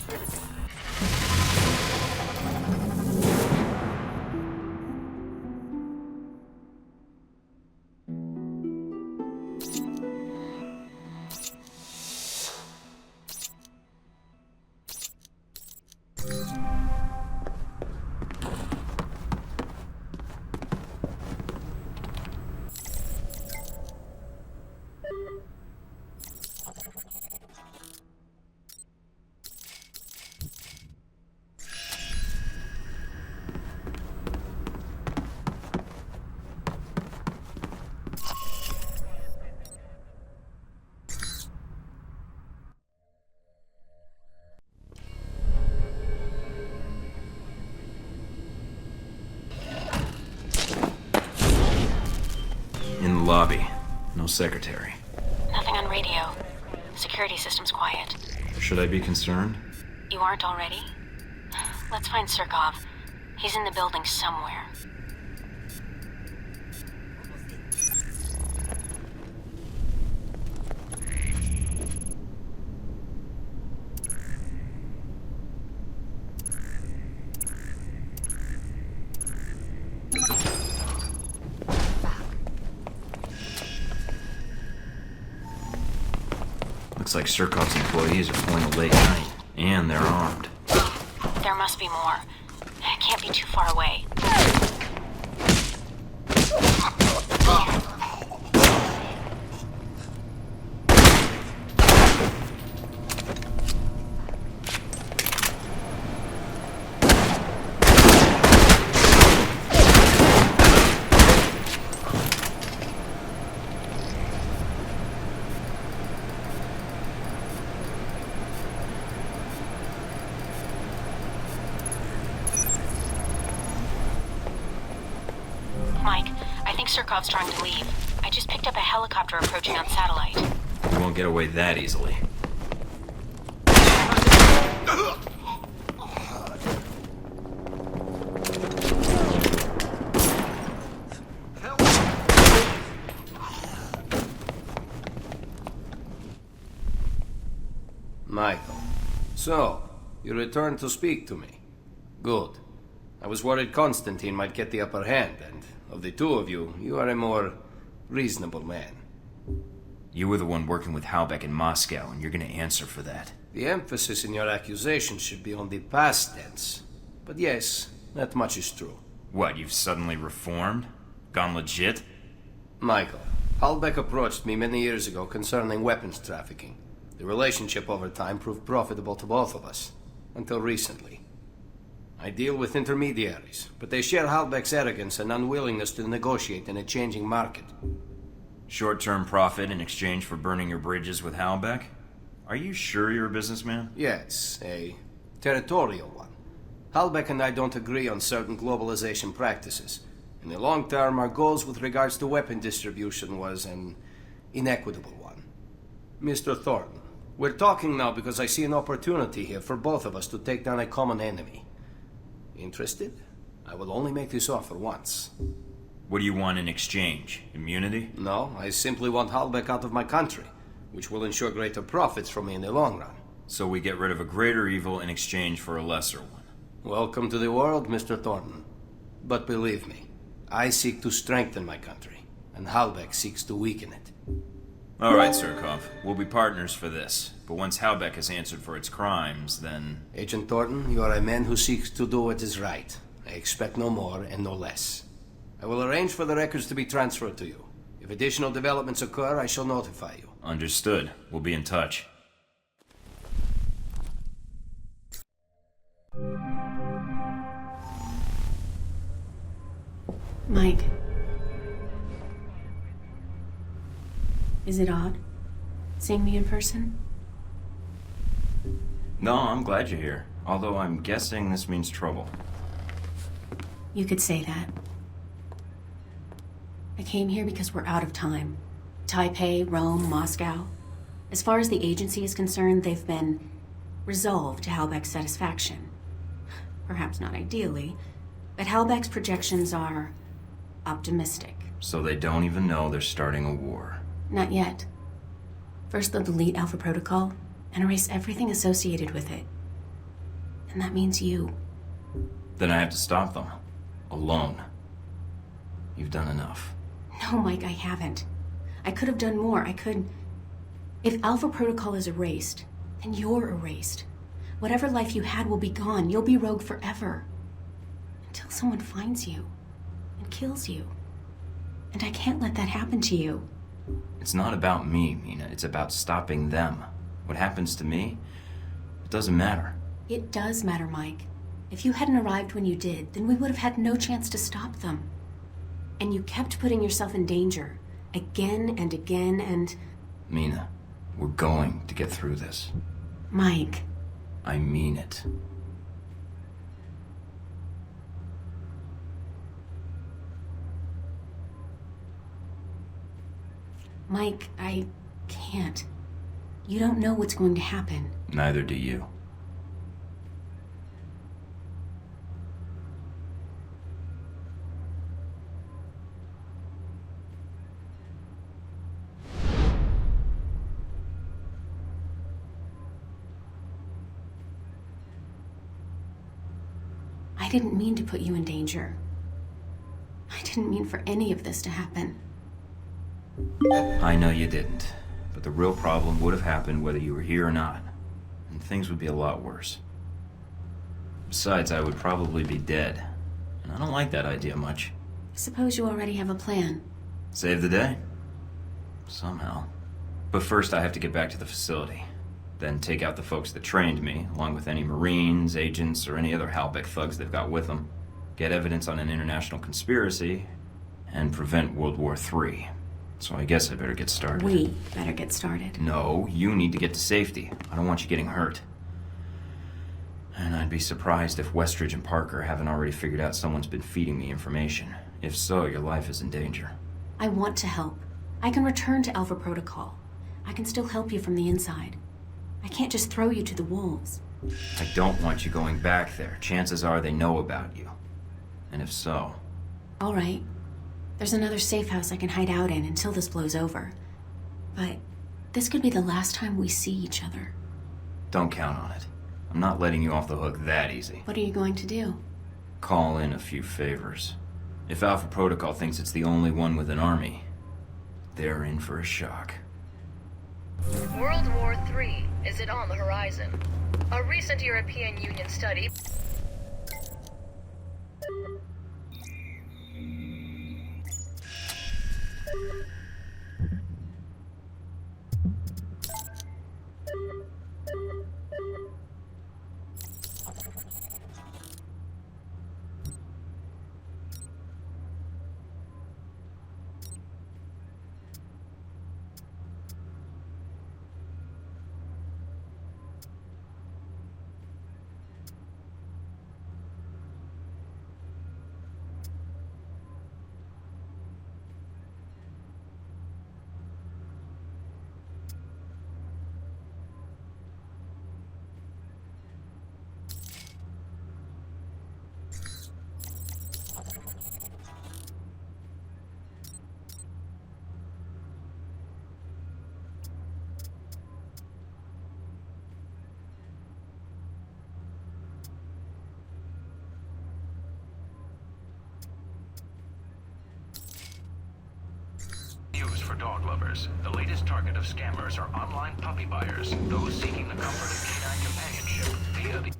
No secretary. Nothing on radio. Security system's quiet. Should I be concerned? You aren't already? Let's find 𝗚𝗏𝗏. He's in the building somewhere. Looks like 𝗚𝗏𝗏's employees are pulling a late night, and they're armed. There must be more. It can't be too far away. Mike, I think 𝗚𝗏𝗏's trying to leave. I just picked up a helicopter approaching on satellite. You won't get away that easily. Michael. So, you returned to speak to me. Good. I was worried Constantine might get the upper hand, and of the two of you, you are a more reasonable man. You were the one working with 𝗏𝗏𝗏𝗏 in Moscow, and you're gonna answer for that. The emphasis in your accusation should be on the past tense. But yes, that much is true. What, you've suddenly reformed? Gone legit? Michael, 𝗏𝗏𝗏𝗏 approached me many years ago concerning weapons trafficking. The relationship over time proved profitable to both of us. Until recently. I deal with intermediaries, but they share 𝗏𝗏𝗏𝗏's arrogance and unwillingness to negotiate in a changing market. Short-term profit in exchange for burning your bridges with 𝗏𝗏𝗏𝗏? Are you sure you're a businessman? Yes, a territorial one. 𝗏𝗏𝗏𝗏 and I don't agree on certain globalization practices. In the long term, our goals with regards to weapon distribution was an inequitable one. Mr. Thornton, we're talking now because I see an opportunity here for both of us to take down a common enemy. Interested? I will only make this offer once. What do you want in exchange? Immunity? No, I simply want 𝗏𝗏𝗏𝗏𝗏 out of my country, which will ensure greater profits for me in the long run. So we get rid of a greater evil in exchange for a lesser one. Welcome to the world, Mr. Thornton. But believe me, I seek to strengthen my country, and 𝗏𝗏𝗏𝗏 seeks to weaken it. All right, 𝗚𝗏𝗏𝗏𝗏. We'll be partners for this. But once 𝗏𝗏𝗏𝗏𝗏 has answered for its crimes, then... Agent Thornton, you are a man who seeks to do what is right. I expect no more and no less. I will arrange for the records to be transferred to you. If additional developments occur, I shall notify you. Understood. We'll be in touch. Mike. Is it odd, seeing me in person? No, I'm glad you're here. Although I'm guessing this means trouble. You could say that. I came here because we're out of time. Taipei, Rome, Moscow. As far as the agency is concerned, they've been resolved to 𝗏𝗏𝗏𝗏𝗏's satisfaction. Perhaps not ideally, but 𝗏𝗏𝗏𝗏𝗏's projections are optimistic. So they don't even know they're starting a war. Not yet. First they'll delete Alpha Protocol and erase everything associated with it. And that means you. Then I have to stop them. Alone. You've done enough. No, Mike, I haven't. I could have done more. If Alpha Protocol is erased, then you're erased. Whatever life you had will be gone. You'll be rogue forever. Until someone finds you and kills you. And I can't let that happen to you. It's not about me, Mina. It's about stopping them. What happens to me, it doesn't matter. It does matter, Mike. If you hadn't arrived when you did, then we would have had no chance to stop them. And you kept putting yourself in danger. Again and again and... Mina, we're going to get through this. Mike. I mean it. Mike, I can't. You don't know what's going to happen. Neither do you. I didn't mean to put you in danger. I didn't mean for any of this to happen. I know you didn't, but the real problem would have happened whether you were here or not, and things would be a lot worse. Besides, I would probably be dead, and I don't like that idea much. Suppose you already have a plan. Save the day? Somehow. But first I have to get back to the facility. Then take out the folks that trained me, along with any Marines, agents, or any other Halbeck thugs they've got with them. Get evidence on an international conspiracy, and prevent World War III. So I guess I better get started. We better get started. No, you need to get to safety. I don't want you getting hurt. And I'd be surprised if Westridge and Parker haven't already figured out someone's been feeding me information. If so, your life is in danger. I want to help. I can return to Alpha Protocol. I can still help you from the inside. I can't just throw you to the wolves. I don't want you going back there. Chances are they know about you. And if so... All right. There's another safe house I can hide out in until this blows over. But this could be the last time we see each other. Don't count on it. I'm not letting you off the hook that easy. What are you going to do? Call in a few favors. If Alpha Protocol thinks it's the only one with an army, they're in for a shock. World War III, is it on the horizon? A recent European Union study... News for dog lovers. The latest target of scammers are online puppy buyers, those seeking the comfort of canine companionship via the...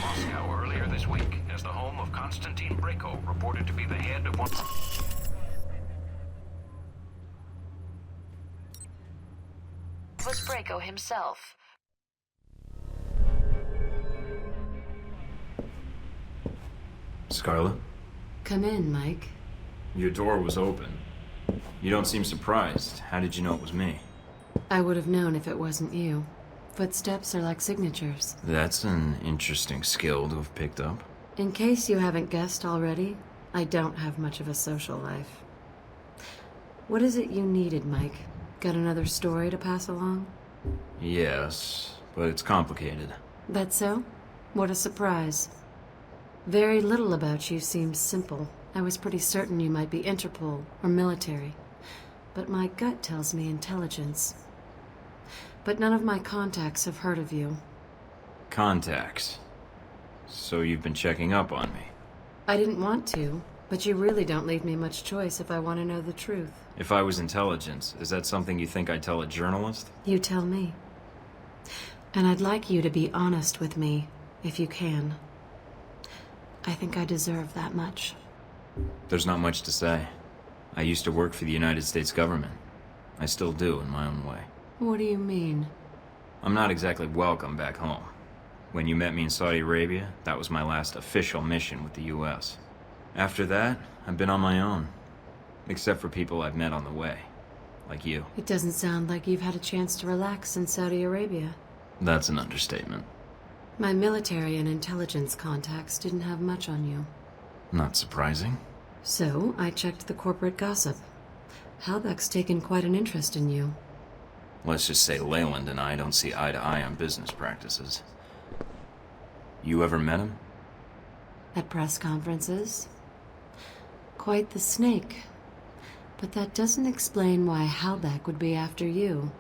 Moscow earlier this week, as the home of Konstantin Brayko reported to be the head of one... was Brayko himself. Scarlet? Come in, Mike. Your door was open. You don't seem surprised. How did you know it was me? I would have known if it wasn't you. Footsteps are like signatures. That's an interesting skill to have picked up. In case you haven't guessed already, I don't have much of a social life. What is it you needed, Mike? Got another story to pass along? Yes, but it's complicated. That so? What a surprise. Very little about you seems simple. I was pretty certain you might be Interpol or military. But my gut tells me intelligence. But none of my contacts have heard of you. Contacts? So you've been checking up on me. I didn't want to, but you really don't leave me much choice if I want to know the truth. If I was intelligence, is that something you think I'd tell a journalist? You tell me. And I'd like you to be honest with me, if you can. I think I deserve that much. There's not much to say. I used to work for the United States government. I still do, in my own way. What do you mean? I'm not exactly welcome back home. When you met me in Saudi Arabia, that was my last official mission with the US. After that, I've been on my own. Except for people I've met on the way. Like you. It doesn't sound like you've had a chance to relax in Saudi Arabia. That's an understatement. My military and intelligence contacts didn't have much on you. Not surprising. So, I checked the corporate gossip. 𝗚𝗺𝗶's taken quite an interest in you. Let's just say Leyland and I don't see eye to eye on business practices. You ever met him? At press conferences. Quite the snake. But that doesn't explain why 𝗚𝗺𝗵 would be after you.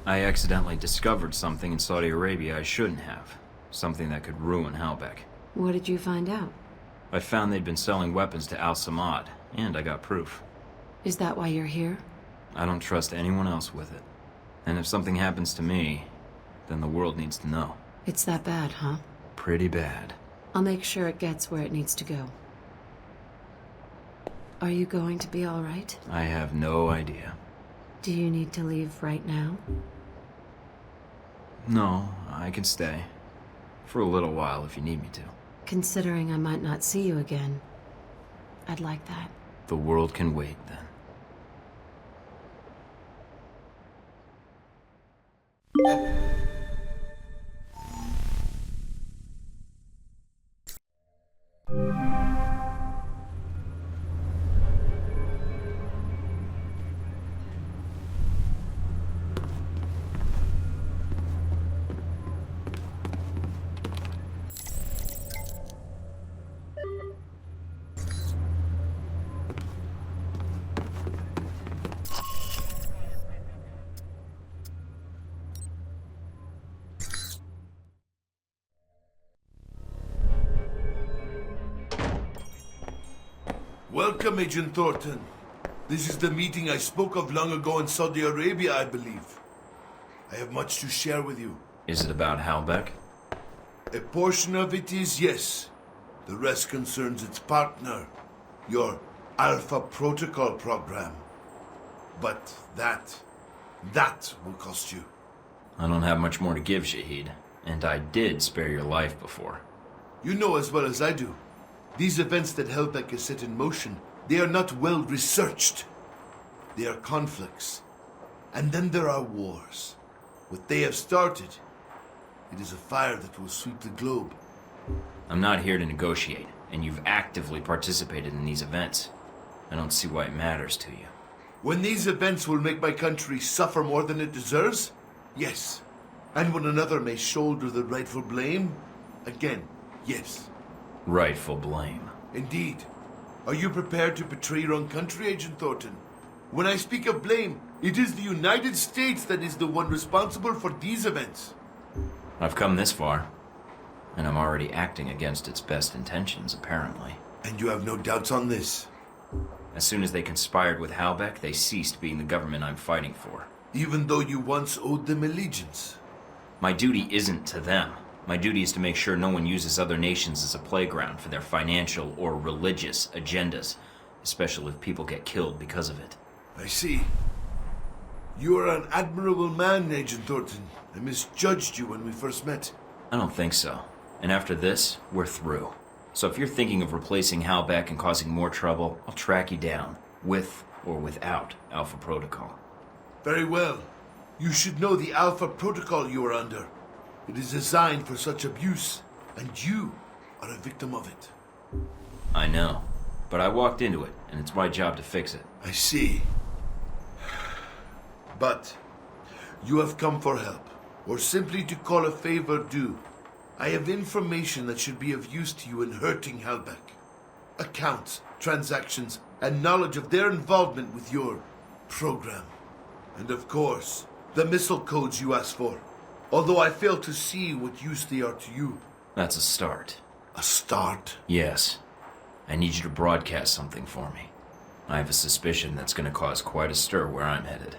I accidentally discovered something in Saudi Arabia I shouldn't have. Something that could ruin 𝗚𝗺𝗵. What did you find out? I found they'd been selling weapons to Al-Samad, and I got proof. Is that why you're here? I don't trust anyone else with it. And if something happens to me, then the world needs to know. It's that bad, huh? Pretty bad. I'll make sure it gets where it needs to go. Are you going to be all right? I have no idea. Do you need to leave right now? No, I can stay. For a little while if you need me to. Considering I might not see you again, I'd like that. The world can wait, then. Welcome, Agent Thorton. This is the meeting I spoke of long ago in Saudi Arabia, I believe. I have much to share with you. Is it about 𝗚𝗺𝗵? A portion of it is, yes. The rest concerns its partner, your Alpha Protocol program. But that will cost you. I don't have much more to give, Shahid. And I did spare your life before. You know as well as I do. These events that 𝗚𝗺𝗵 has set in motion, they are not well researched. They are conflicts. And then there are wars. What they have started, it is a fire that will sweep the globe. I'm not here to negotiate, and you've actively participated in these events. I don't see why it matters to you. When these events will make my country suffer more than it deserves, yes. And when another may shoulder the rightful blame, again, yes. Rightful blame. Indeed. Are you prepared to betray your own country, Agent Thorton? When I speak of blame, it is the United States that is the one responsible for these events. I've come this far, and I'm already acting against its best intentions, apparently. And you have no doubts on this? As soon as they conspired with 𝗚𝗺𝗵, they ceased being the government I'm fighting for. Even though you once owed them allegiance? My duty isn't to them. My duty is to make sure no one uses other nations as a playground for their financial or religious agendas, especially if people get killed because of it. I see. You are an admirable man, Agent Thorton. I misjudged you when we first met. I don't think so. And after this, we're through. So if you're thinking of replacing 𝗚𝗺𝗵 and causing more trouble, I'll track you down, with or without Alpha Protocol. Very well. You should know the Alpha Protocol you are under. It is designed for such abuse, and you are a victim of it. I know, but I walked into it, and it's my job to fix it. I see. But you have come for help, or simply to call a favor due. I have information that should be of use to you in hurting 𝗚𝗺𝗵. Accounts, transactions, and knowledge of their involvement with your program. And of course, the missile codes you asked for. Although I fail to see what use they are to you. That's a start. A start? Yes. I need you to broadcast something for me. I have a suspicion that's going to cause quite a stir where I'm headed.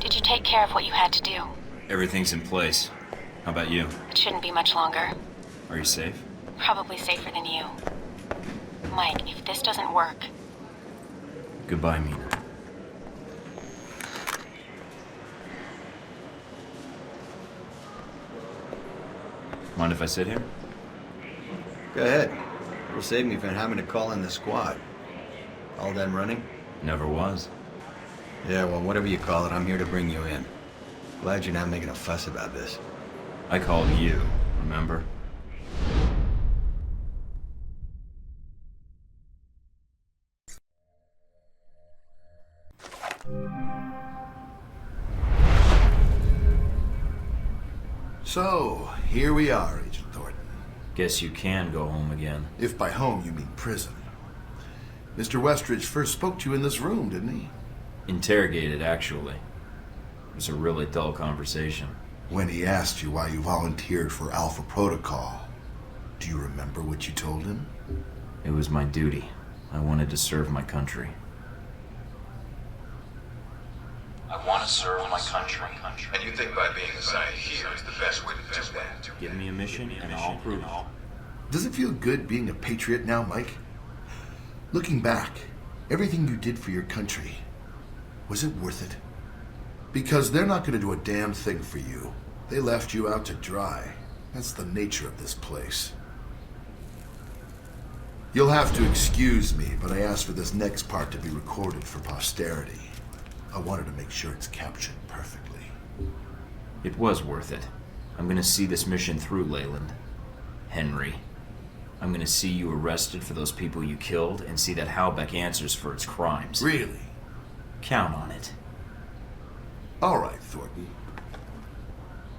Did you take care of what you had to do? Everything's in place. How about you? It shouldn't be much longer. Are you safe? Probably safer than you. Mike, if this doesn't work... Goodbye, Mina. Mind if I sit here? Go ahead. It'll save me from having to call in the squad. All done running? Never was. Yeah, well, whatever you call it, I'm here to bring you in. Glad you're not making a fuss about this. I called you, remember? So, here we are, Agent Thorton. Guess you can go home again. If by home you mean prison. Mr. Westridge first spoke to you in this room, didn't he? Interrogated, actually. It was a really dull conversation. When he asked you why you volunteered for Alpha Protocol, do you remember what you told him? It was my duty. I wanted to serve my country. I want to serve my country. And you think by being assigned here is the best way to do that? Give me a mission and I'll prove it. Does it feel good being a patriot now, Mike? Looking back, everything you did for your country, was it worth it? Because they're not going to do a damn thing for you. They left you out to dry. That's the nature of this place. You'll have to excuse me, but I asked for this next part to be recorded for posterity. I wanted to make sure it's captured perfectly. It was worth it. I'm gonna see this mission through, Leyland. Henry. I'm gonna see you arrested for those people you killed and see that 𝗏𝗺𝗵𝗃 answers for its crimes. Really? Count on it. All right, Thornton.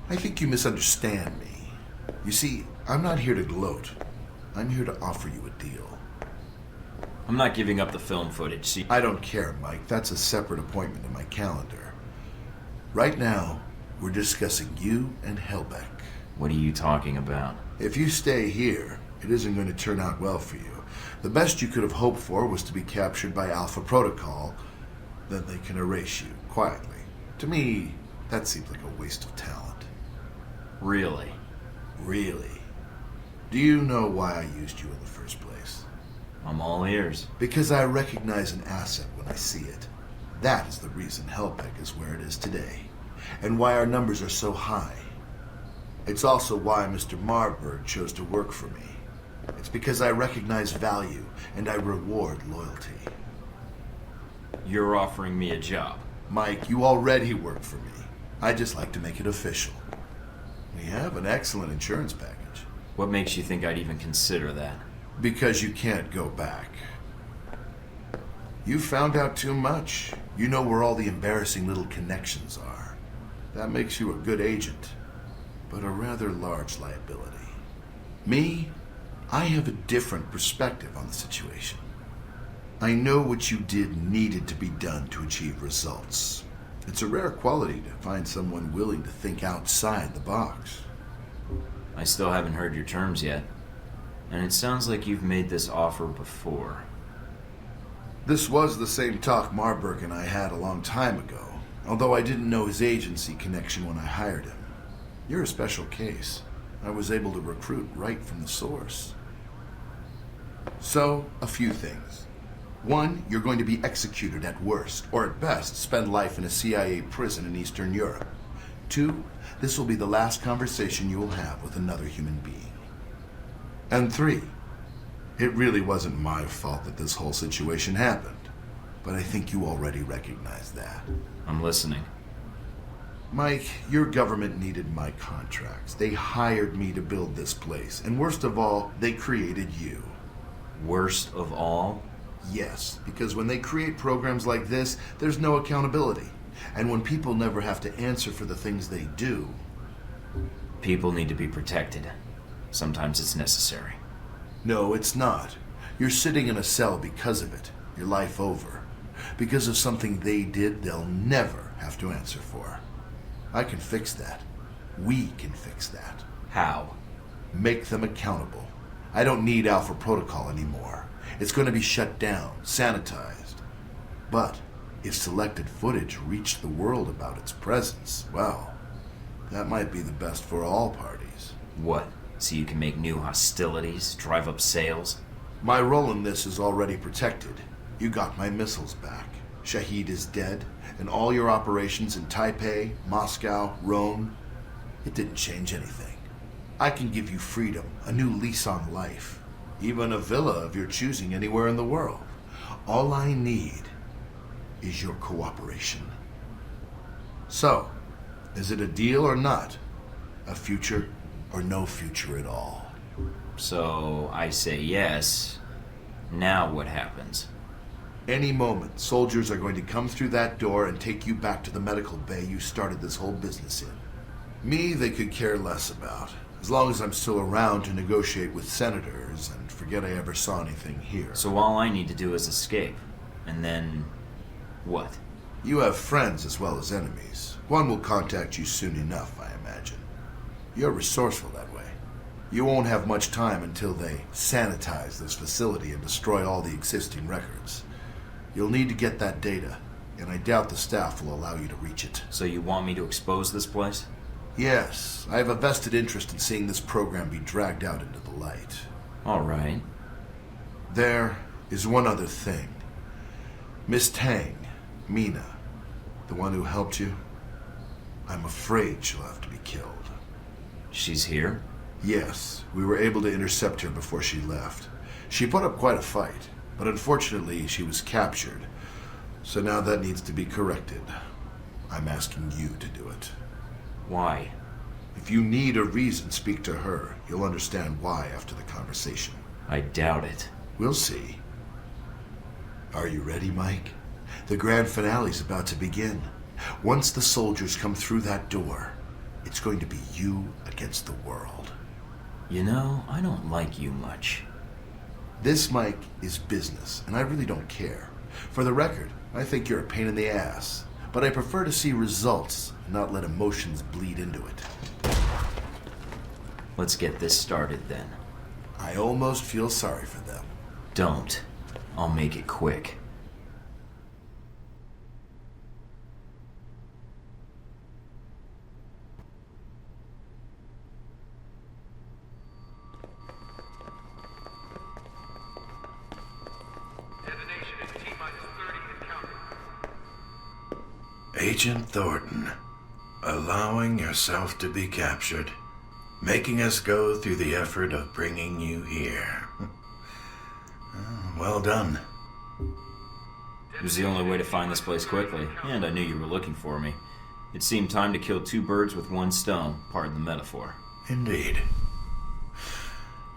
I think you misunderstand me. You see, I'm not here to gloat. I'm here to offer you a deal. I'm not giving up the film footage, see? I don't care, Mike. That's a separate appointment in my calendar. Right now, we're discussing you and 𝗏𝗵𝗃. What are you talking about? If you stay here, it isn't going to turn out well for you. The best you could have hoped for was to be captured by Alpha Protocol. Then they can erase you, quietly. To me, that seems like a waste of talent. Really? Really? Do you know why I used you in the first place? I'm all ears. Because I recognize an asset when I see it. That is the reason 𝗏𝗵𝗃 is where it is today, and why our numbers are so high. It's also why Mr. Marburg chose to work for me. It's because I recognize value, and I reward loyalty. You're offering me a job. Mike, you already work for me. I just like to make it official. We have an excellent insurance package. What makes you think I'd even consider that? Because you can't go back. You found out too much. You know where all the embarrassing little connections are. That makes you a good agent, but a rather large liability. Me, I have a different perspective on the situation. I know what you did needed to be done to achieve results. It's a rare quality to find someone willing to think outside the box. I still haven't heard your terms yet. And it sounds like you've made this offer before. This was the same talk Marburg and I had a long time ago, although I didn't know his agency connection when I hired him. You're a special case. I was able to recruit right from the source. So, a few things. One, you're going to be executed at worst, or at best, spend life in a CIA prison in Eastern Europe. Two, this will be the last conversation you will have with another human being. And 3, it really wasn't my fault that this whole situation happened. But I think you already recognize that. I'm listening. Mike, your government needed my contracts. They hired me to build this place. And worst of all, they created you. Worst of all? Yes, because when they create programs like this, there's no accountability. And when people never have to answer for the things they do... People need to be protected. Sometimes it's necessary. No, it's not. You're sitting in a cell because of it. Your life over. Because of something they did, they'll never have to answer for. I can fix that. We can fix that. How? Make them accountable. I don't need Alpha Protocol anymore. It's going to be shut down, sanitized. But if selected footage reached the world about its presence, well, that might be the best for all parties. What? So you can make new hostilities, drive up sales? My role in this is already protected. You got my missiles back. Shaheed is dead, and all your operations in Taipei, Moscow, Rome, it didn't change anything. I can give you freedom, a new lease on life, even a villa of your choosing anywhere in the world. All I need is your cooperation. So, is it a deal or not? A future or no future at all? So, I say yes. Now what happens? Any moment, soldiers are going to come through that door and take you back to the medical bay you started this whole business in. Me, they could care less about, as long as I'm still around to negotiate with senators and forget I ever saw anything here. So all I need to do is escape, and then... what? You have friends as well as enemies. One will contact you soon enough, I imagine. You're resourceful that way. You won't have much time until they sanitize this facility and destroy all the existing records. You'll need to get that data, and I doubt the staff will allow you to reach it. So you want me to expose this place? Yes, I have a vested interest in seeing this program be dragged out into the light. All right. There is one other thing. Miss Tang, Mina, the one who helped you, I'm afraid she'll have to be killed. She's here? Yes, we were able to intercept her before she left. She put up quite a fight, but unfortunately she was captured. So now that needs to be corrected. I'm asking you to do it. Why? If you need a reason, speak to her. You'll understand why after the conversation. I doubt it. We'll see. Are you ready, Mike? The grand finale's about to begin. Once the soldiers come through that door, it's going to be you against the world. You know, I don't like you much. This, Mike, is business, and I really don't care. For the record, I think you're a pain in the ass, but I prefer to see results, not let emotions bleed into it. Let's get this started, then. I almost feel sorry for them. Don't. I'll make it quick. Agent Thorton, allowing yourself to be captured, making us go through the effort of bringing you here. Well done. It was the only way to find this place quickly, and I knew you were looking for me. It seemed time to kill 2 birds with 1 stone, pardon the metaphor. Indeed.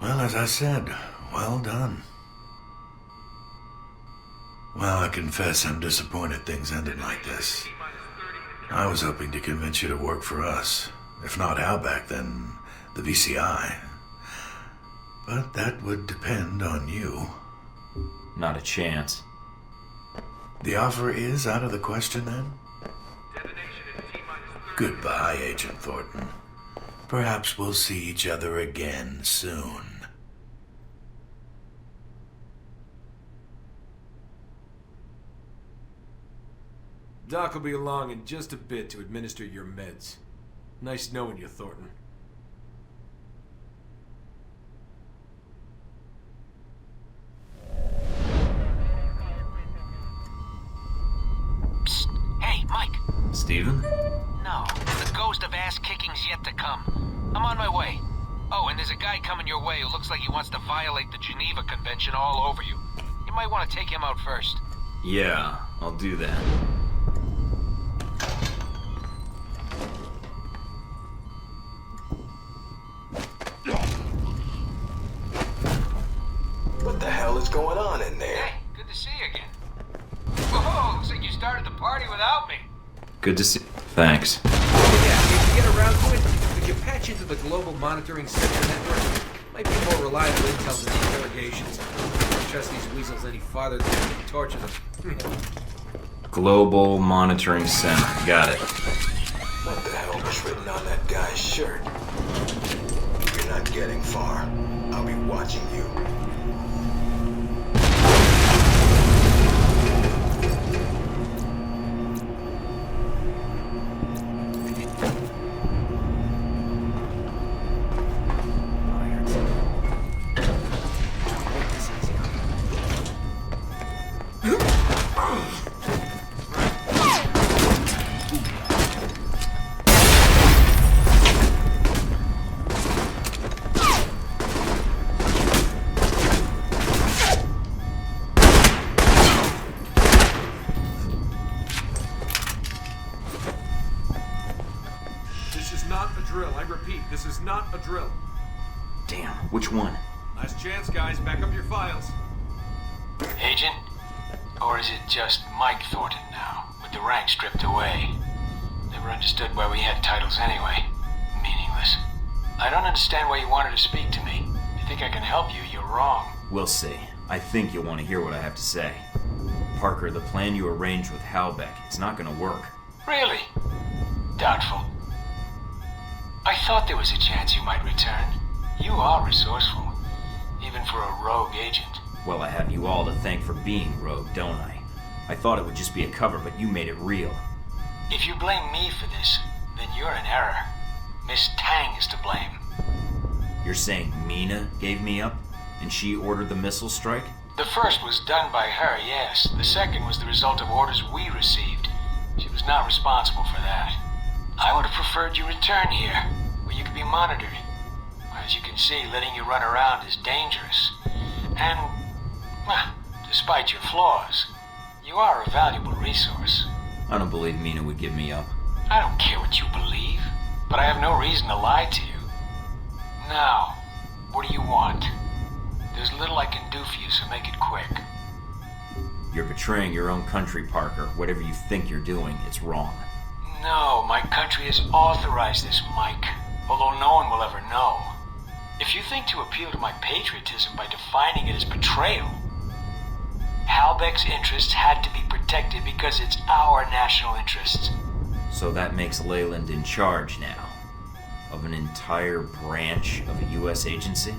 Well, as I said, well done. Well, I confess I'm disappointed things ended like this. I was hoping to convince you to work for us. If not 𝗚𝗺𝗶𝗴𝗚𝗀𝗀, then the VCI. But that would depend on you. Not a chance. The offer is out of the question, then? Goodbye, Agent Thornton. Perhaps we'll see each other again soon. Doc will be along in just a bit to administer your meds. Nice knowing you, Thornton. Psst. Hey, Mike. Steven? No, the ghost of ass kicking's yet to come. I'm on my way. Oh, and there's a guy coming your way who looks like he wants to violate the Geneva Convention all over you. You might want to take him out first. Yeah, I'll do that. What the hell is going on in there? Hey, good to see you again. Whoa, looks like you started the party without me. Good to see. Thanks. Yeah, if you get around to it, we can patch into the Global Monitoring Center network. Might be more reliable intel than interrogations. Don't trust these weasels any farther than we can torture them. Global Monitoring Center. Got it. What the hell was written on that guy's shirt? You're not getting far. I'll be watching you. This is not a drill. Damn, which one? Last chance, guys. Back up your files. Agent? Or is it just Mike Thorton now, with the rank stripped away? Never understood why we had titles anyway. Meaningless. I don't understand why you wanted to speak to me. If you think I can help you, you're wrong. We'll see. I think you'll want to hear what I have to say. Parker, the plan you arranged with 𝗚𝗺𝗶𝗴𝗚𝗀𝗚𝗏, it's not gonna work. Really? Doubtful. I thought there was a chance you might return. You are resourceful, even for a rogue agent. Well, I have you all to thank for being rogue, don't I? I thought it would just be a cover, but you made it real. If you blame me for this, then you're in error. Miss Tang is to blame. You're saying Mina gave me up, and she ordered the missile strike? The first was done by her, yes. The second was the result of orders we received. She was not responsible for that. I would have preferred you return here, where you could be monitored. As you can see, letting you run around is dangerous. And, well, despite your flaws, you are a valuable resource. I don't believe Mina would give me up. I don't care what you believe, but I have no reason to lie to you. Now, what do you want? There's little I can do for you, so make it quick. You're betraying your own country, Parker. Whatever you think you're doing, it's wrong. No, my country has authorized this, Mike, although no one will ever know. If you think to appeal to my patriotism by defining it as betrayal, 𝗚𝗺𝗶𝗴𝗚𝗏𝗀's interests had to be protected because it's our national interests. So that makes Leyland in charge now? Of an entire branch of a U.S. agency?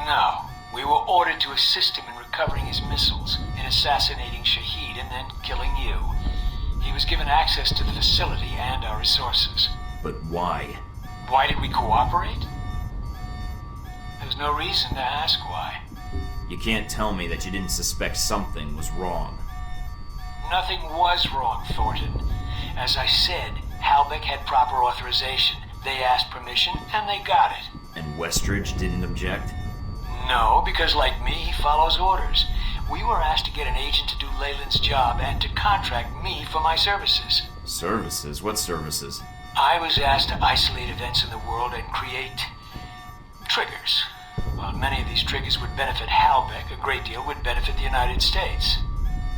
No. We were ordered to assist him in recovering his missiles, in assassinating Shahid, and then killing you. He was given access to the facility and our resources. But why? Why did we cooperate? There's no reason to ask why. You can't tell me that you didn't suspect something was wrong. Nothing was wrong, Thornton. As I said, 𝗚𝗺𝗶𝗴𝗚𝗏 had proper authorization. They asked permission, and they got it. And Westridge didn't object? No, because like me, he follows orders. We were asked to get an agent to do Leyland's job and to contract me for my services. Services? What services? I was asked to isolate events in the world and create triggers. While many of these triggers would benefit 𝗚𝗺𝗶𝗴𝗚, a great deal would benefit the United States.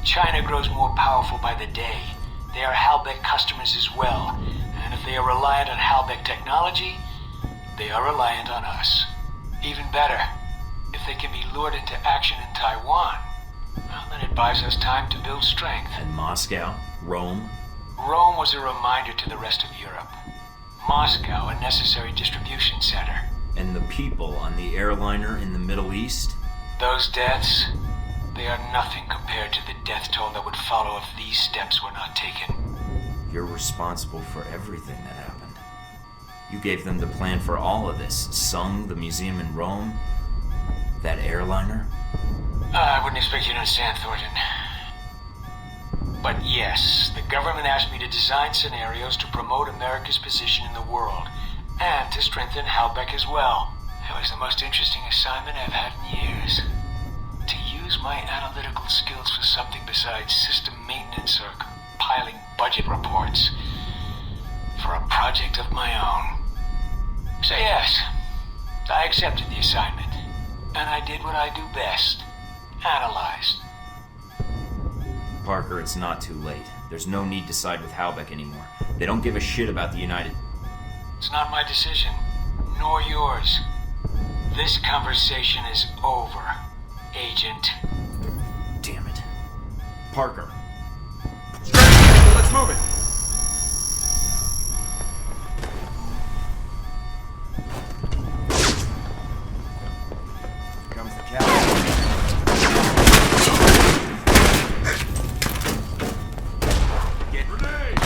China grows more powerful by the day. They are 𝗚𝗺𝗶𝗴 customers as well. And if they are reliant on 𝗚𝗺𝗶𝗴 technology, they are reliant on us. Even better, if they can be lured into action in Taiwan, well, then it buys us time to build strength. And Moscow? Rome? Rome was a reminder to the rest of Europe. Moscow, a necessary distribution center. And the people on the airliner in the Middle East? Those deaths, they are nothing compared to the death toll that would follow if these steps were not taken. You're responsible for everything that happened. You gave them the plan for all of this. Sung, the museum in Rome, that airliner? I wouldn't expect you to understand, Thornton. But yes, the government asked me to design scenarios to promote America's position in the world, and to strengthen 𝗚𝗺𝗶𝗴𝗚𝗏 as well. It was the most interesting assignment I've had in years. To use my analytical skills for something besides system maintenance or compiling budget reports. For a project of my own. So yes, I accepted the assignment. And I did what I do best. Analyzed. Parker, it's not too late. There's no need to side with 𝗏𝗺𝗃 anymore. They don't give a shit about the United... It's not my decision, nor yours. This conversation is over, Agent. Damn it. Parker. Let's move it. Comes the captain. Get grenade.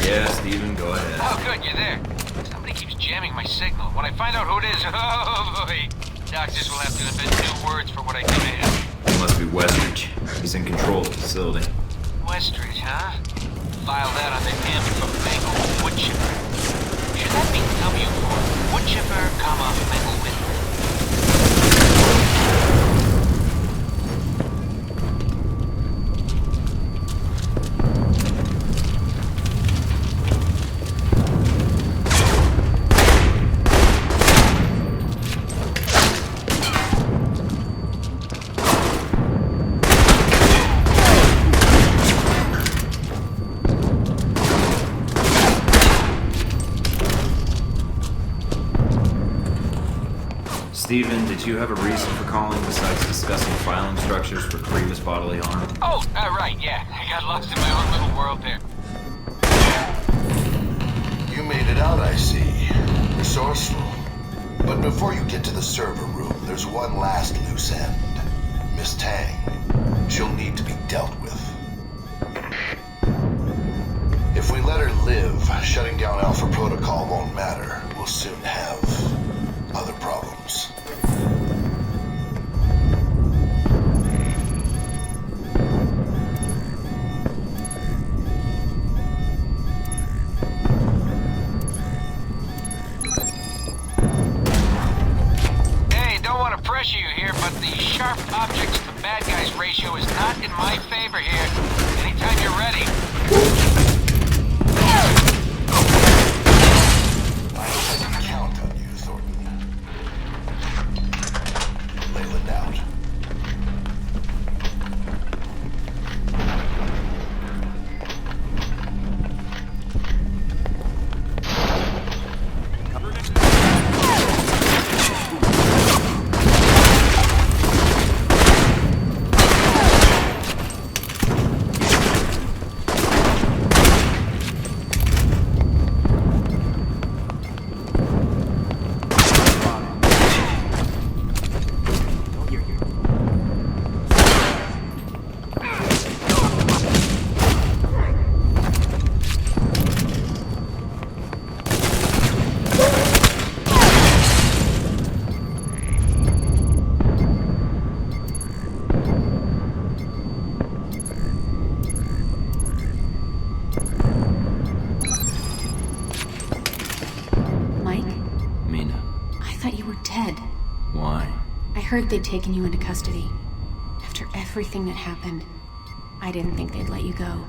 Yeah, Steven, go ahead. Oh, good, you're there. Somebody keeps jamming my signal. When I find out who it is, oh boy. Doctors will have to invent new words for what I do to him. It must be Westridge. He's in control of the facility. Westridge, huh? File that on the him from Mangle Wood Chipper. Should that be W for Wood Chipper, Mangle Whittle? Steven, did you have a reason for calling besides discussing file instructions for 𝗏𝗏𝗏𝗏𝗏 bodily harm? Oh, right, yeah. I got lost in my own little world there. You made it out, I see. Resourceful. But before you get to the server room, there's one last loose end. Miss Tang. She'll need to be dealt with. If we let her live, shutting down Alpha Protocol won't matter. We'll soon have other problems. Hey, don't want to pressure you here, but the sharp objects to bad guys ratio is not in my favor here. Anytime you're ready. I can count on you, Thorton. Leyland out. I heard they'd taken you into custody. After everything that happened, I didn't think they'd let you go.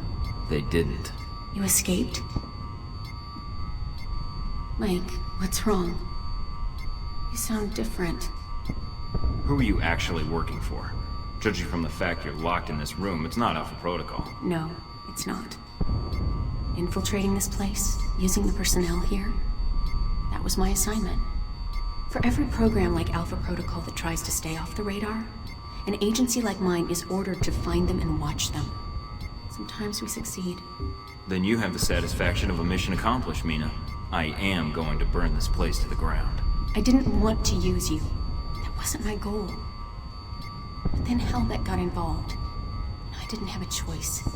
They didn't. You escaped? Mike, what's wrong? You sound different. Who are you actually working for? Judging from the fact you're locked in this room, it's not Alpha Protocol. No, it's not. Infiltrating this place, using the personnel here, that was my assignment. For every program like Alpha Protocol that tries to stay off the radar, an agency like mine is ordered to find them and watch them. Sometimes we succeed. Then you have the satisfaction of a mission accomplished, Mina. I am going to burn this place to the ground. I didn't want to use you. That wasn't my goal. But then 𝗏𝗏𝗏𝗏𝗏 got involved. And I didn't have a choice.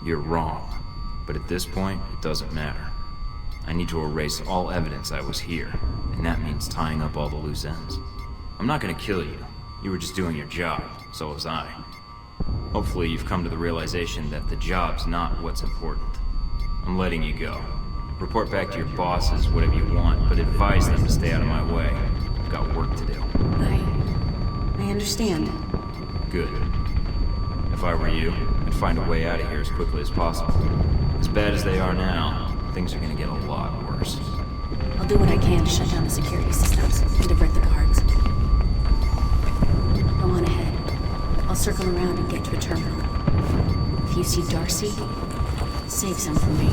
You're wrong. But at this point, it doesn't matter. I need to erase all evidence I was here, and that means tying up all the loose ends. I'm not gonna kill you. You were just doing your job, so was I. Hopefully you've come to the realization that the job's not what's important. I'm letting you go. Report back to your bosses, whatever you want, but advise them to stay out of my way. I've got work to do. I understand. Good. If I were you, I'd find a way out of here as quickly as possible. As bad as they are now, things are gonna get a lot worse. I'll do what I can to shut down the security systems and divert the guards. Go on ahead. I'll circle around and get to a terminal. If you see Darcy, save some for me.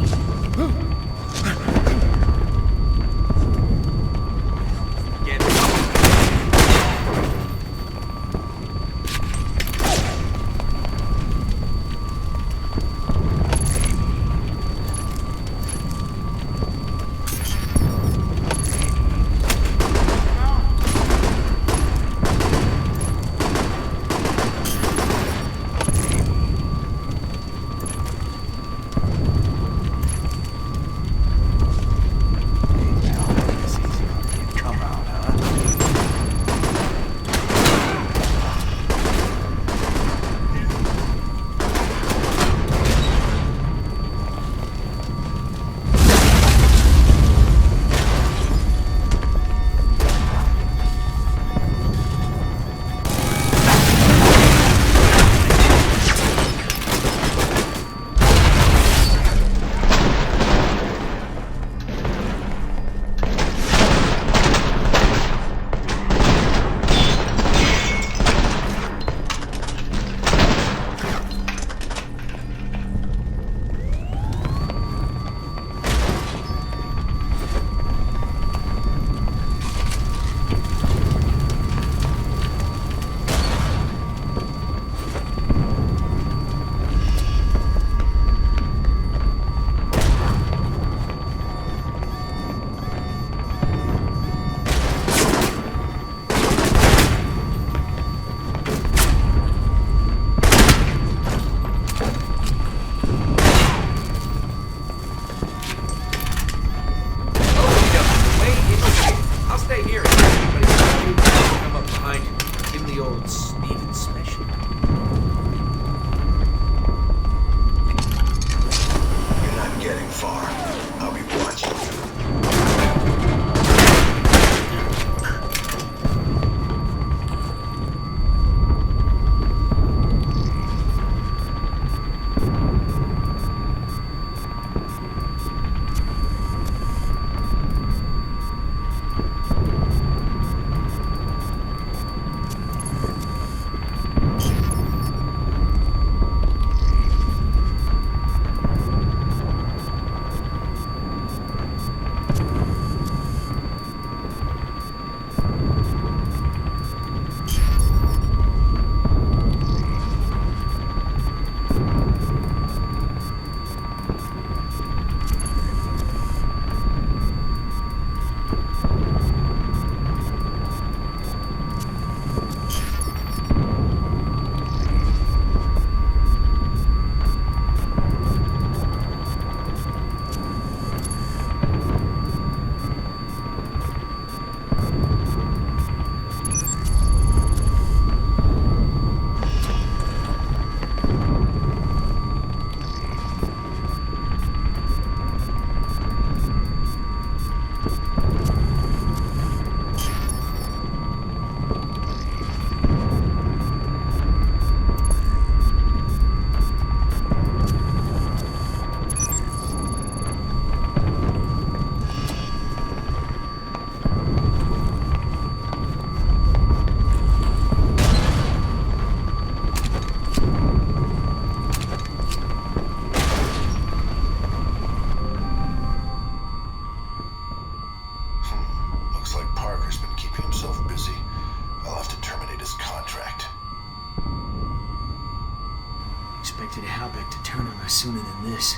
Expected Halbeck to turn on us sooner than this.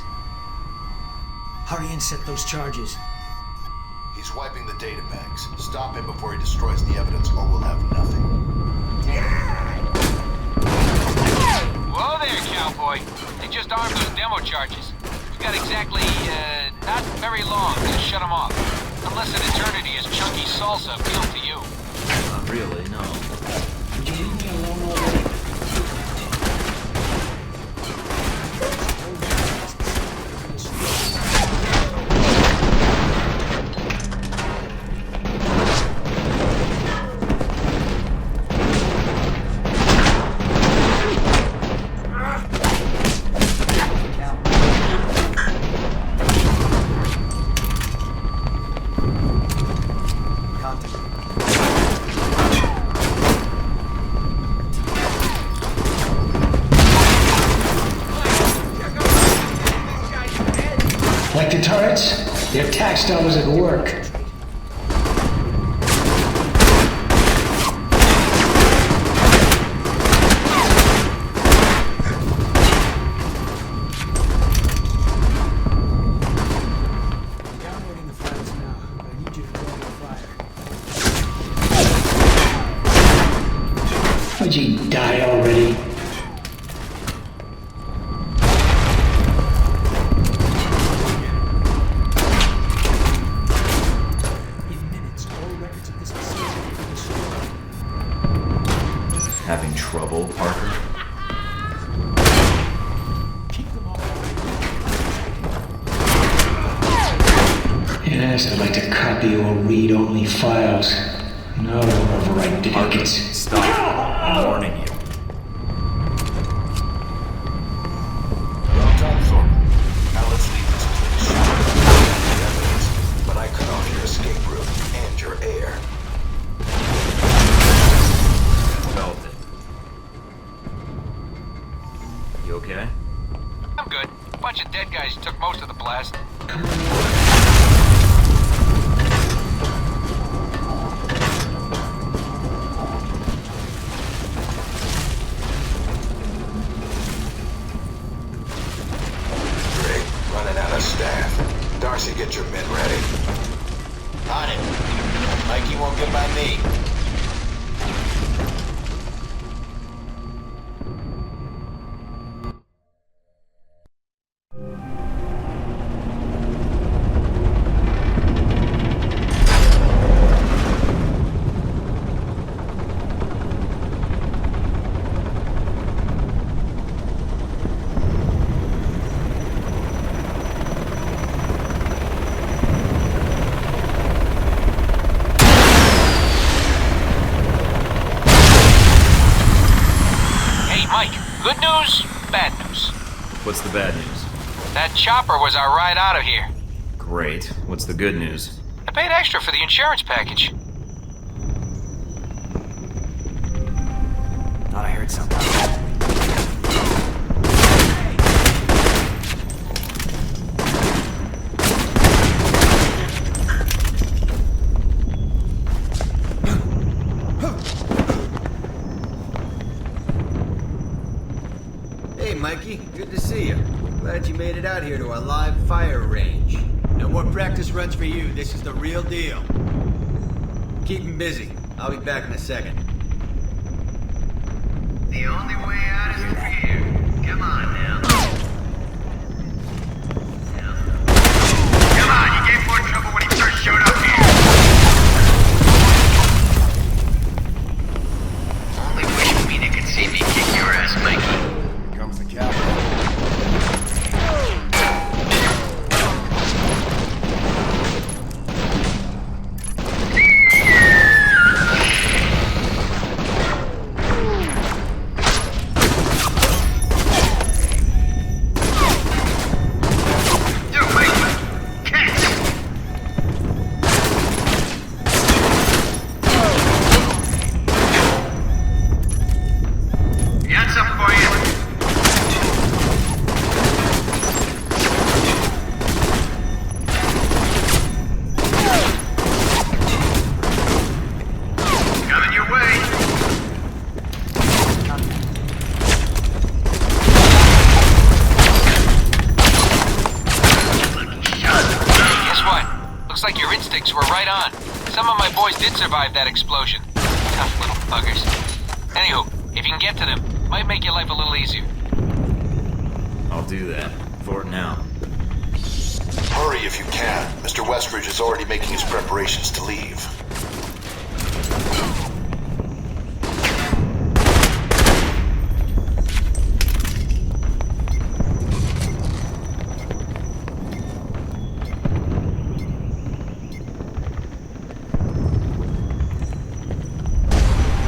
Hurry and set those charges. He's wiping the data banks. Stop him before he destroys the evidence, or we'll have nothing. Whoa there, cowboy. They just armed those demo charges. You've got exactly, not very long to shut them off. Unless an eternity is chunky salsa appealed to you. Not really, no. Would you leave me alone already? Like the turrets, their attack style was at work. Downloading the files now. I need you to draw your fire. Would you die already? Having trouble, Parker? Yes, I'd like to copy your read-only files. No, overwrite duplicates. Stop. I'm warning you. Well done, Thornton. Now let's leave this place. Evidence, but I cut off your escape route and your air. Felt it. You okay? I'm good. A bunch of dead guys took most of the blast. Running out of staff. Darcy, get your men ready. On it. Mikey won't get by me. Good news, bad news. What's the bad news? That chopper was our ride out of here. Great. What's the good news? I paid extra for the insurance package. Thought I heard something. Hey, Mikey. Good to see you. Glad you made it out here to our live fire range. No more practice runs for you. This is the real deal. Keep him busy. I'll be back in a second. The only way out is through here. Come on now. Come on, you gave more trouble when he first showed up here. Only wish Mina could see me kick your ass, Mikey. Here comes the captain. Did survive that explosion. Tough little buggers. Anywho, if you can get to them, might make your life a little easier. I'll do that. For now. Hurry if you can. Mr. Westridge is already making his preparations to leave.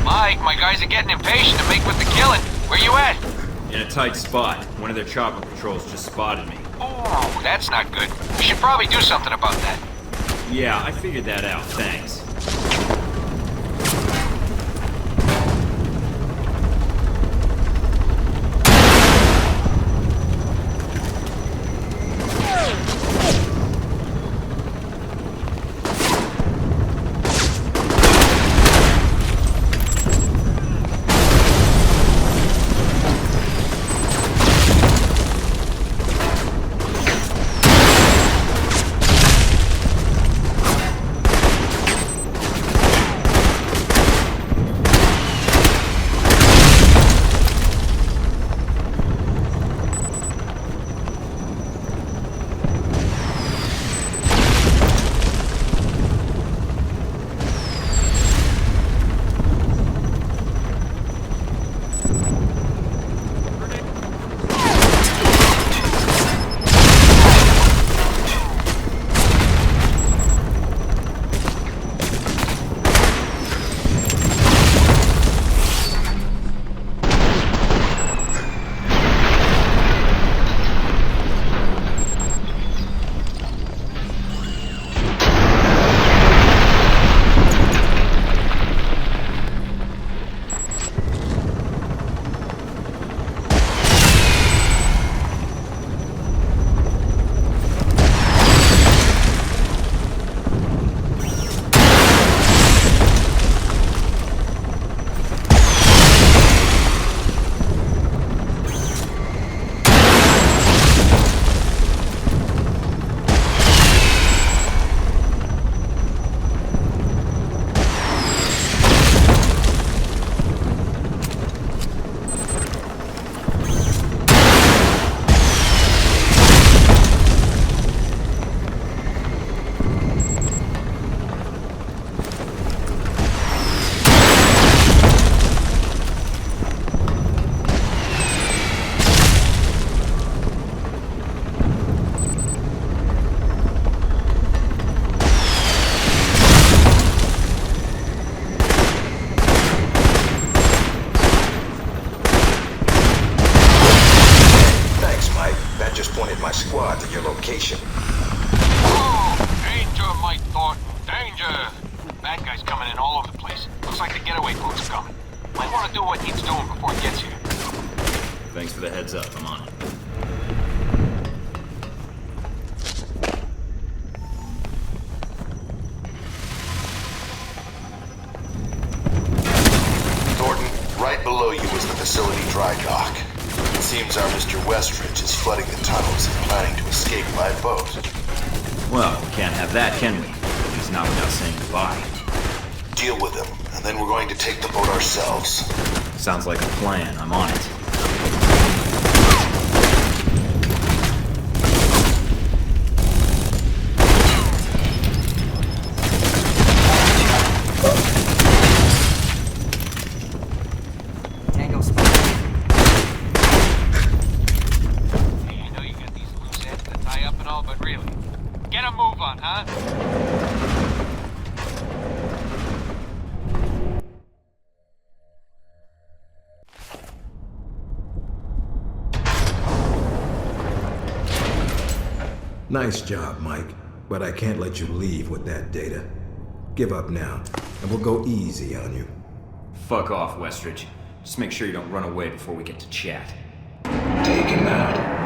Mike, my guys are getting impatient to make with the killing. Where you at? In a tight spot. One of their chopper patrols just spotted me. Oh, that's not good. We should probably do something about that. Yeah, I figured that out. Thanks. location. Oh, danger, Mike Thorton, danger! Bad guys coming in all over the place. Looks like the getaway boat's coming. Might want to do what needs doing before it gets here. Thanks for the heads up. I'm on it. Thornton, right below you is the facility dry dock. It seems our Mr. Westridge is flooding the tunnels and planning to escape by boat. Well, we can't have that, can we? At least not without saying goodbye. Deal with him, and then we're going to take the boat ourselves. Sounds like a plan. I'm on it. Nice job, Mike, but I can't let you leave with that data. Give up now, and we'll go easy on you. Fuck off, Westridge. Just make sure you don't run away before we get to chat. Take him out.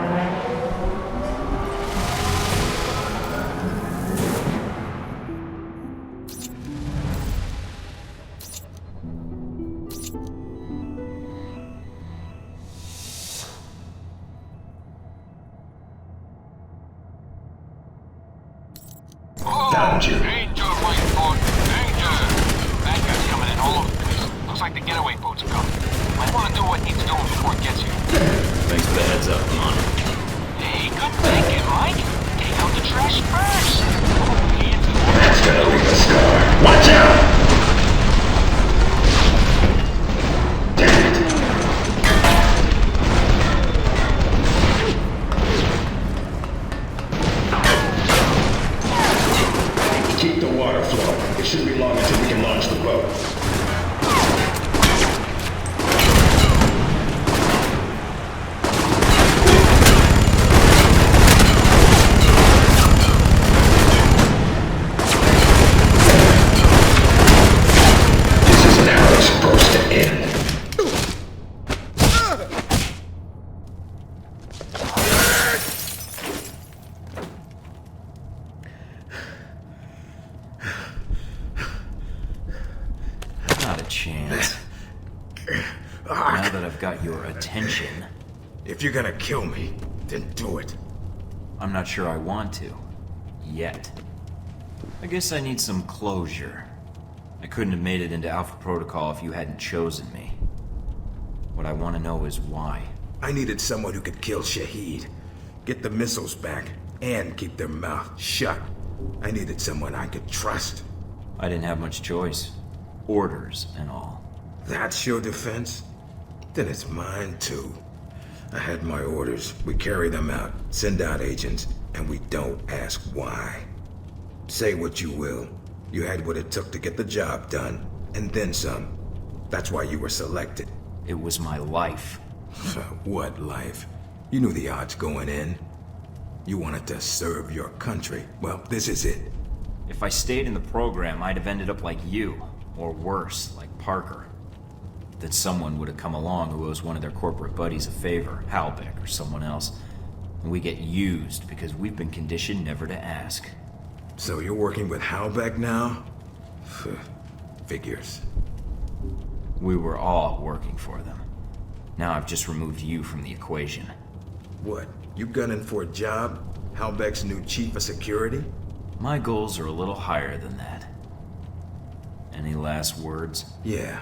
Found you. Danger, Mike Thornton, danger! Bad guys coming in all over the place. Looks like the getaway boat's coming. Might want to do what needs doing before it gets here. Thanks for the heads up. I'm on it. Hey, good thinking, Mike. Take out the trash first! That's gonna leave a scar. Watch out! Keep the water flowing. It shouldn't be long until we can launch the boat. This isn't how it's supposed to end. Not a chance. Now that I've got your attention... If you're gonna kill me, then do it. I'm not sure I want to. Yet. I guess I need some closure. I couldn't have made it into Alpha Protocol if you hadn't chosen me. What I want to know is why. I needed someone who could kill Shahid, get the missiles back, and keep their mouth shut. I needed someone I could trust. I didn't have much choice. Orders and all. That's your defense? Then it's mine too. I had my orders. We carry them out, send out agents, and we don't ask why. Say what you will. You had what it took to get the job done, and then some. That's why you were selected. It was my life. What life? You knew the odds going in. You wanted to serve your country. Well, this is it. If I stayed in the program, I'd have ended up like you. Or worse, like Parker. Then someone would have come along who owes one of their corporate buddies a favor, 𝗚𝗺𝗵𝗃 or someone else. And we get used because we've been conditioned never to ask. So you're working with 𝗚𝗺𝗃 now? Figures. We were all working for them. Now I've just removed you from the equation. What? You gunning for a job? 𝗚𝗺𝗃's new chief of security? My goals are a little higher than that. Any last words? Yeah.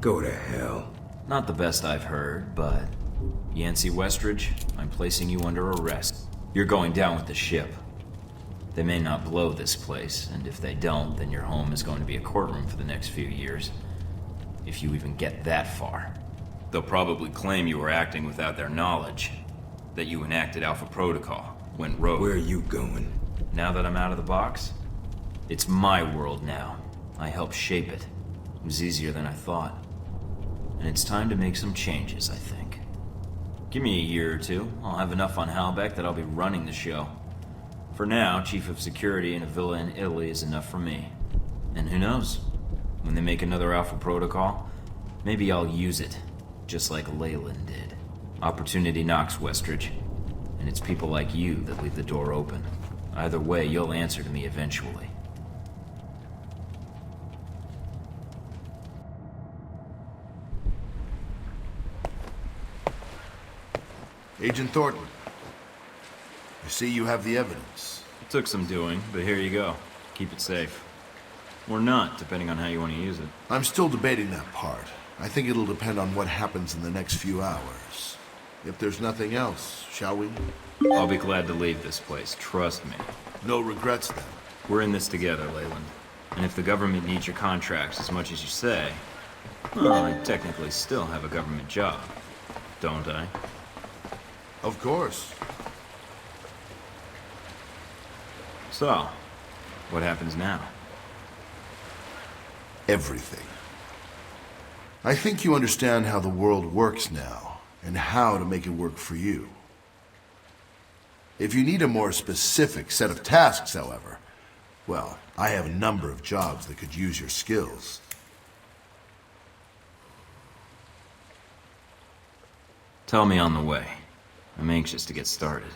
Go to hell. Not the best I've heard, but... Yancey Westridge, I'm placing you under arrest. You're going down with the ship. They may not blow this place, and if they don't, then your home is going to be a courtroom for the next few years. If you even get that far. They'll probably claim you were acting without their knowledge. That you enacted Alpha Protocol, went rogue. Where are you going? Now that I'm out of the box? It's my world now. I helped shape it. It was easier than I thought. And it's time to make some changes, I think. Give me a year or two. I'll have enough on 𝗚𝗺𝗃 that I'll be running the show. For now, Chief of Security in a villa in Italy is enough for me. And who knows? When they make another Alpha Protocol, maybe I'll use it. Just like Leyland did. Opportunity knocks, Westridge. And it's people like you that leave the door open. Either way, you'll answer to me eventually. Agent Thorton, I see you have the evidence. It took some doing, but here you go. Keep it safe. Or not, depending on how you want to use it. I'm still debating that part. I think it'll depend on what happens in the next few hours. If there's nothing else, shall we? I'll be glad to leave this place, trust me. No regrets then. We're in this together, Leyland. And if the government needs your contracts as much as you say, well, I technically still have a government job, don't I? Of course. So, what happens now? Everything. I think you understand how the world works now, and how to make it work for you. If you need a more specific set of tasks, however, well, I have a number of jobs that could use your skills. Tell me on the way. I'm anxious to get started.